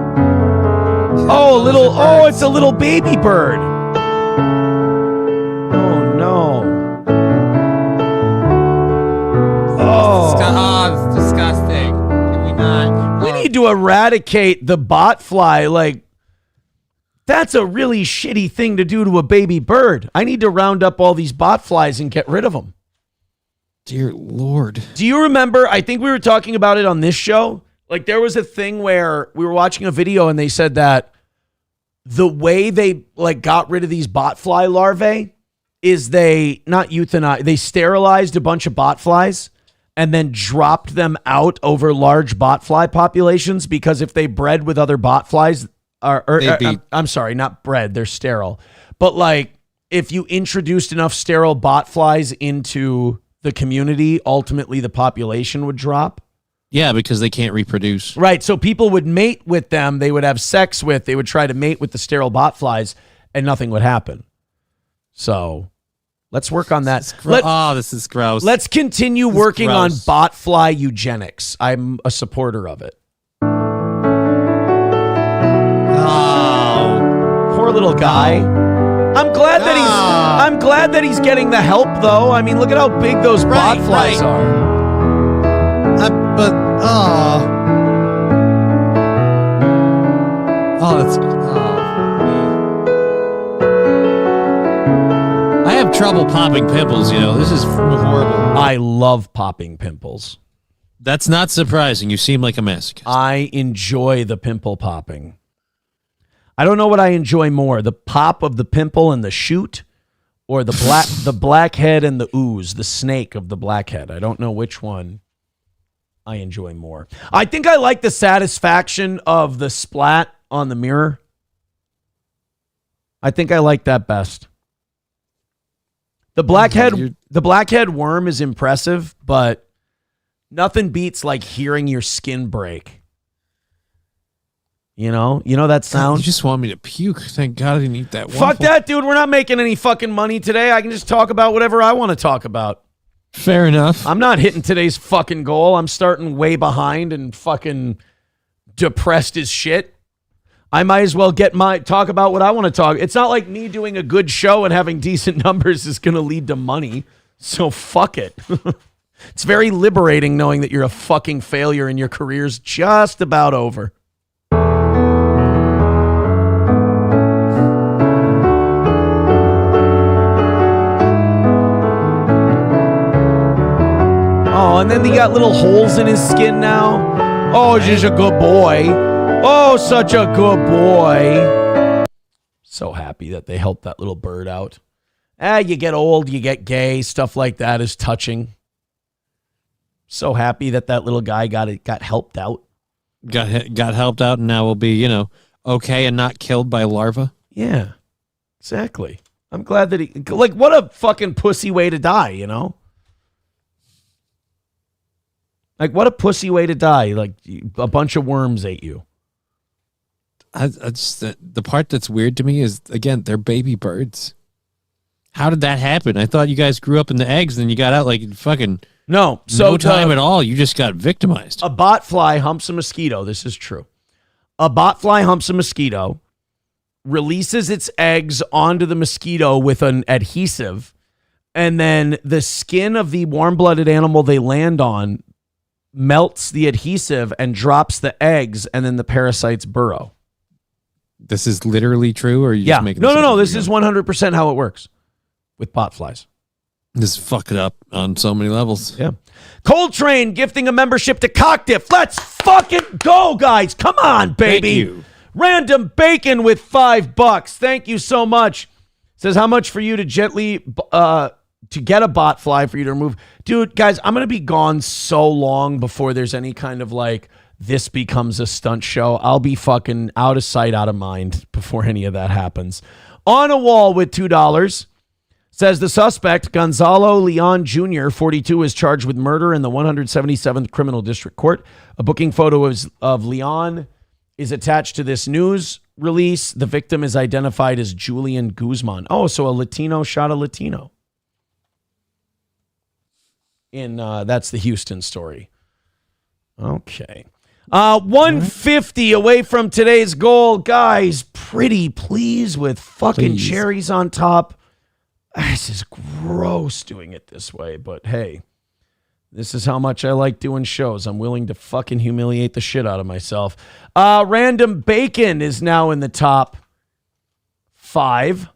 a little baby bird. Oh, no. It's disgusting. Can we not? We need to eradicate the bot fly. Like, that's a really shitty thing to do to a baby bird. I need to round up all these bot flies and get rid of them. Dear Lord. Do you remember? I think we were talking about it on this show. Like, there was a thing where we were watching a video and they said that the way they got rid of these bot fly larvae is they sterilized a bunch of bot flies and then dropped them out over large bot fly populations, because if they bred with other bot flies, I'm sorry, not bred, they're sterile. But if you introduced enough sterile bot flies into the community, ultimately the population would drop. Yeah, because they can't reproduce. Right, so people would mate with them, they would have sex with, they would try to mate with the sterile bot flies, and nothing would happen. So let's work on that. This is gross. Let's continue working on bot fly eugenics. I'm a supporter of it. Oh, poor little guy. I'm glad that he's getting the help, though. I mean, look at how big those bot flies are. I have trouble popping pimples, This is horrible. I love popping pimples. That's not surprising. You seem like a masochist. I enjoy the pimple popping. I don't know what I enjoy more, the pop of the pimple and the shoot, or the blackhead and the ooze, the snake of the blackhead. I don't know which one I enjoy more. I think I like the satisfaction of the splat on the mirror. I think I like that best. The blackhead worm is impressive, but nothing beats like hearing your skin break. You know that sound? You just want me to puke. Thank God I didn't eat that one. Fuck that, dude. We're not making any fucking money today. I can just talk about whatever I want to talk about. Fair enough. I'm not hitting today's fucking goal. I'm starting way behind and fucking depressed as shit. I might as well talk about what I want to talk. It's not like me doing a good show and having decent numbers is going to lead to money. So fuck it. It's very liberating knowing that you're a fucking failure and your career's just about over. Oh, and then he got little holes in his skin now. Oh, he's just a good boy. Oh, such a good boy. So happy that they helped that little bird out. You get old, you get gay, stuff like that is touching. So happy that little guy got helped out. Got helped out and now will be, okay and not killed by larvae. Yeah, exactly. I'm glad that what a fucking pussy way to die, Like, what a pussy way to die. Like, a bunch of worms ate you. The part that's weird to me is, again, they're baby birds. How did that happen? I thought you guys grew up in the eggs and then you got out like fucking no time at all. You just got victimized. A botfly humps a mosquito. This is true. A botfly humps a mosquito, releases its eggs onto the mosquito with an adhesive, and then the skin of the warm-blooded animal they land on melts the adhesive and drops the eggs, and then the parasites burrow. This is literally true, or are you just making this up? No. This is 100% how it works with botflies. This fuck it up on so many levels. Yeah. Coltrane gifting a membership to Cockdiff. Let's fucking go, guys. Come on, baby. Thank you. Random Bacon with $5. Thank you so much. Says, how much for you to gently to get a bot fly for you to remove? Dude, guys, I'm going to be gone so long before there's any kind of like this becomes a stunt show. I'll be fucking out of sight, out of mind before any of that happens. On a wall with $2 says the suspect, Gonzalo Leon Jr., 42, is charged with murder in the 177th Criminal District Court. A booking photo of Leon is attached to this news release. The victim is identified as Julian Guzman. Oh, so a Latino shot a Latino. That's the Houston story. Okay. 150 away from today's goal. Guys, pretty please with fucking cherries on top. This is gross doing it this way, but hey, this is how much I like doing shows. I'm willing to fucking humiliate the shit out of myself. Random Bacon is now in the top 5.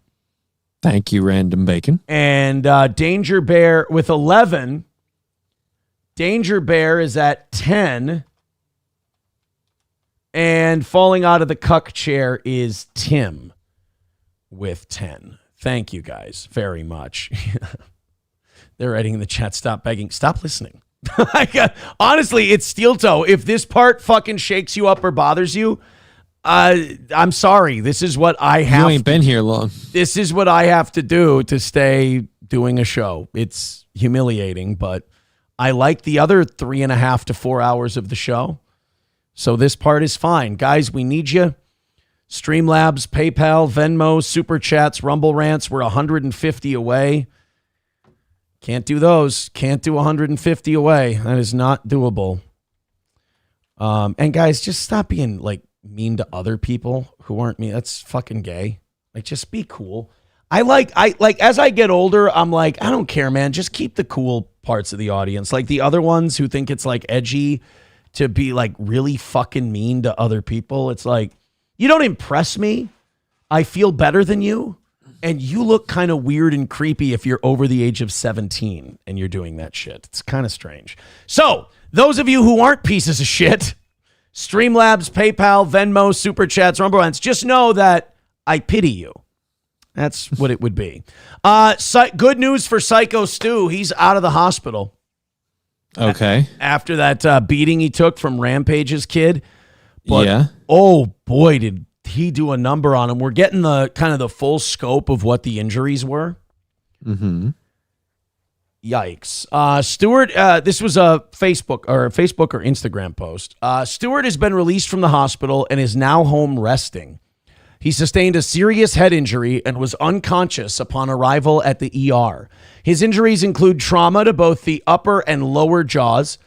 Thank you, Random Bacon. And Danger Bear with 11. Danger Bear is at 10. And falling out of the cuck chair is Tim with 10. Thank you guys very much. They're writing in the chat, stop begging. Stop listening. Honestly, it's steel toe. If this part fucking shakes you up or bothers you, I'm sorry. This is what I have. You ain't been here long. This is what I have to do to stay doing a show. It's humiliating, but I like the other 3.5 to 4 hours of the show. So this part is fine. Guys, we need you. Streamlabs, PayPal, Venmo, Super Chats, Rumble Rants. We're 150 away. Can't do those. Can't do 150 away. That is not doable. And guys, just stop being like mean to other people who aren't me. That's fucking gay. Like, just be cool. I like as I get older, I'm like, I don't care, man. Just keep the cool parts of the audience. Like the other ones who think it's like edgy to be like really fucking mean to other people. It's like, You don't impress me. I feel better than you. And you look kind of weird and creepy if you're over the age of 17 and you're doing that shit. It's kind of strange. So, those of you who aren't pieces of shit, Streamlabs, PayPal, Venmo, Super Chats, Rumble Rants, just know that I pity you. That's what it would be. Good news for Psycho Stu. He's out of the hospital. Okay. After that beating he took from Rampage's kid. But, yeah. Oh, boy, did he do a number on him. We're getting the kind of the full scope of what the injuries were. Mm-hmm. Yikes. Stewart, this was a Facebook or Instagram post. Stewart has been released from the hospital and is now home resting. He sustained a serious head injury and was unconscious upon arrival at the ER. His injuries include trauma to both the upper and lower jaws,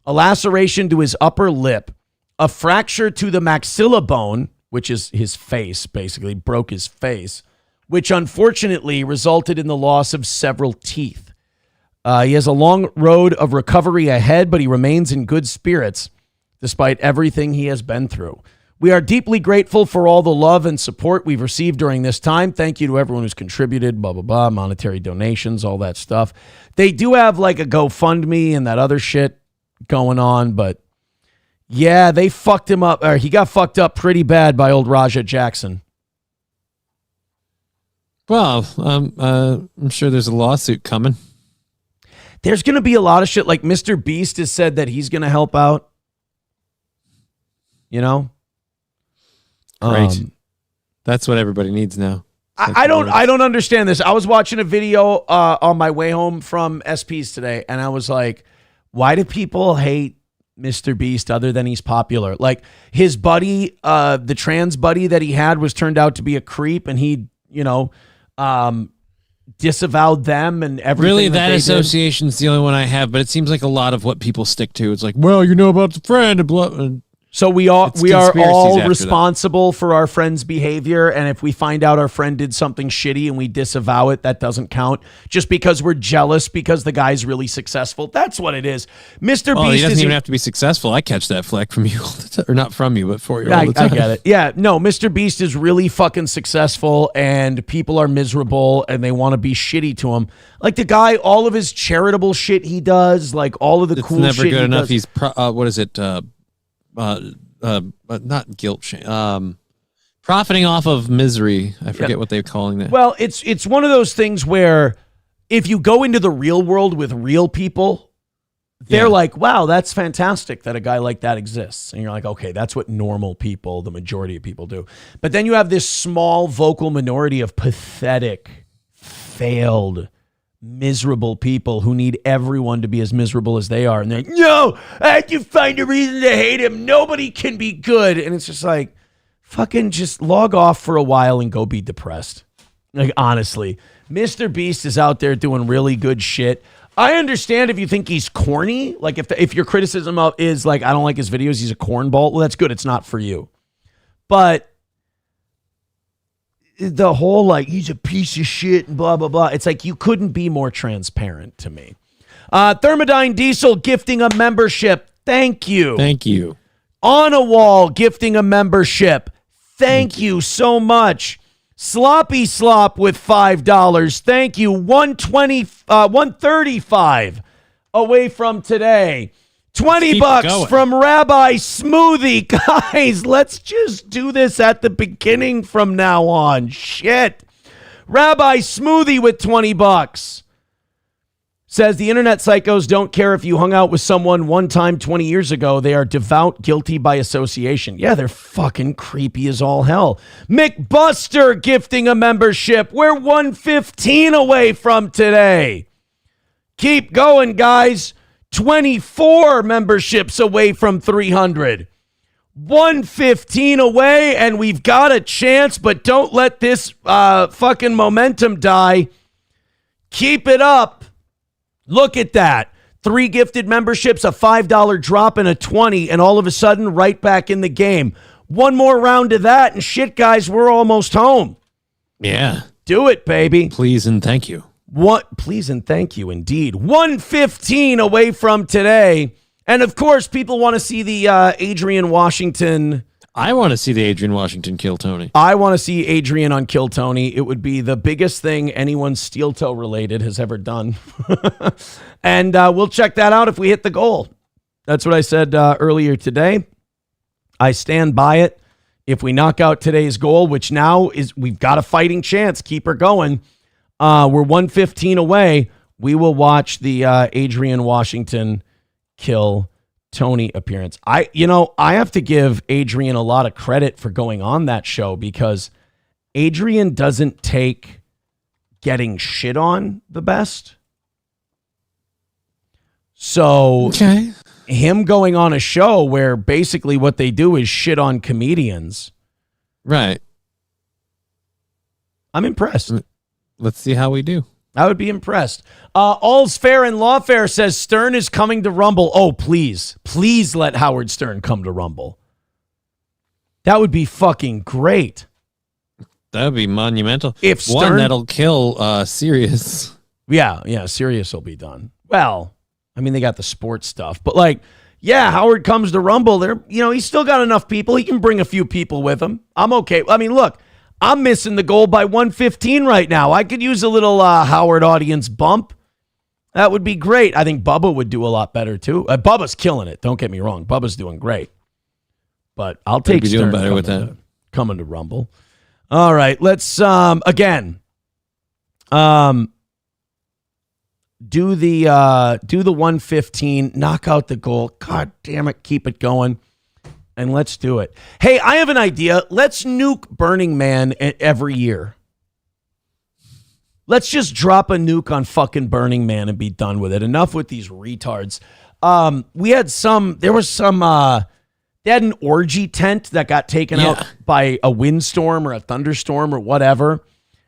a laceration to his upper lip, a fracture to the maxilla bone, which is his face, basically broke his face, which unfortunately resulted in the loss of several teeth. He has a long road of recovery ahead, but he remains in good spirits despite everything he has been through. We are deeply grateful for all the love and support we've received during this time. Thank you to everyone who's contributed, blah, blah, blah, monetary donations, all that stuff. They do have like a GoFundMe and that other shit going on, but yeah, they fucked him up. Or he got fucked up pretty bad by old Raja Jackson. Well, I'm sure there's a lawsuit coming. There's going to be a lot of shit. Like Mr. Beast has said that he's going to help out. You know? Great. That's what everybody needs now. I don't understand this. I was watching a video on my way home from SP's today, and I was like, why do people hate Mr. Beast other than he's popular? Like his buddy, the trans buddy that he had was turned out to be a creep, and he, disavowed them and everything. Really, that association's the only one I have, but it seems like a lot of what people stick to. It's like, well, you know about the friend and blah. So we are all responsible for our friend's behavior, and if we find out our friend did something shitty and we disavow it, that doesn't count. Just because we're jealous because the guy's really successful, that's what it is. Mr. Beast, he doesn't even have to be successful. I catch that flack from you all the time, or not from you, but for you all the time. I get it. Yeah, no, Mr. Beast is really fucking successful, and people are miserable, and they want to be shitty to him. Like the guy, all of his charitable shit he does, like all of the cool shit. It's never good enough. He's what is it? Not guilt shame. Profiting off of misery. I forget what they're calling that. Well, it's one of those things where if you go into the real world with real people, they're like, wow, that's fantastic that a guy like that exists. And you're like, okay, that's what normal people, the majority of people do. But then you have this small vocal minority of pathetic, failed, miserable people who need everyone to be as miserable as they are. And they're like, no, I have to find a reason to hate him. Nobody can be good. And it's just like, fucking just log off for a while and go be depressed. Like, honestly, Mr. Beast is out there doing really good shit. I understand if you think he's corny. Like if your criticism of is like, I don't like his videos, he's a cornball. Well, that's good. It's not for you. But the whole like he's a piece of shit and blah blah blah, it's like you couldn't be more transparent to me. Thermodyne Diesel gifting a membership, thank you. On a Wall gifting a membership, thank you so much. Sloppy Slop with $5, thank you. 135 away from today. $20 from Rabbi Smoothie. Guys, let's just do this at the beginning from now on. Shit. Rabbi Smoothie with $20. Says the internet psychos don't care if you hung out with someone one time 20 years ago. They are devout, guilty by association. Yeah, they're fucking creepy as all hell. McBuster gifting a membership. We're 115 away from today. Keep going, guys. 24 memberships away from 300. 115 away, and we've got a chance, but don't let this fucking momentum die. Keep it up. Look at that. 3 gifted memberships, a $5 drop, and a 20, and all of a sudden, right back in the game. One more round of that, and shit, guys, we're almost home. Yeah. Do it, baby. Please and thank you. Please and thank you, indeed. 115 away from today. And, of course, people want to see the Adrian Washington I want to see the Adrian Washington kill Tony. I want to see Adrian on Kill Tony. It would be the biggest thing anyone steel toe related has ever done. And we'll check that out if we hit the goal. That's what I said earlier today. I stand by it. If we knock out today's goal, which now is we've got a fighting chance, keep her going. We're 115 away. We will watch the Adrian Washington kill Tony appearance. I have to give Adrian a lot of credit for going on that show because Adrian doesn't take getting shit on the best. So him going on a show where basically what they do is shit on comedians. Right. I'm impressed. Let's see how we do. I would be impressed. All's Fair and Lawfare says Stern is coming to Rumble. Oh, please. Please let Howard Stern come to Rumble. That would be fucking great. That would be monumental. If Stern, one, that'll kill Sirius. Yeah, Sirius will be done. Well, I mean, they got the sports stuff. But, Howard comes to Rumble. He's still got enough people. He can bring a few people with him. I'm okay. I mean, look. I'm missing the goal by 115 right now. I could use a little Howard audience bump. That would be great. I think Bubba would do a lot better, too. Bubba's killing it. Don't get me wrong. Bubba's doing great. But I'll take Stern doing better with that. Coming to Rumble. All right. Let's, again, do the 115, knock out the goal. God damn it. Keep it going. And let's do it. Hey, I have an idea. Let's nuke Burning Man every year. Let's just drop a nuke on fucking Burning Man and be done with it. Enough with these retards. They had an orgy tent that got taken out by a windstorm or a thunderstorm or whatever.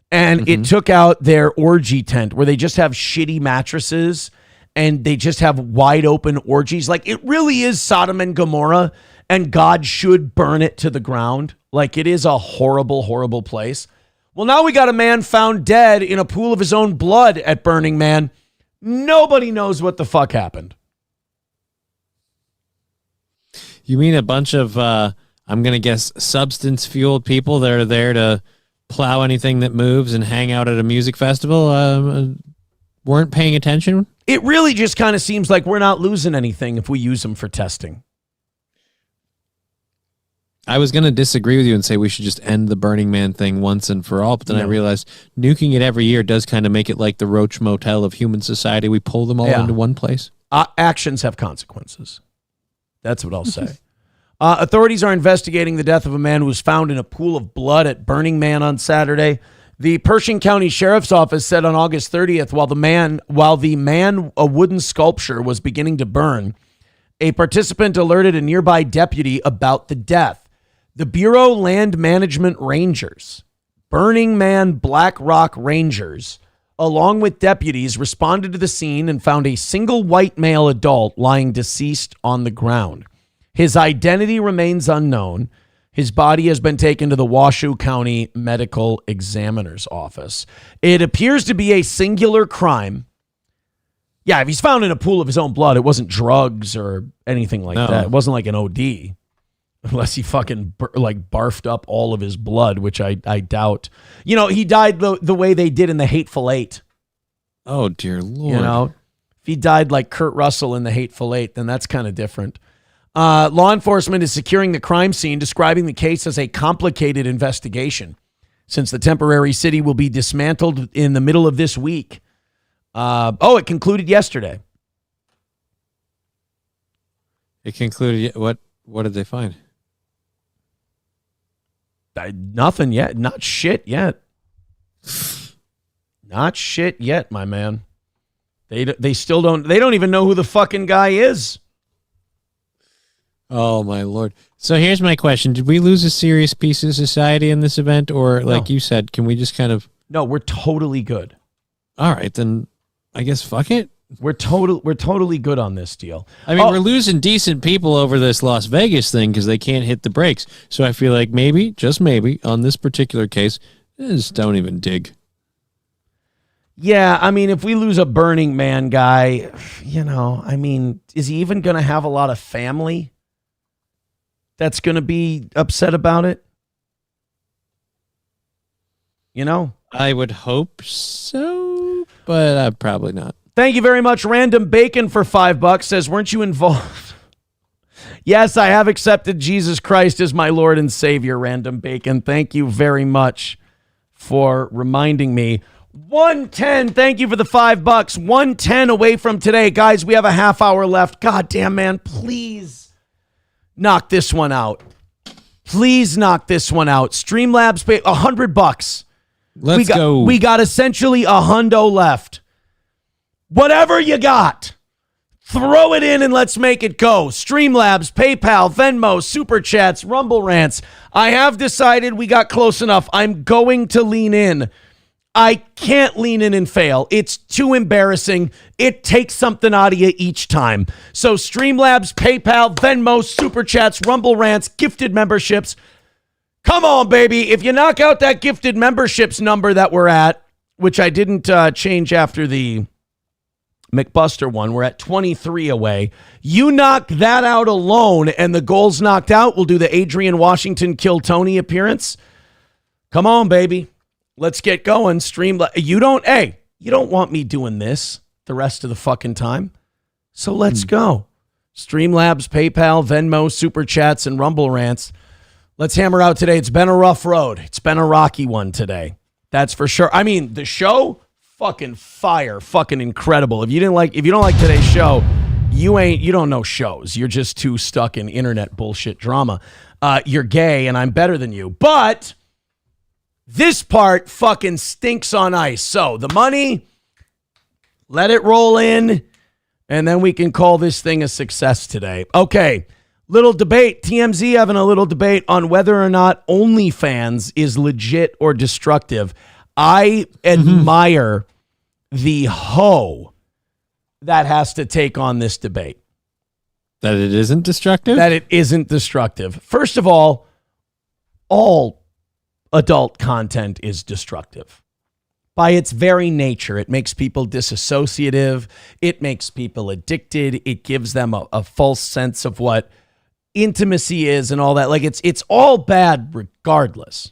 And it took out their orgy tent where they just have shitty mattresses and they just have wide open orgies. It really is Sodom and Gomorrah. And God should burn it to the ground. It is a horrible, horrible place. Well, now we got a man found dead in a pool of his own blood at Burning Man. Nobody knows what the fuck happened. You mean a bunch of, I'm going to guess, substance-fueled people that are there to plow anything that moves and hang out at a music festival weren't paying attention? It really just kind of seems like we're not losing anything if we use them for testing. I was going to disagree with you and say we should just end the Burning Man thing once and for all, but then I realized nuking it every year does kind of make it like the Roach Motel of human society. We pull them all into one place. Actions have consequences. That's what I'll say. Authorities are investigating the death of a man who was found in a pool of blood at Burning Man on Saturday. The Pershing County Sheriff's Office said on August 30th, while a wooden sculpture was beginning to burn, a participant alerted a nearby deputy about the death. The Bureau Land Management Rangers, Burning Man Black Rock Rangers, along with deputies, responded to the scene and found a single white male adult lying deceased on the ground. His identity remains unknown. His body has been taken to the Washoe County Medical Examiner's Office. It appears to be a singular crime. Yeah, if he's found in a pool of his own blood, it wasn't drugs or anything like that. It wasn't like an OD. Unless he fucking barfed up all of his blood, which I doubt. He died the way they did in The Hateful Eight. Oh, dear Lord. If he died like Kurt Russell in The Hateful Eight, then that's kind of different. Law enforcement is securing the crime scene, describing the case as a complicated investigation, since the temporary city will be dismantled in the middle of this week. It concluded yesterday. It concluded. What did they find? Nothing yet. Not shit yet. Not shit yet, my man. They still don't. They don't even know who the fucking guy is. Oh my Lord. So here's my question: did we lose a serious piece of society in this event, or like you said, can we just kind of? No, we're totally good. All right, then I guess fuck it. We're totally good on this deal. I mean, we're losing decent people over this Las Vegas thing because they can't hit the brakes. So I feel like maybe, just maybe, on this particular case, just don't even dig. Yeah, I mean, if we lose a Burning Man guy, is he even going to have a lot of family? that's going to be upset about it? You know? I would hope so, but probably not. Thank you very much. Random Bacon for $5 says, weren't you involved? Yes, I have accepted Jesus Christ as my Lord and Savior, Random Bacon. Thank you very much for reminding me. 110, thank you for the $5. 110 away from today. Guys, we have a half hour left. God damn, man, please knock this one out. Please knock this one out. Streamlabs pay $100. Let's go. We got essentially a hundo left. Whatever you got, throw it in and let's make it go. Streamlabs, PayPal, Venmo, Super Chats, Rumble Rants. I have decided we got close enough. I'm going to lean in. I can't lean in and fail. It's too embarrassing. It takes something out of you each time. So Streamlabs, PayPal, Venmo, Super Chats, Rumble Rants, gifted memberships. Come on, baby. If you knock out that gifted memberships number that we're at, which I didn't change after the McBuster one, we're at 23 away. You knock that out alone and the goal's knocked out, we'll do the Adrian Washington Kill Tony appearance. Come on, baby. Let's get going. You don't want me doing this the rest of the fucking time. So let's go. Streamlabs, PayPal, Venmo, Super Chats, and Rumble Rants. Let's hammer out today. It's been a rough road. It's been a rocky one today. That's for sure. I mean, the show, fucking fire, fucking incredible. If you don't like today's show, you don't know shows. You're just too stuck in internet bullshit drama. You're gay and I'm better than you. But this part fucking stinks on ice. So the money, let it roll in, and then we can call this thing a success today. Okay. Little debate. TMZ having a little debate on whether or not OnlyFans is legit or destructive. I admire the hoe that has to take on this debate. That it isn't destructive? That it isn't destructive. First of all adult content is destructive. By its very nature, it makes people disassociative. It makes people addicted. It gives them a false sense of what intimacy is and all that. Like it's all bad regardless.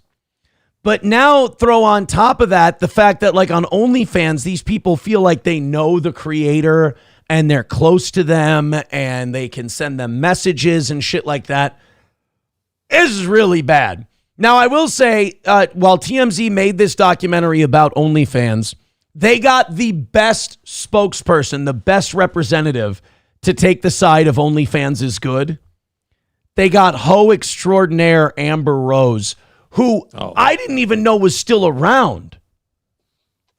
But now throw on top of that the fact that like on OnlyFans, these people feel like they know the creator and they're close to them and they can send them messages and shit like that. This is really bad. Now, I will say, while TMZ made this documentary about OnlyFans, they got the best spokesperson, the best representative to take the side of OnlyFans is good. They got hoe extraordinaire Amber Rose, who I didn't even know was still around.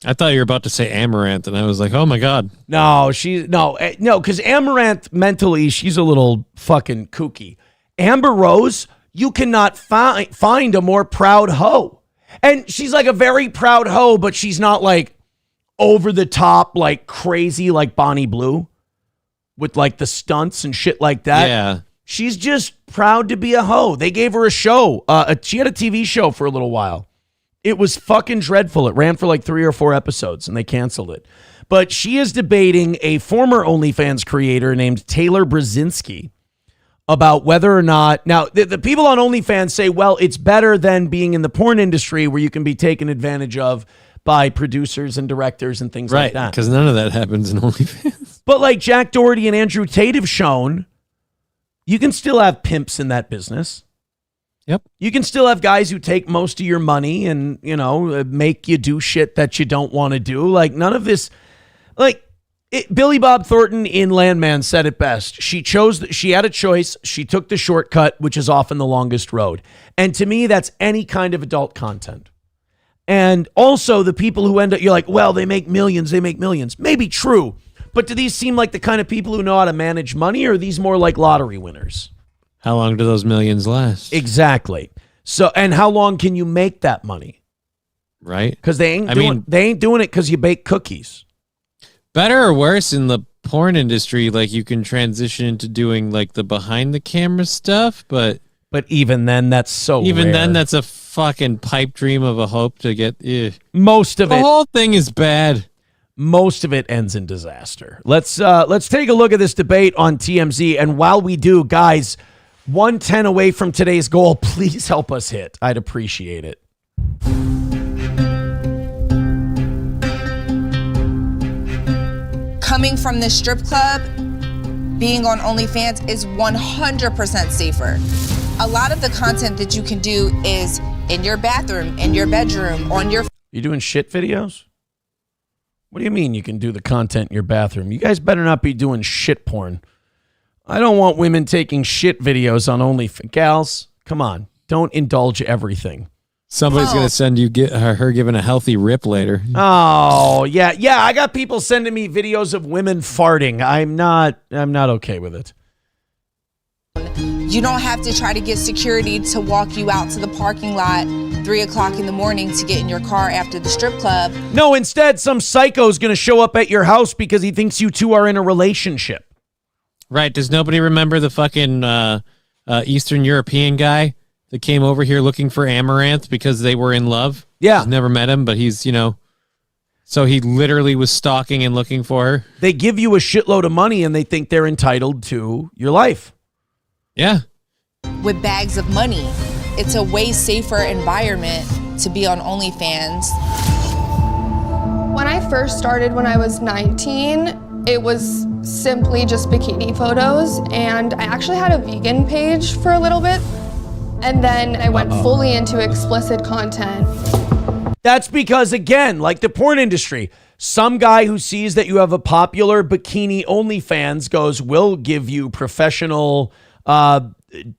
I thought you were about to say Amaranth, and I was like, oh my God. No, because Amaranth mentally, she's a little fucking kooky. Amber Rose, you cannot find a more proud hoe. And she's like a very proud hoe, but she's not like over the top, like crazy, like Bonnie Blue with like the stunts and shit like that. Yeah. She's just proud to be a hoe. They gave her a show. She had a TV show for a little while. It was fucking dreadful. It ran for like 3 or 4 episodes and they canceled it. But she is debating a former OnlyFans creator named Taylor Brzezinski about whether or not... Now, the people on OnlyFans say, well, it's better than being in the porn industry where you can be taken advantage of by producers and directors and things like that. Right, because none of that happens in OnlyFans. But like Jack Doherty and Andrew Tate have shown, you can still have pimps in that business. Yep. You can still have guys who take most of your money and, make you do shit that you don't want to do. Like none of this, Billy Bob Thornton in Landman said it best. She had a choice. She took the shortcut, which is often the longest road. And to me, that's any kind of adult content. And also the people who end up, you're like, well, they make millions. Maybe true. But do these seem like the kind of people who know how to manage money, or are these more like lottery winners? How long do those millions last? Exactly. So, and how long can you make that money? Right. Because they ain't doing it because you bake cookies. Better or worse in the porn industry, like you can transition into doing like the behind the camera stuff, but even then, that's so rare. Then that's a fucking pipe dream of a hope to get. Most of the whole thing is bad. Most of it ends in disaster. Let's take a look at this debate on TMZ, and while we do, guys, 110 away from today's goal. Please help us hit. I'd appreciate it. Coming from this strip club, being on OnlyFans is 100% safer. A lot of the content that you can do is in your bathroom, in your bedroom, on your... You doing shit videos? What do you mean you can do the content in your bathroom? You guys better not be doing shit porn. I don't want women taking shit videos on OnlyFans. Gals, come on. Don't indulge everything. Somebody's going to send you her giving a healthy rip later. Oh, yeah. Yeah, I got people sending me videos of women farting. I'm not okay with it. You don't have to try to get security to walk you out to the parking lot 3 o'clock in the morning to get in your car after the strip club. No, instead, some psycho's going to show up at your house because he thinks you two are in a relationship. Right. Does nobody remember the fucking Eastern European guy that came over here looking for Amaranth because they were in love? Yeah. He's never met him, but he's, so he literally was stalking and looking for her. They give you a shitload of money and they think they're entitled to your life. Yeah. With bags of money. It's a way safer environment to be on OnlyFans. When I first started when I was 19, it was simply just bikini photos, and I actually had a vegan page for a little bit, and then I went fully into explicit content. That's because, again, like the porn industry, some guy who sees that you have a popular bikini OnlyFans goes, we'll give you professional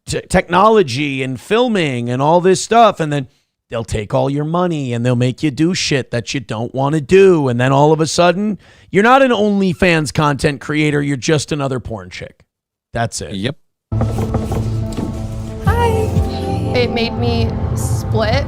technology and filming and all this stuff, and then they'll take all your money and they'll make you do shit that you don't want to do, and then all of a sudden you're not an OnlyFans content creator, you're just another porn chick. That's it. Yep. Hi. It made me split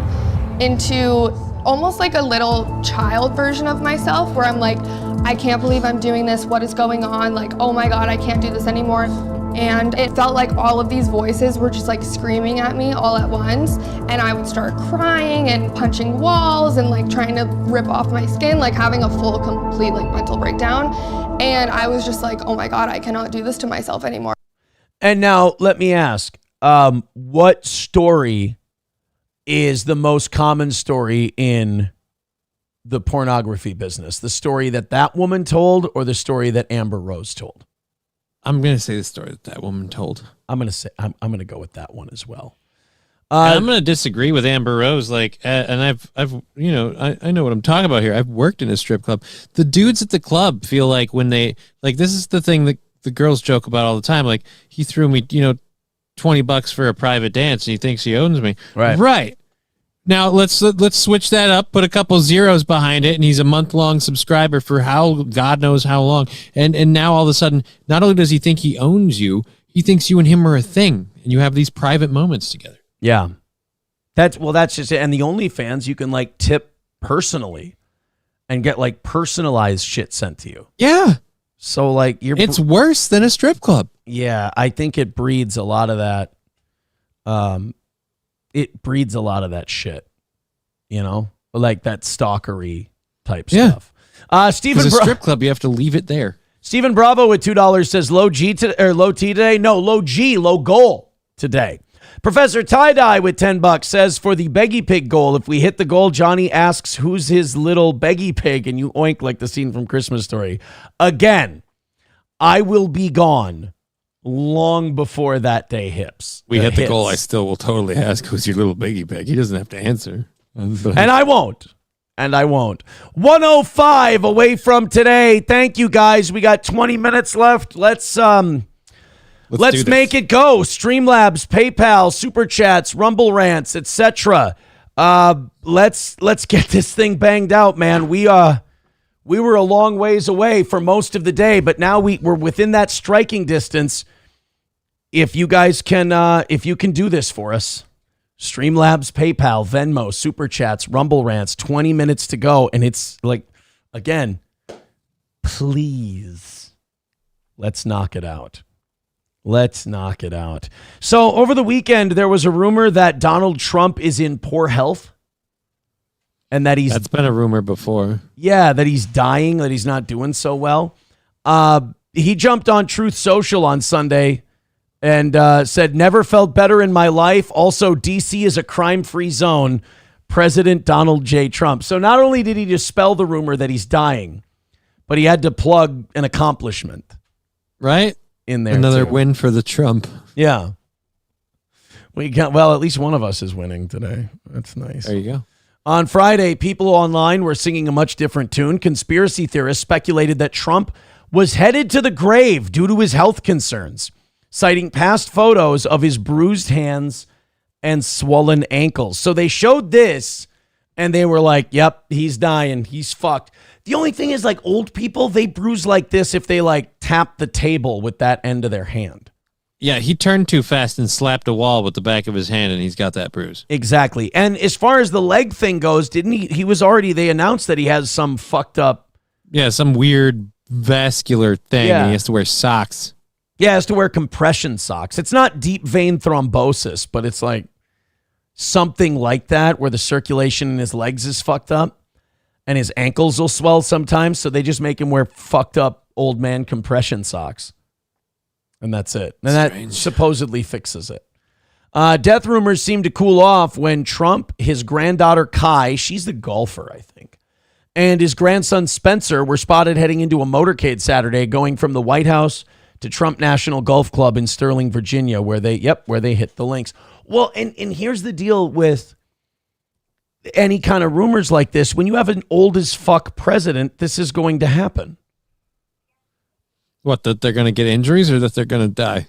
into almost like a little child version of myself where I'm like, I can't believe I'm doing this, what is going on, like, oh my god, I can't do this anymore. And it felt like all of these voices were just like screaming at me all at once, and I would start crying and punching walls and like trying to rip off my skin, like having a full complete like mental breakdown. And I was just like, oh my god, I cannot do this to myself anymore. And now let me ask, what story is the most common story in the pornography business? The story that woman told, or the story that Amber Rose told? I'm going to say the story that woman told. I'm going to go with that one as well. I'm going to disagree with Amber Rose. Like, and I've, I know what I'm talking about here. I've worked in a strip club. The dudes at the club feel like when they, like, this is the thing that the girls joke about all the time. Like, he threw me, $20 for a private dance and he thinks he owns me. Right. Now let's switch that up, put a couple zeros behind it, and he's a month-long subscriber for God knows how long. And now all of a sudden, not only does he think he owns you, he thinks you and him are a thing, and you have these private moments together. Yeah. That's just it. And the OnlyFans, you can like tip personally and get like personalized shit sent to you. Yeah. So like it's worse than a strip club. Yeah, I think it breeds a lot of that. It breeds a lot of that shit, like that stalkery type stuff. Stephen, a strip club, you have to leave it there. Stephen Bravo with $2 says low T today. No, low G, low goal today. Professor Tie-Dye with $10 says for the Beggy Pig goal, if we hit the goal, Johnny asks who's his little Beggy Pig, and you oink like the scene from Christmas Story. Again, I will be gone long before that day hits. We hit the goal. I still will totally ask who's your little Beggy Pig. He doesn't have to answer. And I won't. 105 away from today. Thank you guys. We got 20 minutes left. Let's make it go. Streamlabs, PayPal, Super Chats, Rumble Rants, etc. Let's get this thing banged out, man. We were a long ways away for most of the day, but now we're within that striking distance. If you guys can, if you can do this for us, Streamlabs, PayPal, Venmo, Super Chats, Rumble Rants, 20 minutes to go. And it's like, again, please, let's knock it out. Let's knock it out. So over the weekend, there was a rumor that Donald Trump is in poor health. And that's been a rumor before. Yeah, that he's dying, that he's not doing so well. He jumped on Truth Social on Sunday And said, never felt better in my life. Also, D.C. is a crime-free zone. President Donald J. Trump. So not only did he dispel the rumor that he's dying, but he had to plug an accomplishment. Right? In there. Another win for the Trump. Yeah. Well, at least one of us is winning today. That's nice. There you go. On Friday, people online were singing a much different tune. Conspiracy theorists speculated that Trump was headed to the grave due to his health concerns, citing past photos of his bruised hands and swollen ankles. So they showed this and they were like, yep, he's dying. He's fucked. The only thing is, like, old people, they bruise like this if they like tap the table with that end of their hand. Yeah, he turned too fast and slapped a wall with the back of his hand and he's got that bruise. Exactly. And as far as the leg thing goes, didn't he was already, they announced that he has some fucked up. Yeah, some weird vascular thing. Yeah. And he has to wear socks. Yeah, has to wear compression socks. It's not deep vein thrombosis, but it's like something like that where the circulation in his legs is fucked up and his ankles will swell sometimes. So they just make him wear fucked up old man compression socks. And that's it. And that supposedly fixes it. Death rumors seem to cool off when Trump, his granddaughter Kai, she's the golfer, I think, and his grandson Spencer were spotted heading into a motorcade Saturday going from the White House to Trump National Golf Club in Sterling, Virginia, where they hit the links. Well, and here's the deal with any kind of rumors like this. When you have an old as fuck president, this is going to happen. What, that they're going to get injuries or that they're going to die?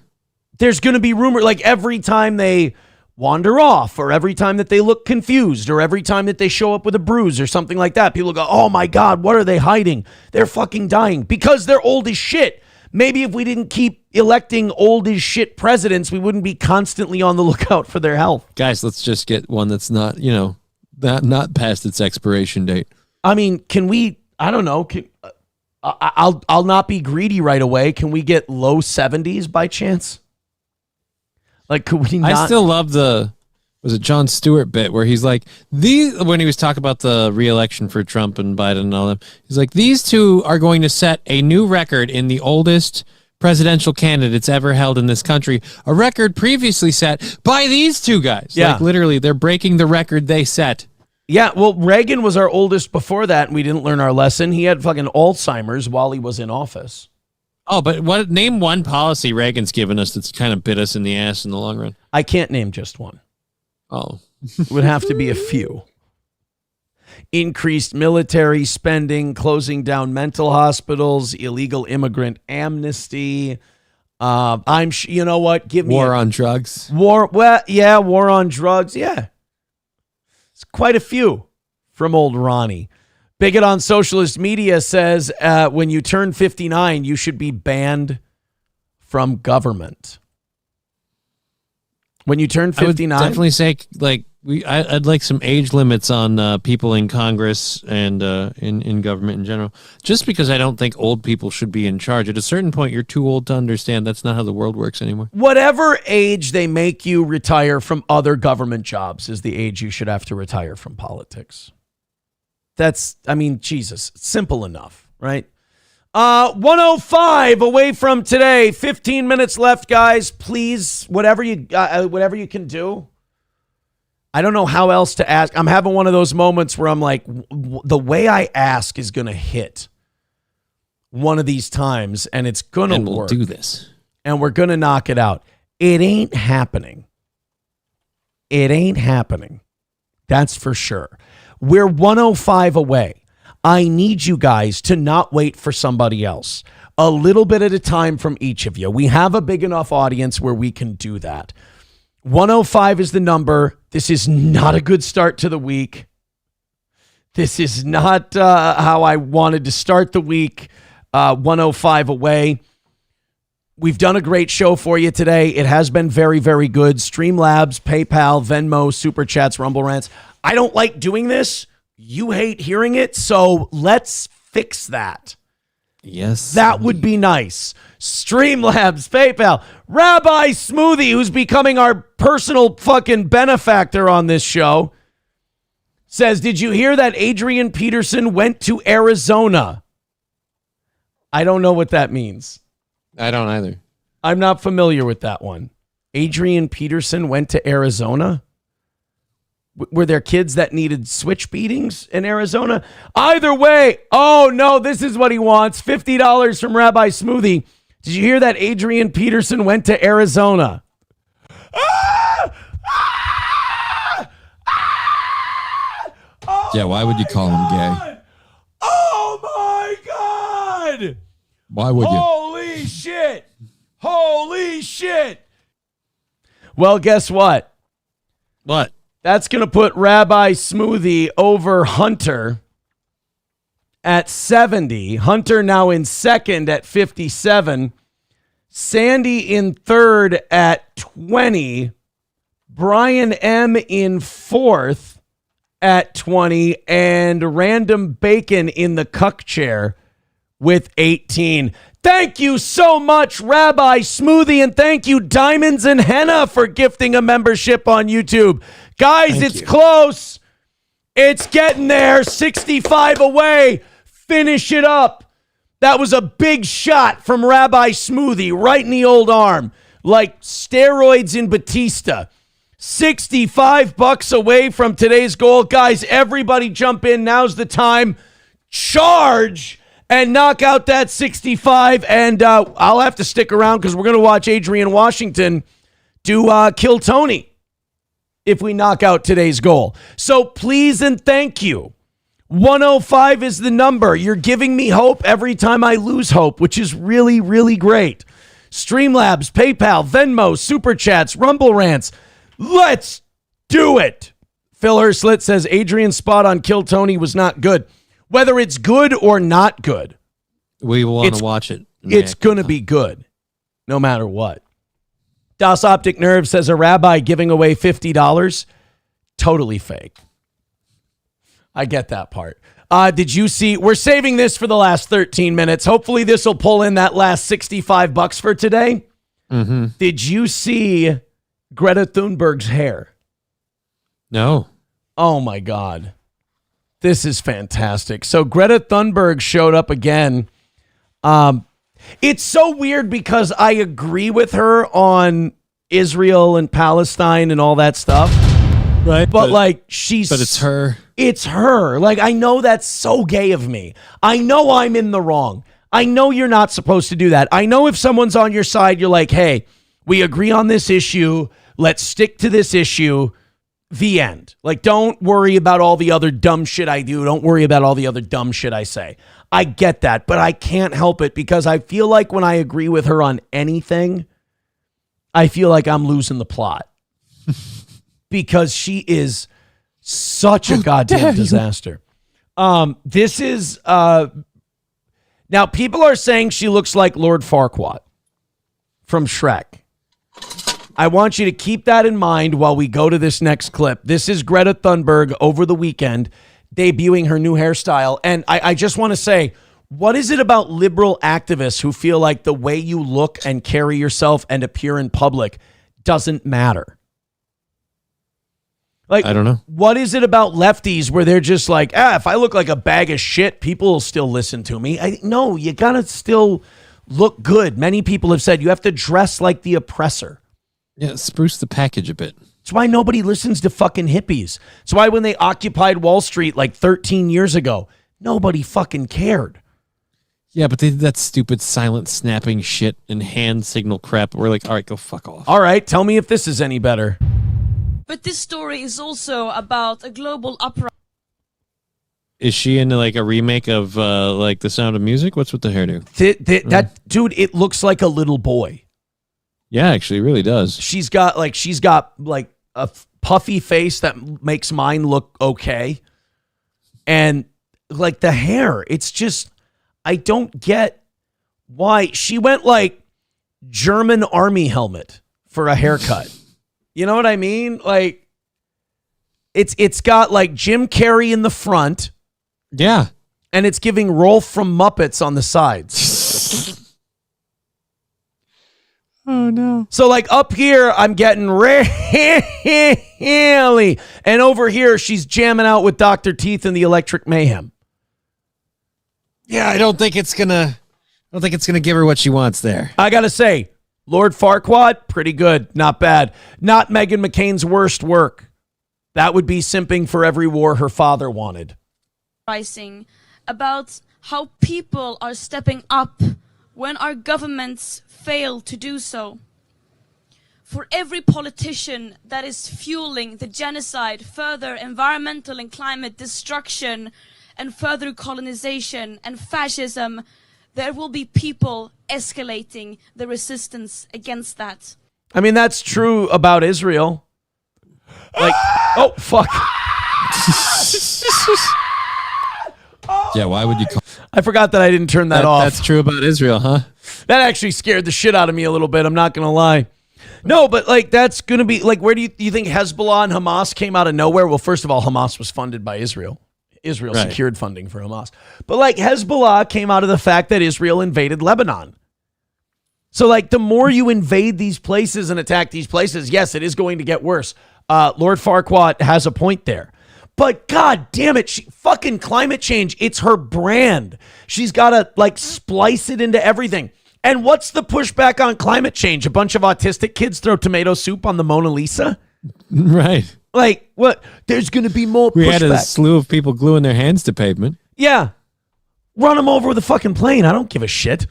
There's going to be rumor, like every time they wander off or every time that they look confused or every time that they show up with a bruise or something like that, people go, oh my God, what are they hiding? They're fucking dying because they're old as shit. Maybe if we didn't keep electing old as shit presidents, we wouldn't be constantly on the lookout for their health. Guys, let's just get one that's not, not past its expiration date. I mean, can we, I don't know, I'll not be greedy right away. Can we get low 70s by chance? Like, could we not? I still love was it Jon Stewart bit where he's like, when he was talking about the re-election for Trump and Biden and all that, he's like, these two are going to set a new record in the oldest presidential candidates ever held in this country, a record previously set by these two guys. Yeah. Like, literally, they're breaking the record they set. Yeah, well, Reagan was our oldest before that, and we didn't learn our lesson. He had fucking Alzheimer's while he was in office. Oh, but name one policy Reagan's given us that's kind of bit us in the ass in the long run? I can't name just one. Oh. It would have to be a few. Increased military spending, closing down mental hospitals, illegal immigrant amnesty. You know what? Give me war on drugs. War on drugs. Yeah. It's quite a few from old Ronnie. Bigot on socialist media says when you turn 59, you should be banned from government. When you turn 59, I would definitely say I'd like some age limits on people in Congress and in government in general. Just because I don't think old people should be in charge. At a certain point, you're too old to understand that's not how the world works anymore. Whatever age they make you retire from other government jobs is the age you should have to retire from politics. Jesus, simple enough, right? 105 away from today. 15 minutes left, guys. Please, whatever you can do. I don't know how else to ask. I'm having one of those moments where I'm like, the way I ask is going to hit one of these times, and it's going to work. We'll do this. And we're going to knock it out. It ain't happening. It ain't happening. That's for sure. We're 105 away. I need you guys to not wait for somebody else. A little bit at a time from each of you. We have a big enough audience where we can do that. 105 is the number. This is not a good start to the week. This is not how I wanted to start the week. 105 away. We've done a great show for you today. It has been very, very good. Streamlabs, PayPal, Venmo, Super Chats, Rumble Rants. I don't like doing this. You hate hearing it, so let's fix that. Yes. That would be nice. Streamlabs, PayPal, Rabbi Smoothie, who's becoming our personal fucking benefactor on this show, says, did you hear that Adrian Peterson went to Arizona? I don't know what that means. I don't either. I'm not familiar with that one. Adrian Peterson went to Arizona. Were there kids that needed switch beatings in Arizona? Either way, oh no, this is what he wants. $50 from Rabbi Smoothie. Did you hear that Adrian Peterson went to Arizona? Yeah, why would you call him gay? Oh my God! Why would you? Holy shit! Holy shit! Well, guess what? What? That's going to put Rabbi Smoothie over Hunter at 70. Hunter now in second at 57. Sandy in third at 20. Brian M. in fourth at 20. And Random Bacon in the cuck chair with 18. Thank you so much, Rabbi Smoothie, and thank you, Diamonds and Henna, for gifting a membership on YouTube. Guys, it's close. It's getting there. 65 away. Finish it up. That was a big shot from Rabbi Smoothie right in the old arm, like steroids in Batista. $65 away from today's goal. Guys, everybody jump in. Now's the time. Charge and knock out that 65. And I'll have to stick around because we're going to watch Adrian Washington do Kill Tony if we knock out today's goal. So please and thank you. 105 is the number. You're giving me hope every time I lose hope, which is really, really great. Streamlabs, PayPal, Venmo, Super Chats, Rumble Rants. Let's do it. Phil Herslit says Adrian's spot on Kill Tony was not good. Whether it's good or not good, we want to watch it. It's going to be good no matter what. Das Optic Nerve says a rabbi giving away $50. Totally fake. I get that part. Did you see? We're saving this for the last 13 minutes. Hopefully this will pull in that last $65 for today. Mm-hmm. Did you see Greta Thunberg's hair? No. Oh my God. This is fantastic. So Greta Thunberg showed up again. It's so weird because I agree with her on Israel and Palestine and all that stuff. Right. But like but it's her. It's her. Like, I know that's so gay of me. I know I'm in the wrong. I know you're not supposed to do that. I know if someone's on your side, you're like, hey, we agree on this issue. Let's stick to this issue. The end. Like, don't worry about all the other dumb shit I do. Don't worry about all the other dumb shit I say. I get that, but I can't help it because I feel like when I agree with her on anything, I feel like I'm losing the plot. Because she is such a goddamn disaster. This is now people are saying she looks like Lord Farquaad from Shrek. I want you to keep that in mind while we go to this next clip. This is Greta Thunberg over the weekend debuting her new hairstyle. And I just want to say, what is it about liberal activists who feel like the way you look and carry yourself and appear in public doesn't matter? Like, I don't know. What is it about lefties where they're just like, if I look like a bag of shit, people will still listen to me? No, you got to still look good. Many people have said you have to dress like the oppressor. Yeah, spruce the package a bit. That's why nobody listens to fucking hippies. That's why when they occupied Wall Street like 13 years ago, nobody fucking cared. Yeah, but they did that stupid silent snapping shit and hand signal crap. We're like, all right, go fuck off. All right, tell me if this is any better. But this story is also about a global uprising. Is she in like a remake of like The Sound of Music? What's with the hairdo? That dude, it looks like a little boy. Yeah, actually, it really does. She's got like a puffy face that makes mine look okay. And like the hair, it's just, I don't get why she went like German army helmet for a haircut. You know what I mean? Like it's got like Jim Carrey in the front. Yeah. And it's giving Rolf from Muppets on the sides. Oh no. So like up here, I'm getting really, and over here, she's jamming out with Dr. Teeth and the Electric Mayhem. Yeah, I don't think it's gonna give her what she wants there. I gotta say, Lord Farquaad, pretty good. Not bad. Not Meghan McCain's worst work. That would be simping for every war her father wanted. Rising about how people are stepping up when our governments fail to do so. For every politician that is fueling the genocide, further environmental and climate destruction, and further colonization and fascism, there will be people escalating the resistance against that. I mean, that's true about Israel. Like, oh, fuck. Yeah, why would you call? I forgot that I didn't turn that off. That's true about Israel, huh? That actually scared the shit out of me a little bit. I'm not going to lie. No, but like that's going to be like, where do you think Hezbollah and Hamas came out of nowhere? Well, first of all, Hamas was funded by Israel. Israel secured funding for Hamas. But like Hezbollah came out of the fact that Israel invaded Lebanon. So like the more you invade these places and attack these places, yes, it is going to get worse. Lord Farquaad has a point there. But God damn it, fucking climate change, it's her brand. She's got to like splice it into everything. And what's the pushback on climate change? A bunch of autistic kids throw tomato soup on the Mona Lisa? Right. Like, what? There's going to be more pushback. We had a slew of people gluing their hands to pavement. Yeah. Run them over with a fucking plane. I don't give a shit.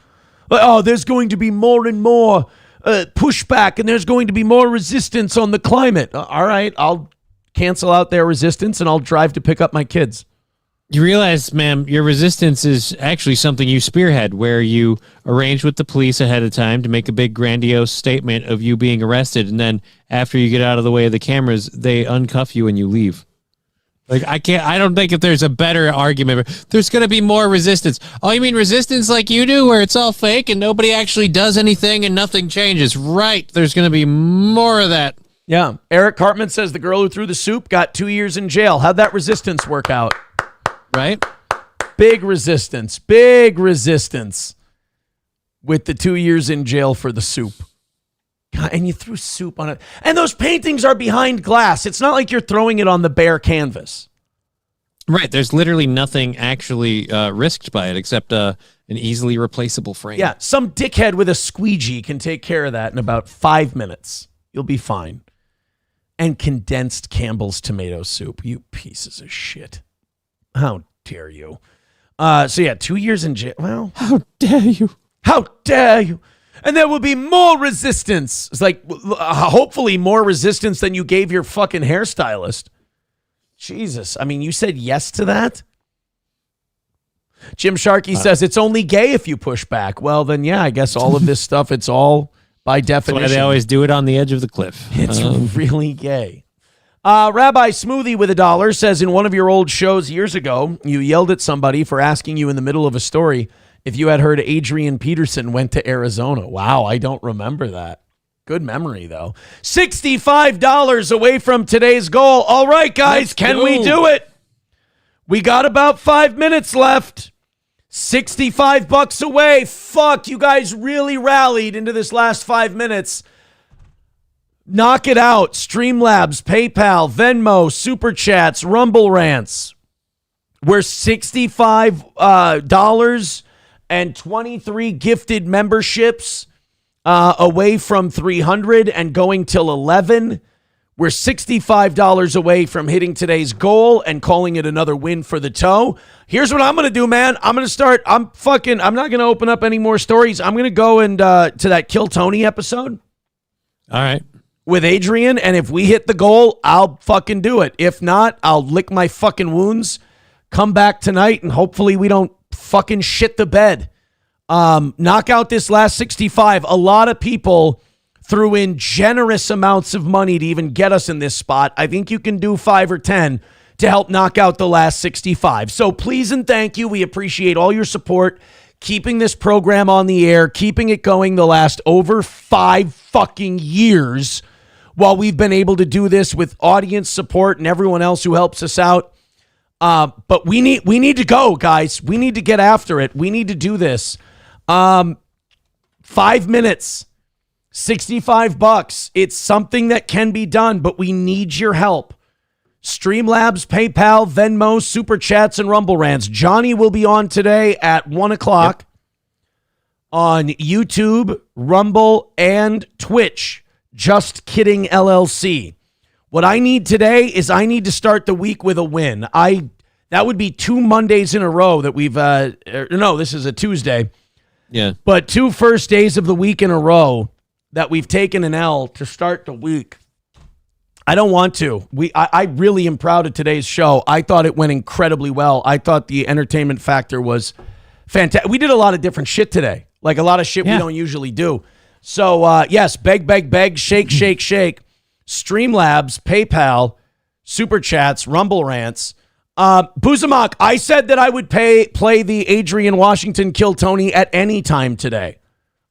Oh, there's going to be more and more pushback, and there's going to be more resistance on the climate. All right, I'll cancel out their resistance, and I'll drive to pick up my kids. You realize, ma'am, your resistance is actually something you spearhead, where you arrange with the police ahead of time to make a big grandiose statement of you being arrested, and then after you get out of the way of the cameras, they uncuff you and you leave. Like, I don't think if there's a better argument. There's going to be more resistance. Oh, you mean resistance like you do, where it's all fake and nobody actually does anything and nothing changes? Right. There's going to be more of that. Yeah. Eric Cartman says the girl who threw the soup got 2 years in jail. How'd that resistance work out? Right? Big resistance with the 2 years in jail for the soup. God, and you threw soup on it. And those paintings are behind glass. It's not like you're throwing it on the bare canvas. Right. There's literally nothing actually risked by it except an easily replaceable frame. Yeah. Some dickhead with a squeegee can take care of that in about 5 minutes. You'll be fine. And condensed Campbell's tomato soup. You pieces of shit. How dare you? So yeah, 2 years in jail. Well, how dare you? How dare you? And there will be more resistance. It's like, hopefully more resistance than you gave your fucking hairstylist. Jesus. I mean, you said yes to that? Jim Sharkey says it's only gay if you push back. Well, then, yeah, I guess all of this stuff, it's all by definition. That's why they always do it on the edge of the cliff. It's really gay. Rabbi Smoothie with $1 says in one of your old shows years ago, you yelled at somebody for asking you in the middle of a story if you had heard Adrian Peterson went to Arizona. Wow, I don't remember that. Good memory, though. $65 away from today's goal. All right, guys, can we do it? We got about 5 minutes left. $65 away. Fuck, you guys really rallied into this last 5 minutes. Knock it out. Streamlabs, PayPal, Venmo, Super Chats, Rumble Rants. We're $65 and 23 gifted memberships away from 300 and going till 11. We're $65 away from hitting today's goal and calling it another win for the toe. Here's what I'm going to do, man. I'm going to start. I'm not going to open up any more stories. I'm going to go and to that Kill Tony episode. All right. With Adrian, and if we hit the goal, I'll fucking do it. If not, I'll lick my fucking wounds, come back tonight, and hopefully we don't fucking shit the bed. Knock out this last 65. A lot of people threw in generous amounts of money to even get us in this spot. I think you can do 5 or 10 to help knock out the last 65. So please and thank you. We appreciate all your support, keeping this program on the air, keeping it going the last over 5 fucking years while we've been able to do this with audience support and everyone else who helps us out. But we need to go, guys. We need to get after it. We need to do this. 5 minutes, $65. It's something that can be done, but we need your help. Streamlabs, PayPal, Venmo, Super Chats, and Rumble Rants. Johnny will be on today at 1 o'clock. on YouTube, Rumble, and Twitch. Just Kidding LLC. What I need today is I need to start the week with a win. That would be 2 Mondays in a row that we've no, this is a Tuesday. Yeah. But 2 first days of the week in a row that we've taken an L to start the week. I don't want to. I really am proud of today's show. I thought it went incredibly well. I thought the entertainment factor was fantastic. We did a lot of different shit today. Like a lot of shit we don't usually do. So, yes, beg, shake, shake. Streamlabs, PayPal, Super Chats, Rumble Rants. Buzamak, I said that I would play the Adrian Washington Kill Tony at any time today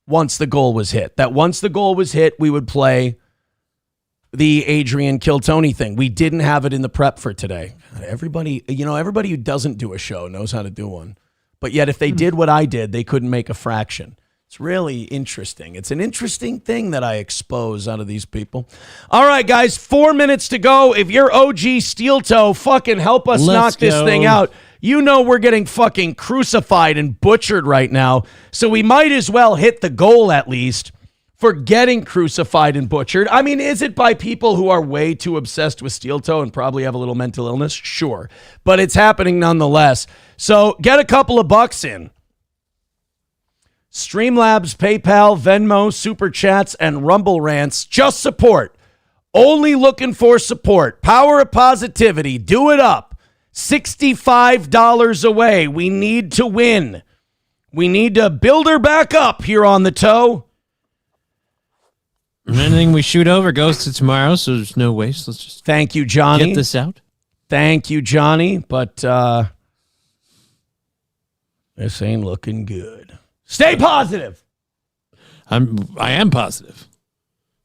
once the goal was hit. That once the goal was hit, we would play the Adrian Kill Tony thing. We didn't have it in the prep for today. Everybody who doesn't do a show knows how to do one. But yet if they did what I did, they couldn't make a fraction. It's really interesting. It's an interesting thing that I expose out of these people. All right, guys, 4 minutes to go. If you're OG Steel Toe, fucking help us knock this thing out. You know we're getting fucking crucified and butchered right now, so we might as well hit the goal at least for getting crucified and butchered. I mean, is it by people who are way too obsessed with Steel Toe and probably have a little mental illness? Sure, but it's happening nonetheless. So get a couple of bucks in. Streamlabs, PayPal, Venmo, Super Chats, and Rumble Rants. Just support. Only looking for support. Power of positivity. Do it up. $65 away. We need to win. We need to build her back up here on the toe. And anything we shoot over goes to tomorrow, so there's no waste. Let's just thank you, Johnny. Get this out. Thank you, Johnny. But this ain't looking good. Stay positive. I am positive.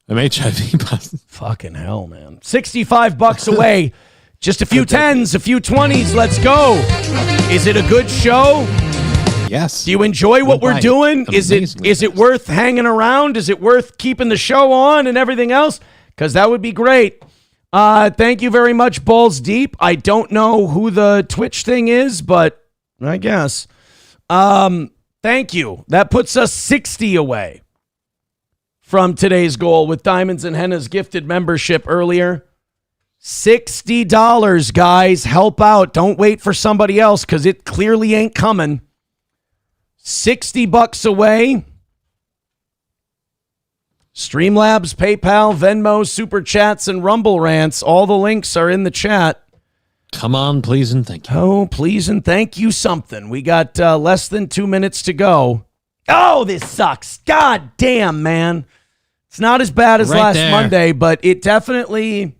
I'm HIV positive. Fucking hell, man. $65 away. Just a few 10s, a few 20s. Let's go. Is it a good show? Yes. Do you enjoy what we're doing? Is it worth hanging around? Is it worth keeping the show on and everything else? Because that would be great. Thank you very much, Balls Deep. I don't know who the Twitch thing is, but I guess. Thank you. That puts us 60 away from today's goal with Diamonds and Henna's gifted membership earlier. $60, guys. Help out. Don't wait for somebody else because it clearly ain't coming. $60 away. Streamlabs, PayPal, Venmo, Super Chats, and Rumble Rants. All the links are in the chat. Come on, please and thank you. Oh, please and thank you something. We got less than 2 minutes to go. Oh, this sucks. God damn, man. It's not as bad as last Monday, but it definitely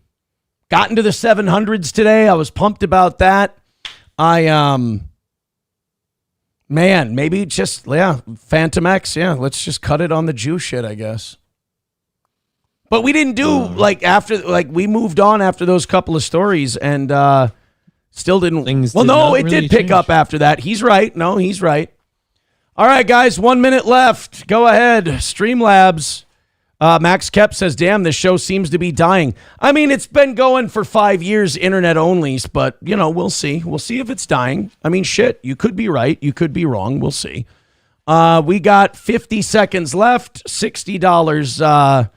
got into the 700s today. I was pumped about that. Man, maybe just, Phantom X. Yeah, let's just cut it on the Jew shit, I guess. But we didn't do, we moved on after those couple of stories and still didn't. It did pick up after that. He's right. No, he's right. All right, guys, 1 minute left. Go ahead. Streamlabs. Max Kep says, damn, this show seems to be dying. I mean, it's been going for 5 years, internet only, but, we'll see. We'll see if it's dying. I mean, shit, you could be right. You could be wrong. We'll see. We got 50 seconds left, $60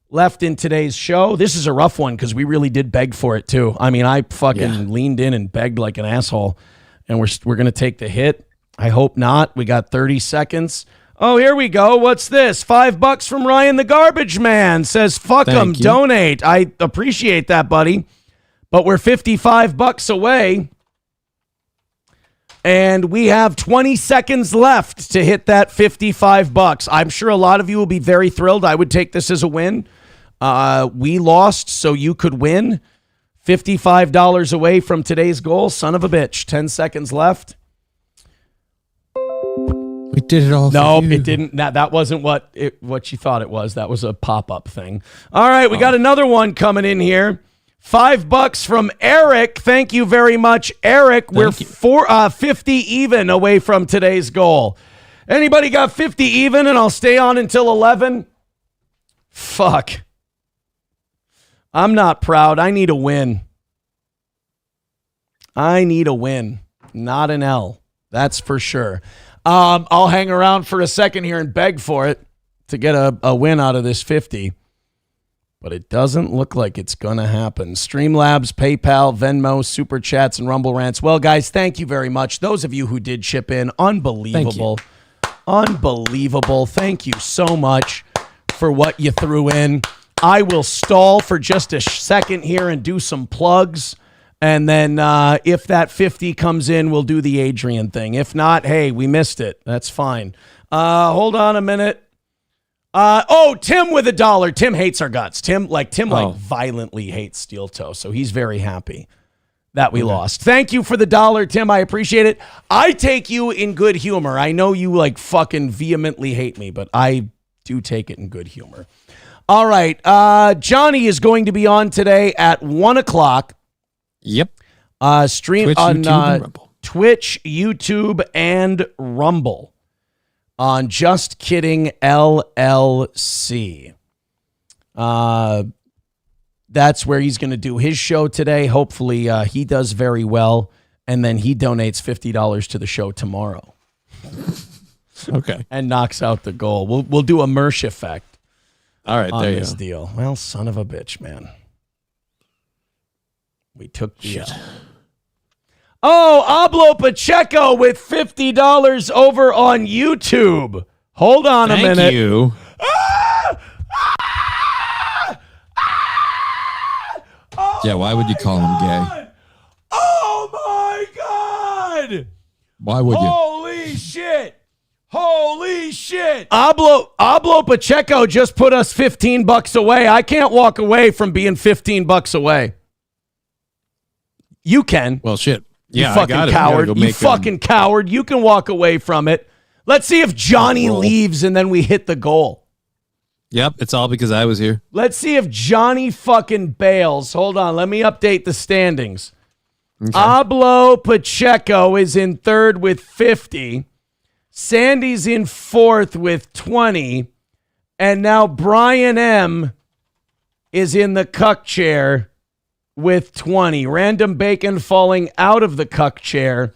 left in today's show. This is a rough one because we really did beg for it, too. I mean, I fucking leaned in and begged like an asshole, and we're going to take the hit. I hope not. We got 30 seconds. Oh, here we go. What's this? $5 from Ryan the Garbage Man. Says, fuck them, donate. I appreciate that, buddy. But we're $55 away. And we have 20 seconds left to hit that $55. I'm sure a lot of you will be very thrilled. I would take this as a win. We lost, so you could win. $55 away from today's goal. Son of a bitch. 10 seconds left. We did it all. No, it didn't. That wasn't what you thought it was. That was a pop-up thing. All right, we got another one coming in here. $5 from Eric. Thank you very much, Eric. We're 50 even away from today's goal. Anybody got 50 even? And I'll stay on until 11. Fuck. I'm not proud. I need a win. Not an L. That's for sure. I'll hang around for a second here and beg for it to get a win out of this 50. But it doesn't look like it's going to happen. Streamlabs, PayPal, Venmo, Super Chats, and Rumble Rants. Well, guys, thank you very much. Those of you who did chip in, unbelievable. Unbelievable. Thank you so much for what you threw in. I will stall for just a second here and do some plugs. And then if that 50 comes in, we'll do the Adrian thing. If not, hey, we missed it. That's fine. Hold on a minute. Tim with $1. Tim hates our guts. Tim violently hates Steel Toe, so he's very happy that we lost. Thank you for the $1, Tim. I appreciate it. I take you in good humor. I know you like fucking vehemently hate me, but I do take it in good humor. All right. Johnny is going to be on today at 1 o'clock. Yep. Stream Twitch, on YouTube, and Rumble. Twitch, YouTube, and Rumble. On Just Kidding LLC. That's where he's going to do his show today. Hopefully he does very well, and then he donates $50 to the show tomorrow. Okay. And knocks out the goal. We'll do a Mersh effect. All right, on there you this go. deal. Well, son of a bitch, man. We took the Ablo Pacheco with $50 over on YouTube. Hold on a minute. Thank you. Yeah, why would you call him gay? Oh my God! Why would you? Holy shit! Holy shit! Ablo Pacheco just put us $15 away. I can't walk away from being $15 away. You can. Well, shit. You Yeah, fucking I got it. coward. You fucking coward. You can walk away from it. Let's see if Johnny leaves and then we hit the goal. Yep, it's all because I was here. Let's see if Johnny fucking bails. Hold on. Let me update the standings. Okay. Ablo Pacheco is in third with 50. Sandy's in fourth with 20. And now Brian M. is in the cuck chair with 20. Random Bacon falling out of the cuck chair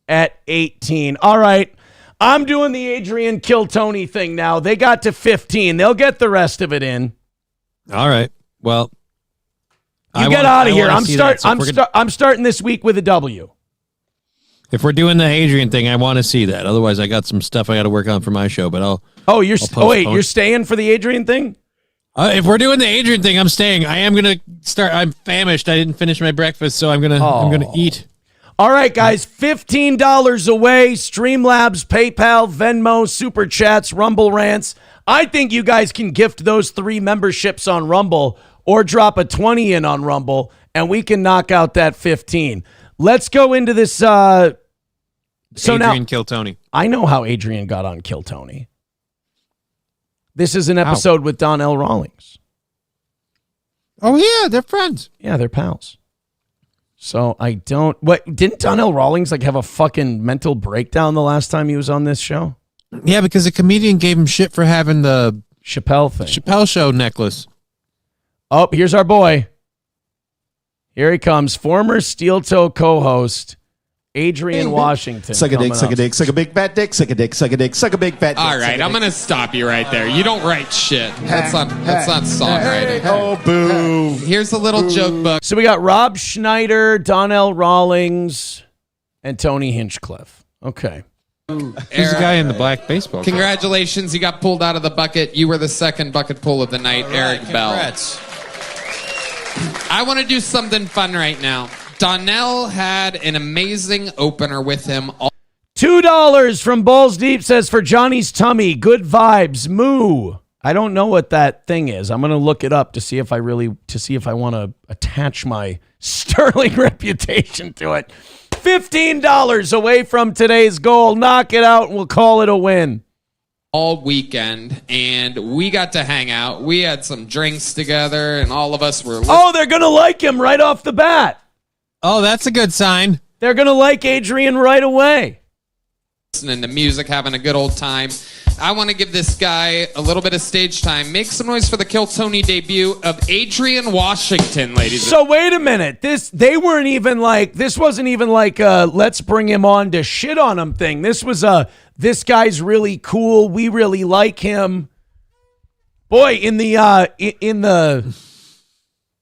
at 18. All right. I'm doing the Adrian Kill Tony thing now. They got to 15. They'll get the rest of it in. All right. Well, you get out of here. I'm starting this week with a W. If we're doing the Adrian thing, I want to see that. Otherwise, I got some stuff I got to work on for my show. But you're staying for the Adrian thing? If we're doing the Adrian thing, I'm staying. I am gonna start. I'm famished. I didn't finish my breakfast, so I'm gonna eat. All right, guys, $15 away. Streamlabs, PayPal, Venmo, Super Chats, Rumble Rants. I think you guys can gift those 3 memberships on Rumble or drop a 20 in on Rumble, and we can knock out that 15. Let's go into this. Adrian Kill Tony. I know how Adrian got on Kill Tony. This is an episode with Donnell Rawlings. Oh, yeah, they're friends. Yeah, they're pals. So didn't Donnell Rawlings have a fucking mental breakdown the last time he was on this show? Yeah, because a comedian gave him shit for having the Chappelle thing. Chappelle show necklace. Oh, here's our boy. Here he comes. Former Steel Toe co-host Adrian Washington. Suck a dick, suck a dick, suck a big fat dick, suck a dick, suck a dick, suck a big fat dick. All right, I'm going to stop you right there. You don't write shit. That's not songwriting. Oh, boo. Here's a little joke book. So we got Rob Schneider, Donnell Rawlings, and Tony Hinchcliffe. Okay. Who's the guy in the black baseball? Congratulations, you got pulled out of the bucket. You were the second bucket pull of the night, Eric Bell. I want to do something fun right now. Donnell had an amazing opener with him. $2 from Balls Deep says for Johnny's tummy, good vibes, moo. I don't know what that thing is. I'm going to look it up to see if I want to attach my sterling reputation to it. $15 away from today's goal. Knock it out and we'll call it a win. All weekend, and we got to hang out. We had some drinks together, and all of us were... Oh, they're going to like him right off the bat. Oh, that's a good sign. They're going to like Adrian right away. Listening to music, having a good old time. I want to give this guy a little bit of stage time. Make some noise for the Kill Tony debut of Adrian Washington, ladies. So wait a minute. This wasn't even like let's bring him on to shit on him thing. This was this guy's really cool. We really like him. Boy,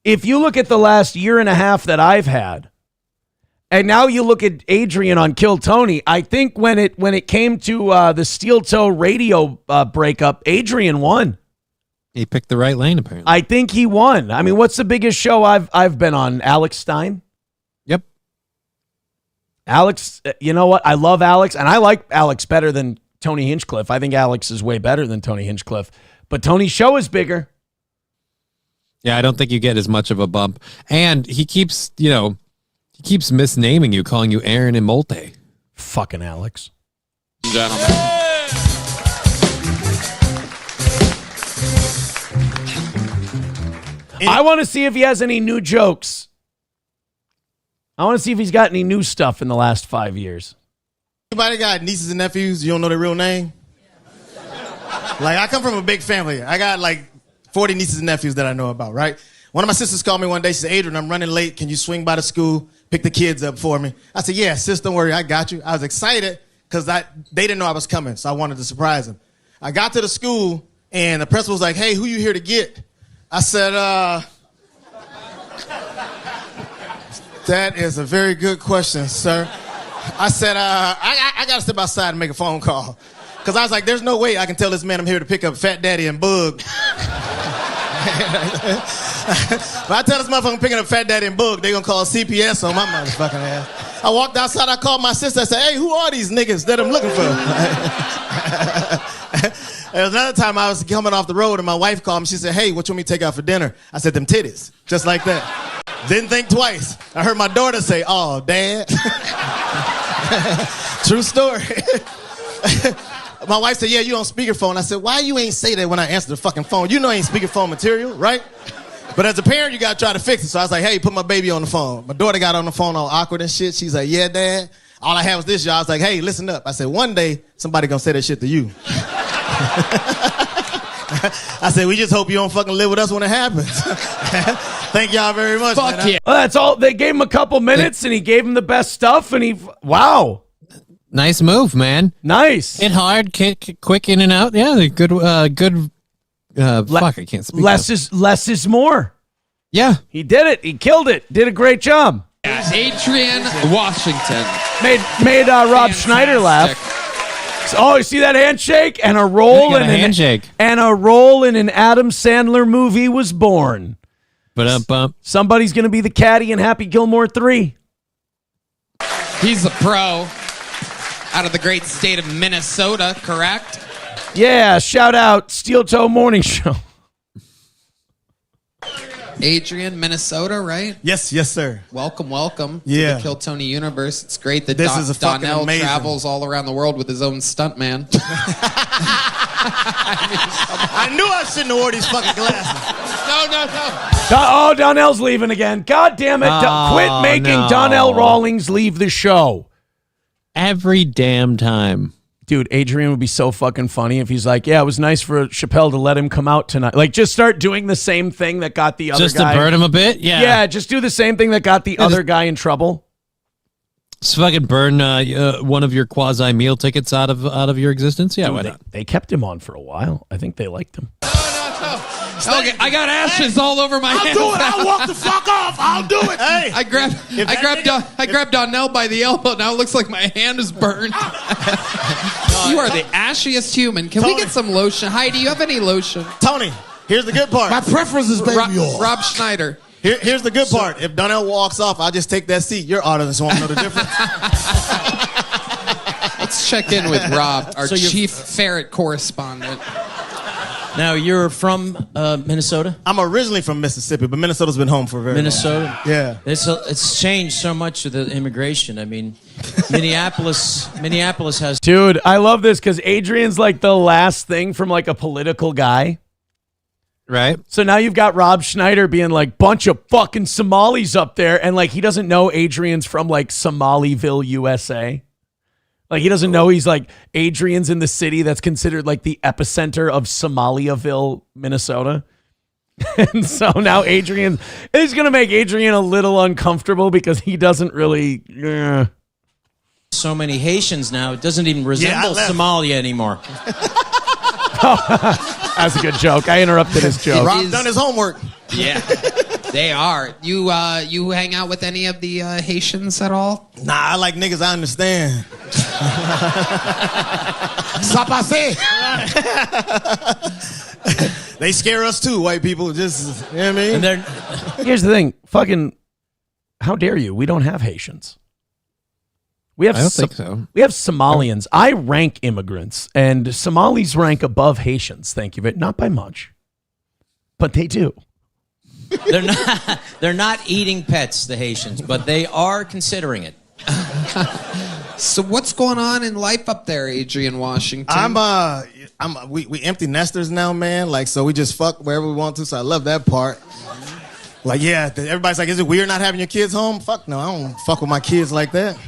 if you look at the last year and a half that I've had, and now you look at Adrian on Kill Tony, I think when it came to the Steel Toe radio breakup, Adrian won. He picked the right lane, apparently. I think he won. I mean, what's the biggest show I've been on? Alex Stein? Yep. Alex, you know what? I love Alex, and I like Alex better than Tony Hinchcliffe. I think Alex is way better than Tony Hinchcliffe. But Tony's show is bigger. Yeah, I don't think you get as much of a bump. And he keeps misnaming you, calling you Aaron and Molte. Fucking Alex. Gentlemen. I want to see if he has any new jokes. I want to see if he's got any new stuff in the last 5 years. Anybody got nieces and nephews? You don't know their real name? Like, I come from a big family. I got like 40 nieces and nephews that I know about, right? One of my sisters called me one day. She said, Adrian, I'm running late. Can you swing by the school, pick the kids up for me? I said, yeah, sis, don't worry. I got you. I was excited because they didn't know I was coming, so I wanted to surprise them. I got to the school, and the principal was like, hey, who you here to get? I said, that is a very good question, sir. I said, I got to step outside and make a phone call. Because I was like, there's no way I can tell this man I'm here to pick up Fat Daddy and Bug. If I tell this motherfucker I'm picking up Fat Daddy and Bug, they going to call CPS on my motherfucking ass. I walked outside, I called my sister, I said, hey, who are these niggas that I'm looking for? There was another time I was coming off the road and my wife called me. She said, hey, what you want me to take out for dinner? I said, them titties. Just like that. Didn't think twice. I heard my daughter say, oh, Dad. True story. My wife said, yeah, you on speakerphone. I said, why you ain't say that when I answer the fucking phone? You know I ain't speakerphone material, right? But as a parent, you got to try to fix it. So I was like, hey, put my baby on the phone. My daughter got on the phone all awkward and shit. She's like, yeah, Dad. All I had was this, y'all. I was like, hey, listen up. I said, one day, somebody going to say that shit to you. I said, we just hope you don't fucking live with us when it happens. Thank y'all very much. Fuck yeah. Well, that's all. They gave him a couple minutes and he gave him the best stuff and wow. Nice move, man. Nice. Hit hard, kick, quick in and out. Yeah, good. Fuck, I can't speak. Less is more. Yeah. He did it. He killed it. Did a great job. Adrian Washington. Made Rob Schneider laugh. Oh, you see that handshake? And a role in handshake. And a role in an Adam Sandler movie was born. Somebody's going to be the caddy in Happy Gilmore 3. He's a pro. Out of the great state of Minnesota, correct? Yeah, shout out Steel Toe Morning Show. Adrian, Minnesota, right? Yes, sir. Welcome to Yeah. the Kill Tony universe. It's great that This is a fucking Donnell amazing. travels all around the world with his own stuntman. I knew I shouldn't have wore these fucking glasses. No. Donnell's leaving again. God damn it. Quit making Donnell Rawlings leave the show. Every damn time. Dude, Adrian would be so fucking funny if he's like, yeah, it was nice for Chappelle to let him come out tonight. Like, just start doing the same thing that got the other guy. Just to burn him a bit? Yeah. Yeah, just do the same thing that got the other guy in trouble. Just fucking burn one of your quasi meal tickets out of your existence. Yeah, Dude, why not? They kept him on for a while. I think they liked him. Okay, I got ashes all over my hands. I'll do it. I'll walk the fuck off. I'll do it. Hey, I grabbed Donnell by the elbow. Now it looks like my hand is burned. You are the ashiest human. Can we get some lotion? Heidi, do you have any lotion? Tony, here's the good part. My preference is baby oil. Rob Schneider. Here's the good part. If Donnell walks off, I'll just take that seat. Your audience won't know the difference. Let's check in with Rob, our chief ferret correspondent. Now, you're from Minnesota? I'm originally from Mississippi, but Minnesota's been home for a very long Minnesota? Yeah. It's changed so much with the immigration. I mean, Minneapolis has... Dude, I love this because Adrian's like the last thing from like a political guy. Right. So now you've got Rob Schneider being like, bunch of fucking Somalis up there. And like, he doesn't know Adrian's from like Somaliville, USA. Like, he doesn't know he's like, Adrian's in the city that's considered like the epicenter of Somaliaville, Minnesota. And so now Adrian is going to make Adrian a little uncomfortable because he doesn't really... so many Haitians now, it doesn't even resemble Somalia anymore. That's a good joke. I interrupted his joke. Rob's done his homework. Yeah, they are. You hang out with any of the Haitians at all? Nah, I like niggas I understand. Ça passe. They scare us too, white people. Just, you know what I mean? And here's the thing. Fucking, how dare you? We don't have Haitians. We have I don't think so. We have Somalians. I rank immigrants, and Somalis rank above Haitians. Thank you, but not by much. But they do. They're not eating pets, the Haitians, but they are considering it. So what's going on in life up there, Adrian Washington? We empty nesters now, man. Like, so we just fuck wherever we want to. So I love that part. Like, yeah, everybody's like, is it weird not having your kids home? Fuck no, I don't fuck with my kids like that.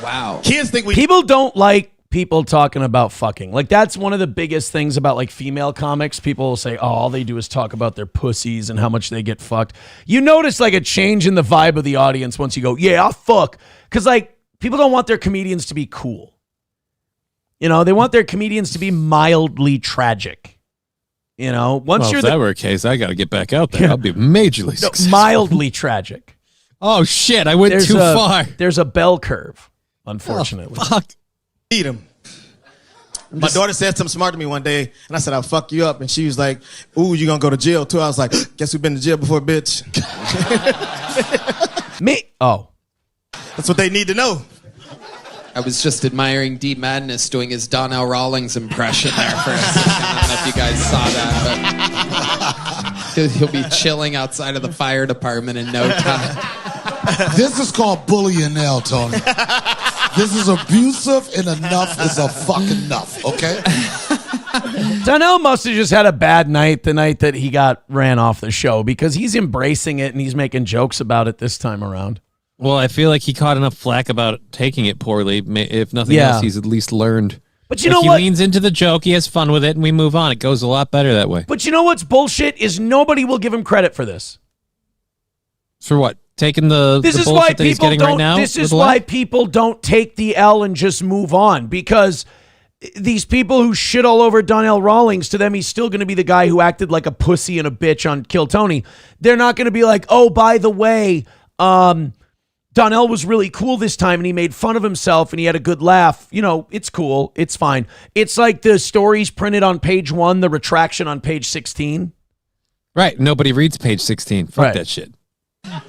Wow. Kids think we... People don't like people talking about fucking. Like, that's one of the biggest things about, like, female comics. People will say, oh, all they do is talk about their pussies and how much they get fucked. You notice, like, a change in the vibe of the audience once you go, yeah, I'll fuck. Because, like, people don't want their comedians to be cool. You know, they want their comedians to be mildly tragic. You know, once if that were a case, I got to get back out there. I'll be majorly successful. Mildly tragic. Oh, shit. I went too far. There's a bell curve, unfortunately. Oh, fuck. Eat him. My daughter said something smart to me one day, and I said, I'll fuck you up. And she was like, ooh, you gonna go to jail too? I was like, guess we've been to jail before, bitch. Me? Oh. That's what they need to know. I was just admiring D Madness doing his Donnell Rawlings impression there for a second. I don't know if you guys saw that, but he'll be chilling outside of the fire department in no time. This is called bullying now, Tony. This is abusive, and enough is a fucking enough, okay? Donnell must have just had a bad night the night that he got ran off the show, because he's embracing it and he's making jokes about it this time around. Well, I feel like he caught enough flack about taking it poorly. If nothing else, he's at least learned. But you know what? He leans into the joke, he has fun with it, and we move on. It goes a lot better that way. But you know what's bullshit is nobody will give him credit for this. For what? Taking the bullshit that he's getting right now? This is why people don't take the L and just move on, because these people who shit all over Donnell Rawlings, to them, he's still going to be the guy who acted like a pussy and a bitch on Kill Tony. They're not going to be like, oh, by the way, Donnell was really cool this time and he made fun of himself and he had a good laugh. You know, it's cool. It's fine. It's like the stories printed on page 1, the retraction on page 16. Right. Nobody reads page 16. Fuck that shit.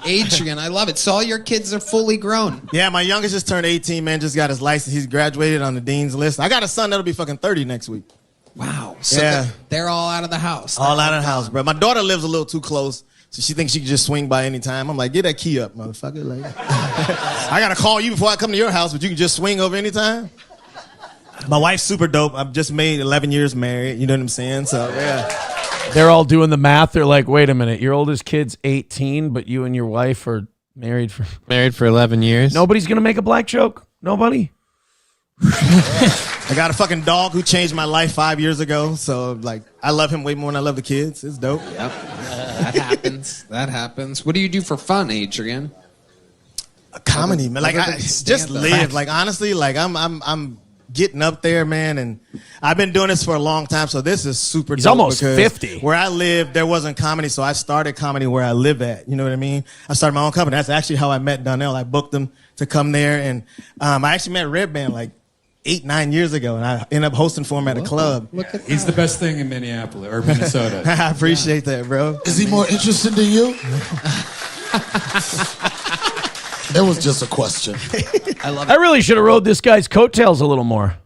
Adrian, I love it. So all your kids are fully grown. Yeah, my youngest just turned 18, man. Just got his license. He's graduated on the dean's list. I got a son that'll be fucking 30 next week. Wow. So yeah. They're all out of the house. All out of the house, bro. My daughter lives a little too close, so she thinks she can just swing by any time. I'm like, get that key up, motherfucker. Like, I got to call you before I come to your house, but you can just swing over any time. My wife's super dope. I've just made 11 years married. You know what I'm saying? So, yeah. They're all doing the math. They're like, wait a minute, your oldest kid's 18, but you and your wife are married for 11 years. Nobody's going to make a black joke? Nobody? I got a fucking dog who changed my life 5 years ago. So, like, I love him way more than I love the kids. It's dope. Yep. That happens. That happens. What do you do for fun, Adrian? A comedy, man. Like, I just live. Like, honestly, like, I'm getting up there, man, and I've been doing this for a long time, so this is super dope. He's almost because 50. Where I live, there wasn't comedy, so I started comedy where I live at. You know what I mean? I started my own company. That's actually how I met Donnell. I booked him to come there, and I actually met Red Band like 8-9 years ago, and I ended up hosting for him at a club. He's the best thing in Minneapolis or Minnesota. I appreciate that, bro. Is he more interesting than you? It was just a question. I love it. I really should have rode this guy's coattails a little more.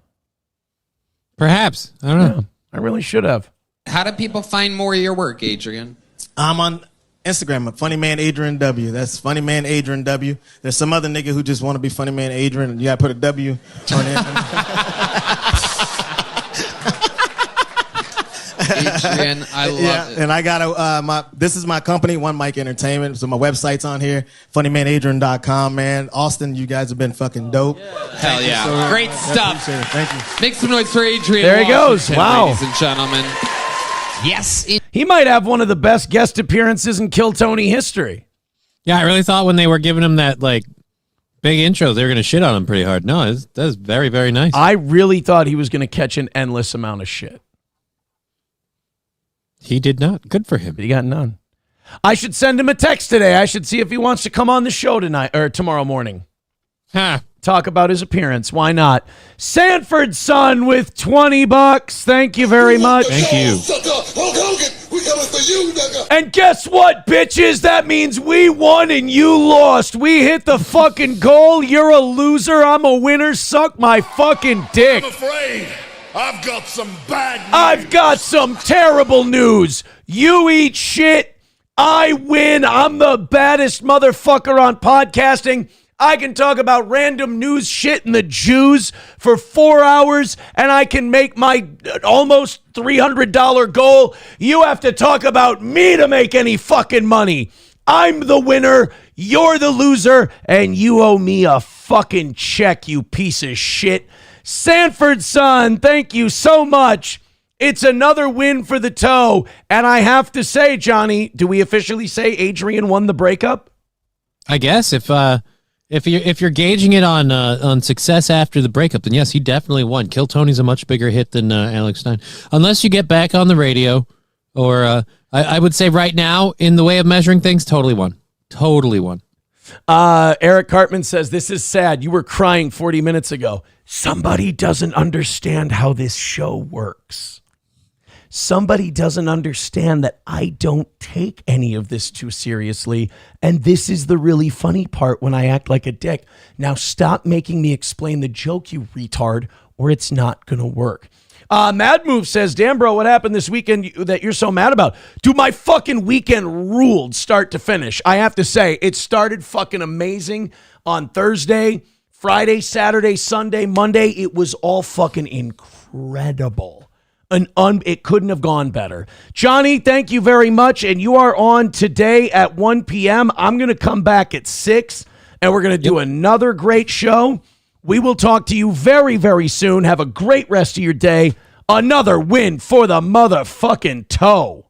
Perhaps. I don't know. Yeah, I really should have. How do people find more of your work, Adrian? I'm on Instagram, Funny Man Adrian W. That's Funny Man Adrian W. There's some other nigga who just want to be Funny Man Adrian, and you got to put a W on it. Adrian, I love it. And I got this is my company, One Mic Entertainment. So my website's on here, funnymanadrian.com, man. Austin, you guys have been fucking dope. Hell yeah. Great stuff. Thank you. Make some noise for Adrian. There he goes. Wow. Ladies and gentlemen. Yes. He might have one of the best guest appearances in Kill Tony history. Yeah, I really thought when they were giving him that, like, big intro. They're going to shit on him pretty hard. No, that's very, very nice. I really thought he was going to catch an endless amount of shit. He did not. Good for him. But he got none. I should send him a text today. I should see if he wants to come on the show tonight or tomorrow morning. Talk about his appearance. Why not? Sanford's son with $20. Thank you very much. Thank you. We coming for you, nigga. And guess what, bitches? That means we won and you lost. We hit the fucking goal. You're a loser. I'm a winner. Suck my fucking dick. I'm afraid I've got some bad news. I've got some terrible news. You eat shit. I win. I'm the baddest motherfucker on podcasting. I can talk about random news shit and the Jews for 4 hours, and I can make my almost $300 goal. You have to talk about me to make any fucking money. I'm the winner, you're the loser, and you owe me a fucking check, you piece of shit. Sanford's son, thank you so much. It's another win for the toe, and I have to say, Johnny, do we officially say Adrian won the breakup? I guess if you're gauging it on success after the breakup, then yes, he definitely won. Kill Tony's a much bigger hit than Alex Stein. Unless you get back on the radio, or I would say right now, in the way of measuring things, totally won. Totally won. Eric Cartman says, this is sad. You were crying 40 minutes ago. Somebody doesn't understand how this show works. Somebody doesn't understand that I don't take any of this too seriously. And this is the really funny part when I act like a dick. Now stop making me explain the joke, you retard, or it's not going to work. Mad Move says, damn, bro, what happened this weekend that you're so mad about? Dude, my fucking weekend ruled start to finish. I have to say, it started fucking amazing on Thursday, Friday, Saturday, Sunday, Monday. It was all fucking incredible. It couldn't have gone better. Johnny, thank you very much. And you are on today at 1 p.m. I'm going to come back at 6, and we're going to do another great show. We will talk to you very, very soon. Have a great rest of your day. Another win for the motherfucking toe.